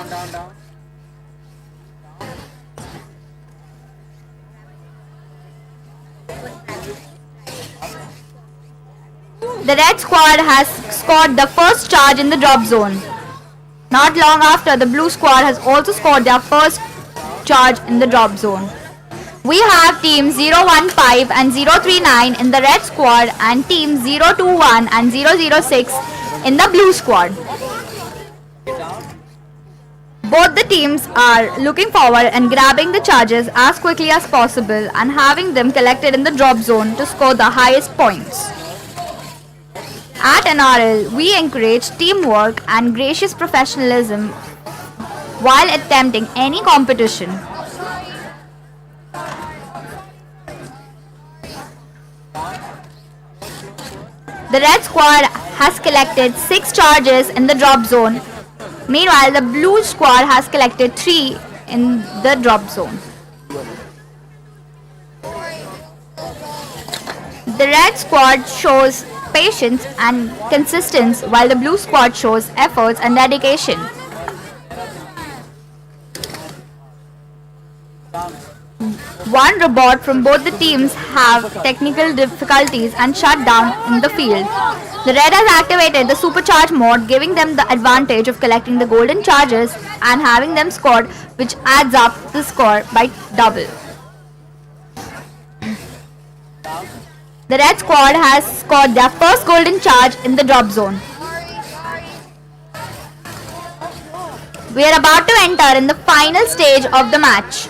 The red squad has scored the first charge in the drop zone. Not long after, the blue squad has also scored their first charge in the drop zone. We have team 015 and 039 in the red squad and team 021 and 006 in the blue squad. Both the teams are looking forward and grabbing the charges as quickly as possible and having them collected in the drop zone to score the highest points. At NRL, we encourage teamwork and gracious professionalism while attempting any competition. The red squad has collected 6 charges in the drop zone. Meanwhile, the blue squad has collected 3 in the drop zone. The red squad shows patience and consistency while the blue squad shows efforts and dedication. One robot from both the teams have technical difficulties and shut down in the field. The red has activated the supercharge mode, giving them the advantage of collecting the golden charges and having them scored, which adds up the score by double. The red squad has scored their first golden charge in the drop zone. We are about to enter in the final stage of the match.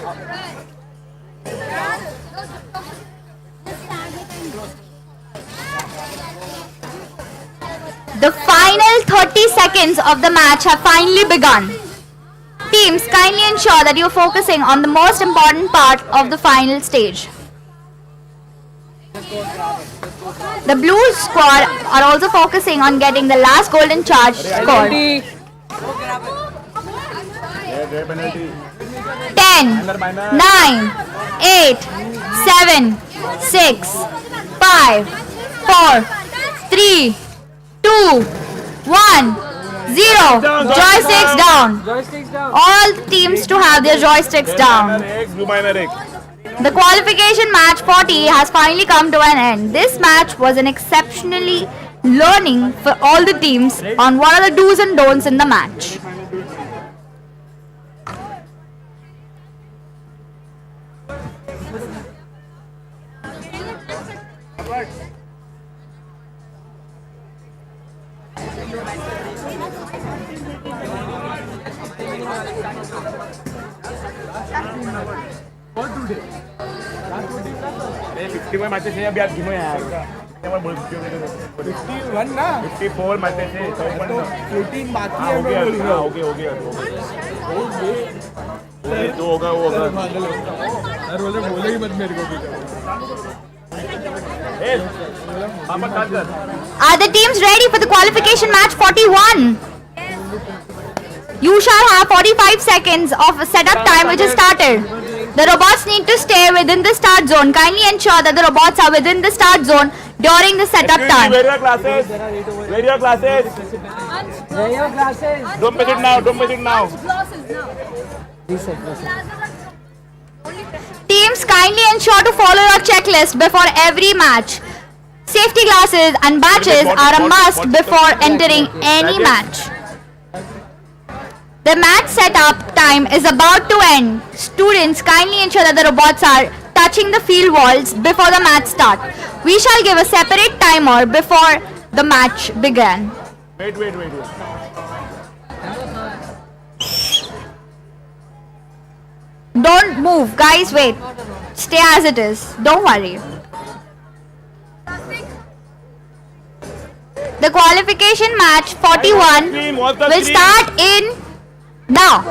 The final 30 seconds of the match have finally begun. Teams, kindly ensure that you are focusing on the most important part of the final stage. The blue squad are also focusing on getting the last golden charge scored. 10, 9, 8, 7, 6, 5, 4, 3, 2, 1, 0. Joysticks down. All teams to have their joysticks down. The qualification match 40 has finally come to an end. This match was an exceptionally learning for all the teams on what are the do's and don'ts in the match. अरे 51 matches हैं अभी आप गिनो यार 51 ना 54 matches हैं तो 14 बाकी है मैं बोलूंगा ओके तो होगा वो होगा यार बोले ही मत मेरे को भी Are the teams ready for the qualification match 41? You shall have 45 seconds of setup time which has started. The robots need to stay within the start zone. Kindly ensure that the robots are within the start zone during the setup time. Where are your classes? Where are your classes? Where are your classes? Don't miss it now. Don't miss it now. Teams, kindly ensure to follow your checklist before every match. Safety glasses and badges are a must before entering any match. The match setup time is about to end. Students, kindly ensure that the robots are touching the field walls before the match starts. We shall give a separate timer before the match began. Wait. Don't move, guys, wait. Stay as it is. Don't worry. The qualification match 41 will start in now.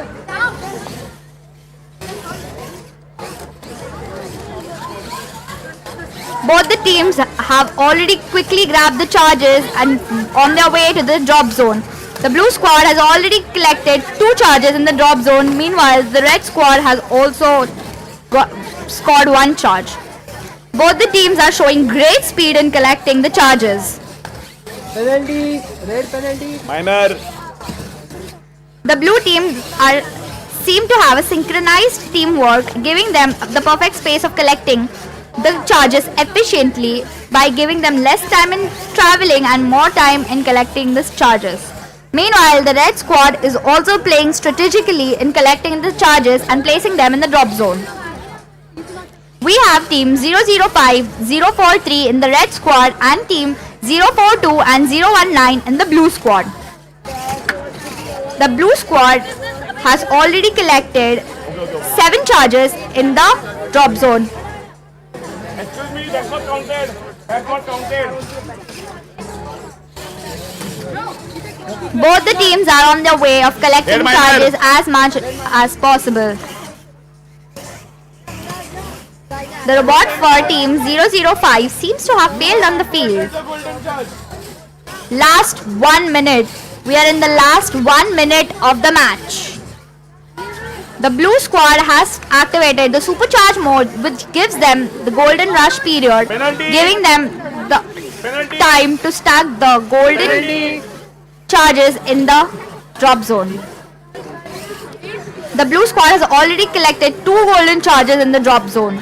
Both the teams have already quickly grabbed the charges and on their way to the drop zone. The blue squad has already collected 2 charges in the drop zone. Meanwhile, the red squad has also scored 1 charge. Both the teams are showing great speed in collecting the charges. Penalty, red penalty. Minor. The blue team seem to have a synchronized teamwork, giving them the perfect space of collecting the charges efficiently by giving them less time in traveling and more time in collecting the charges. Meanwhile, the red squad is also playing strategically in collecting the charges and placing them in the drop zone. We have team 005, 043 in the red squad and team 042 and 019 in the blue squad. The blue squad has already collected 7 charges in the drop zone. Excuse me, that's not counted. That's not counted. Both the teams are on their way of collecting charges as much as possible. The robot for team 005 seems to have failed on the field. Last 1 minute. We are in the last 1 minute of the match. The blue squad has activated the supercharge mode, which gives them the golden rush period, giving them the time to stack the golden charges in the drop zone. The blue squad has already collected 2 golden charges in the drop zone.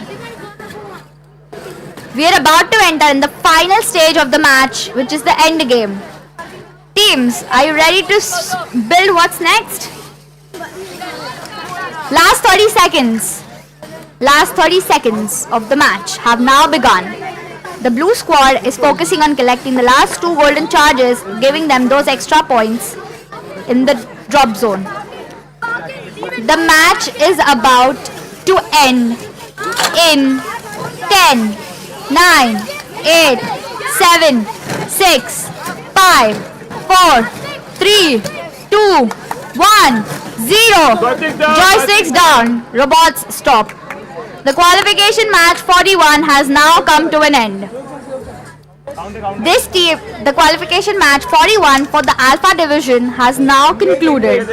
We are about to enter in the final stage of the match, which is the end game. Teams, are you ready to build what's next? Last 30 seconds. Last 30 seconds of the match have now begun. The blue squad is focusing on collecting the last 2 golden charges, giving them those extra points in the drop zone. The match is about to end in 10, 9, 8, 7, 6, 5, 4, 3, 2, 1, 0. Joysticks down. Robots stop. The qualification match 41 has now come to an end. This team, the qualification match 41 for the Alpha division has now concluded.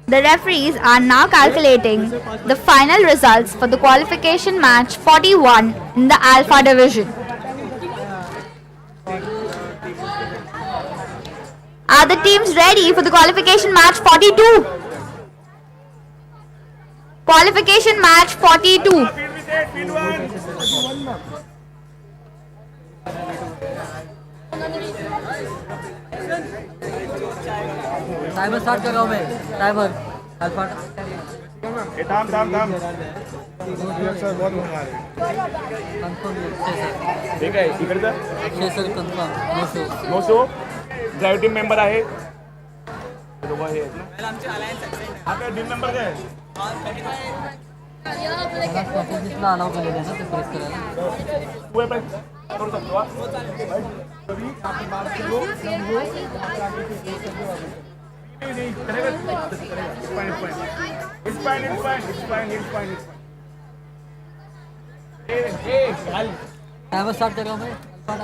The referees are now calculating the final results for the qualification match 41 in the Alpha division. Are the teams ready for the qualification match 42? Qualification match 42. Timer start कर रहा हूँ मैं timer थाम बहुत महंगा ठीक है इकडे तर sir confirm no show drive team member आहे दोघं हे आहेत ना आपल्या टीम मेंबर काय अलाउ केलेलं आहे ना ते प्रेस करायला तू पण करू शकतो It's fine. टाइमर स्टार्ट कर रहा हूँ मैं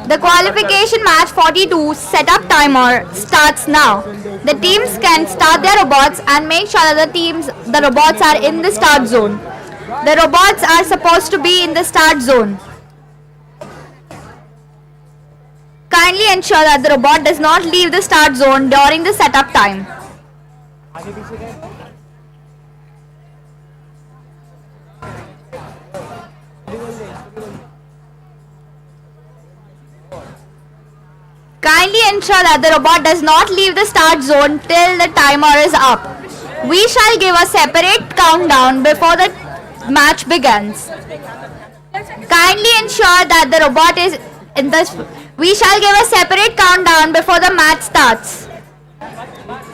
The qualification match 42 setup timer starts now. The teams can start their robots and make sure that the robots are in the start zone. The robots are supposed to be in the start zone. Kindly ensure that the robot does not leave the start zone during the setup time. Kindly ensure that the robot does not leave the start zone till the timer is up. We shall give a separate countdown before the match begins. Kindly ensure that the robot is in the... We shall give a separate countdown before the match starts.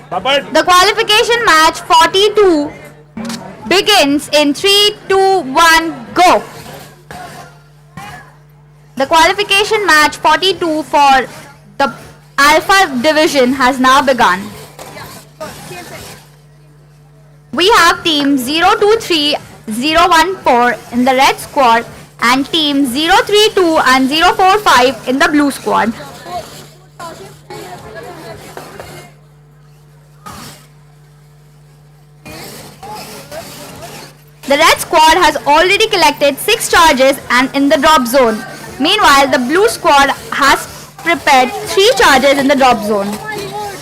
The qualification match 42 begins in 3, 2, 1, go. The qualification match 42 for the Alpha division has now begun. We have team 023014 in the red squad and team 032 and 045 in the blue squad. The red squad has already collected 6 charges and in the drop zone. Meanwhile, the blue squad has prepared 3 charges in the drop zone.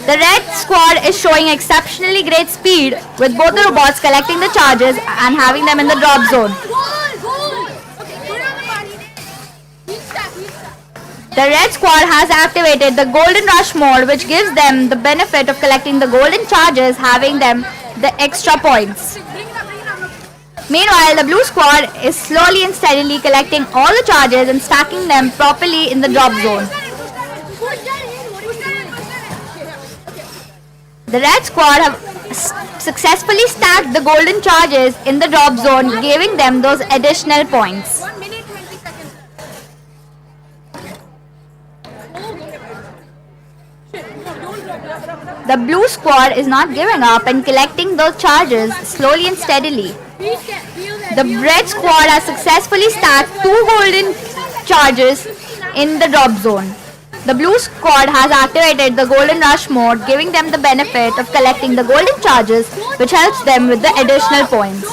The red squad is showing exceptionally great speed with both the robots collecting the charges and having them in the drop zone. The red squad has activated the golden rush mode, which gives them the benefit of collecting the golden charges, having them the extra points. Meanwhile, the blue squad is slowly and steadily collecting all the charges and stacking them properly in the drop zone. The red squad have successfully stacked the golden charges in the drop zone, giving them those additional points. The blue squad is not giving up and collecting those charges slowly and steadily. The red squad has successfully stacked 2 golden charges in the drop zone. The blue squad has activated the golden rush mode, giving them the benefit of collecting the golden charges, which helps them with the additional points.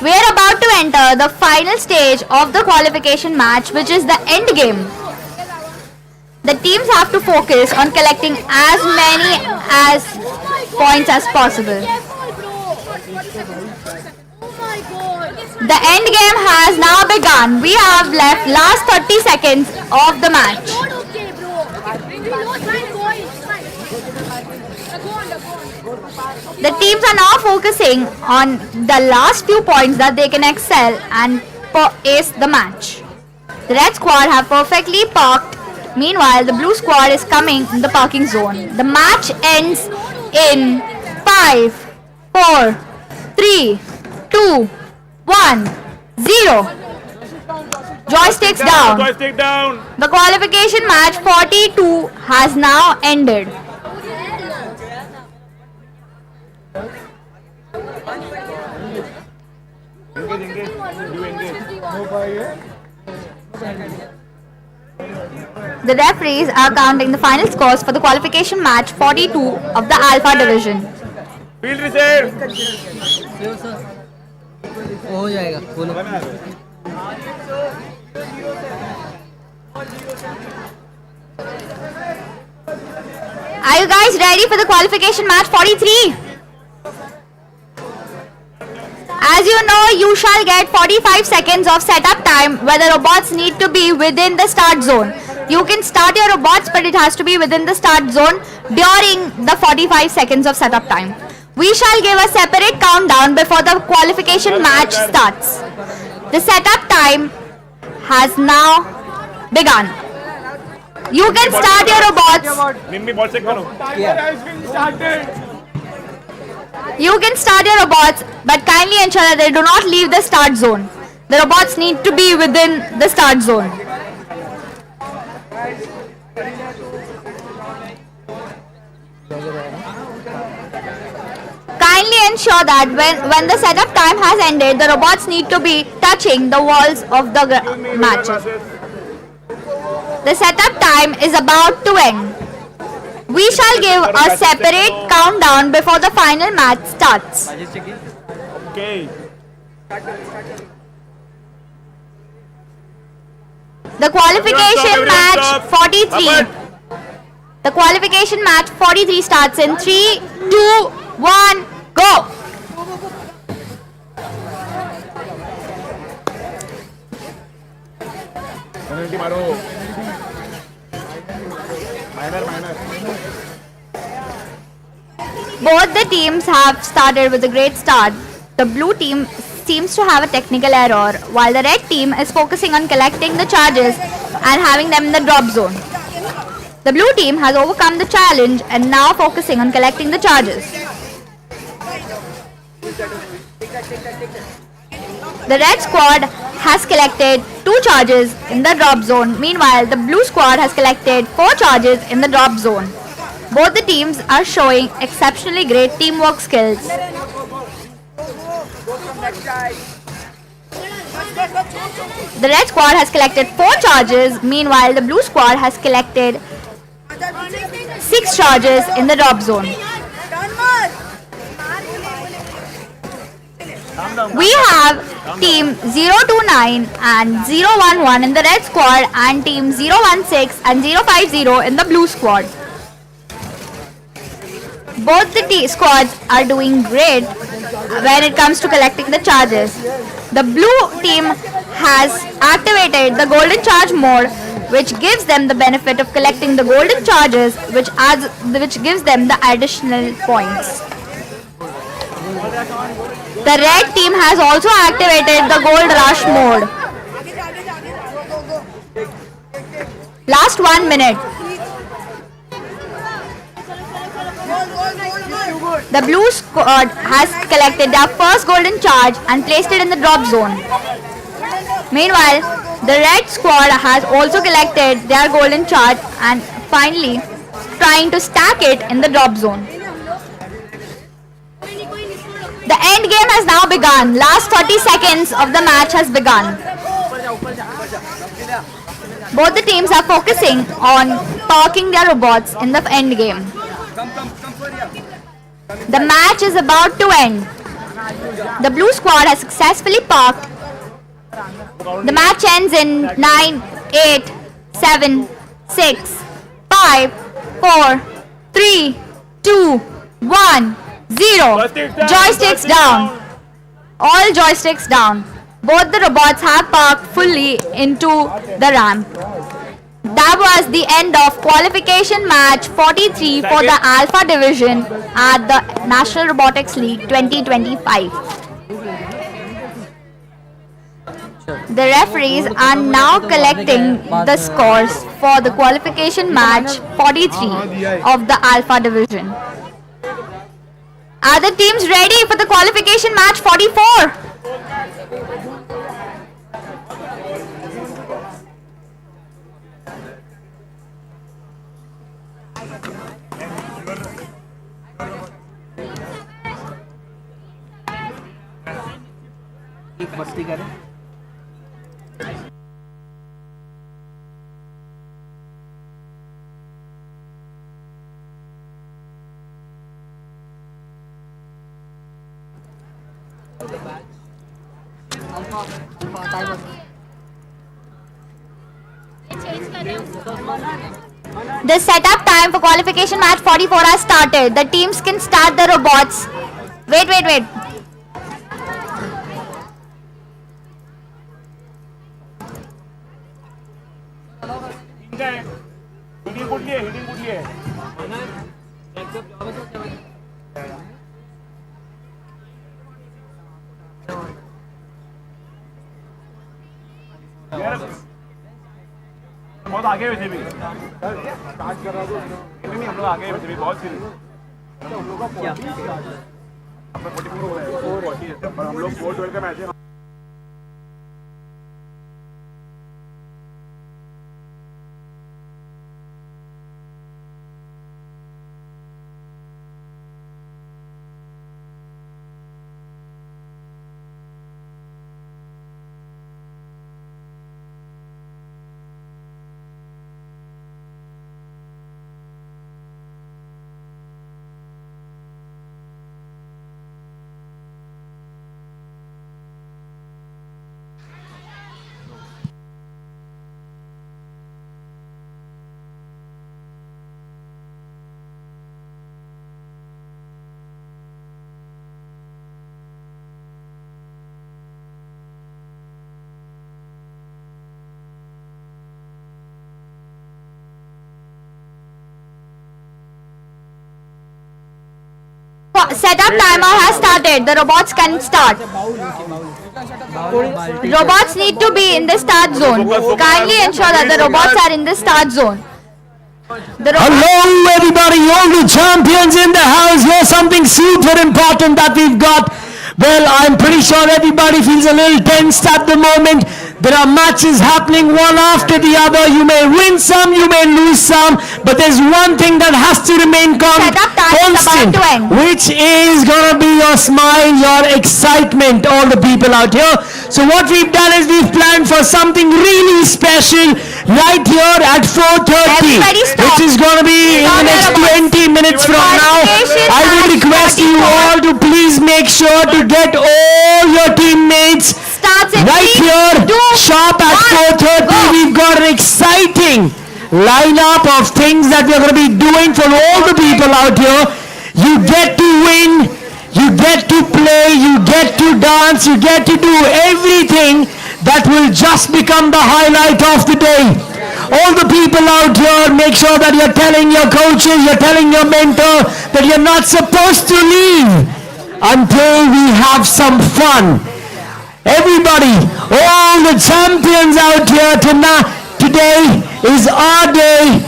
We are about to enter the final stage of the qualification match, which is the end game. The teams have to focus on collecting as many points as possible. The end game has now begun. We have left last 30 seconds of the match. The teams are now focusing on the last few points that they can excel and ace the match. The red squad have perfectly parked. Meanwhile, the blue squad is coming in the parking zone. The match ends in 5, 4, 3, 2, 1, 0. Joysticks down. Joystick down. The qualification match 42 has now ended. The referees are counting the final scores for the qualification match 42 of the Alpha division. Field reset. हो जाएगा बोलो Are you guys ready for the qualification match 43? As you know, you shall get 45 seconds of setup time where the robots need to be within the start zone. You can start your robots, but it has to be within the start zone during the 45 seconds of setup time. We shall give a separate countdown before the qualification match starts. The setup time has now begun. You can start your robots. You can start your robots, but kindly ensure that they do not leave the start zone. The robots need to be within the start zone. Kindly ensure that when the setup time has ended, the robots need to be touching the walls of the matches. The setup time is about to end. We shall give a separate countdown before the final match starts. Okay. The qualification match 43. The qualification match 43 starts in 3, 2, 1, go! Both the teams have started with a great start. The blue team seems to have a technical error, while the red team is focusing on collecting the charges and having them in the drop zone. The blue team has overcome the challenge and now focusing on collecting the charges. The red squad has collected 2 charges in the drop zone. Meanwhile, the blue squad has collected 4 charges in the drop zone. Both the teams are showing exceptionally great teamwork skills. The red squad has collected 4 charges. Meanwhile, the blue squad has collected 6 charges in the drop zone. We have team 029 and 011 in the red squad and team 016 and 050 in the blue squad. Both the squads are doing great when it comes to collecting the charges. The blue team has activated the golden charge mode, which gives them the benefit of collecting the golden charges, which gives them the additional points. The red team has also activated the gold rush mode. Last 1 minute. The blue squad has collected their first golden charge and placed it in the drop zone. Meanwhile, the red squad has also collected their golden charge and finally trying to stack it in the drop zone. The end game has now begun. Last 30 seconds of the match has begun. Both the teams are focusing on parking their robots in the end game. The match is about to end. The blue squad has successfully parked. The match ends in 9, 8, 7, 6, 5, 4, 3, 2, 1, 0. Joysticks down. All joysticks down. Both the robots have parked fully into the ramp. That was the end of qualification match 43 for the Alpha Division at the National Robotics League 2025. The referees are now collecting the scores for the qualification match 43 of the Alpha Division. Are the teams ready for the qualification match 44? The setup time for qualification match 44 has started. The teams can start the robots. Wait. बहुत आगे हुए थे भी start कर रहा था नहीं हम लोग आगे हुए थे भी बहुत सीरियस हम लोग का 44 हो रहा है पर हम लोग 4-12 का मैच है Setup timer has started. The robots can start. Robots need to be in the start zone. Kindly ensure that the robots are in the start zone. Hello everybody, all the champions in the house. Here's something super important that we've got. Well, I'm pretty sure everybody feels a little tensed at the moment. There are matches happening one after the other. You may win some, you may lose some, but there's one thing that has to remain constant, which is gonna be your smile, your excitement, all the people out here. So what we've done is we've planned for something really special right here at 4:30, which is gonna be in the next 20 minutes from now. I would request you all to please make sure to get all your teammates right here, sharp at 4:30. We've got an exciting lineup of things that we're going to be doing for all the people out here. You get to win, you get to play, you get to dance, you get to do everything that will just become the highlight of the day. All the people out here, make sure that you're telling your coaches, you're telling your mentor that you're not supposed to leave until we have some fun. Everybody, all the champions out here today is our day.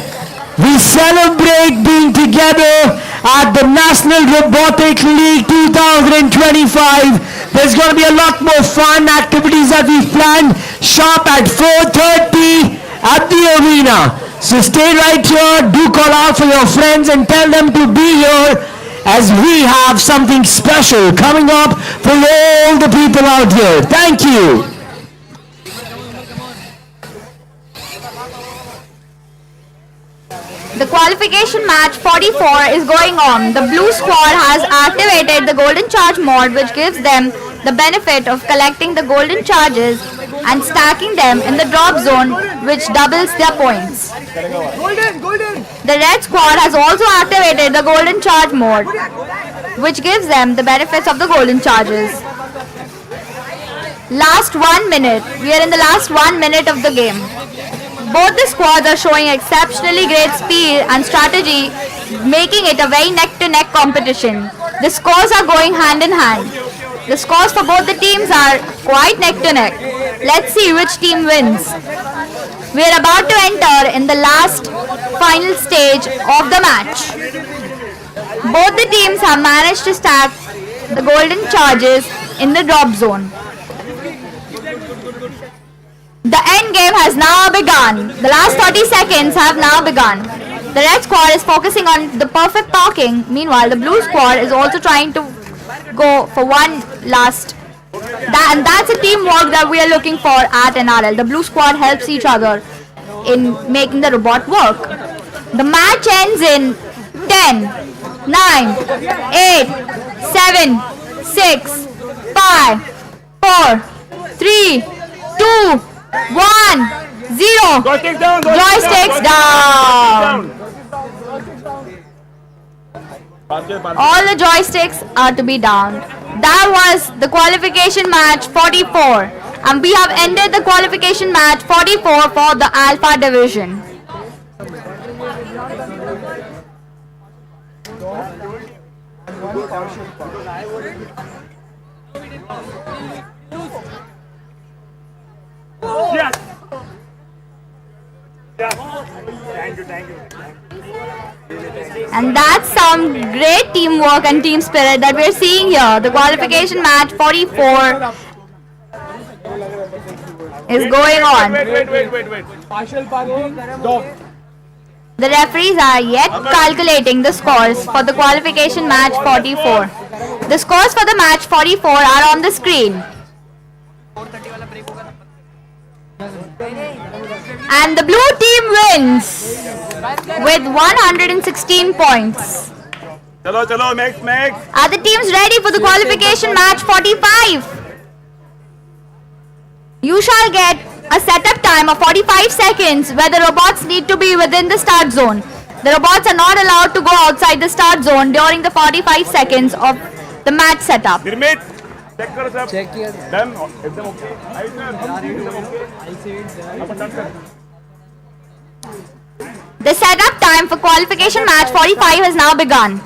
We celebrate being together at the National Robotics League 2025. There's going to be a lot more fun activities that we've planned sharp at 4:30 at the arena. So stay right here, do call out for your friends and tell them to be here, as we have something special coming up for all the people out here. Thank you. The qualification match 44 is going on. The blue squad has activated the golden charge mod, which gives them the benefit of collecting the golden charges and stacking them in the drop zone, which doubles their points. The red squad has also activated the golden charge mode, which gives them the benefits of the golden charges. Last 1 minute. We are in the last 1 minute of the game. Both the squads are showing exceptionally great speed and strategy, making it a very neck-to-neck competition. The scores are going hand in hand. The scores for both the teams are quite neck-to-neck. Let's see which team wins. We are about to enter in the last final stage of the match. Both the teams have managed to stack the golden charges in the drop zone. The end game has now begun. The last 30 seconds have now begun. The red squad is focusing on the perfect parking. Meanwhile, the blue squad is also trying to go for one last. And that's a teamwork that we are looking for at NRL. The blue squad helps each other in making the robot work. The match ends in 10, 9, 8, 7, 6, 5, 4, 3, 2, 1, 0. Joysticks down. All the joysticks are to be down. That was the qualification match 44. And we have ended the qualification match 44 for the Alpha division. Yes. Yes. Thank you. And that's some great teamwork and team spirit that we're seeing here. The qualification match 44 is going on. Wait. Partial parking. Stop. The referees are yet calculating the scores for the qualification match 44. The scores for the match 44 are on the screen. And the blue team wins with 116 points. Chalo, next. Are the teams ready for the qualification match 45? You shall get a setup time of 45 seconds where the robots need to be within the start zone. The robots are not allowed to go outside the start zone during the 45 seconds of the match setup. Nirmit, check karo sir. Check here. Done. Ekdam okay. The setup time for qualification match 45 has now begun.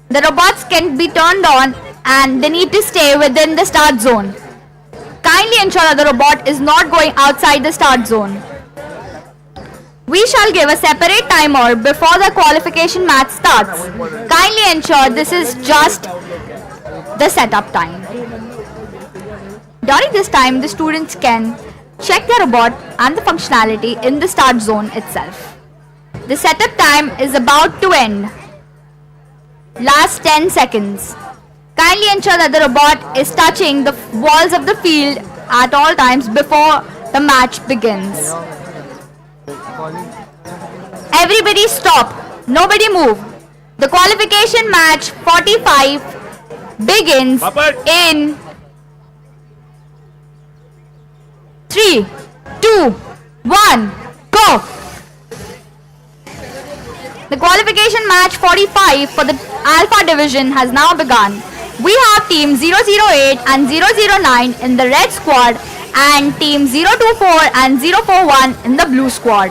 The robots can be turned on and they need to stay within the start zone. Kindly ensure that the robot is not going outside the start zone. We shall give a separate timer before the qualification match starts. Kindly ensure this is just the setup time. During this time, the students can check the robot and the functionality in the start zone itself. The setup time is about to end. Last 10 seconds. Kindly ensure that the robot is touching the walls of the field at all times before the match begins. Everybody stop. Nobody move. The qualification match 45 begins in 3, 2, 1, go! The qualification match 45 for the Alpha division has now begun. We have team 008 and 009 in the red squad and team 024 and 041 in the blue squad.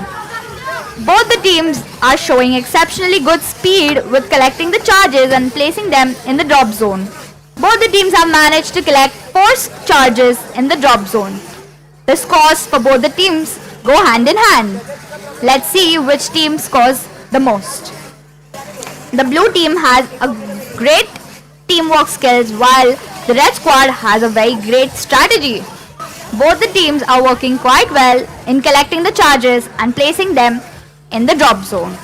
Both the teams are showing exceptionally good speed with collecting the charges and placing them in the drop zone. Both the teams have managed to collect 4 charges in the drop zone. The scores for both the teams go hand in hand. Let's see which team scores the most. The blue team has a great teamwork skills while the red squad has a very great strategy. Both the teams are working quite well in collecting the charges and placing them in the drop zone.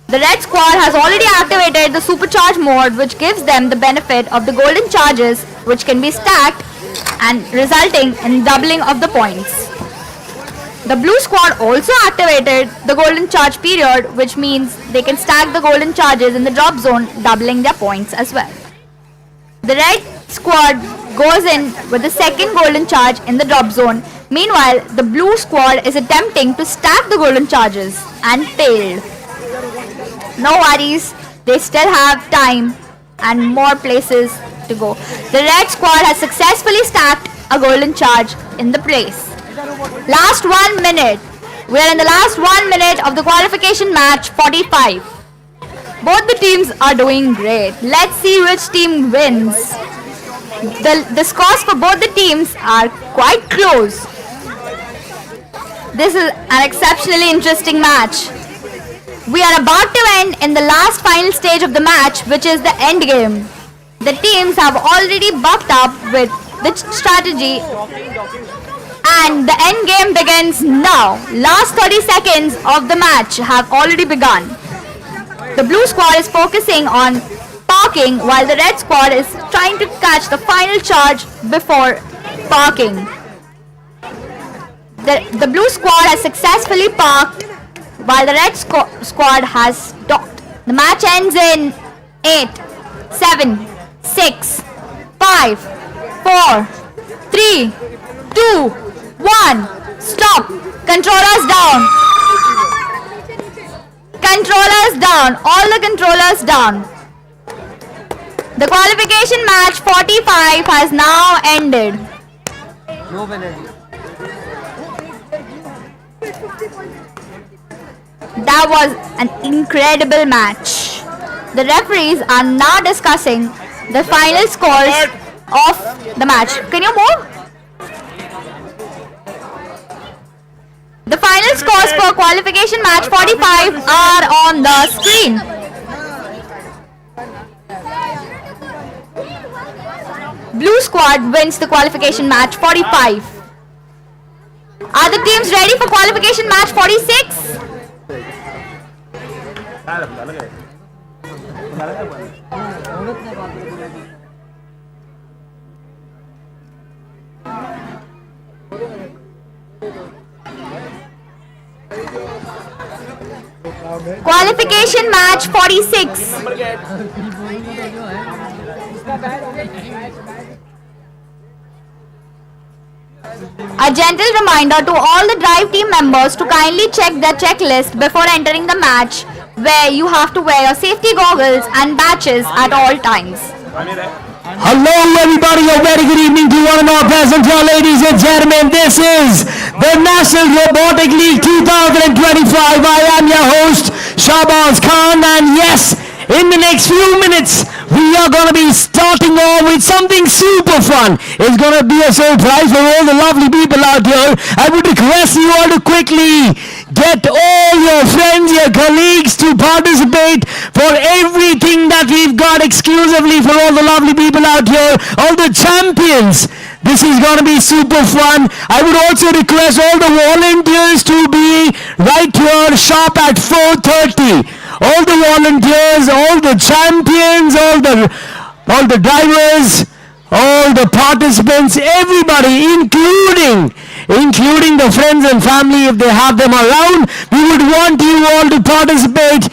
The red squad has already activated the supercharge mode, which gives them the benefit of the golden charges, which can be stacked and resulting in doubling of the points. The blue squad also activated the golden charge period, which means they can stack the golden charges in the drop zone, doubling their points as well. The red squad goes in with the second golden charge in the drop zone. Meanwhile, the blue squad is attempting to stack the golden charges and failed. No worries, they still have time and more places to go. The red squad has successfully stacked a golden charge in the place. Last 1 minute. We are in the last 1 minute of the qualification match 45. Both the teams are doing great. Let's see which team wins. The scores for both the teams are quite close. This is an exceptionally interesting match. We are about to end in the last final stage of the match, which is the end game. The teams have already buffed up with the strategy and the end game begins now. Last 30 seconds of the match have already begun. The blue squad is focusing on parking while the red squad is trying to catch the final charge before parking. The blue squad has successfully parked while the red squad has stopped. The match ends in 8, 7, 6, 5, 4, 3, 2, 1. Stop. Controllers down. Controllers down. All the controllers down. The qualification match 45 has now ended. No penalty. That was an incredible match. The referees are now discussing the final scores of the match. Can you move? The final scores for qualification match 45 are on the screen. Blue squad wins the qualification match 45. Are the teams ready for qualification match 46? Qualification match 46. A gentle reminder to all the drive team members to kindly check their checklist before entering the match, where you have to wear your safety goggles and badges at all times. Hello everybody, a very good evening to one and all present here, ladies and gentlemen. This is the National Robotic League 2025. I am your host, Shahbaz Khan, and yes, in the next few minutes, we are going to be starting off with something super fun. It's going to be a surprise for all the lovely people out here. I would request you all to quickly get all your friends, your colleagues to participate for everything that we've got exclusively for all the lovely people out here, all the champions This is going to be super fun. I would also request all the volunteers to be right here sharp at 4:30. All the volunteers, all the champions, all the drivers, all the participants, everybody, including the friends and family if they have them around. We would want you all to participate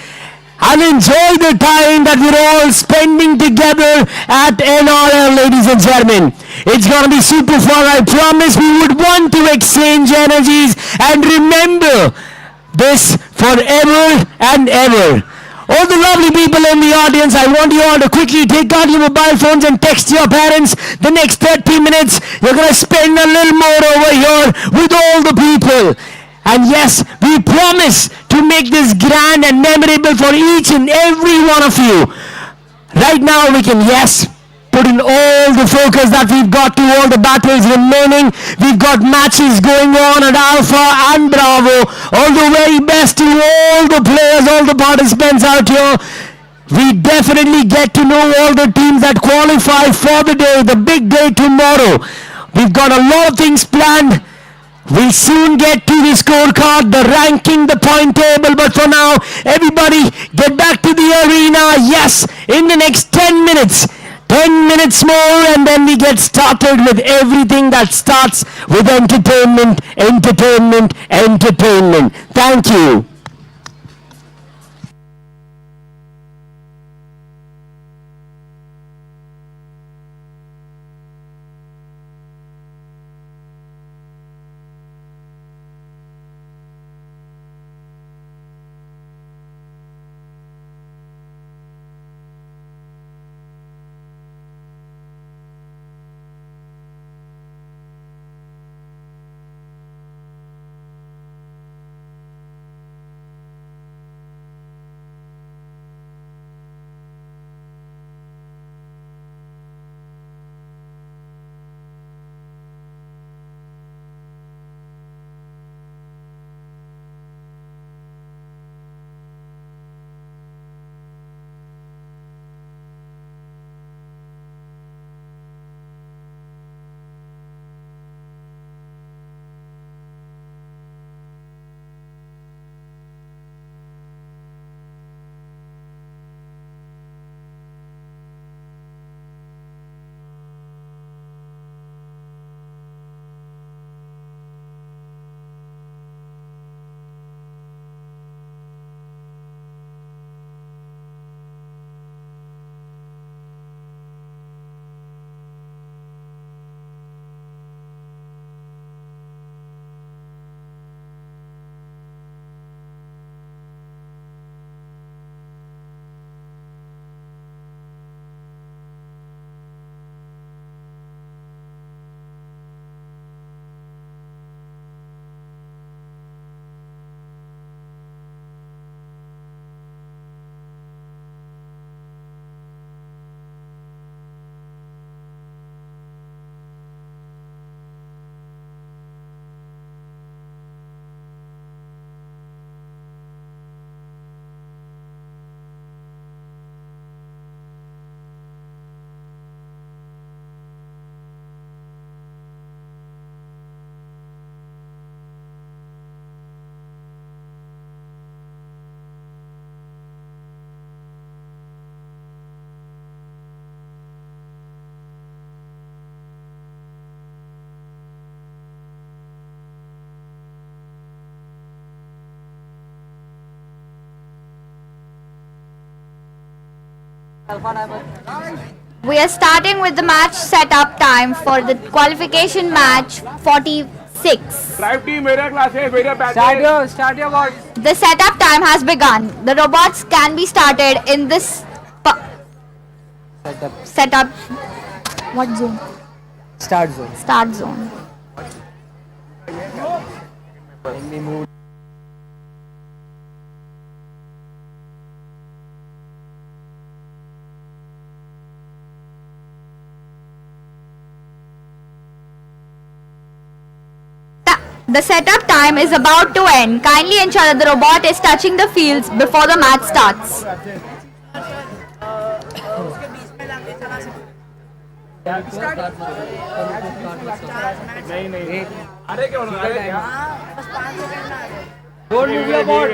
and enjoy the time that we're all spending together at NRL, ladies and gentlemen. It's going to be super fun, I promise. We would want to exchange energies and remember this forever and ever. All the lovely people in the audience, I want you all to quickly take out your mobile phones and text your parents. The next 30 minutes, you're going to spend a little more over here with all the people. And yes, we promise to make this grand and memorable for each and every one of you. Right now we can, yes, put in all the focus that we've got to all the battles remaining. We've got matches going on at Alpha and Bravo. All the very best to all the players, all the participants out here. We definitely get to know all the teams that qualify for the day, the big day tomorrow. We've got a lot of things planned. We'll soon get to the scorecard, the ranking, the point table, but for now, everybody get back to the arena. Yes, in the next 10 minutes. 10 minutes more and then we get started with everything that starts with entertainment, entertainment, entertainment. Thank you. We are starting with the match setup time for the qualification match 46. Drive team, मेरे classes, मेरे batches. Start your watch. The setup time has begun. The robots can be started in this setup. What zone? Start zone. Start zone. The setup time is about to end. Kindly ensure that the robot is touching the fields before the match starts. नहीं नहीं अरे क्या होगा अरे क्या Don't move your bot.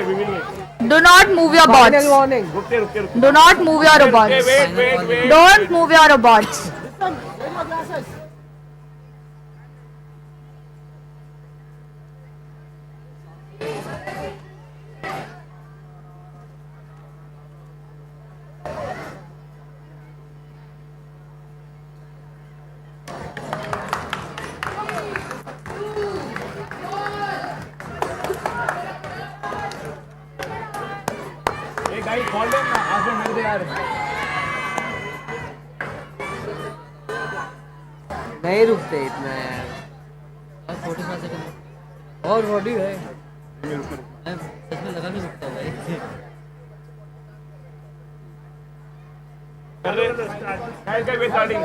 Do not move your Final bots. warning. रुकते रुकते रुकते Do not move your robots. wait Don't move your robots. Hey guys, call them ना आज में मिल दे यार नहीं रुकते इतना यार 45 सेकंड और बॉडी है इसमें लगा के रुकता है भाई guys we're starting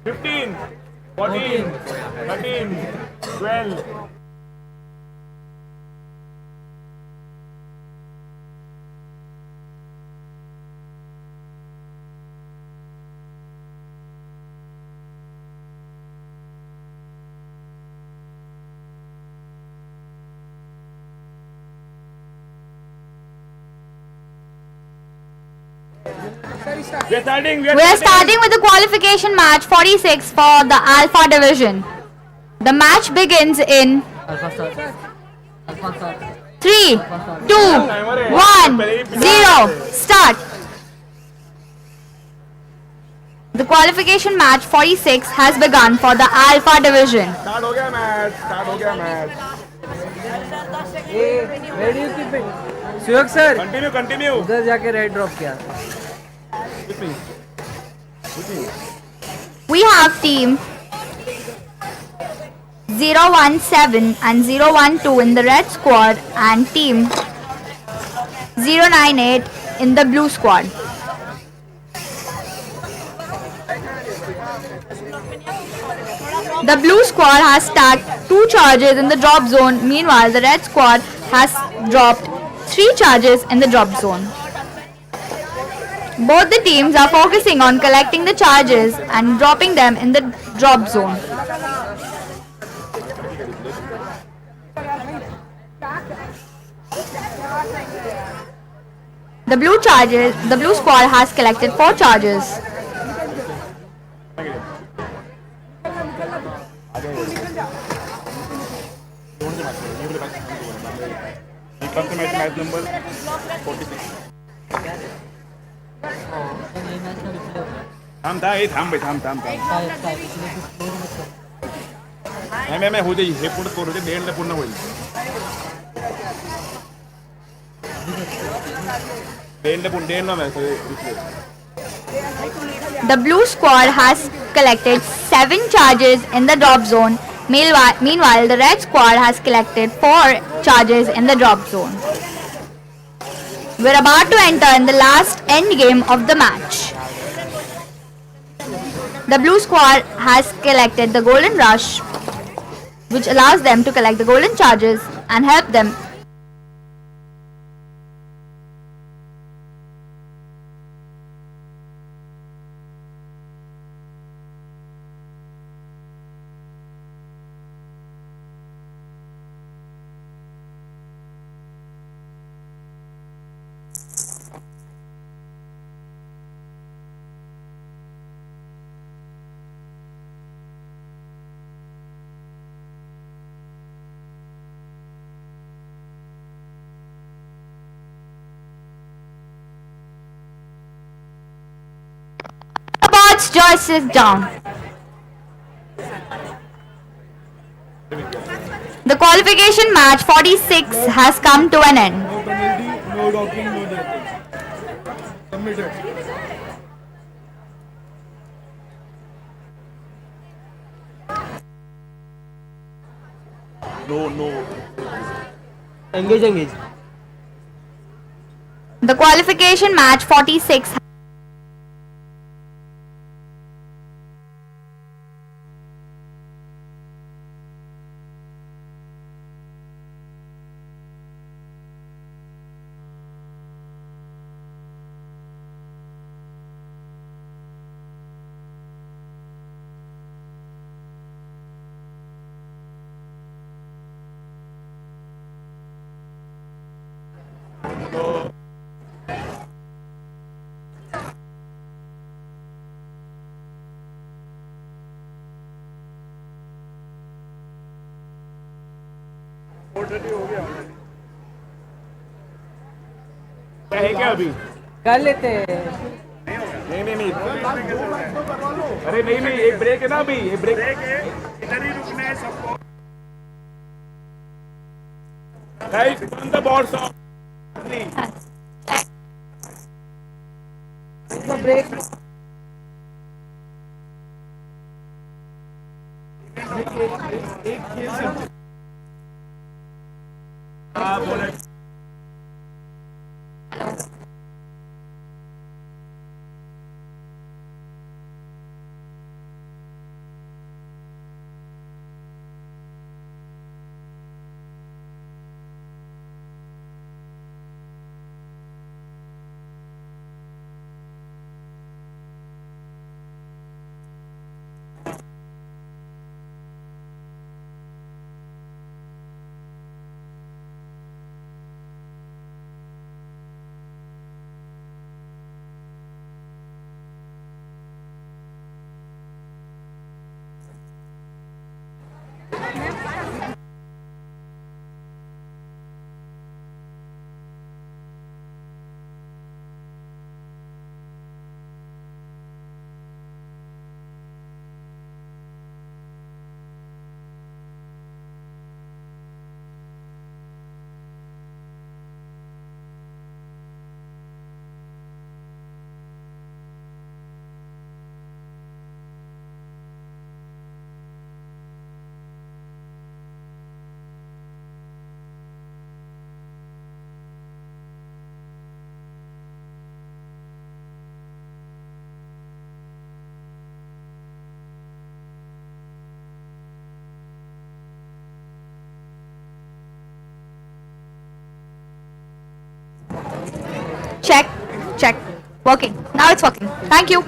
15 14 13 12 We're starting. We are starting with the qualification match 46 for the Alpha division. The match begins in Alpha start. Alpha start. 3, 2, 1, 0. Start. The qualification match 46 has begun for the Alpha division. Start हो गया match. Start हो गया match. Hey, where do you keep it? Suyog sir. Continue, continue. उधर जाके red drop किया. We have team 017 and 012 in the red squad and team 098 in the blue squad. The blue squad has stacked 2 charges in the drop zone. Meanwhile, the red squad has dropped 3 charges in the drop zone. Both the teams are focusing on collecting the charges and dropping them in the drop zone. The blue squad has collected 4 charges. Match number 46 थांब था हे थांब थांब नाही होऊ दे हे पूर्ण करू दे डेडला पूर्ण होईल डेडला match The blue squad has collected 7 charges in the drop zone. Meanwhile, the red squad has collected 4 charges in the drop zone. We're about to enter in the last end game of the match. The blue squad has collected the golden rush, which allows them to collect the golden charges and help them. Robots joystick down. The qualification match 46 has come to an end. No penalty, no docking, no nothing. Submitted. No. Engage. The qualification match 46 already हो गया है क्या अभी? कर लेते हैं। नहीं अरे नहीं एक ब्रेक है ना अभी, एक ब्रेक है, इधर ही रुकना है सबको। Guys, turn the boards off, please. तो ब्रेक बोला Check. Working. Now it's working. Thank you.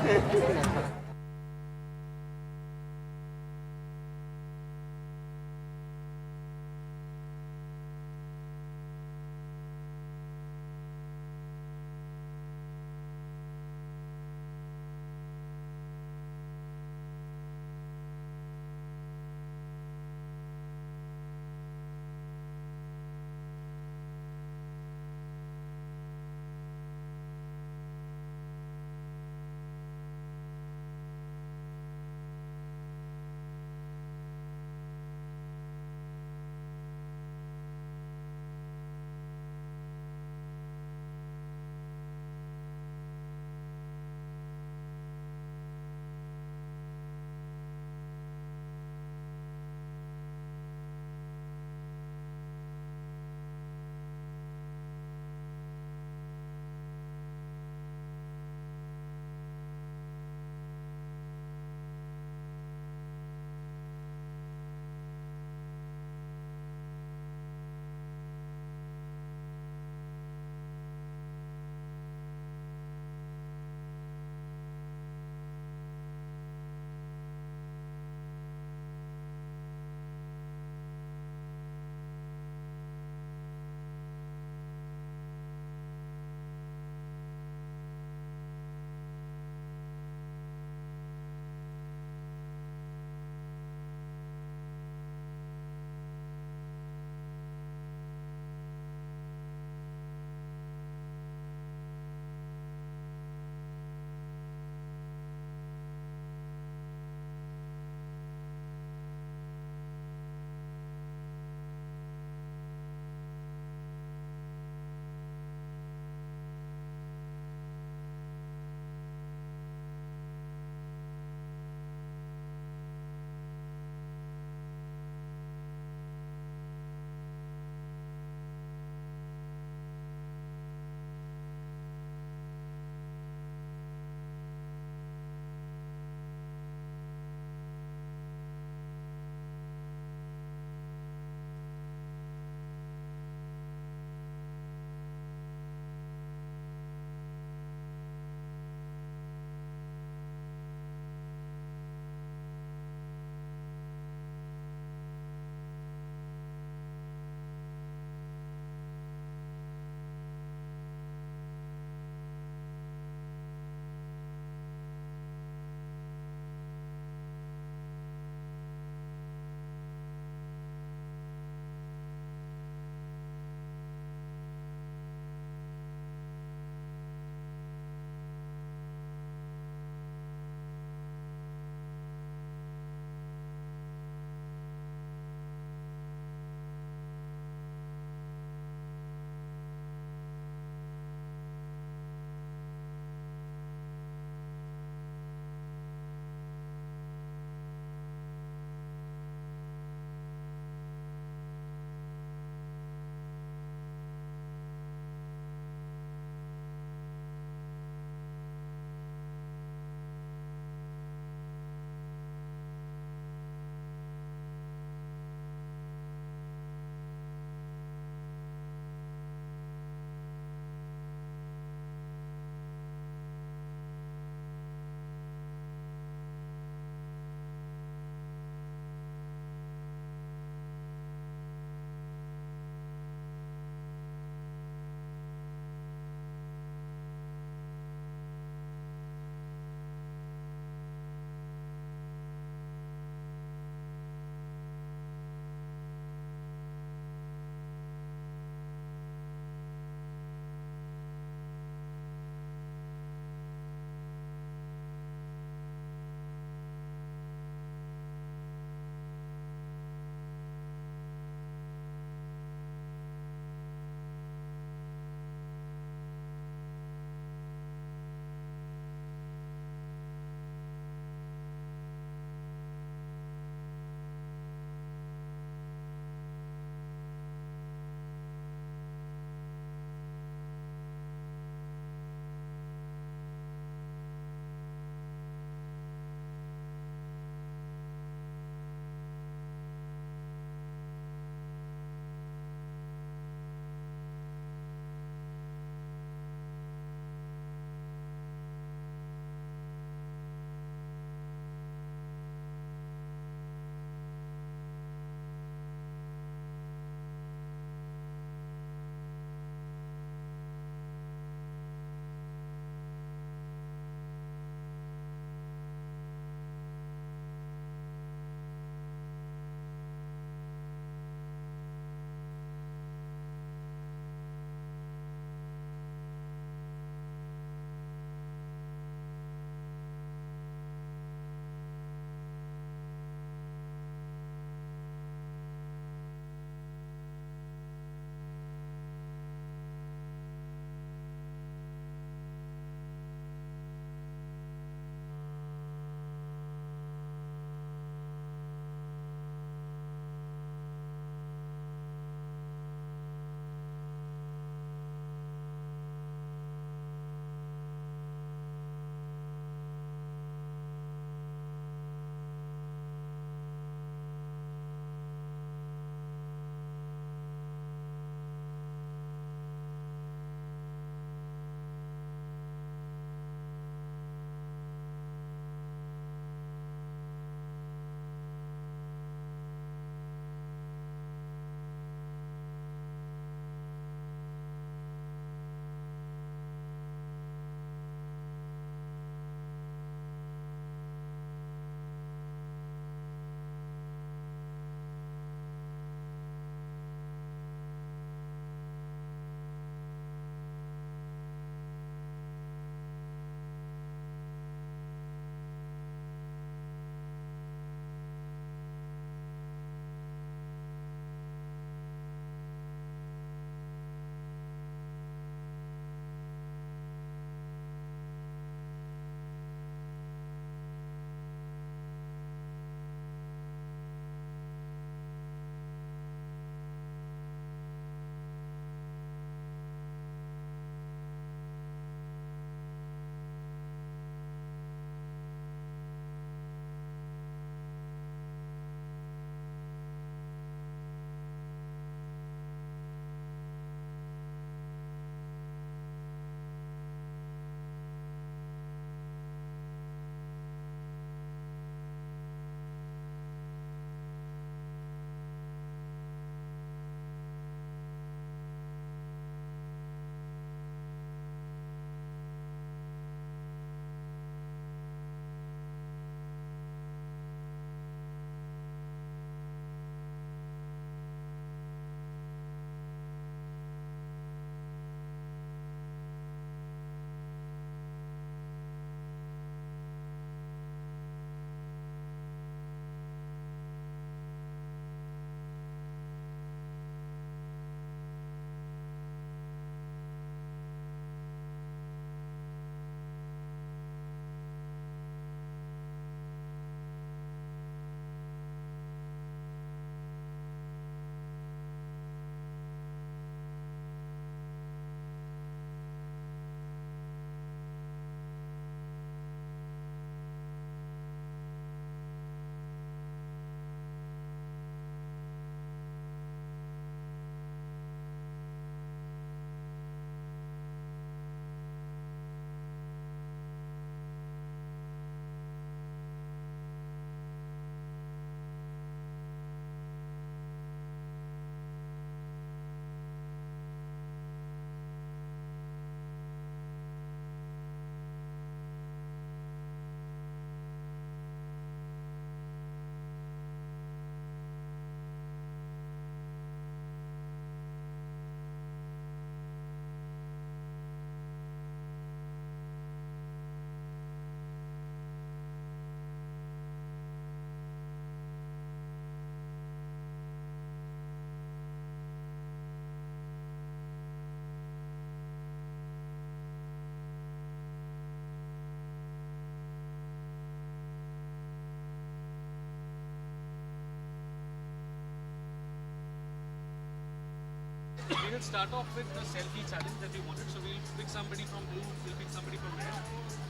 We will start off with the selfie challenge that we wanted. So we'll pick somebody from blue, we'll pick somebody from red.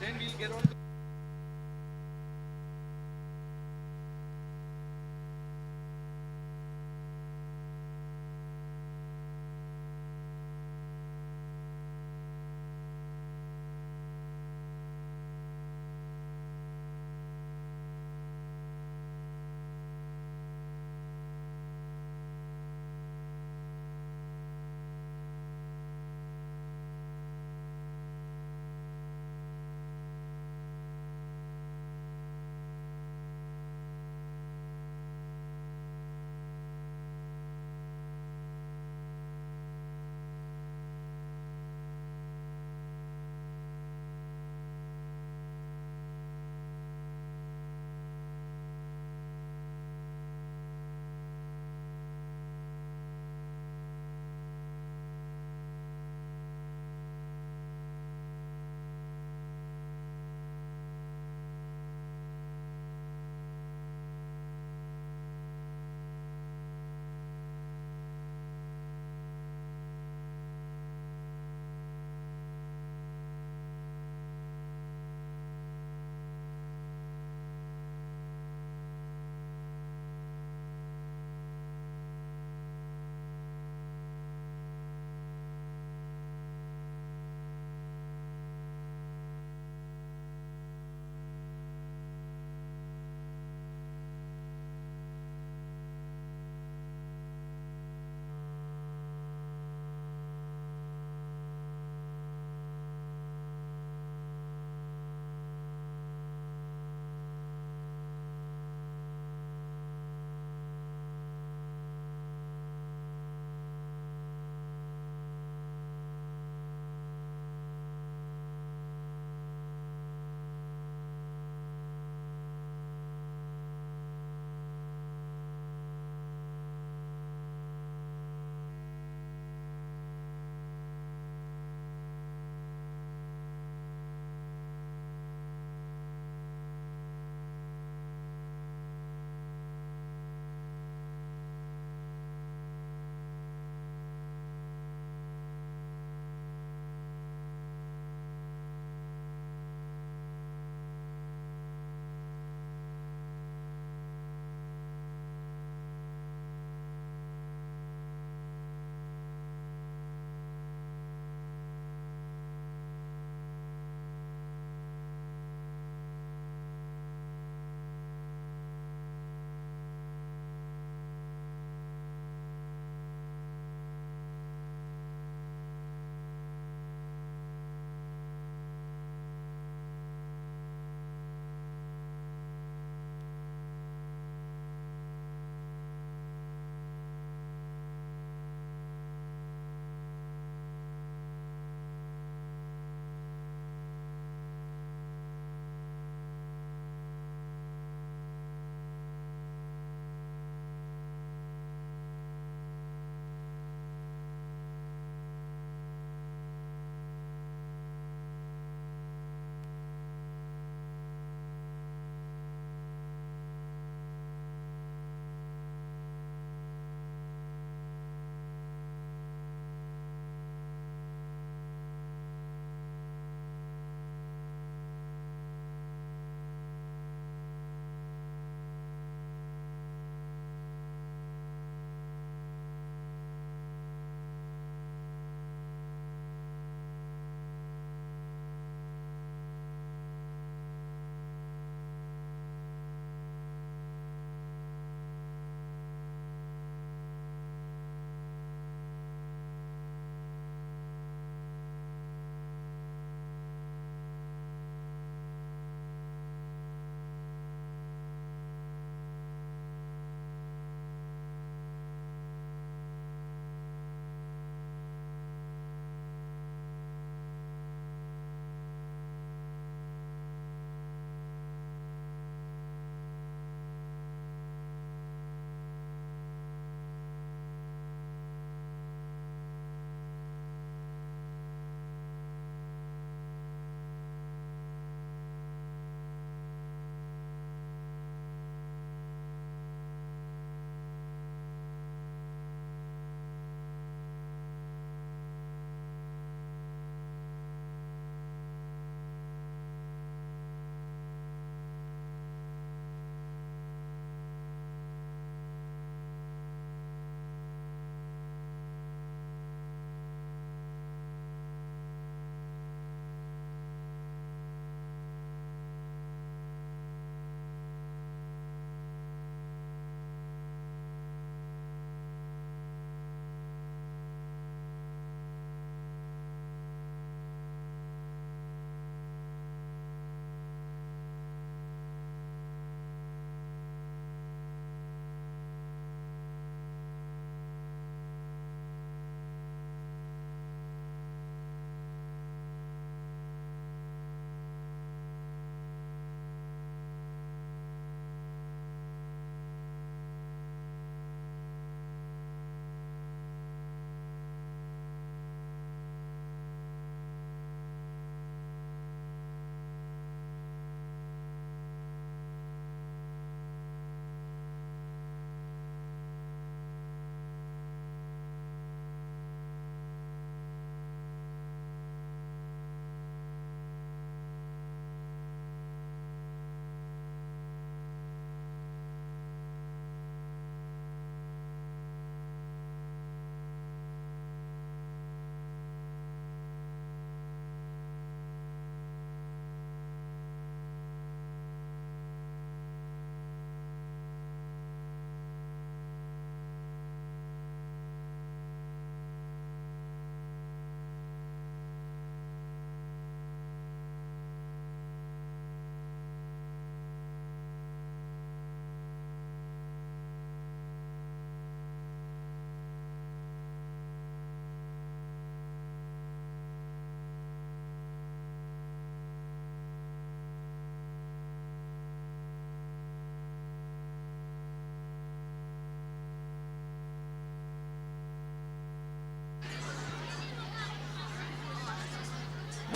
Then we'll get on to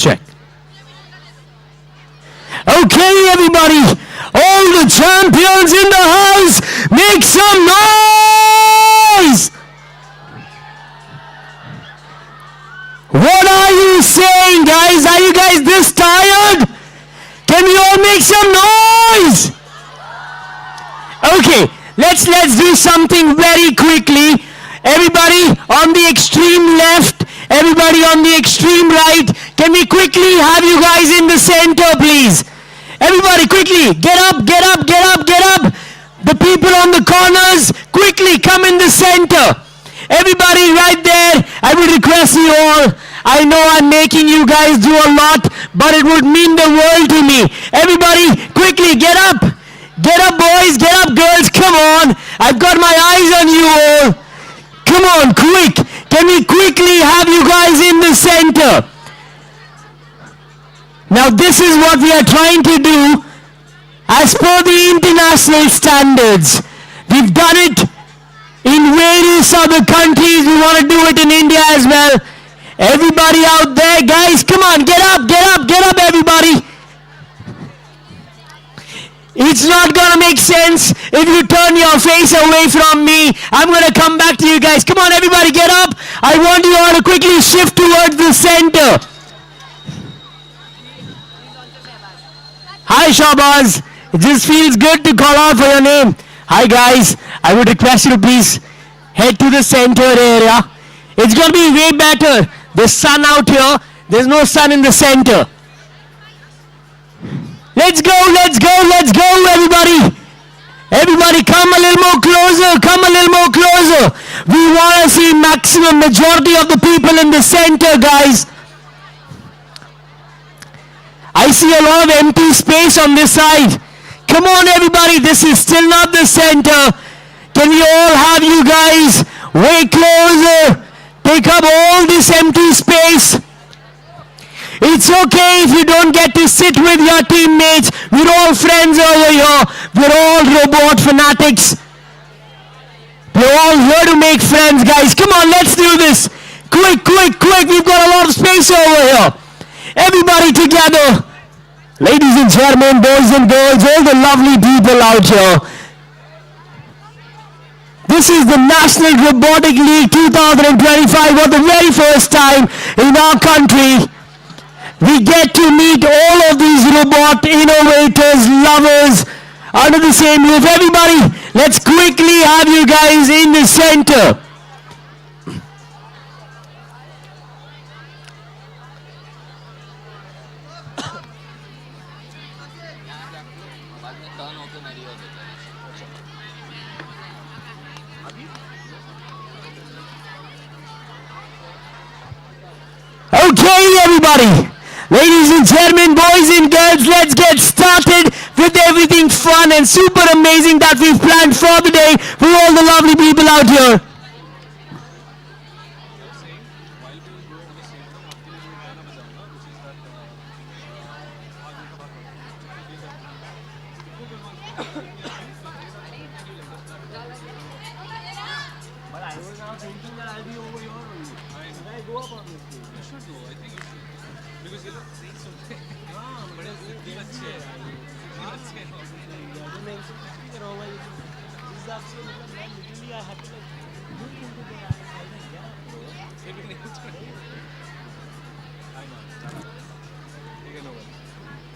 check. Okay, everybody, all the champions in the house, make some noise! What are you saying, guys? Are you guys this tired? Can we all make some noise? Okay, let's do something very quickly. Everybody on the extreme left, everybody on the extreme right, can we quickly have you guys in the center, please? Everybody quickly, get up, get up, get up, get up. The people on the corners, quickly come in the center. Everybody right there, I would request you all. I know I'm making you guys do a lot, but it would mean the world to me. Everybody, quickly get up. Get up, boys, get up, girls, come on. I've got my eyes on you all. Come on, quick. Can we quickly have you guys in the center? Now this is what we are trying to do as per the international standards. We've done it in various other countries. We want to do it in India as well. Everybody out there, guys, come on, get up, get up, get up, everybody. It's not gonna make sense if you turn your face away from me. I'm gonna come back to you guys. Come on, everybody, get up. I want you all to quickly shift towards the center. Hi, Shahbaz. It just feels good to call out for your name. Hi, guys. I would request you to please head to the center area. It's gonna be way better. There's sun out here. There's no sun in the center. Let's go, everybody. Everybody come a little more closer, come a little more closer. We want to see maximum majority of the people in the center, guys. I see a lot of empty space on this side. Come on, everybody, this is still not the center. Can we all have you guys way closer? Take up all this empty space. It's okay if you don't get to sit with your teammates. We're all friends over here. We're all robot fanatics. We're all here to make friends, guys. Come on, let's do this. Quick, quick, quick. We've got a lot of space over here. Everybody together. Ladies and gentlemen, boys and girls, all the lovely people out here. This is the National Robotic League 2025 for the very first time in our country. We get to meet all of these robot innovators, lovers, under the same roof. Everybody, let's quickly have you guys in the center. Okay, everybody. Ladies and gentlemen, boys and girls, let's get started with everything fun and super amazing that we've planned for the day for all the lovely people out here.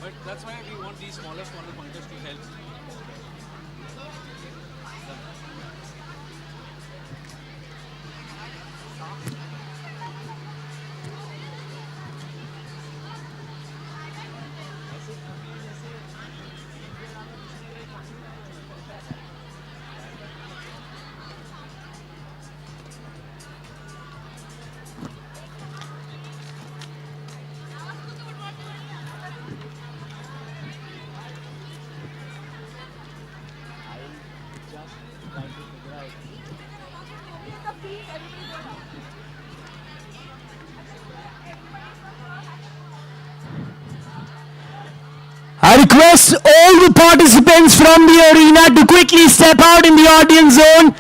But that's why we want these smaller pointers to help. I request all the participants from the arena to quickly step out in the audience zone.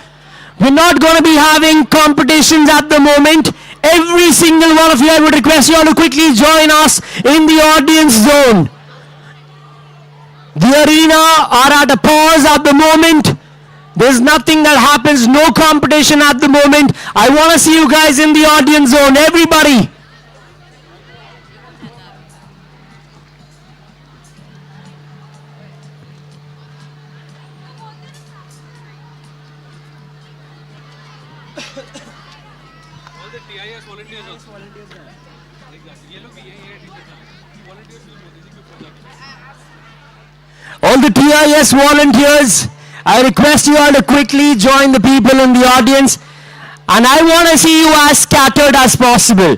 We're not going to be having competitions at the moment. Every single one of you, I would request you all to quickly join us in the audience zone. The arena are at a pause at the moment. There's nothing that happens, no competition at the moment. I want to see you guys in the audience zone, everybody. All the TIS volunteers also. Exactly. ये लोग भी ये volunteers will go. This is good for that. All the TIS volunteers, I request you all to quickly join the people in the audience, and I want to see you as scattered as possible.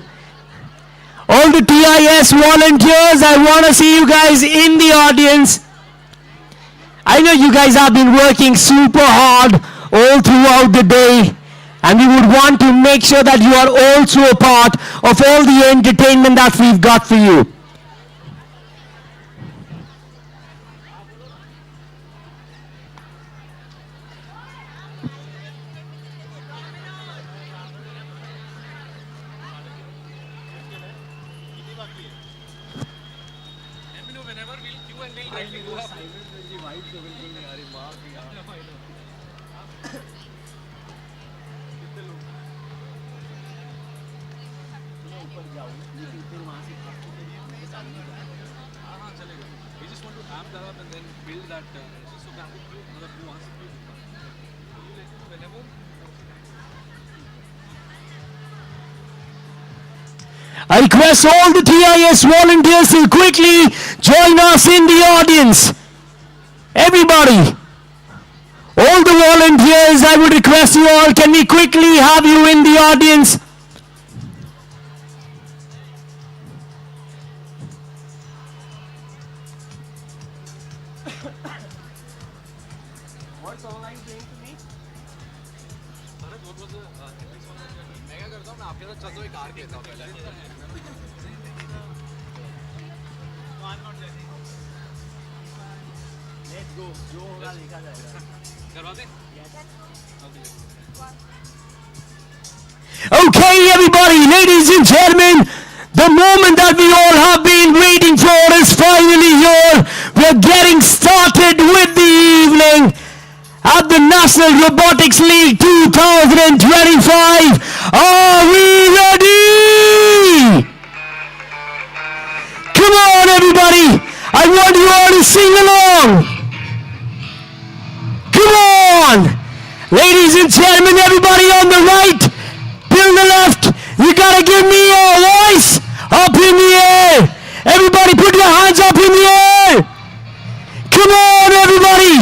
All the TIS volunteers, I want to see you guys in the audience. I know you guys have been working super hard all throughout the day, and we would want to make sure that you are also a part of all the entertainment that we've got for you. We just want to amp that up and then build that. So that would be another few answers. Whenever. I request all the TIS volunteers to quickly join us in the audience. Everybody. All the volunteers, I would request you all, can we quickly have you in the audience? What song are you playing to me? Bharat, what was the next song that you were playing? मैं करता हूँ ना आपके साथ चल दो एक are के लेता हूँ पहले. No, I'm not ready. Let's go. जो होगा देखा जाएगा. करवा दे? Yes. Okay, everybody, ladies and gentlemen, the moment that we all have been waiting for is finally here. We're getting started with the evening at the National Robotics League 2025. Are we ready? Come on, everybody. I want you all to sing along. Come on. Ladies and gentlemen, everybody on the right, till the left, you gotta give me your voice up in the air. Everybody put your hands up in the air. Come on, everybody.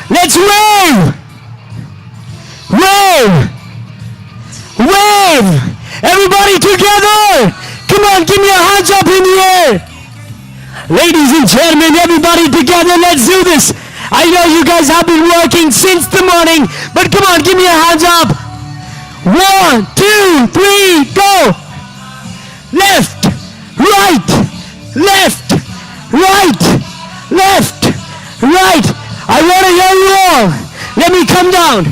Let's wave. Wave. Wave. Everybody together. Come on, give me your hands up in the air. Ladies and gentlemen, everybody together, let's do this. I know you guys have been working since the morning, but come on, give me your hands up. 1, 2, 3, go. Left, right, left, right, left, right. I want to hear you all. Let me come down.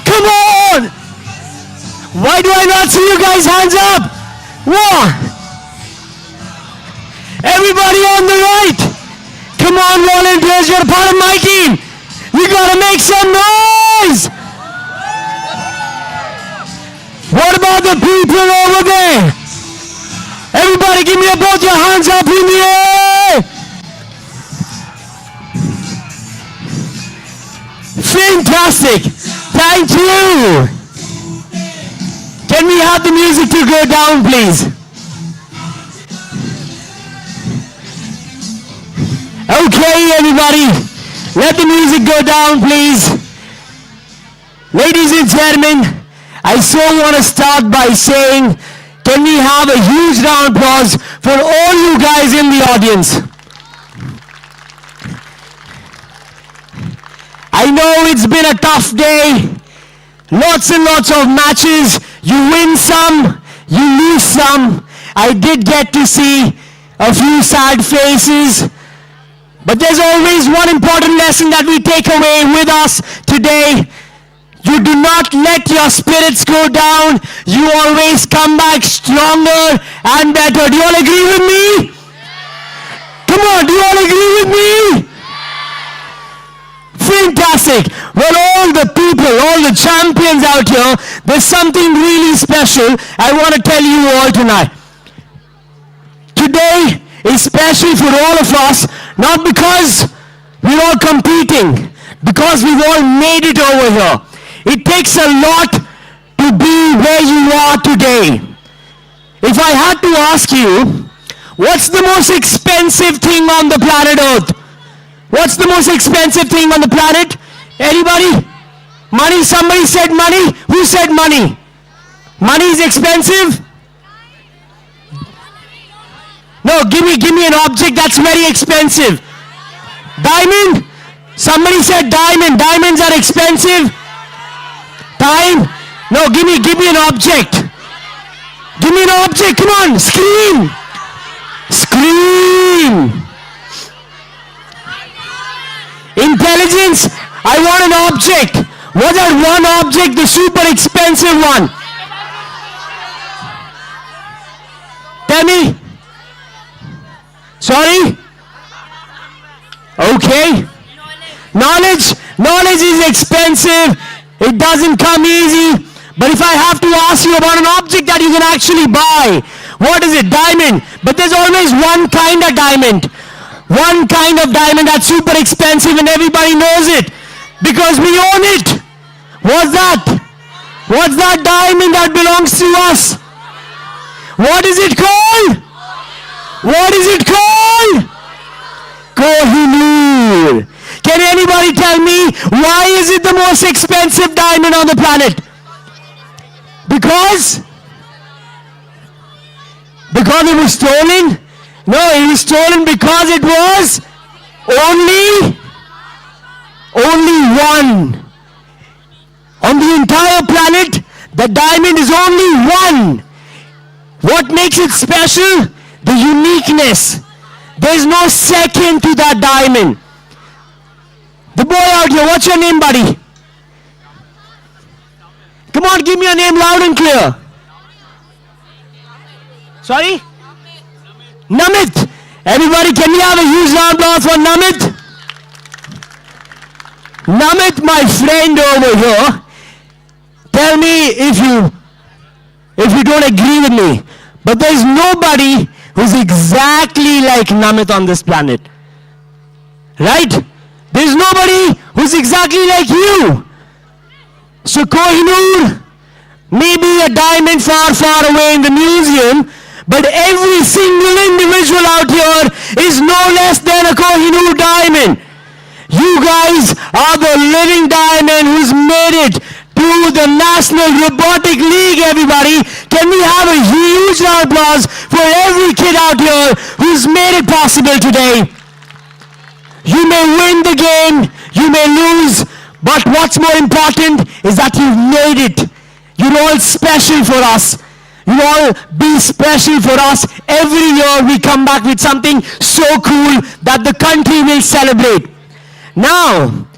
Come on. Why do I not see you guys hands up? 1. Everybody on the right. Come on, volunteers, you're part of my team. You gotta make some noise. What about the people over there? Everybody give me both your hands up in the air. Fantastic. Thank you. Can we have the music to go down, please? Okay, everybody. Let the music go down, please. Ladies and gentlemen, I so want to start by saying, can we have a huge round of applause for all you guys in the audience? I know it's been a tough day. Lots and lots of matches. You win some, you lose some. I did get to see a few sad faces. But there's always one important lesson that we take away with us today. You You do not let your spirits go down. You always come back stronger and better. Do you all agree with me? Come on, do you all agree with me? Fantastic. Well, all the people, all the champions out here, there's something really special I want to tell you all tonight. Today is special for all of us, not because we're all competing, because we've all made it over here. It takes a lot to be where you are today. If I had to ask you, what's the most expensive thing on the planet Earth? What's the most expensive thing on the planet? Anybody? Money? Somebody said money? Who said money? Money is expensive? No, give me an object that's very expensive. Diamond? Somebody said diamond. Diamonds are expensive. Time? No, give me an object. Give me an object. Come on, scream. Scream. Intelligence, I want an object. What's that one object, the super expensive one? Tell me. Sorry? Okay. Knowledge is expensive. It doesn't come easy. But if I have to ask you about an object that you can actually buy, what is it? Diamond. But there's always one kind of diamond. One kind of diamond that's super expensive and everybody knows it because we own it. What's that? What's that diamond that belongs to us? What is it called? What is it called? Kohinoor. Can anybody tell me why is it the most expensive diamond on the planet? Because it was stolen? No, it was stolen because it was only one. On the entire planet, the diamond is only one. What makes it special? The uniqueness. There's no second to that diamond. The boy out here, what's your name, buddy? Come on, give me your name loud and clear. Sorry? Namit. Everybody, can we have a huge round of applause for Namit? Namit, my friend over here, tell me if you don't agree with me, but there's nobody who's exactly like Namit on this planet. Right? There's nobody who's exactly like you. So Kohinoor may be a diamond far, far away in the museum, but every single individual out here is no less than a Kohinoor diamond. You guys are the living diamond who's made it to the National Robotic League, everybody. Can we have a huge round of applause for every kid out here who's made it possible today? You may win the game, you may lose, but what's more important is that you've made it. You're all special for us. You all be special for us. Every year we come back with something so cool that the country will celebrate. Now,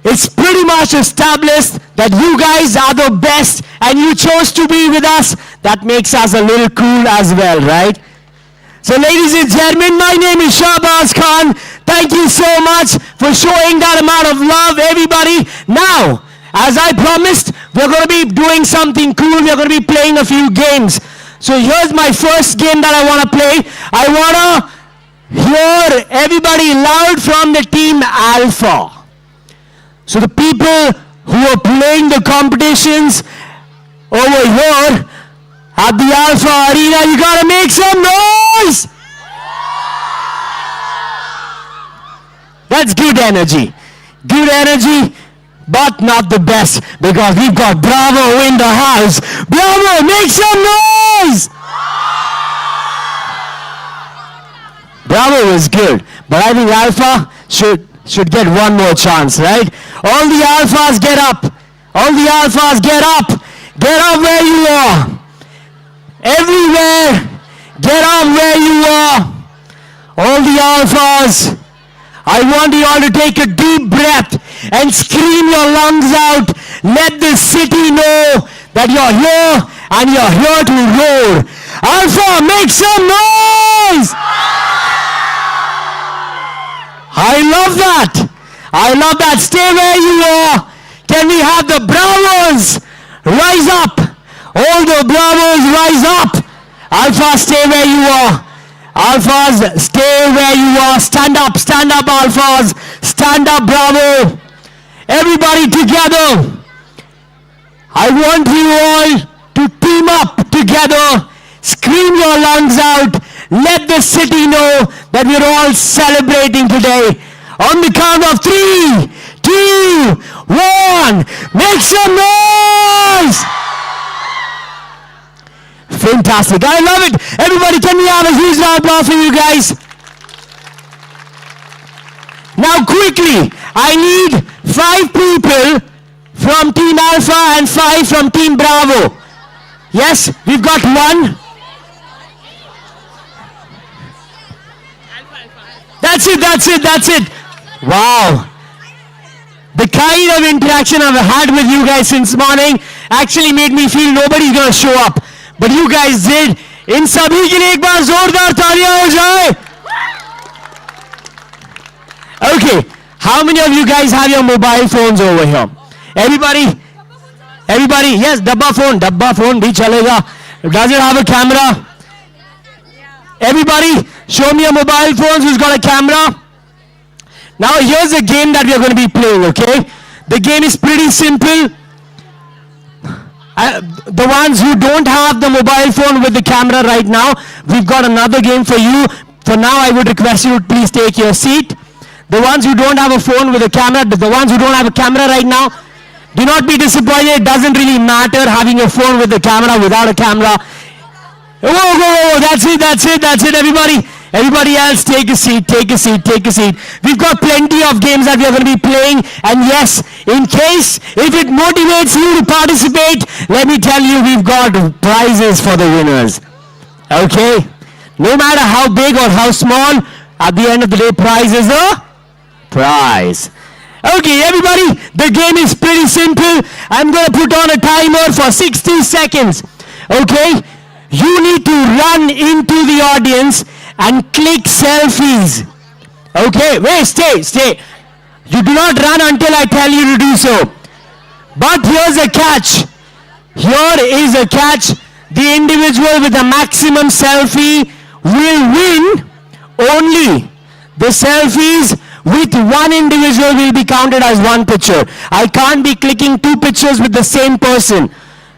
it's pretty much established that you guys are the best and you chose to be with us. That makes us a little cool as well, right? So ladies and gentlemen, my name is Shahbaz Khan. Thank you so much for showing that amount of love, everybody. Now, as I promised, we're going to be doing something cool. We're going to be playing a few games. So here's my first game that I want to play. I want to hear everybody loud from the team Alpha. So the people who are playing the competitions over here at the Alpha Arena, you got to make some noise. That's good energy. Good energy. But not the best, because we've got Bravo in the house. Bravo, make some noise! Bravo was good, but I think Alpha should get one more chance, right? All the Alphas get up. All the Alphas get up. Get up where you are. Everywhere, get up where you are. All the Alphas, I want you all to take a deep breath and scream your lungs out. Let the city know that you're here and you're here to roar. Alpha, make some noise! I love that. I love that. Stay where you are. Can we have the Bravos rise up? All the Bravos rise up. Alpha, stay where you are. Alphas, stay where you are. Stand up, Alphas. Stand up, Bravo. Everybody together. I want you all to team up together. Scream your lungs out. Let the city know that we're all celebrating today. On the count of 3, 2, 1. Make some noise. Fantastic. I love it. Everybody, can we have a huge round of applause for you guys? Now quickly, I need 5 people from Team Alpha and 5 from Team Bravo. Yes, we've got 1. That's it. Wow. The kind of interaction I've had with you guys since morning actually made me feel nobody's gonna show up. But you guys did. इन सभी के लिए एक बार जोरदार तालियां हो जाए. Okay, how many of you guys have your mobile phones over here? Everybody, yes, dabba phone bhi chalega. Does it have a camera? Everybody, show me your mobile phones who's got a camera. Now here's a game that we are going to be playing, okay? The game is pretty simple. The ones who don't have the mobile phone with the camera right now, we've got another game for you. For now, I would request you to please take your seat. The ones who don't have a phone with a camera, the ones who don't have a camera right now, do not be disappointed. It doesn't really matter having a phone with a camera, without a camera. Whoa, that's it, everybody else, take a seat. We've got plenty of games that we are going to be playing, and yes, in case, if it motivates you to participate, let me tell you, we've got prizes for the winners. Okay? No matter how big or how small, at the end of the day, prize is a prize. Okay, everybody, the game is pretty simple. I'm going to put on a timer for 60 seconds. Okay? You need to run into the audience and click selfies. Okay, wait, stay. You do not run until I tell you to do so. But here's a catch. The individual with the maximum selfie will win. Only the selfies with one individual will be counted as one picture. I can't be clicking 2 pictures with the same person.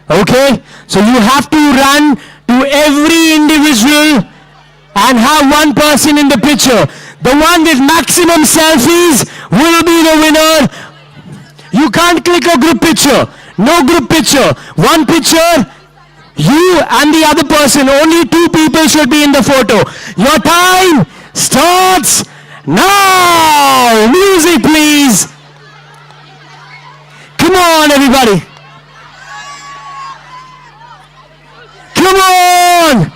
Okay? So you have to run to every individual and have one person in the picture. The one with maximum selfies will be the winner. You can't click a group picture. No group picture. One picture, you and the other person. Only 2 people should be in the photo. Your time starts now. Music, please. Come on, everybody. Come on.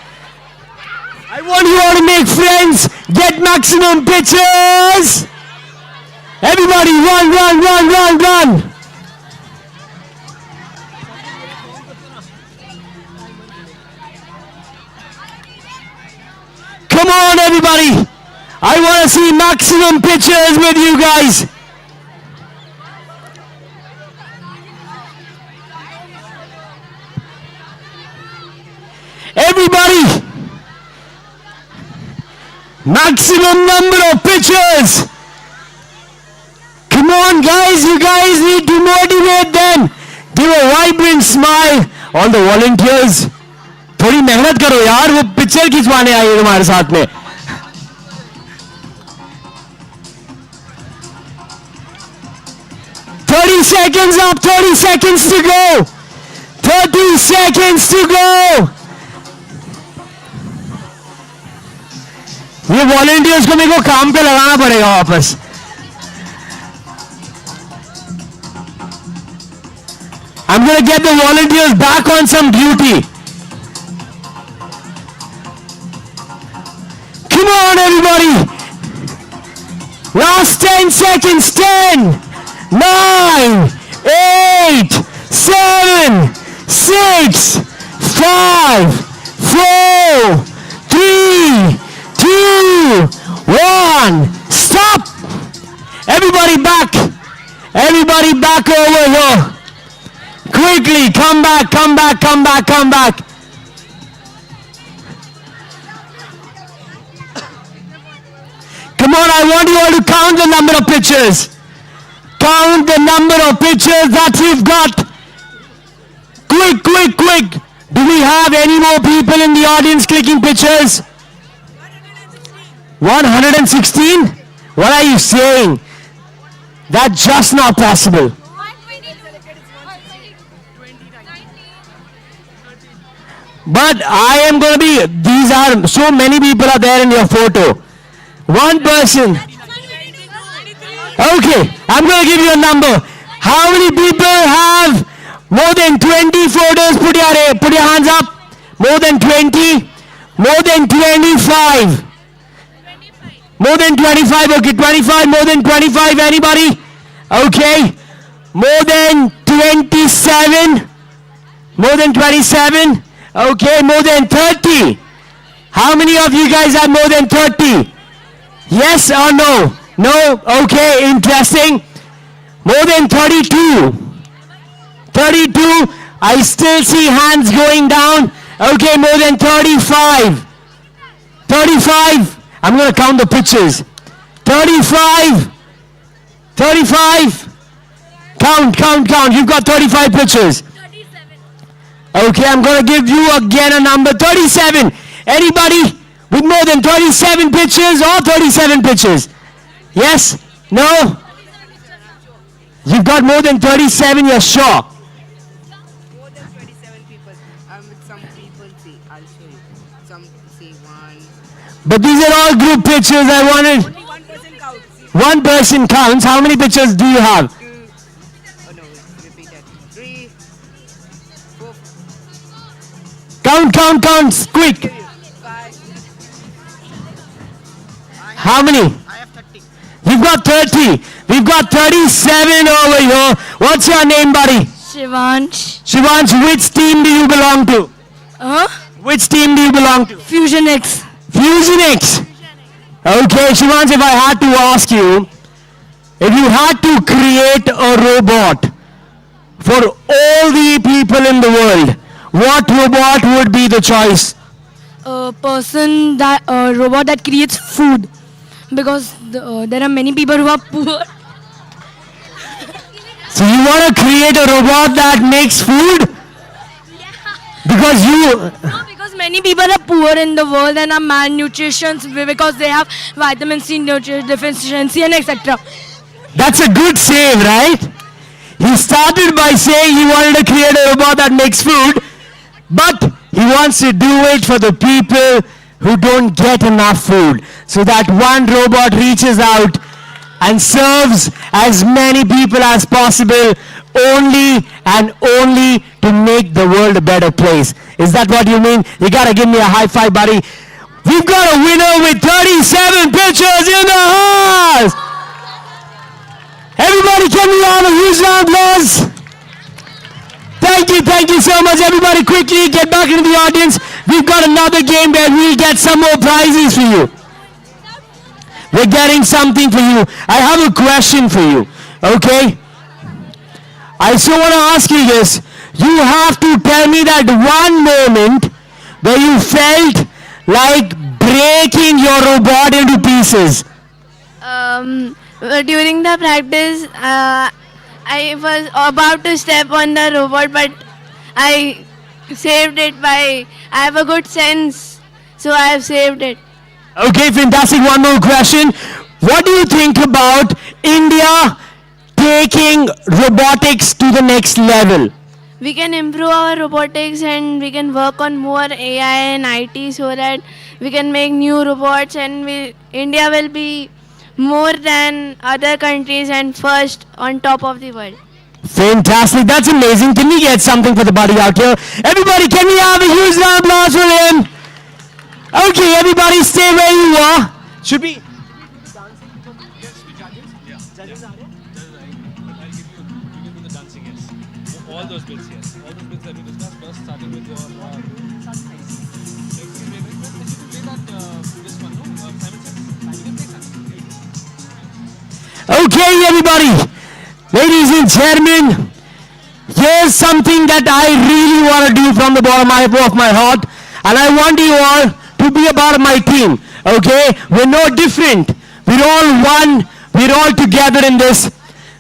I want you all to make friends. Get maximum pictures. Everybody, run. Come on, everybody. I want to see maximum pictures with you guys. Everybody, maximum number of pictures. Come on, guys, you guys need to motivate them. Give a vibrant smile. All the volunteers, थोड़ी मेहनत करो यार, वो picture खिंचवाने आए तुम्हारे साथ में. Thirty seconds up, 30 seconds to go. 30 seconds to go. ये वॉलंटियर्स को मेरे को काम पे लगाना पड़ेगा वापस. I'm going to get the volunteers back on some duty. Come on, everybody. Last 10 seconds. 10, 9, 8, 8, 7, 6, 5, 4, 3, 2, 1. Stop! Everybody back. Everybody back over here. Quickly, come back, come back, come back, come back. Come on, I want you all to count the number of pictures. Count the number of pictures that we've got. Quick, quick, quick. Do we have any more people in the audience clicking pictures? 116? What are you saying? That's just not possible. But I am going to be, these are, so many people are there in your photo. One person. Okay, I'm going to give you a number. How many people have more than 20 photos? Put your hands up. More than 20? More than 25? More than 25, okay, 25, more than 25, anybody? Okay. More than 27? More than 27? Okay, more than 30. How many of you guys have more than 30? Yes or no? No? Okay, interesting. More than 32. 32, I still see hands going down. Okay, more than 35. 35, I'm going to count the pictures. 35. 35. Count, count, count. You've got 35 pictures. Okay, I'm going to give you again a number. 37. Anybody with more than 37 pictures or 37 pictures? Yes? No? You've got more than 37, you're sure? More than 27 people. With some people, see, I'll show you. Some, see, one. But these are all group pictures. I wanted... Only one person counts. One person counts. How many pictures do you have? 2. Oh no, repeat that. 3. 4. Count, count, count. Quick. 5. How many? I have 30. You've got 30. We've got 37 over here. What's your name, buddy? Shivansh. Shivansh, which team do you belong to? Which team do you belong to? Fusion X. Fusion X. Okay, Shivansh, if I had to ask you, if you had to create a robot for all the people in the world, what robot would be the choice? A robot that creates food, because there are many people who are poor. So you want to create a robot that makes food? Because No, because many people are poor in the world and are malnutrition because they have vitamin C deficiency and etc. That's a good save, right? He started by saying he wanted to create a robot that makes food, but he wants to do it for the people who don't get enough food. So that one robot reaches out and serves as many people as possible, only and only to make the world a better place. Is that what you mean? You gotta give me a high five, buddy. We've got a winner with 37 pictures in the house. Everybody, can we have a huge round of applause? Thank you so much. Everybody quickly get back into the audience. We've got another game where we'll get some more prizes for you. We're getting something for you. I have a question for you, okay? I still want to ask you this. You have to tell me that one moment where you felt like breaking your robot into pieces. During the practice, I was about to step on the robot, but I saved it I have a good sense, so I have saved it. Okay, fantastic. One more question. What do you think about India taking robotics to the next level? We can improve our robotics and we can work on more AI and IT so that we can make new robots, and India will be more than other countries and first on top of the world. Fantastic. That's amazing. Can we get something for the buddy out here? Everybody, can we have a huge round of applause for him? Okay, everybody stay where you are. Should we? those bits, yes. All those bits that we discussed first, starting with your play that this one, no? Simon says, you can play that. Okay, everybody. Ladies and gentlemen, here's something that I really want to do from the bottom of my heart. And I want you all to be a part of my team. Okay? We're no different. We're all one. We're all together in this.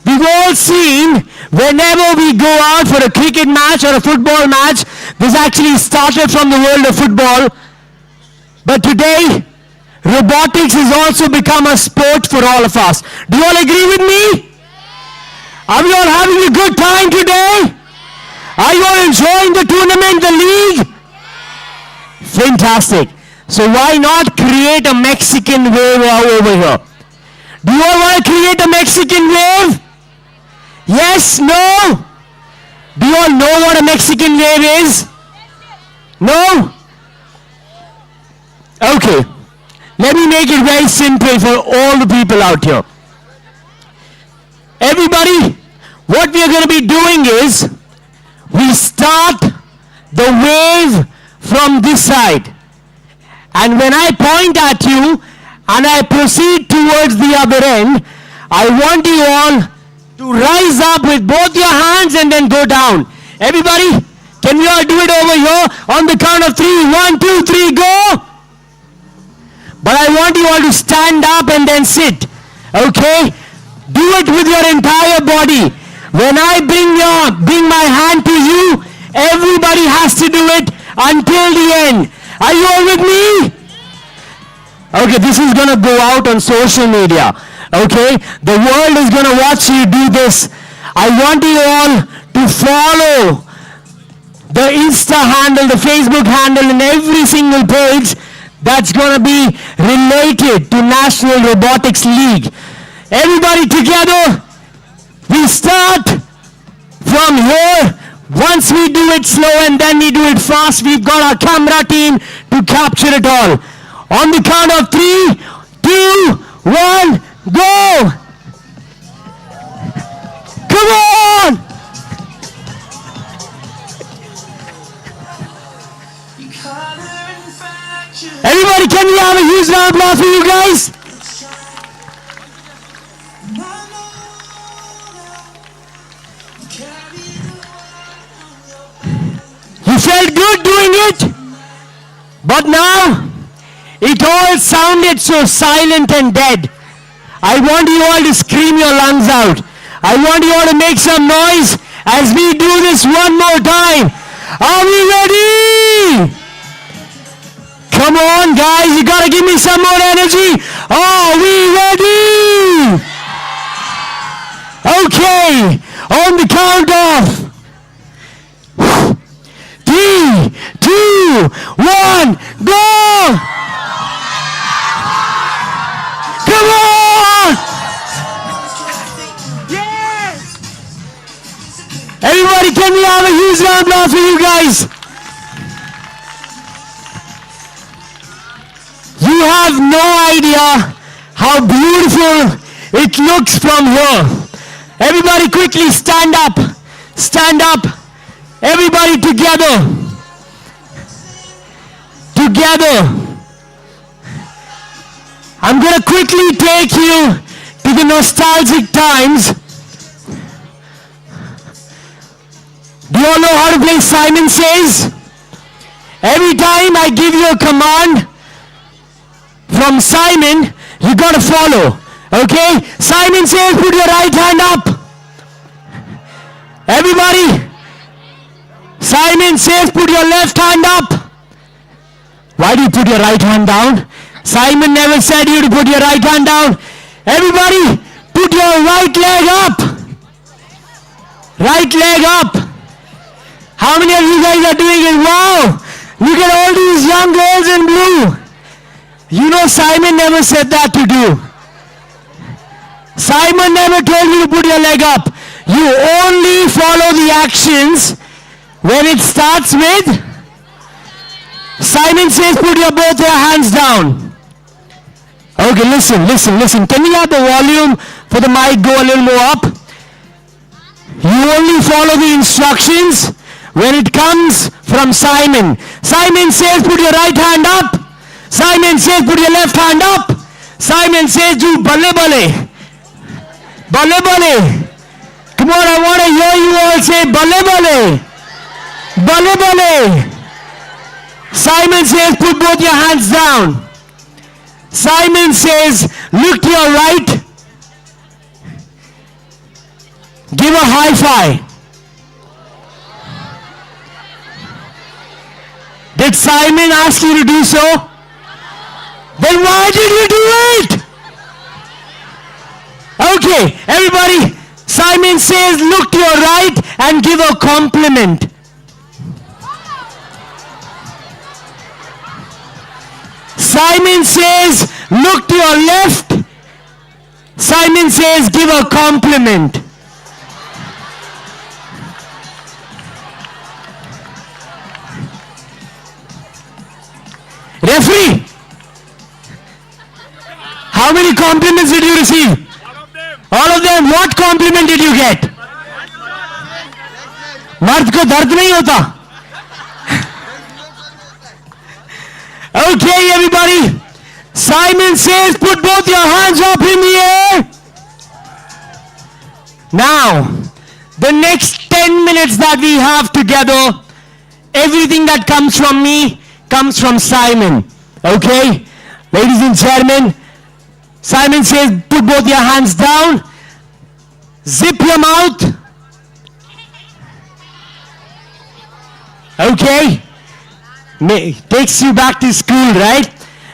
We've all seen whenever we go out for a cricket match or a football match, this actually started from the world of football. But today, robotics has also become a sport for all of us. Do you all agree with me? Are we all having a good time today? Are you all enjoying the tournament, the league? Fantastic. So why not create a Mexican wave over here? Do you all want to create a Mexican wave? Yes? No? Do you all know what a Mexican wave is? No? Okay. Let me make it very simple for all the people out here. Everybody, what we are going to be doing is, we start the wave from this side. And when I point at you and I proceed towards the other end, I want you all to rise up with both your hands and then go down. Everybody, can we all do it over here? On the count of 3, 1, 2, 3, go! But I want you all to stand up and then sit. Okay? Do it with your entire body. When I bring my hand to you, everybody has to do it until the end. Are you all with me? Okay, this is going to go out on social media. Okay? The world is going to watch you do this. I want you all to follow the Insta handle, the Facebook handle, and every single page that's going to be related to National Robotics League. Everybody together, we start from here. Once we do it slow and then we do it fast, we've got our camera team to capture it all. On the count of 3, 2, 1, go! Come on! Everybody, can we have a huge round of applause for you guys? You felt good doing it, but now it all sounded so silent and dead. I want you all to scream your lungs out. I want you all to make some noise as we do this one more time. Are we ready? Come on, guys, you gotta give me some more energy. Are we ready? Okay, on the count of 3, 2, 1, go! Come on! Yes! Everybody, can we have a huge round of applause for you guys? You have no idea how beautiful it looks from here. Everybody quickly stand up. Stand up. Everybody together. Together. I'm going to quickly take you to the nostalgic times. Do you all know how to play Simon Says? Every time I give you a command from Simon, you got to follow. Okay? Simon Says, put your right hand up. Everybody. Simon Says, put your left hand up. Why do you put your right hand down? Simon never said you to put your right hand down. Everybody, put your right leg up. Right leg up. How many of you guys are doing it? Wow! Look at all these young girls in blue. You know Simon never said that to do. Simon never told you to put your leg up. You only follow the actions when it starts with Simon Says put both your hands down. Okay, listen. Can we have the volume for the mic go a little more up? You only follow the instructions when it comes from Simon. Simon says, put your right hand up. Simon says, put your left hand up. Simon says, do balle balle. Balle balle. Come on, I want to hear you all say balle balle. Balle balle. Simon says, put both your hands down. Simon says, look to your right. Give a high five. Did Simon ask you to do so? Then why did you do it? Okay, everybody. Simon says, look to your right and give a compliment. Simon says, look to your left. Simon says, give a compliment. Referee, how many compliments did you receive? All of them. What compliment did you get? मर्द को दर्द नहीं होता. Okay, everybody. Simon says, put both your hands up in the air. Now, the next 10 minutes that we have together, everything that comes from me comes from Simon. Okay? Ladies and gentlemen, Simon says, put both your hands down. Zip your mouth. Okay? Takes you back to school, right?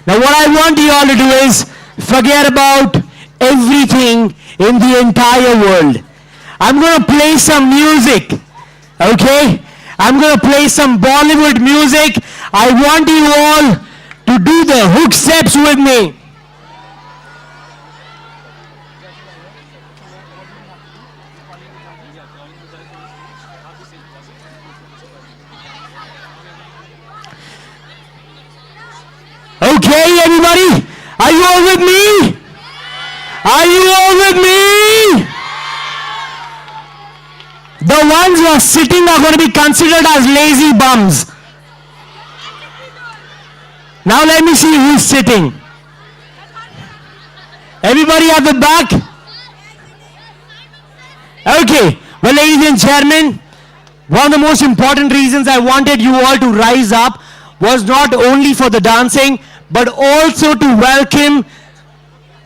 Now what I want you all to do is forget about everything in the entire world. I'm going to play some music. Okay? I'm going to play some Bollywood music. I want you all to do the hook steps with me. Okay, everybody? Are you all with me? Are you all with me? The ones who are sitting are going to be considered as lazy bums. Now let me see who's sitting. Everybody at the back? Okay. Well, ladies and gentlemen, one of the most important reasons I wanted you all to rise up was not only for the dancing, but also to welcome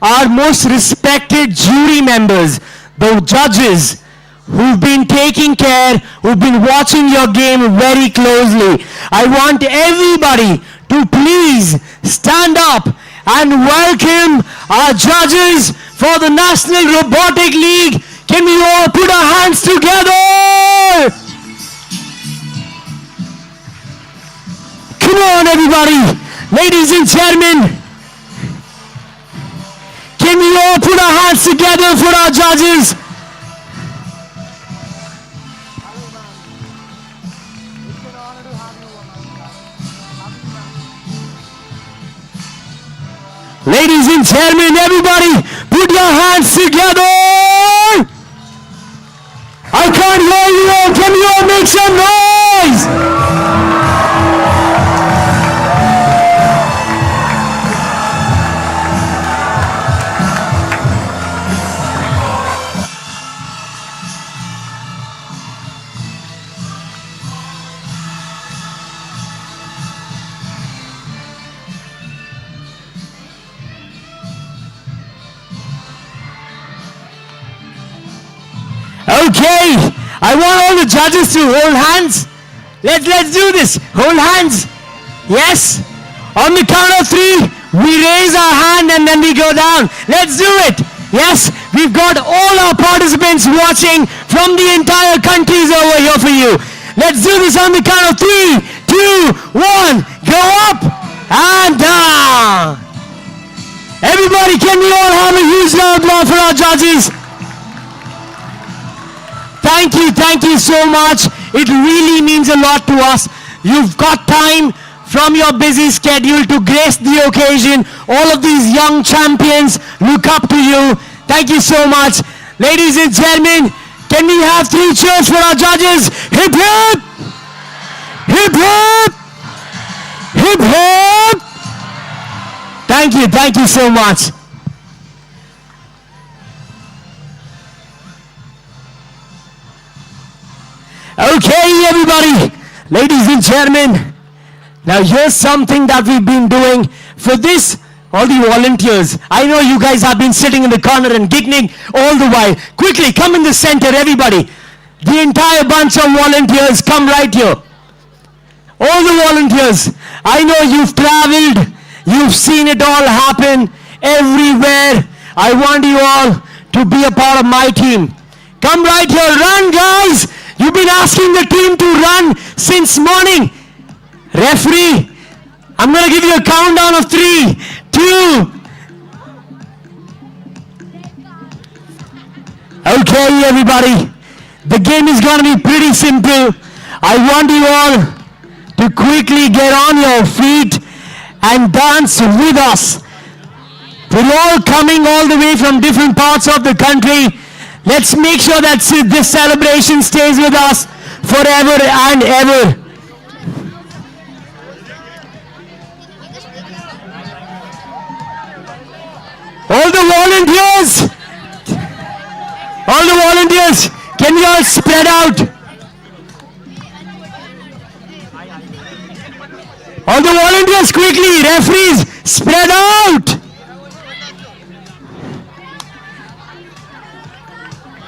our most respected jury members, the judges who've been taking care, who've been watching your game very closely. I want everybody to please stand up and welcome our judges for the National Robotic League. Can we all put our hands together? Come on, everybody. Ladies and gentlemen, can we all put our hands together for our judges? Ladies and gentlemen, everybody, put your hands together. I can't hear you all. Can you all make some noise? Okay, I want all the judges to hold hands. Let's do this. Hold hands. Yes. On the count of 3, we raise our hand and then we go down. Let's do it. Yes, we've got all our participants watching from the entire countries over here for you. Let's do this on the count of 3, 2, 1. Go up and down. Everybody, can we all have a huge round of applause for our judges? Thank you so much. It really means a lot to us. You've got time from your busy schedule to grace the occasion. All of these young champions look up to you. Thank you so much. Ladies and gentlemen, Can we have 3 cheers for our judges? Hip hip! Hip hip! Hip hip! Thank you so much. Okay, everybody, ladies and gentlemen, now here's something that we've been doing for this, all the volunteers. I know you guys have been sitting in the corner and giggling all the while. Quickly, come in the center, everybody. The entire bunch of volunteers, come right here. All the volunteers, I know you've traveled, you've seen it all happen everywhere. I want you all to be a part of my team. Come right here, run guys! You've been asking the team to run since morning. Referee, I'm going to give you a countdown of 3, 2. Okay, everybody. The game is going to be pretty simple. I want you all to quickly get on your feet and dance with us. We're all coming all the way from different parts of the country. Let's make sure that this celebration stays with us forever and ever. All the volunteers, can you all spread out? All the volunteers quickly, referees, spread out.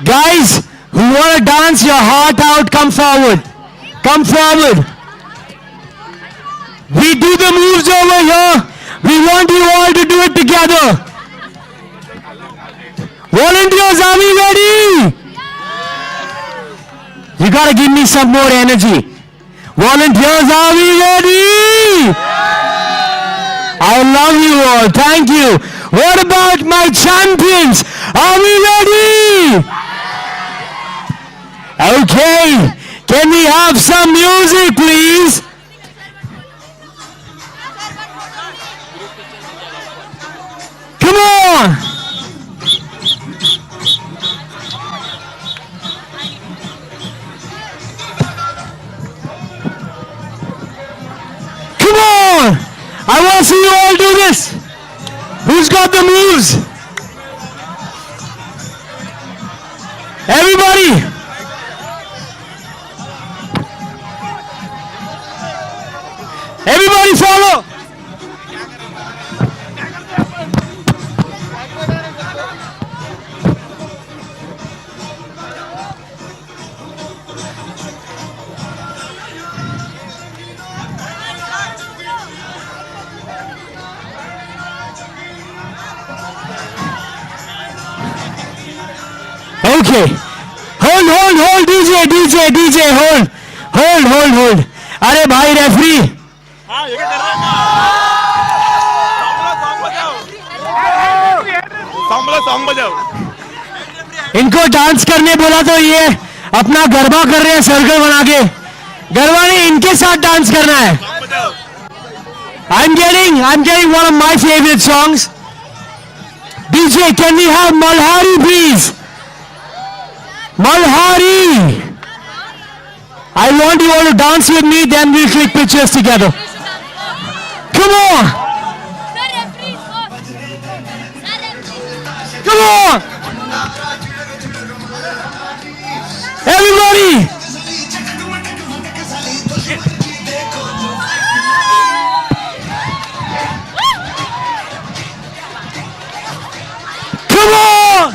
Guys, who want to dance your heart out, come forward. Come forward. We do the moves over here. We want you all to do it together. Volunteers, are we ready? You gotta give me some more energy. Volunteers, are we ready? I love you all. Thank you. What about my champions? Are we ready? Okay. Can we have some music, please? Come on. Come on. I want to see you all do this. Who's got the moves? Everybody. Everybody follow. Okay. Hold, DJ, hold. अरे भाई referee song बजाओ। इनको dance करने बोला तो ये अपना गरबा कर रहे हैं सर्कल बना के। गरबा नहीं, इनके साथ डांस करना है। I'm getting one of my favorite songs. DJ, can we have Malhari please? Malhari! I want you all to dance with me, then we'll click pictures together. Come on! Come on! Everybody! Come on!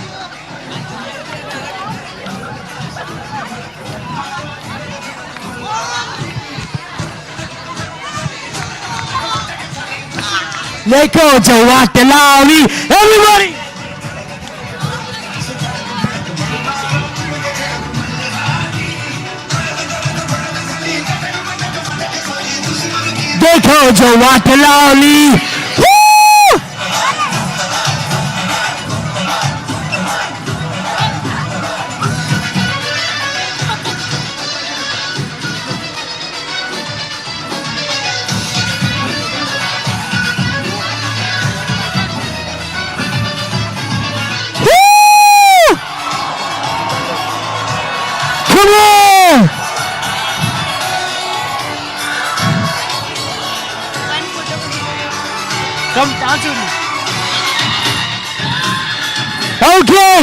Neko Jawatalawi. Everybody! Dekho Jawatalawi. Woo! Come dance with me. Okay.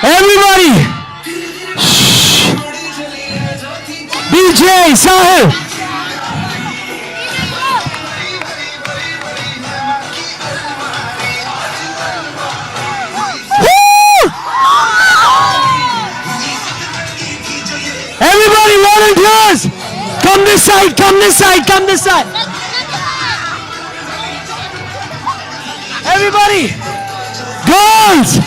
Everybody. Shh. DJ Sahil. Woo! Everybody volunteers. Come this side, come this side, come this side. Everybody. Girls.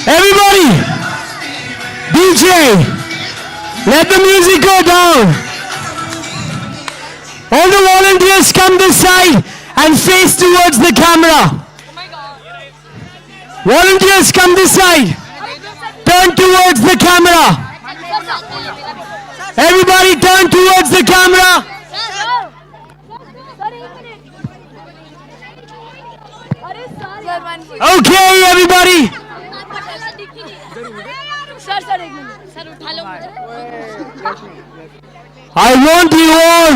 Everybody, DJ, let the music go down. All the volunteers come this side and face towards the camera. Volunteers come this side. Turn towards the camera. Everybody turn towards the camera. Okay, everybody. I want you all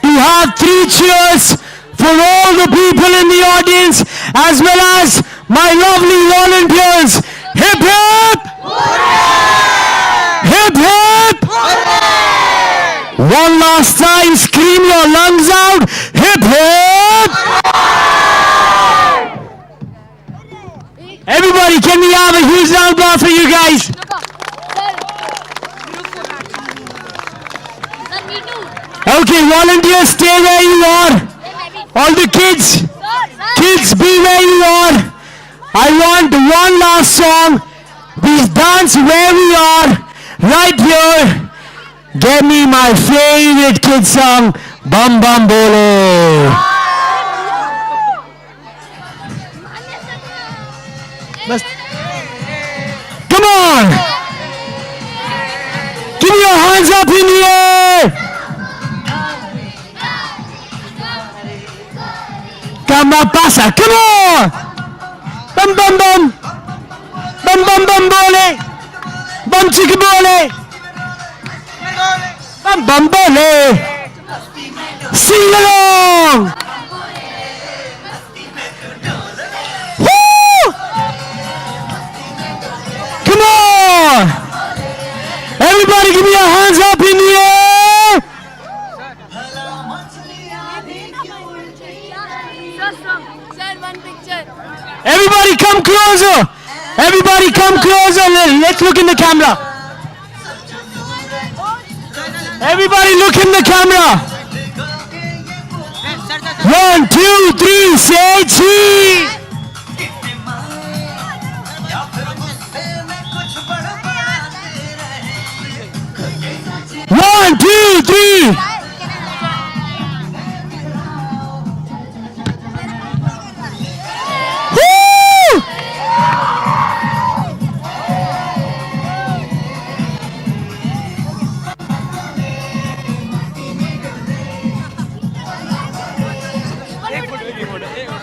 to have 3 cheers for all the people in the audience as well as my lovely volunteers. Hip hip! Hip hip! One last time, scream your lungs out. Hip hip! Everybody, can we have a huge round of applause for you guys? Okay, volunteers, stay where you are. All the kids, be where you are. I want one last song. Please dance where we are, right here. Get me my favorite kid song, Bam Bam Bole. Come on! Give your hands up in the air! Come on, pasa, come on! Bam bam bam! Bam bam bam bole! Bam chiki bole! Bam bam bole! Sing along! Woo! Come on! Everybody give me your hands up in the air! Sir, one picture. Everybody come closer! Everybody come closer! Let's look in the camera! Everybody look in the camera! 1, 2, 3, say cheese! 1, 2, 3!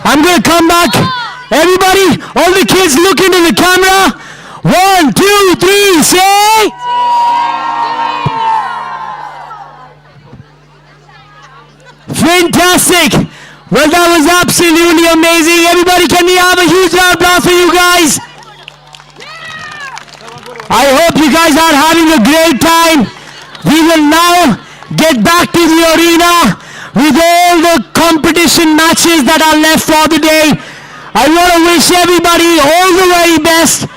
I'm going to come back. Everybody, all the kids look into the camera. 1, 2, 3, say. Fantastic. Well, that was absolutely amazing. Everybody, can we have a huge round of applause for you guys? I hope you guys are having a great time. We will now get back to the arena with all the competition matches that are left for the day. I want to wish everybody all the very best.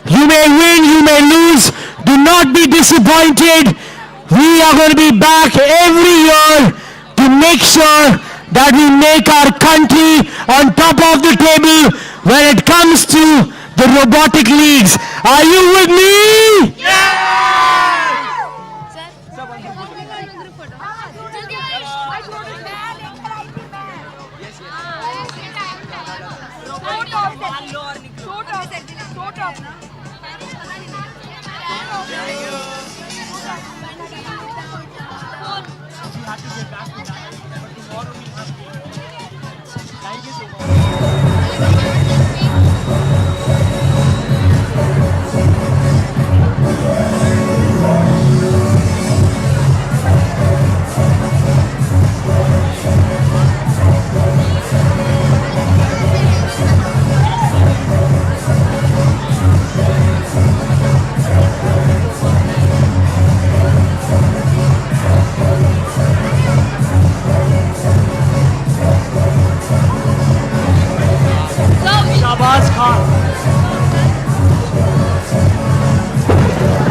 You may win, you may lose. Do not be disappointed. We are going to be back every year to make sure that we make our country on top of the table when it comes to the robotic leagues. Are you with me?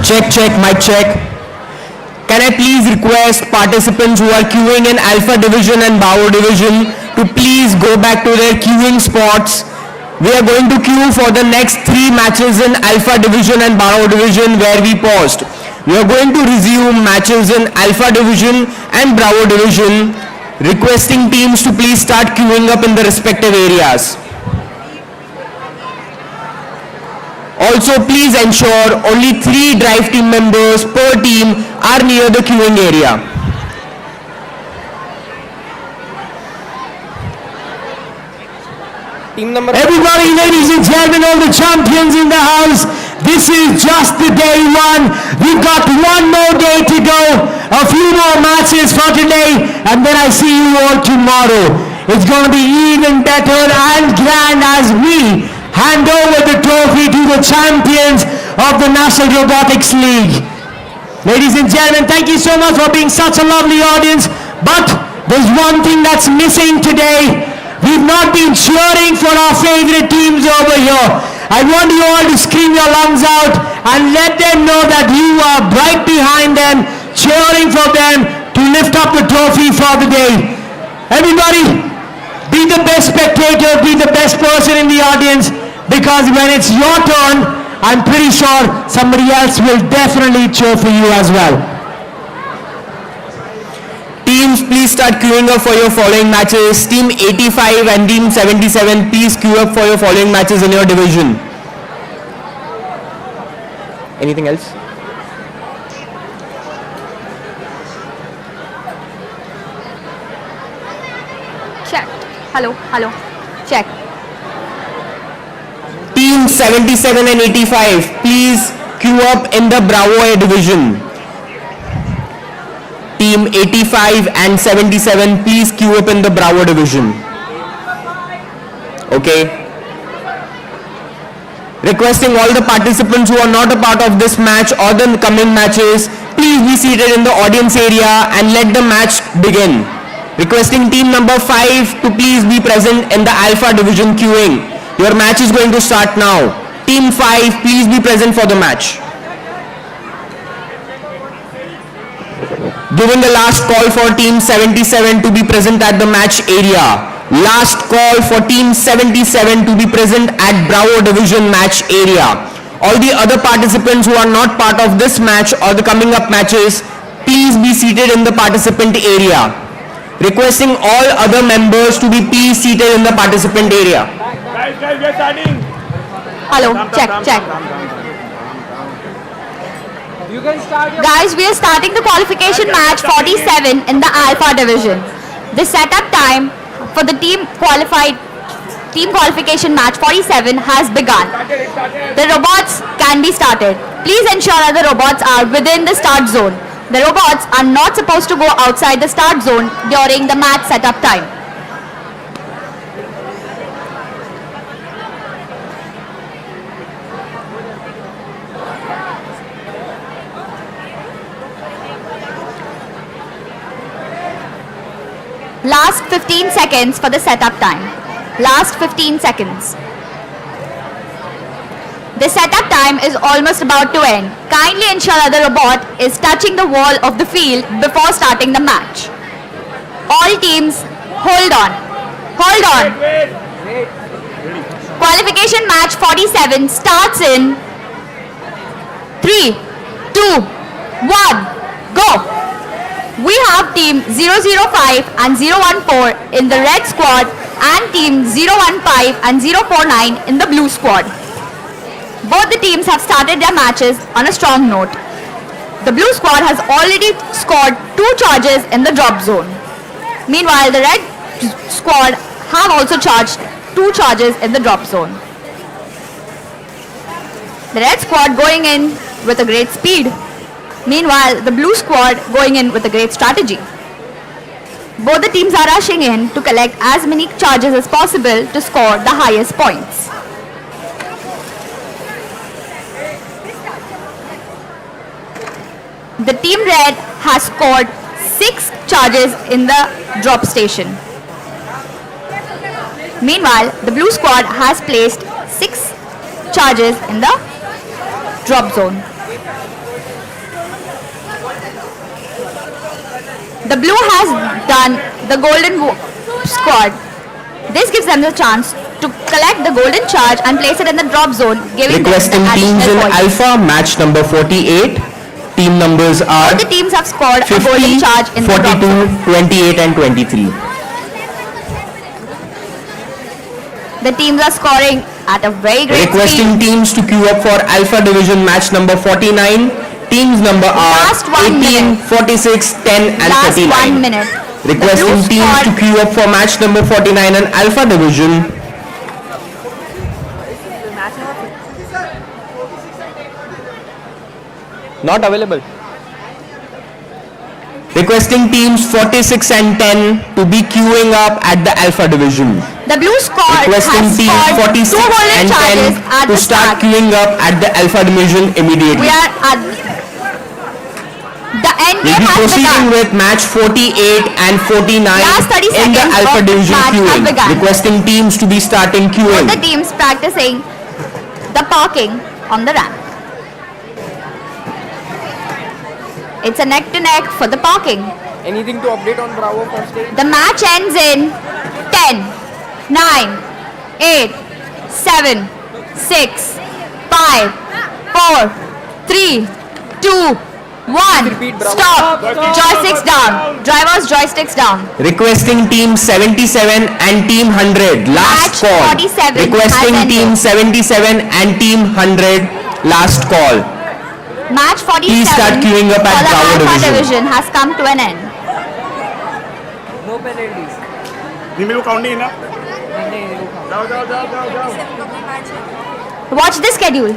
Check, check, mic check. Can I please request participants who are queuing in Alpha Division and Bravo Division to please go back to their queuing spots. We are going to queue for the next 3 matches in Alpha Division and Bravo Division where we paused. We are going to resume matches in Alpha Division and Bravo Division, requesting teams to please start queuing up in the respective areas. Also, please ensure only 3 drive team members per team are near the queuing area. Team number Everybody, ladies and gentlemen, all the champions in the house, this is just the day one. We've got one more day to go, a few more matches for today, and then I see you all tomorrow. It's going to be even better and grand as we hand over the trophy to the champions of the National Robotics League. Ladies and gentlemen, thank you so much for being such a lovely audience, but there's one thing that's missing today. We've not been cheering for our favorite teams over here. I want you all to scream your lungs out and let them know that you are right behind them, cheering for them to lift up the trophy for the day. Everybody, be the best spectator, be the best person in the audience, because when it's your turn, I'm pretty sure somebody else will definitely cheer for you as well. Teams, please start queuing up for your following matches. Team 85 and Team 77, please queue up for your following matches in your division. Anything else? Check. Hello, hello. Check. Team 77 and 85, please queue up in the Bravo A division. Team 85 and 77, please queue up in the Bravo division. Okay. Requesting all the participants who are not a part of this match or the coming matches, please be seated in the audience area and let the match begin. Requesting team number 5 to please be present in the Alpha division queuing. Your match is going to start now. Team 5, please be present for the match. Giving the last call for Team 77 to be present at the match area. Last call for Team 77 to be present at Bravo Division match area. All the other participants who are not part of this match or the coming up matches, please be seated in the participant area. Requesting all other members to be please seated in the participant area. Guys, we are starting. Hello, check, check. You can start your Guys, we are starting the qualification match 47 in the Alpha division. The setup time for the team qualification match 47 has begun. The robots can be started. Please ensure that the robots are within the start zone. The robots are not supposed to go outside the start zone during the match setup time. Last 15 seconds for the setup time. Last 15 seconds. The setup time is almost about to end. Kindly ensure that the robot is touching the wall of the field before starting the match. All teams, hold on. Hold on. Qualification match 47 starts in 3, 2, 1, go. We have team 005 and 014 in the red squad and team 015 and 049 in the blue squad. Both the teams have started their matches on a strong note. The blue squad has already scored 2 charges in the drop zone. Meanwhile, the red squad have also charged 2 charges in the drop zone. The red squad going in with a great speed. Meanwhile, the blue squad going in with a great strategy. Both the teams are rushing in to collect as many charges as possible to score the highest points. The team red has scored 6 charges in the drop station. Meanwhile, the blue squad has placed 6 charges in the drop zone. The blue has done the golden squad. This gives them the chance to collect the golden charge and place it in the drop zone, giving Requesting them the teams in additional points. Alpha, match number 48. Team numbers are All the teams have scored a 50, golden charge in the drop 42, zone. 28 and 23. The teams are scoring at a very great Requesting speed. teams to queue up for Alpha Division match number 49. Teams number are Last 1 18, minute. 46, 10 and Last 39. 1 minute. Requesting The blue teams squad- to queue up for match number 49 in Alpha Division. Not available. Requesting teams 46 and 10 to be queuing up at the Alpha Division. The blue squad Requesting has teams scored 46 2 golden and charges 10 at to the start start. queuing up at the Alpha Division immediately. We are at the end We'll game be has proceeding begun. with match 48 and 49 Last 30 in the seconds Alpha of this Division match have queuing. begun. Requesting teams to be starting Both queuing. the teams practicing the parking on the ramp. It's a neck to neck for the parking. Anything to update on Bravo first stage? The match ends in 10, 9, 8, 7, 6, 5, 4, 3, 2, 1. Stop. Joysticks down. Drivers joysticks down. Requesting team 77 and team 100 last Match call. 47 Requesting has team ended. 77 and team 100 last call. Match 47 Please start queuing up at for the Bravo Alpha Division. Division has come to an end. No penalties. निमिल counting ना नहीं रुका जाओ जाओ जाओ जाओ जाओ Watch the schedule.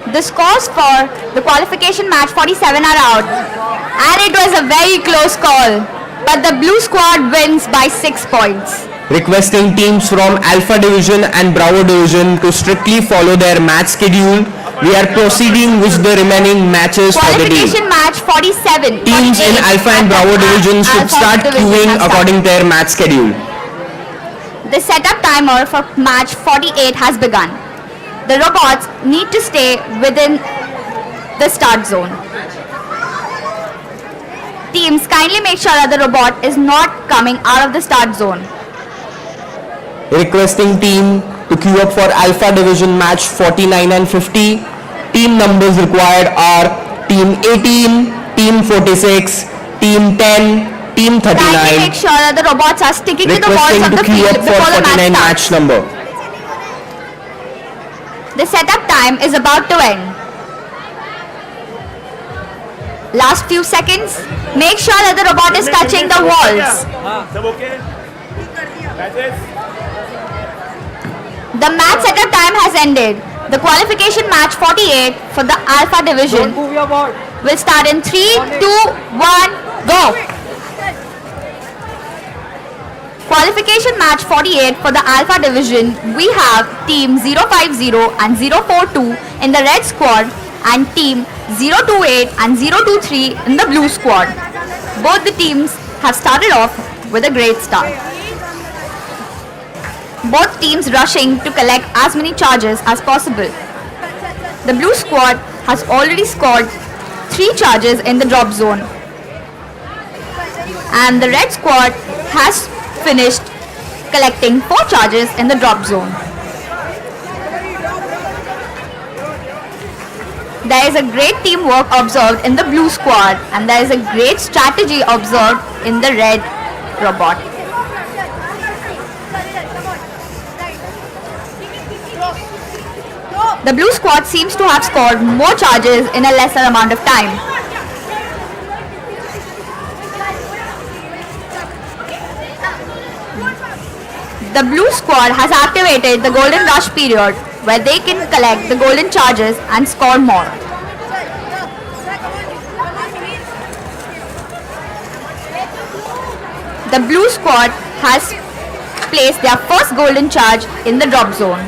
The scores for the qualification match 47 are out, and it was a very close call, but the blue squad wins by 6 points. Requesting teams from Alpha Division and Bravo Division to strictly follow their match schedule. We are proceeding with the remaining matches for the day. Qualification match 47. Teams in 48 Alpha and Bravo Division should Alpha start Division queuing has according to their match schedule. The setup timer for match 48 has begun. The robots need to stay within the start zone. Teams, kindly make sure that the robot is not coming out of the start zone. Requesting team to queue up for Alpha Division match 49 and 50. Team numbers required are team 18, team 46, team 10, team Kindly make 39. sure that the robots are sticking to the walls Requesting of to the queue field up for before the 49 match match starts. number. The setup time is about to end. Last few seconds. Make sure that the robot is touching the walls. सब okay matches The match setup time has ended. The qualification match 48 for the Alpha Division Move your board. will start in 3, 2, 1, go. Qualification match 48 for the Alpha Division, we have team 050 and 042 in the red squad and team 028 and 023 in the blue squad. Both the teams have started off with a great start. Both teams rushing to collect as many charges as possible. The blue squad has already scored 3 charges in the drop zone, and the red squad has finished collecting 4 charges in the drop zone. there is a great teamwork observed in the blue squad and there is a great strategy observed in the red robot. The blue squad seems to have scored more charges in a lesser amount of time. The blue squad has activated the golden rush period where they can collect the golden charges and score more. The blue squad has placed their first golden charge in the drop zone.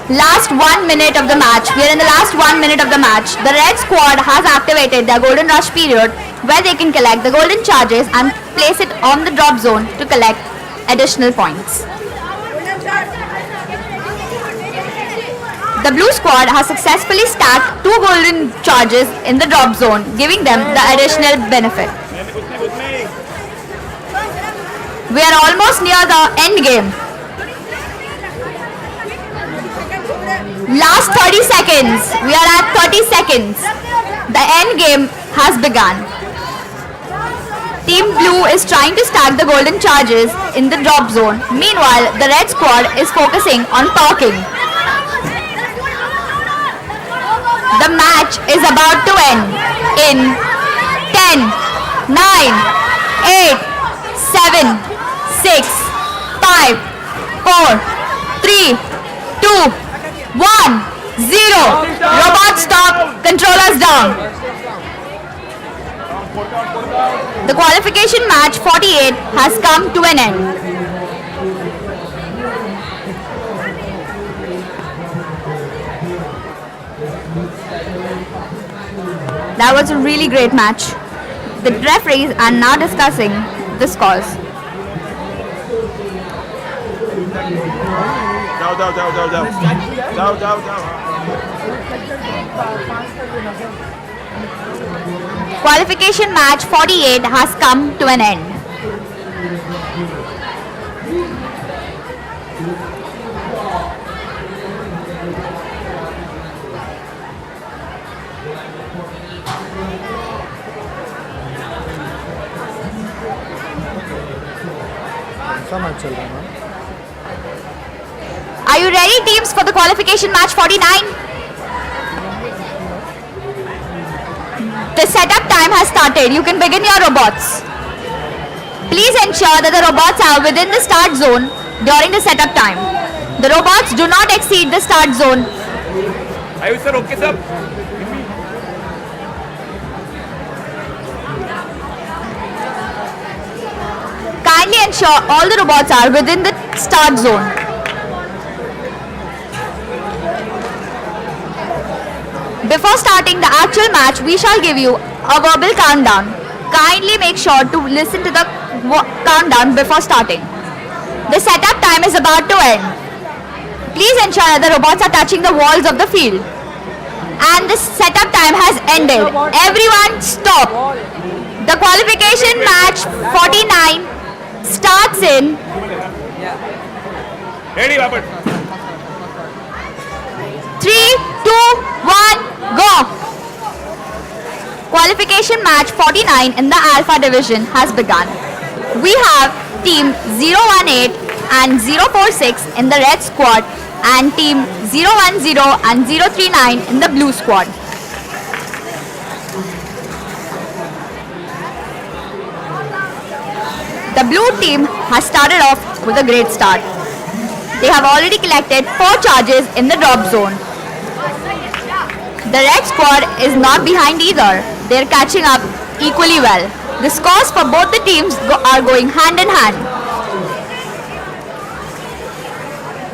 Last 1 minute of the match. We are in the last 1 minute of the match. The red squad has activated their golden rush period where they can collect the golden charges and place it on the drop zone to collect additional points. The blue squad has successfully stacked 2 golden charges in the drop zone, giving them the additional benefit. We are almost near the end game. Last 30 seconds. We are at 30 seconds. The end game has begun. Team Blue is trying to stack the golden charges in the drop zone. Meanwhile, the red squad is focusing on talking. The match is about to end in 10, 9, 8, 7, 6, 5, 4, 3, 2, 1, 0. Robot stop. Controllers down. The qualification match 48 has come to an end. That was a really great match. The referees are now discussing the scores. Qualification match 48 has come to an end. Are you ready, teams, for the qualification match 49? The setup time has started. You can begin your robots. Please ensure that the robots are within the start zone during the setup time. The robots do not exceed the start zone. Are you sir okay, sir? Kindly ensure all the robots are within the start zone. Before starting the actual match, we shall give you a verbal countdown. Kindly make sure to listen to the countdown before starting. The setup time is about to end. Please ensure that the robots are touching the walls of the field. And the setup time has ended. Everyone stop. The qualification match 49 starts in Ready, Robert? 3, 2, 1, go! Qualification match 49 in the Alpha division has begun. We have team 018 and 046 in the red squad and team 010 and 039 in the blue squad. The blue team has started off with a great start. They have already collected 4 charges in the drop zone. The red squad is not behind either. They are catching up equally well. The scores for both the teams are going hand in hand.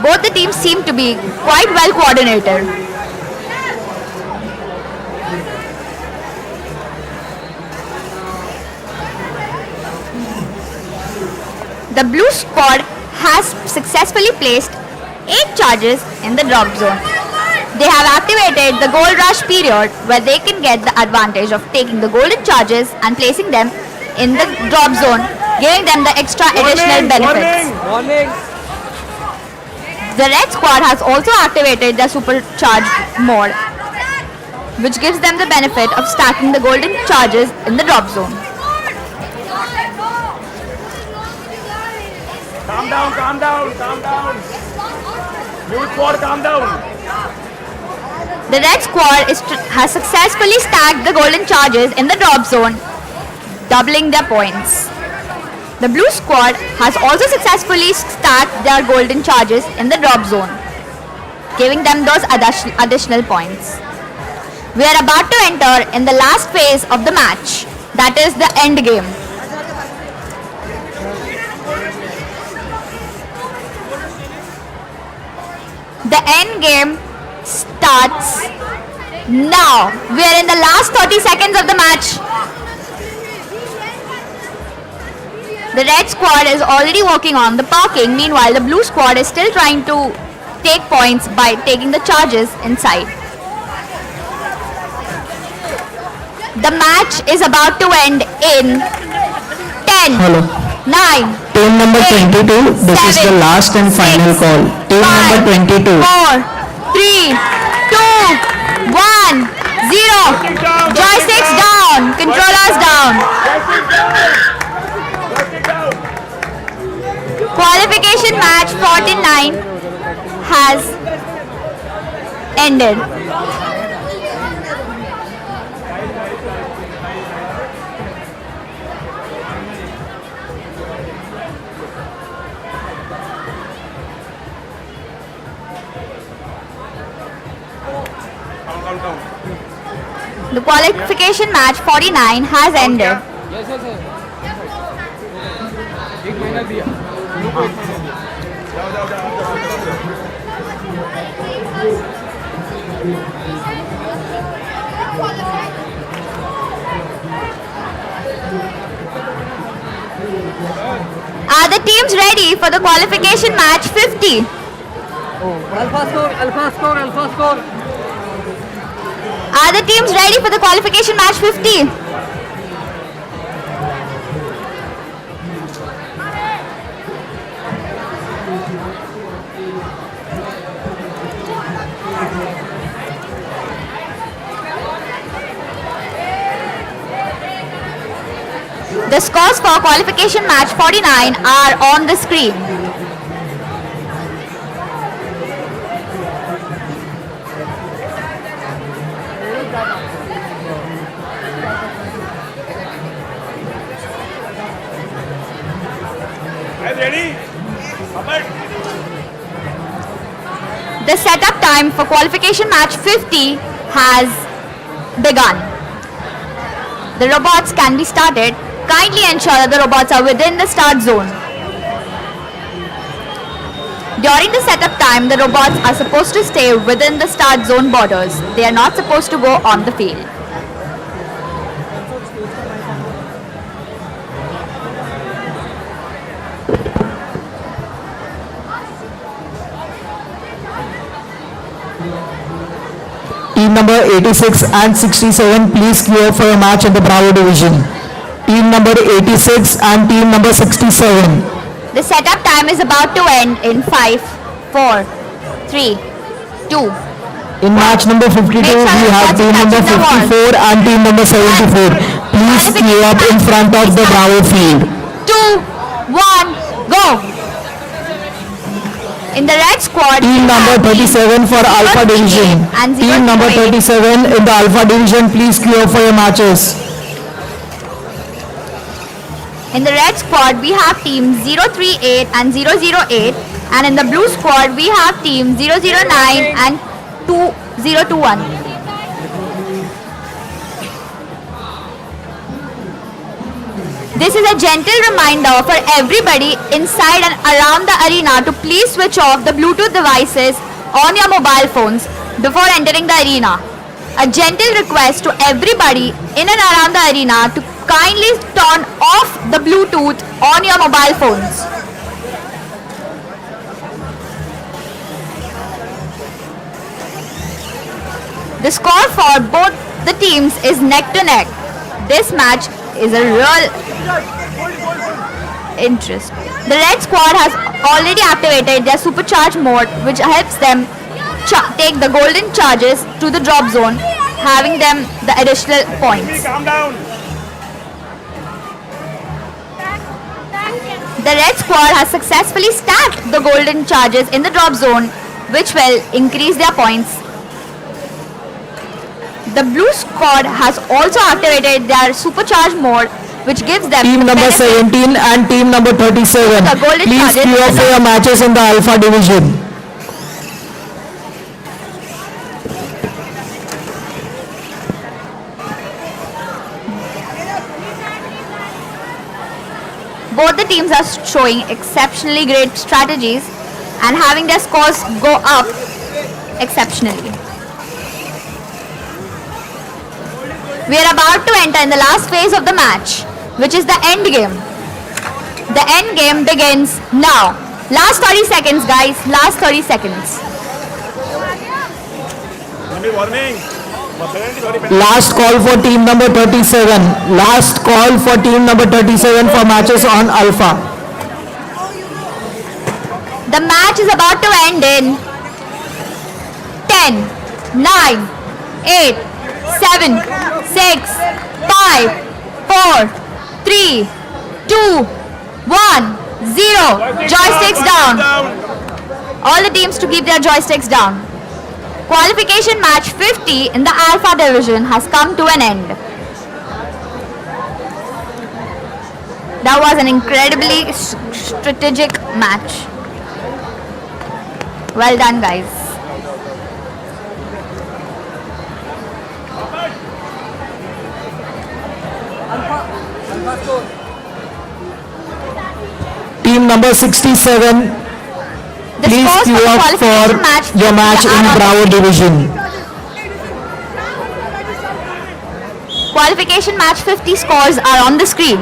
Both the teams seem to be quite well coordinated. The blue squad has successfully placed 8 charges in the drop zone. They have activated the gold rush period where they can get the advantage of taking the golden charges and placing them in the drop zone, giving them the extra additional benefits. Warning! The red squad has also activated their supercharged mode, which gives them the benefit of stacking the golden charges in the drop zone. Calm down, calm down, calm down. Blue squad, calm down. The red squad has successfully stacked the golden charges in the drop zone, doubling their points. The blue squad has also successfully stacked their golden charges in the drop zone, giving them those additional points. We are about to enter in the last phase of the match, that is the end game. The end game starts now. We are in the last 30 seconds of the match. The red squad is already working on the parking. Meanwhile, the blue squad is still trying to take points by taking the charges inside. The match is about to end in 10, 9, Team number 22, this is the last and final call. Team number 22. 4, 3, 2, 1, 0. Joysticks down. Controllers down. Qualification match 49 has ended. The qualification match 49 has ended. Yes, yes, yes. एक महीना दिया blue को एक महीना दिया Are the teams ready for the qualification match 50? Alpha score, alpha score, alpha score. Are the teams ready for the qualification match 50? The scores for qualification match 49 are on the screen. Ready? The setup time for qualification match 50 has begun. The robots can be started. Kindly ensure that the robots are within the start zone. During the setup time, the robots are supposed to stay within the start zone borders. They are not supposed to go on the field. Team number 86 and 67, please queue up for a match in the Bravo division. Team number 86 and team number 67. The setup time is about to end in 5, 4, 3, 2. In match number 52, we have team number 54 and team number 74. Please queue up in front of the Bravo field. 2, 1, go! In the red squad, Team number 37 for Alpha division. and Team number 038. 37 in the Alpha division, please queue up for your matches. In the red squad, we have team 038 and 008, and in the blue squad, we have team 009 and 2021. This is a gentle reminder for everybody inside and around the arena to please switch off the Bluetooth devices on your mobile phones before entering the arena. A gentle request to everybody in and around the arena to kindly turn off the Bluetooth on your mobile phones. The score for both the teams is neck to neck. This match is a real interest. The red squad has already activated their supercharge mode, which helps them take the golden charges to the drop zone, having them the additional points. Calm down. The red squad has successfully stacked the golden charges in the drop zone, which will increase their points. The blue squad has also activated their supercharge mode, which gives them Team number 17 and team number 37. The golden Please charges queue up for your matches in the Alpha division. Both the teams are showing exceptionally great strategies and having their scores go up exceptionally. We are about to enter in the last phase of the match, which is the end game. The end game begins now. Last 30 seconds, guys. Last 30 seconds. Warning. Last call for team number 37. Last call for team number 37 for matches on Alpha. The match is about to end in 10, 9, 8, 7, 6, 5, 4, 3, 2, 1, 0. Joysticks down. All the teams to keep their joysticks down. Qualification match 50 in the Alpha division has come to an end. That was an incredibly strategic match. Well done, guys. Team number 67. Please scores queue for the up for qualification match your match in Bravo division. Qualification match 50 scores are on the screen.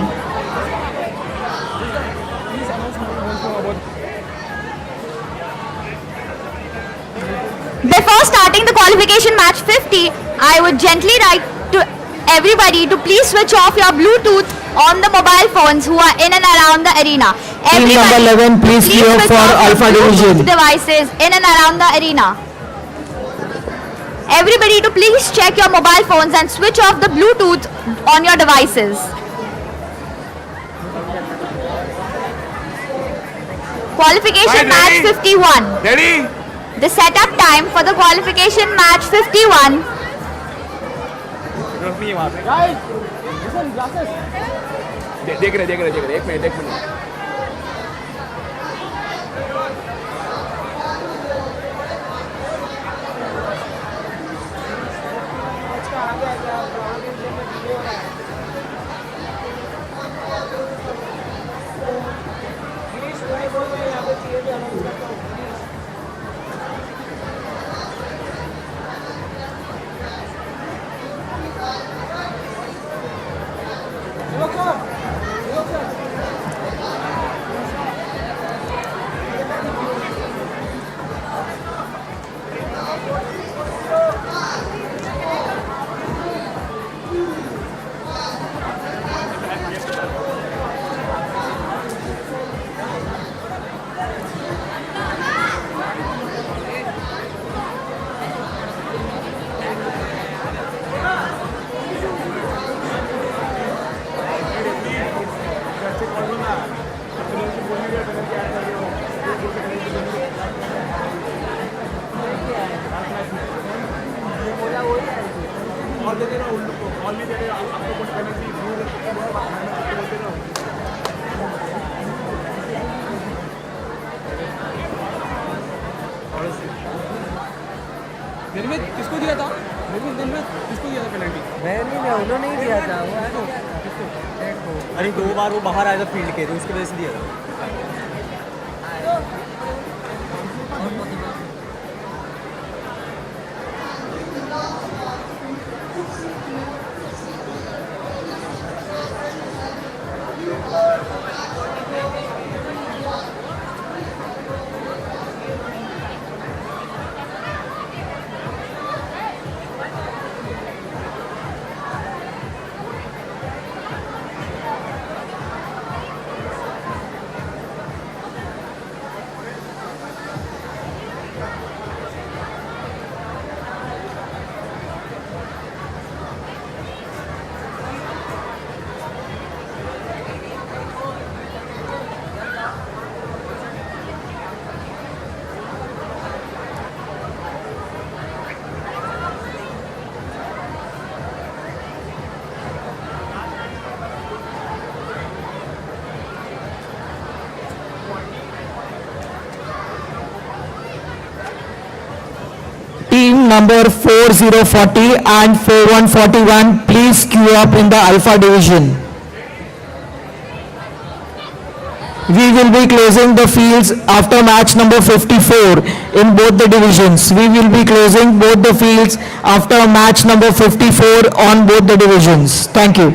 Before starting the qualification match 50, I would gently write to everybody to please switch off your Bluetooth on the mobile phones who are in and around the arena. Team number 11, please queue up switch for off your Alpha Bluetooth division. devices in and around the arena. Everybody to please check your mobile phones and switch off the Bluetooth on your devices. Qualification match 51. Ready? The setup time for the qualification match 51. Guys, listen, glasses. देख रहे एक minute निर्मित किसको दिया था? निर्मित किसको दिया था पेनल्टी? मैंने नहीं, उन्होंने ही दिया था वो। अरे 2 बार वो बाहर आया था फील्ड के, तो उसकी वजह से दिया था। number 4040 and 4141 please queue up in the Alpha division. We will be closing the fields after match number 54 in both the divisions. We will be closing both the fields after match number 54 on both the divisions. Thank you.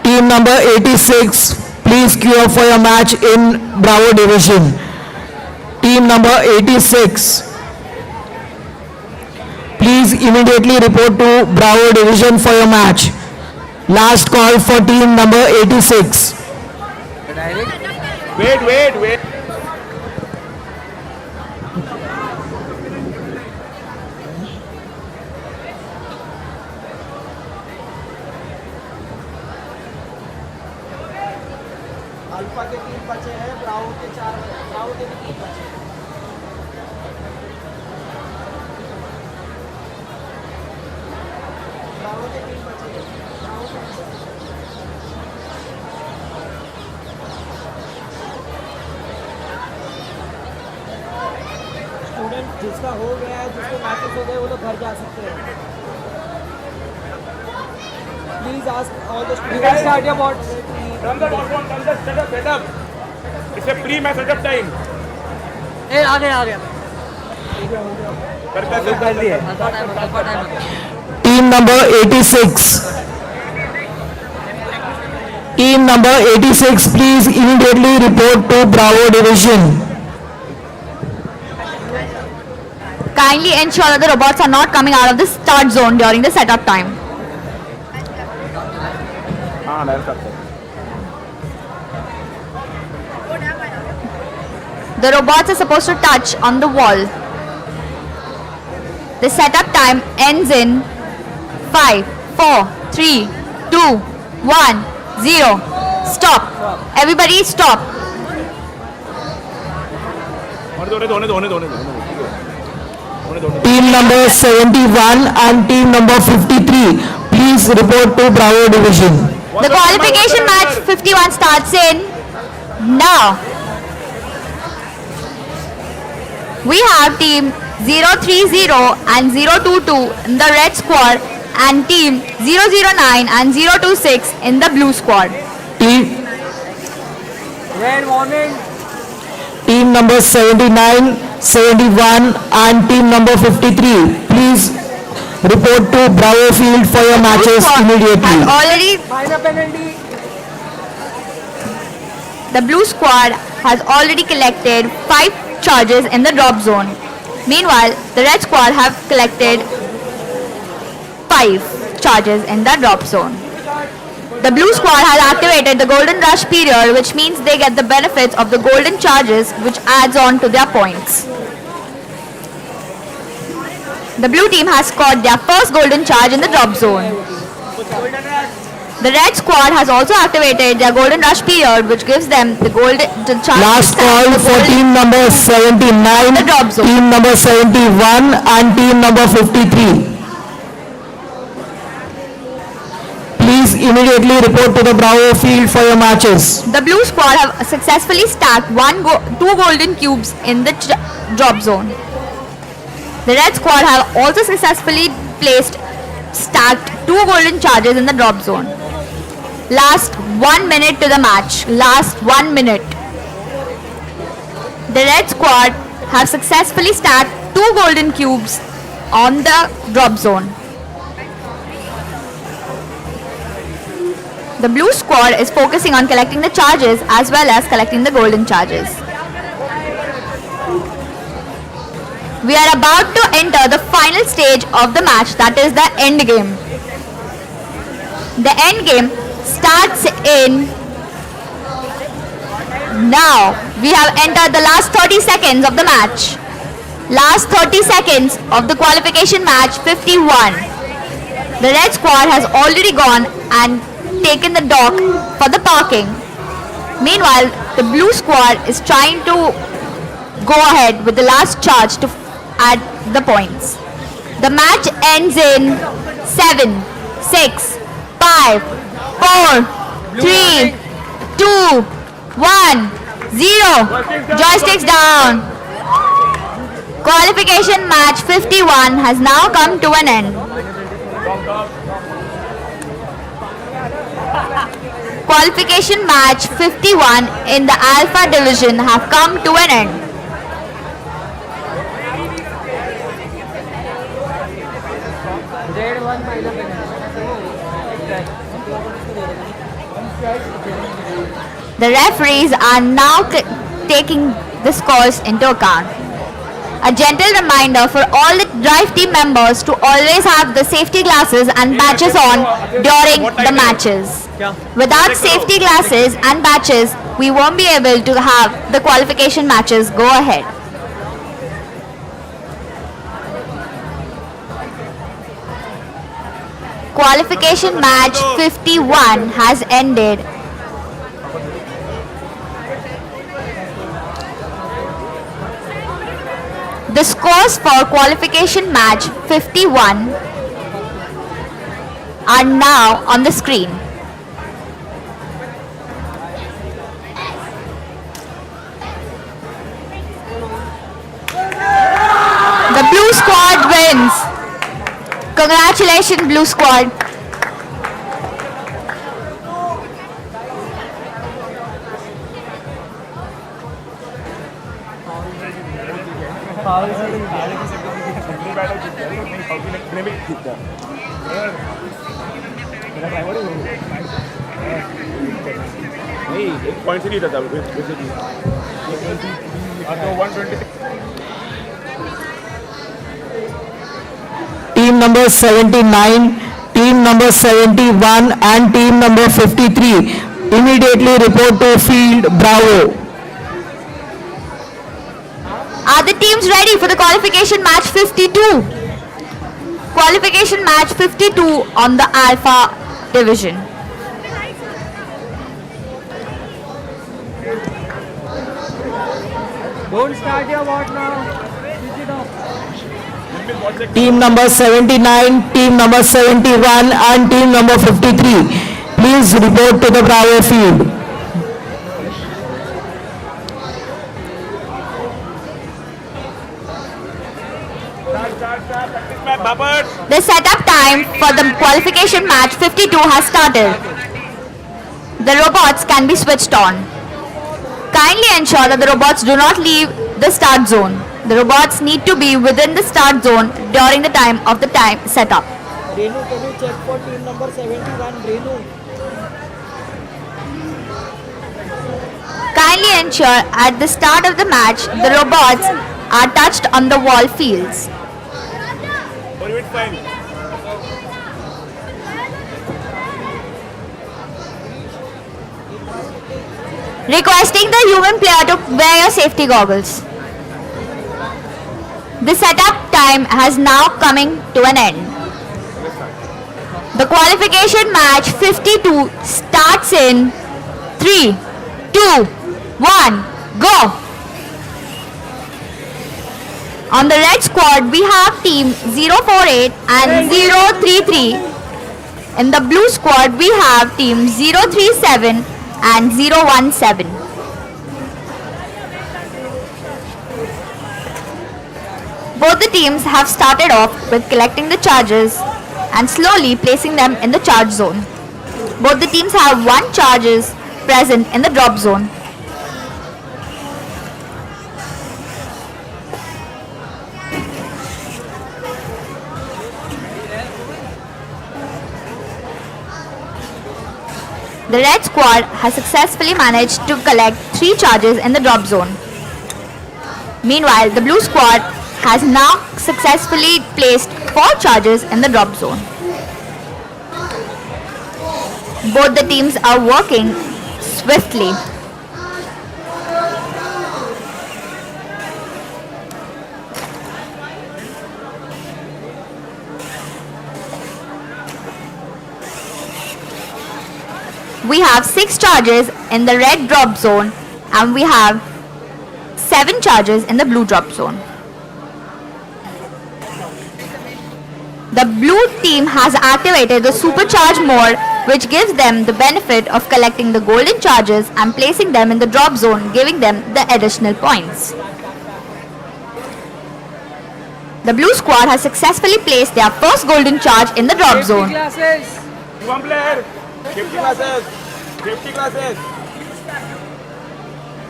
Team number 86, please queue up for your match in Bravo division. Team number 86. Please immediately report to Bravo division for your match. Last call for team number 86. Wait. Alpha के 3 बचे हैं, Bravo के 4, Bravo के भी 3 बचे हैं. Bravo के 3 बचे हैं, ब्रावो के 3 बचे हैं. स्टूडेंट जिसका हो गया है, जिसको मैचेस हो गए, वो लोग घर जा सकते हैं. Please ask all the students. Start your board. Run the ball, run the setup. It's a pre-match setup time. ए आ गया. Team number 86. Team number 86, please immediately report to Bravo division. Kindly ensure that the robots are not coming out of the start zone during the setup time. The robots are supposed to touch on the wall. The setup time ends in 5, 4, 3, 2, 1, 0. Stop. Everybody stop. Team number 71 and team number 53, please report to Bravo division. The qualification match 51 starts in now. We have team 030 and 022 in the red squad and team 009 and 026 in the blue squad. Red warning. Team number 79, 71 and team number 53, please report to Bravo field for your matches immediately. Minor penalty. The blue squad has already collected 5 charges in the drop zone. Meanwhile, the red squad have collected 5 charges in the drop zone. The blue squad has activated the golden rush period, which means they get the benefits of the golden charges, which adds on to their points. The blue team has scored their first golden charge in the drop zone. The red squad has also activated their golden rush period, which gives them the chance. Last call for team number 79, team number 71 and team number 53. Please immediately report to the Bravo field for your matches. The blue squad have successfully stacked 2 golden cubes in the drop zone. The red squad have also successfully stacked 2 golden charges in the drop zone. Last 1 minute to the match. Last 1 minute. The red squad have successfully stacked 2 golden cubes on the drop zone. The blue squad is focusing on collecting the charges as well as collecting the golden charges. We are about to enter the final stage of the match, that is the end game. The end game starts in now. We have entered the last 30 seconds of the match. Last 30 seconds of the qualification match 51. The red squad has already gone and taken the dock for the parking. Meanwhile, the blue squad is trying to go ahead with the last charge to add the points. The match ends in 7, 6, 5, 4, 3, 2, 1, 0. Joysticks down. Qualification match 51 has now come to an end. Qualification match 51 in the Alpha division have come to an end. The referees are now taking the scores into account. A gentle reminder for all the drive team members to always have the safety glasses and badges on during the matches. Without safety glasses and badges, we won't be able to have the qualification matches go ahead. Qualification match 51 has ended. The scores for qualification match 51 are now on the screen. The blue squad wins. Congratulations, blue squad. Point से नहीं था basically 126 Team number 79, team number 71 and team number 53 immediately report to field. Bravo. Are the teams ready for the qualification match 52? Qualification match 52 on the Alpha division. Don't start your what now. Switch it off. Team number 79, team number 71 and team number 53. Please report to the Bravo field. The setup time for the qualification match 52 has started. The robots can be switched on. Kindly ensure that the robots do not leave the start zone. The robots need to be within the start zone during the time of the time setup. Renu, can you check for team number 71, Renu? Kindly ensure at the start of the match the robots are touched on the wall fields. Requesting the human player to wear your safety goggles. The setup time has now coming to an end. The qualification match 52 starts in 3, 2, 1, go! On the red squad, we have team 048 and 033. In the blue squad, we have team 037 and 017. Both the teams have started off with collecting the charges and slowly placing them in the charge zone. Both the teams have 1 charges present in the drop zone. The red squad has successfully managed to collect 3 charges in the drop zone. Meanwhile, the blue squad has now successfully placed 4 charges in the drop zone. Both the teams are working swiftly. We have 6 charges in the red drop zone and we have 7 charges in the blue drop zone. The blue team has activated the supercharge mode which gives them the benefit of collecting the golden charges and placing them in the drop zone, giving them the additional points. The blue squad has successfully placed their first golden charge in the drop zone. Classes. One player. 50 classes. 50 classes.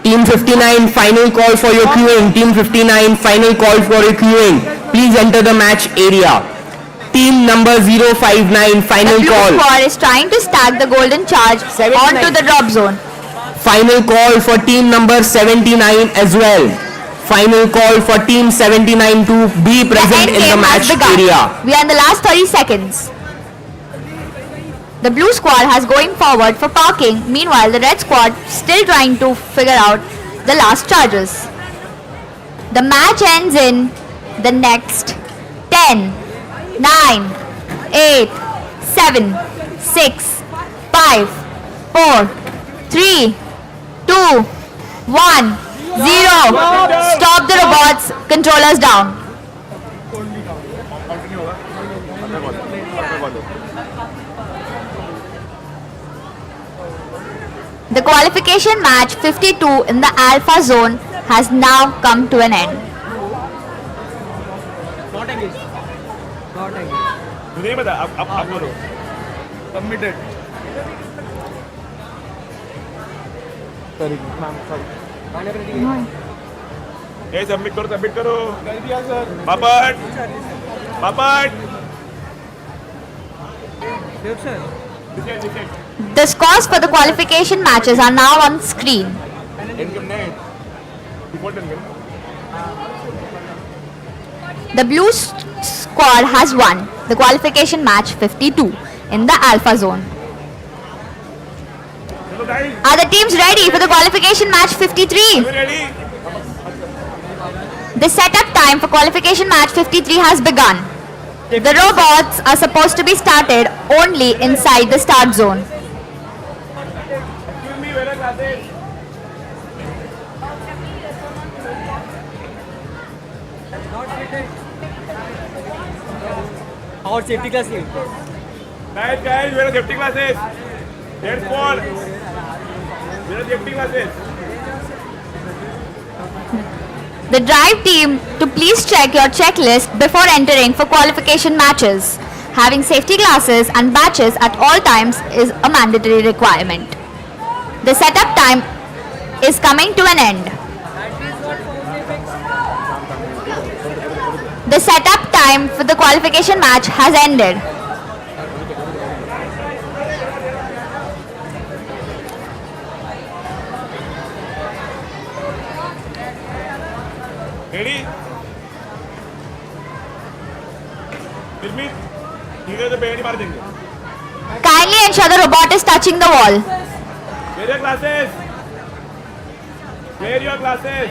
Team 59, final call for your queuing. Team 59, final call for your queuing. Please enter the match area. Team number 059, final The blue call. squad is trying to stack the golden charge onto the drop zone. Final call for team number 79 as well. Final call for team 79 to be present in the Game match has begun. area. We are in the last 30 seconds. The blue squad has going forward for parking. Meanwhile, the red squad still trying to figure out the last charges. The match ends in the next 10, 9, 8, 7, 6, 5, 4, 3, 2, 1, 0. Stop the robots. Controllers down. The qualification match 52 in the Alpha zone has now come to an end. Not engaged. Not engaged. मुझे बता अब बोलो. Submitted. Sorry, ma'am. Sorry. ये submit करो. कर दिया sir. Papad. Yes, sir. The scores for the qualification matches are now on screen. The blue squad has won the qualification match 52 in the Alpha zone. Are the teams ready for the qualification match 53? The setup time for qualification match 53 has begun. The robots are supposed to be started only inside the start zone. Our safety class lead. Guys, where are safety classes? Red squad. Where are safety classes? The drive team to please check your checklist before entering for qualification matches. Having safety glasses and badges at all times is a mandatory requirement. The setup time is coming to an end. The setup time for the qualification match has ended. Ready? Dismiss. धीरे से पेड़ मार देंगे. Kindly ensure the robot is touching the wall. Where are your classes? Where are your classes?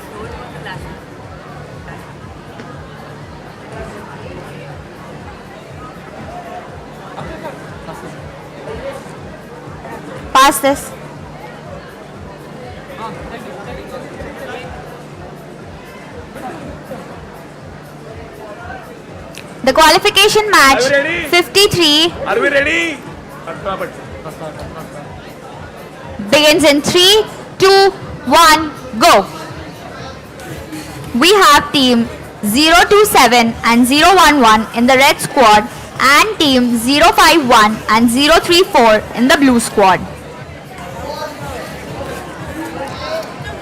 Pass this. The qualification match Are we ready? 53 Are we ready? begins in 3, 2, 1, go. We have team 027 and 011 in the red squad and team 051 and 034 in the blue squad.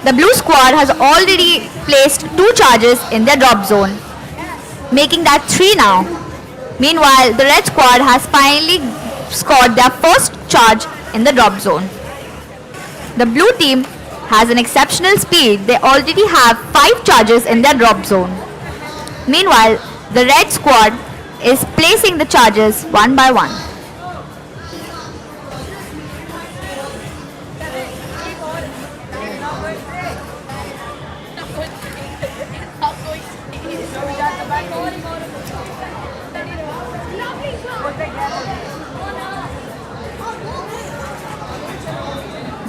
The blue squad has already placed 2 charges in their drop zone, making that 3 now. Meanwhile, the red squad has finally scored their first charge in the drop zone. The blue team has an exceptional speed. They already have 5 charges in their drop zone. Meanwhile, the red squad is placing the charges one by one.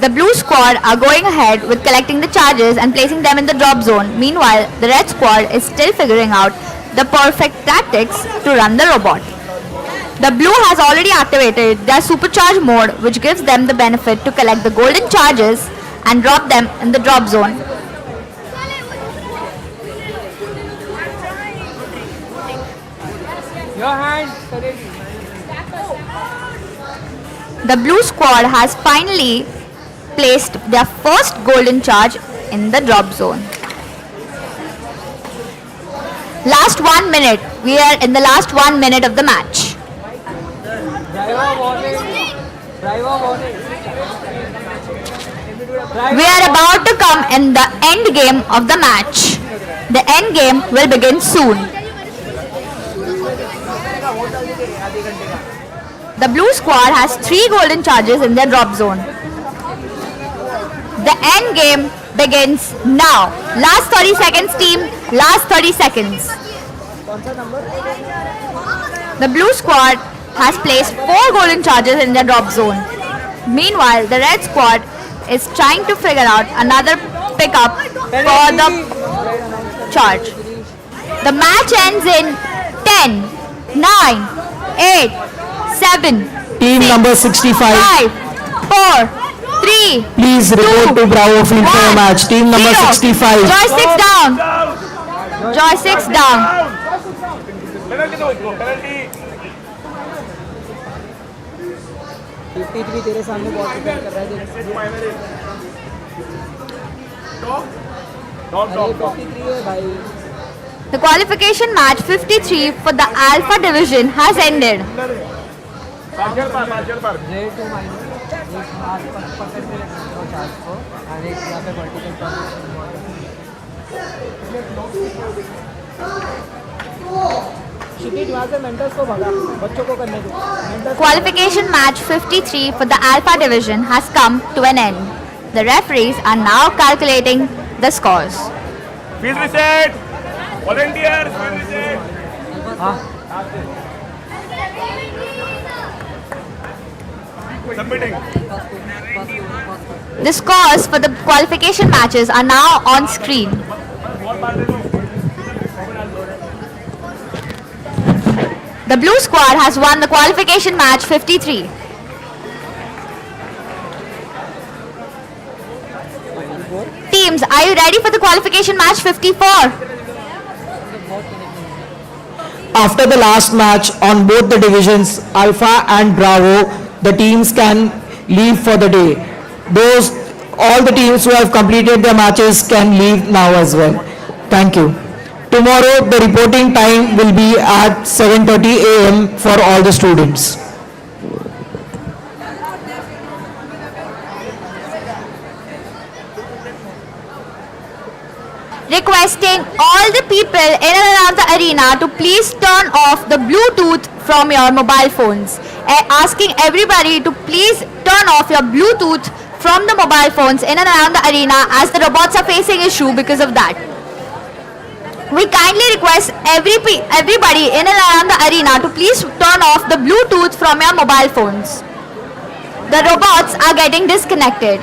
The blue squad are going ahead with collecting the charges and placing them in the drop zone. Meanwhile, the red squad is still figuring out the perfect tactics to run the robot. The blue has already activated their supercharge mode, which gives them the benefit to collect the golden charges and drop them in the drop zone. Your hand, The blue squad has finally placed their first golden charge in the drop zone. Last 1 minute. We are in the last 1 minute of the match. driver warning. Driver warning. We are about to come in the end game of the match. The end game will begin soon. The blue squad has 3 golden charges in their drop zone. The end game begins now. Last 30 seconds, team. Last 30 seconds. The blue squad has placed 4 golden charges in their drop zone. Meanwhile, the red squad is trying to figure out another pickup for the charge. The match ends in 10, 9, 8, 7, Team 6, number 65. 5, 4, 3, Please report to Bravo Field for a match. Team number 65. Joysticks down. Joysticks down. Penalty दो इसको, penalty. 53 तेरे सामने ball prepare कर रहा है देख। अरे 53 है भाई। The qualification match 53 for the Alpha division has ended. Partial पर. J2 माइनस एक हाथ पर पकड़ के रखो चार्ज को और एक यहाँ पे वर्टिकल पर क्षितिज वहाँ से मेंटर्स को भगा बच्चों को करने दो Qualification match 53 for the Alpha division has come to an end. The referees are now calculating the scores. Field reset. Volunteers, field reset. Submitting. The scores for the qualification matches are now on screen. The blue squad has won the qualification match 53. Teams, are you ready for the qualification match 54? After the last match on both the divisions, Alpha and Bravo, the teams can leave for the day. All the teams who have completed their matches can leave now as well. Thank you. Tomorrow, the reporting time will be at 7:30 a.m. for all the students. Requesting all the people in and around the arena to please turn off the Bluetooth from your mobile phones. Asking everybody to please turn off your Bluetooth from the mobile phones in and around the arena, as the robots are facing issue because of that. We kindly request everybody in and around the arena to please turn off the Bluetooth from your mobile phones. The robots are getting disconnected.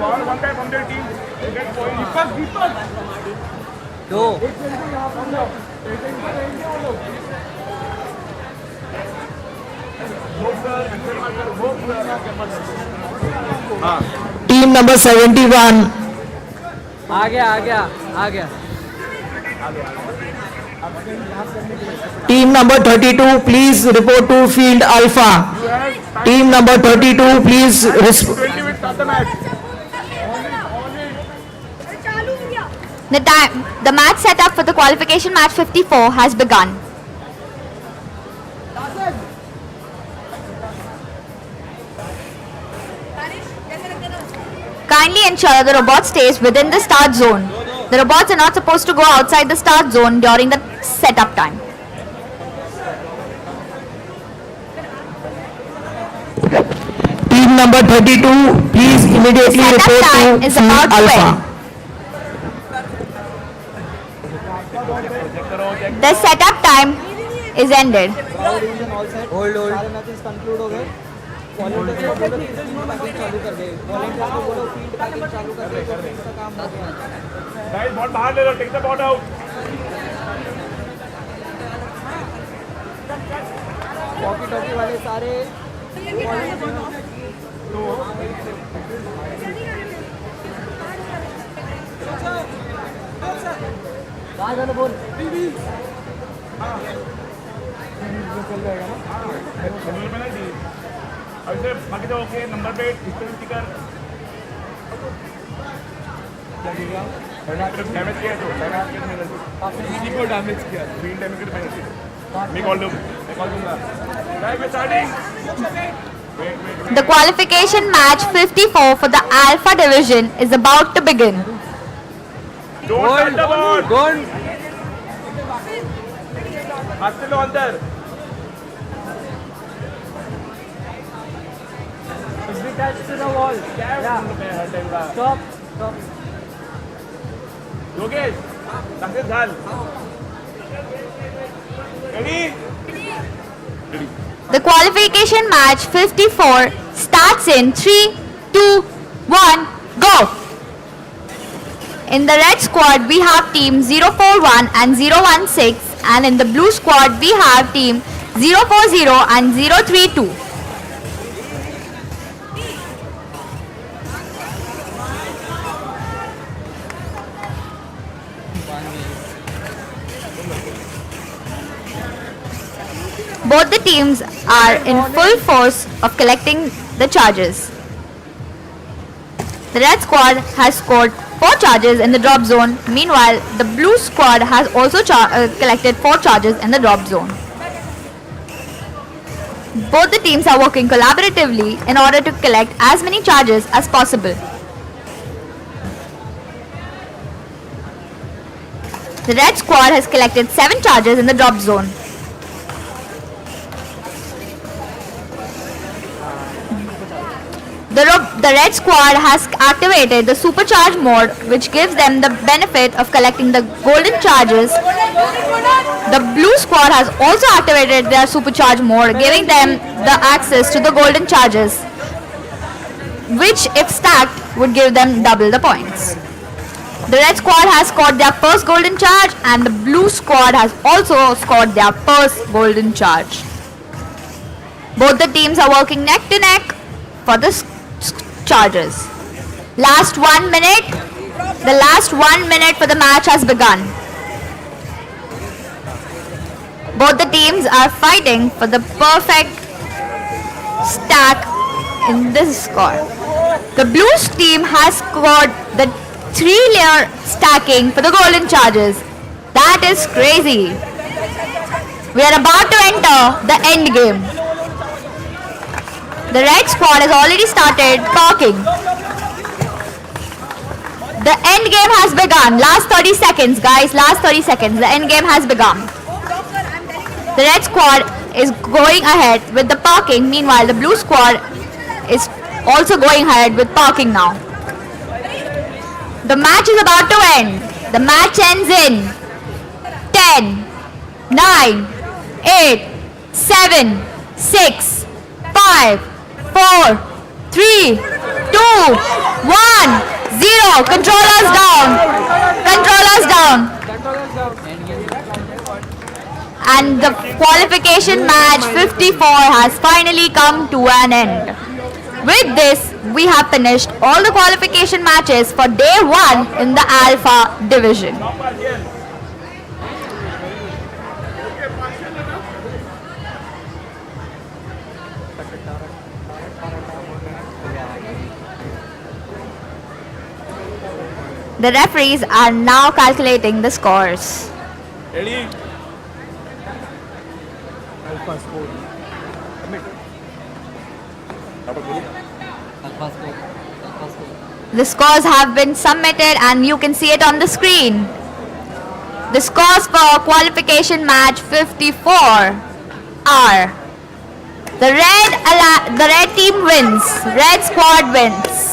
One guy from their team will get point. Team number 71. आ गया Team number 32, please report to field Alpha. Team number 32, please. 20 minutes start the match. The match setup for the qualification match 54 has begun. Kindly ensure that the robot stays within the start zone. The robots are not supposed to go outside the start zone during the setup time. Team number 32, please immediately Setup report time to is field about to Alpha. end. The setup time is ended. Hold सारे matches conclude हो गए volunteers को बोलो field packing चालू कर दे, volunteers को बोलो field packing चालू कर दे, तो फील्ड का काम हो गया। गाइस बॉल बाहर ले लो, take the ball out. Walkie talkie वाले सारे कहाँ जाना बोल चल जाएगा ना। अब इसे बाकी तो ओके, नंबर पे स्टिकर डैमेज किया तो डैमेज को डैमेज किया, ग्रीन डैमेज के पेनल्टी मैं कॉल दूंगा। Guys we starting. The qualification match 54 for the Alpha Division is about to begin. Don't touch the ball. Don't. हाथ से लो अंदर। Should be touched to the wall. Yeah. Stop. Yogesh, success झाल। Ready? The qualification match 54 starts in 3, 2, 1, go! In the red squad we have team 041 and 016, and in the blue squad we have team 040 and 032. Both the teams are in full force of collecting the charges. The red squad has scored 4 charges in the drop zone. Meanwhile, the blue squad has also collected 4 charges in the drop zone. Both the teams are working collaboratively in order to collect as many charges as possible. The red squad has collected 7 charges in the drop zone. The red squad has activated the supercharge mode, which gives them the benefit of collecting the golden charges. The blue squad has also activated their supercharge mode, giving them the access to the golden charges, which if stacked would give them double the points. The red squad has scored their first golden charge, and the blue squad has also scored their first golden charge. Both the teams are working neck to neck for the charges. Last 1 minute. The last 1 minute for the match has begun. Both the teams are fighting for the perfect stack in this score. The blue team has scored the 3-layer stacking for the golden charges. That is crazy. We are about to enter the end game. The red squad has already started talking. The end game has begun. Last 30 seconds, guys. Last 30 seconds. The end game has begun. The red squad is going ahead with the parking. Meanwhile, the blue squad is also going ahead with parking now. The match is about to end. The match ends in 10, 9, 8, 7, 6, 5, 4, 3, 2, 1, 0. Controllers down. Controllers down. And the qualification match 54 has finally come to an end. With this, we have finished all the qualification matches for day 1 in the Alpha division. The referees are now calculating the scores. Ready? Alpha score. The scores have been submitted and you can see it on the screen. The scores for qualification match 54 are: the red team wins. Red squad wins.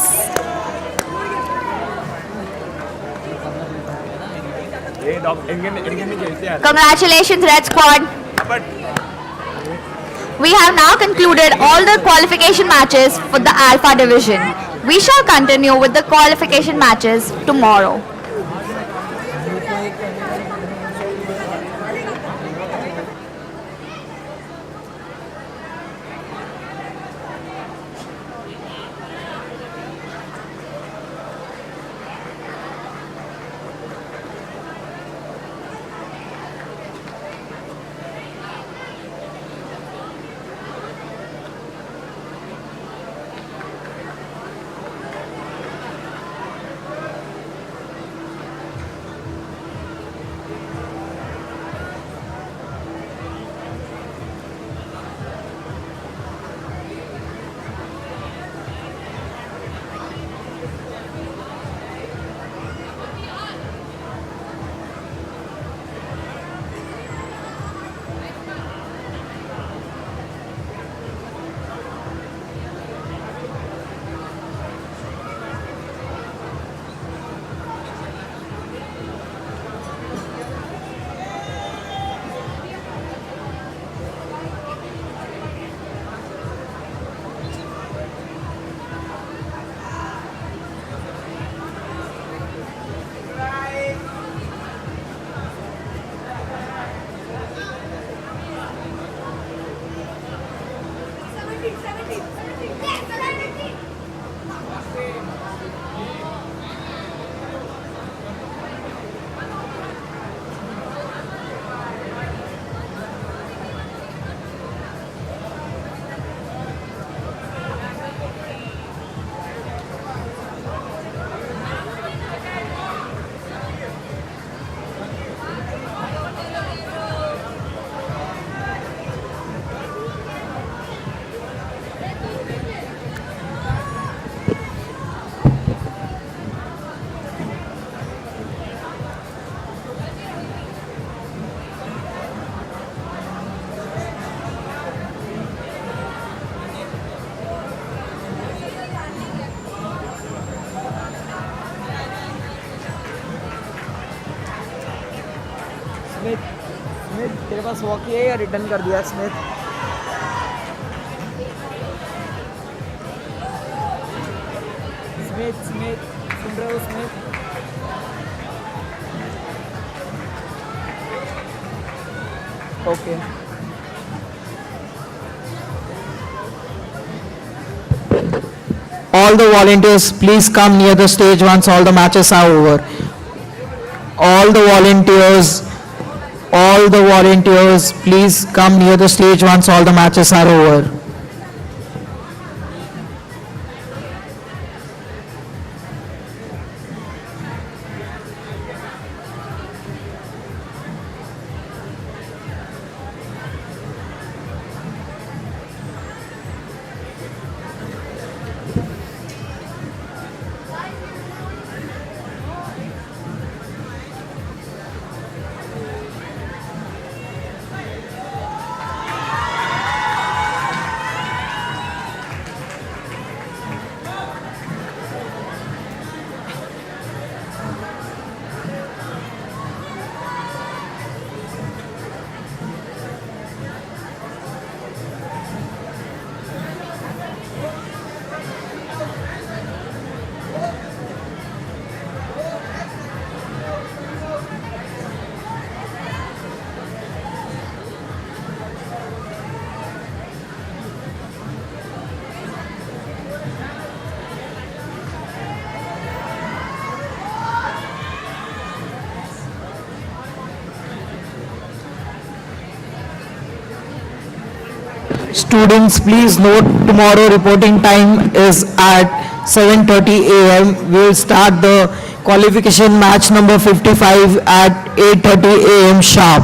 Congratulations, red squad. We have now concluded all the qualification matches for the Alpha division. We shall continue with the qualification matches tomorrow. Smith तेरे पास walk किया या return कर दिया Smith? Smith Smith सुन रहे हो Smith? Okay All the volunteers, please come near the stage once all the matches are over. All the volunteers, please come near the stage once all the matches are over. Students, please note tomorrow reporting time is at 7:30 a.m. We will start the qualification match number 55 at 8:30 a.m. sharp.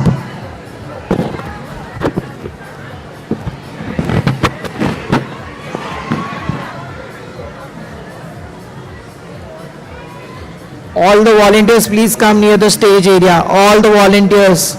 All the volunteers, please come near the stage area. All the volunteers.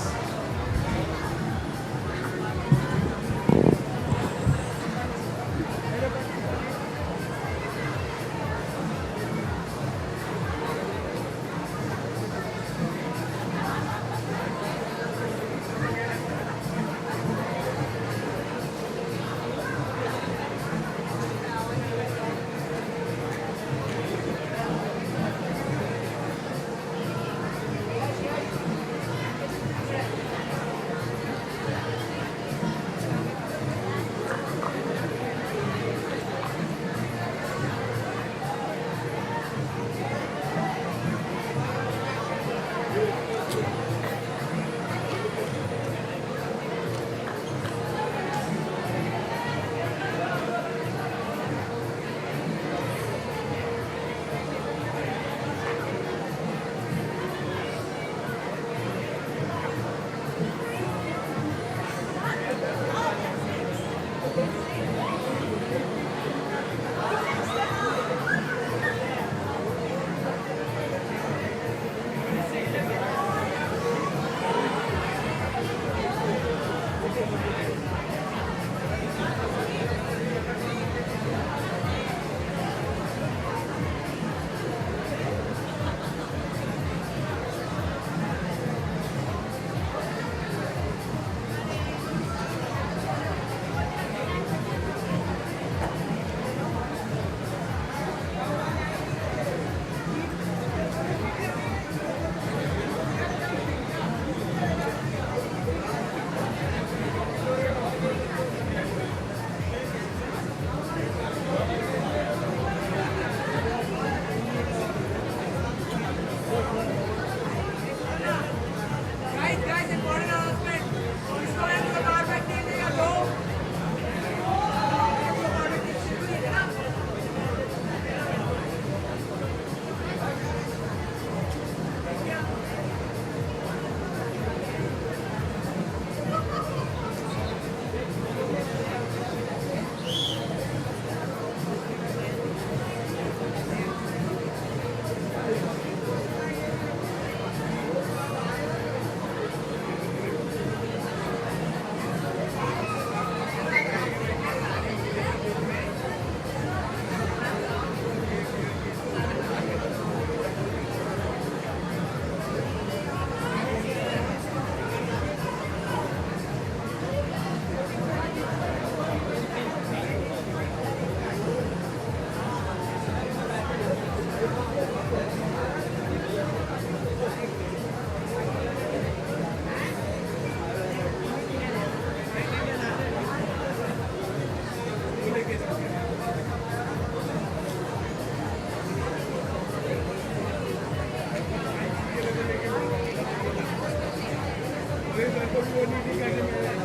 are going only getting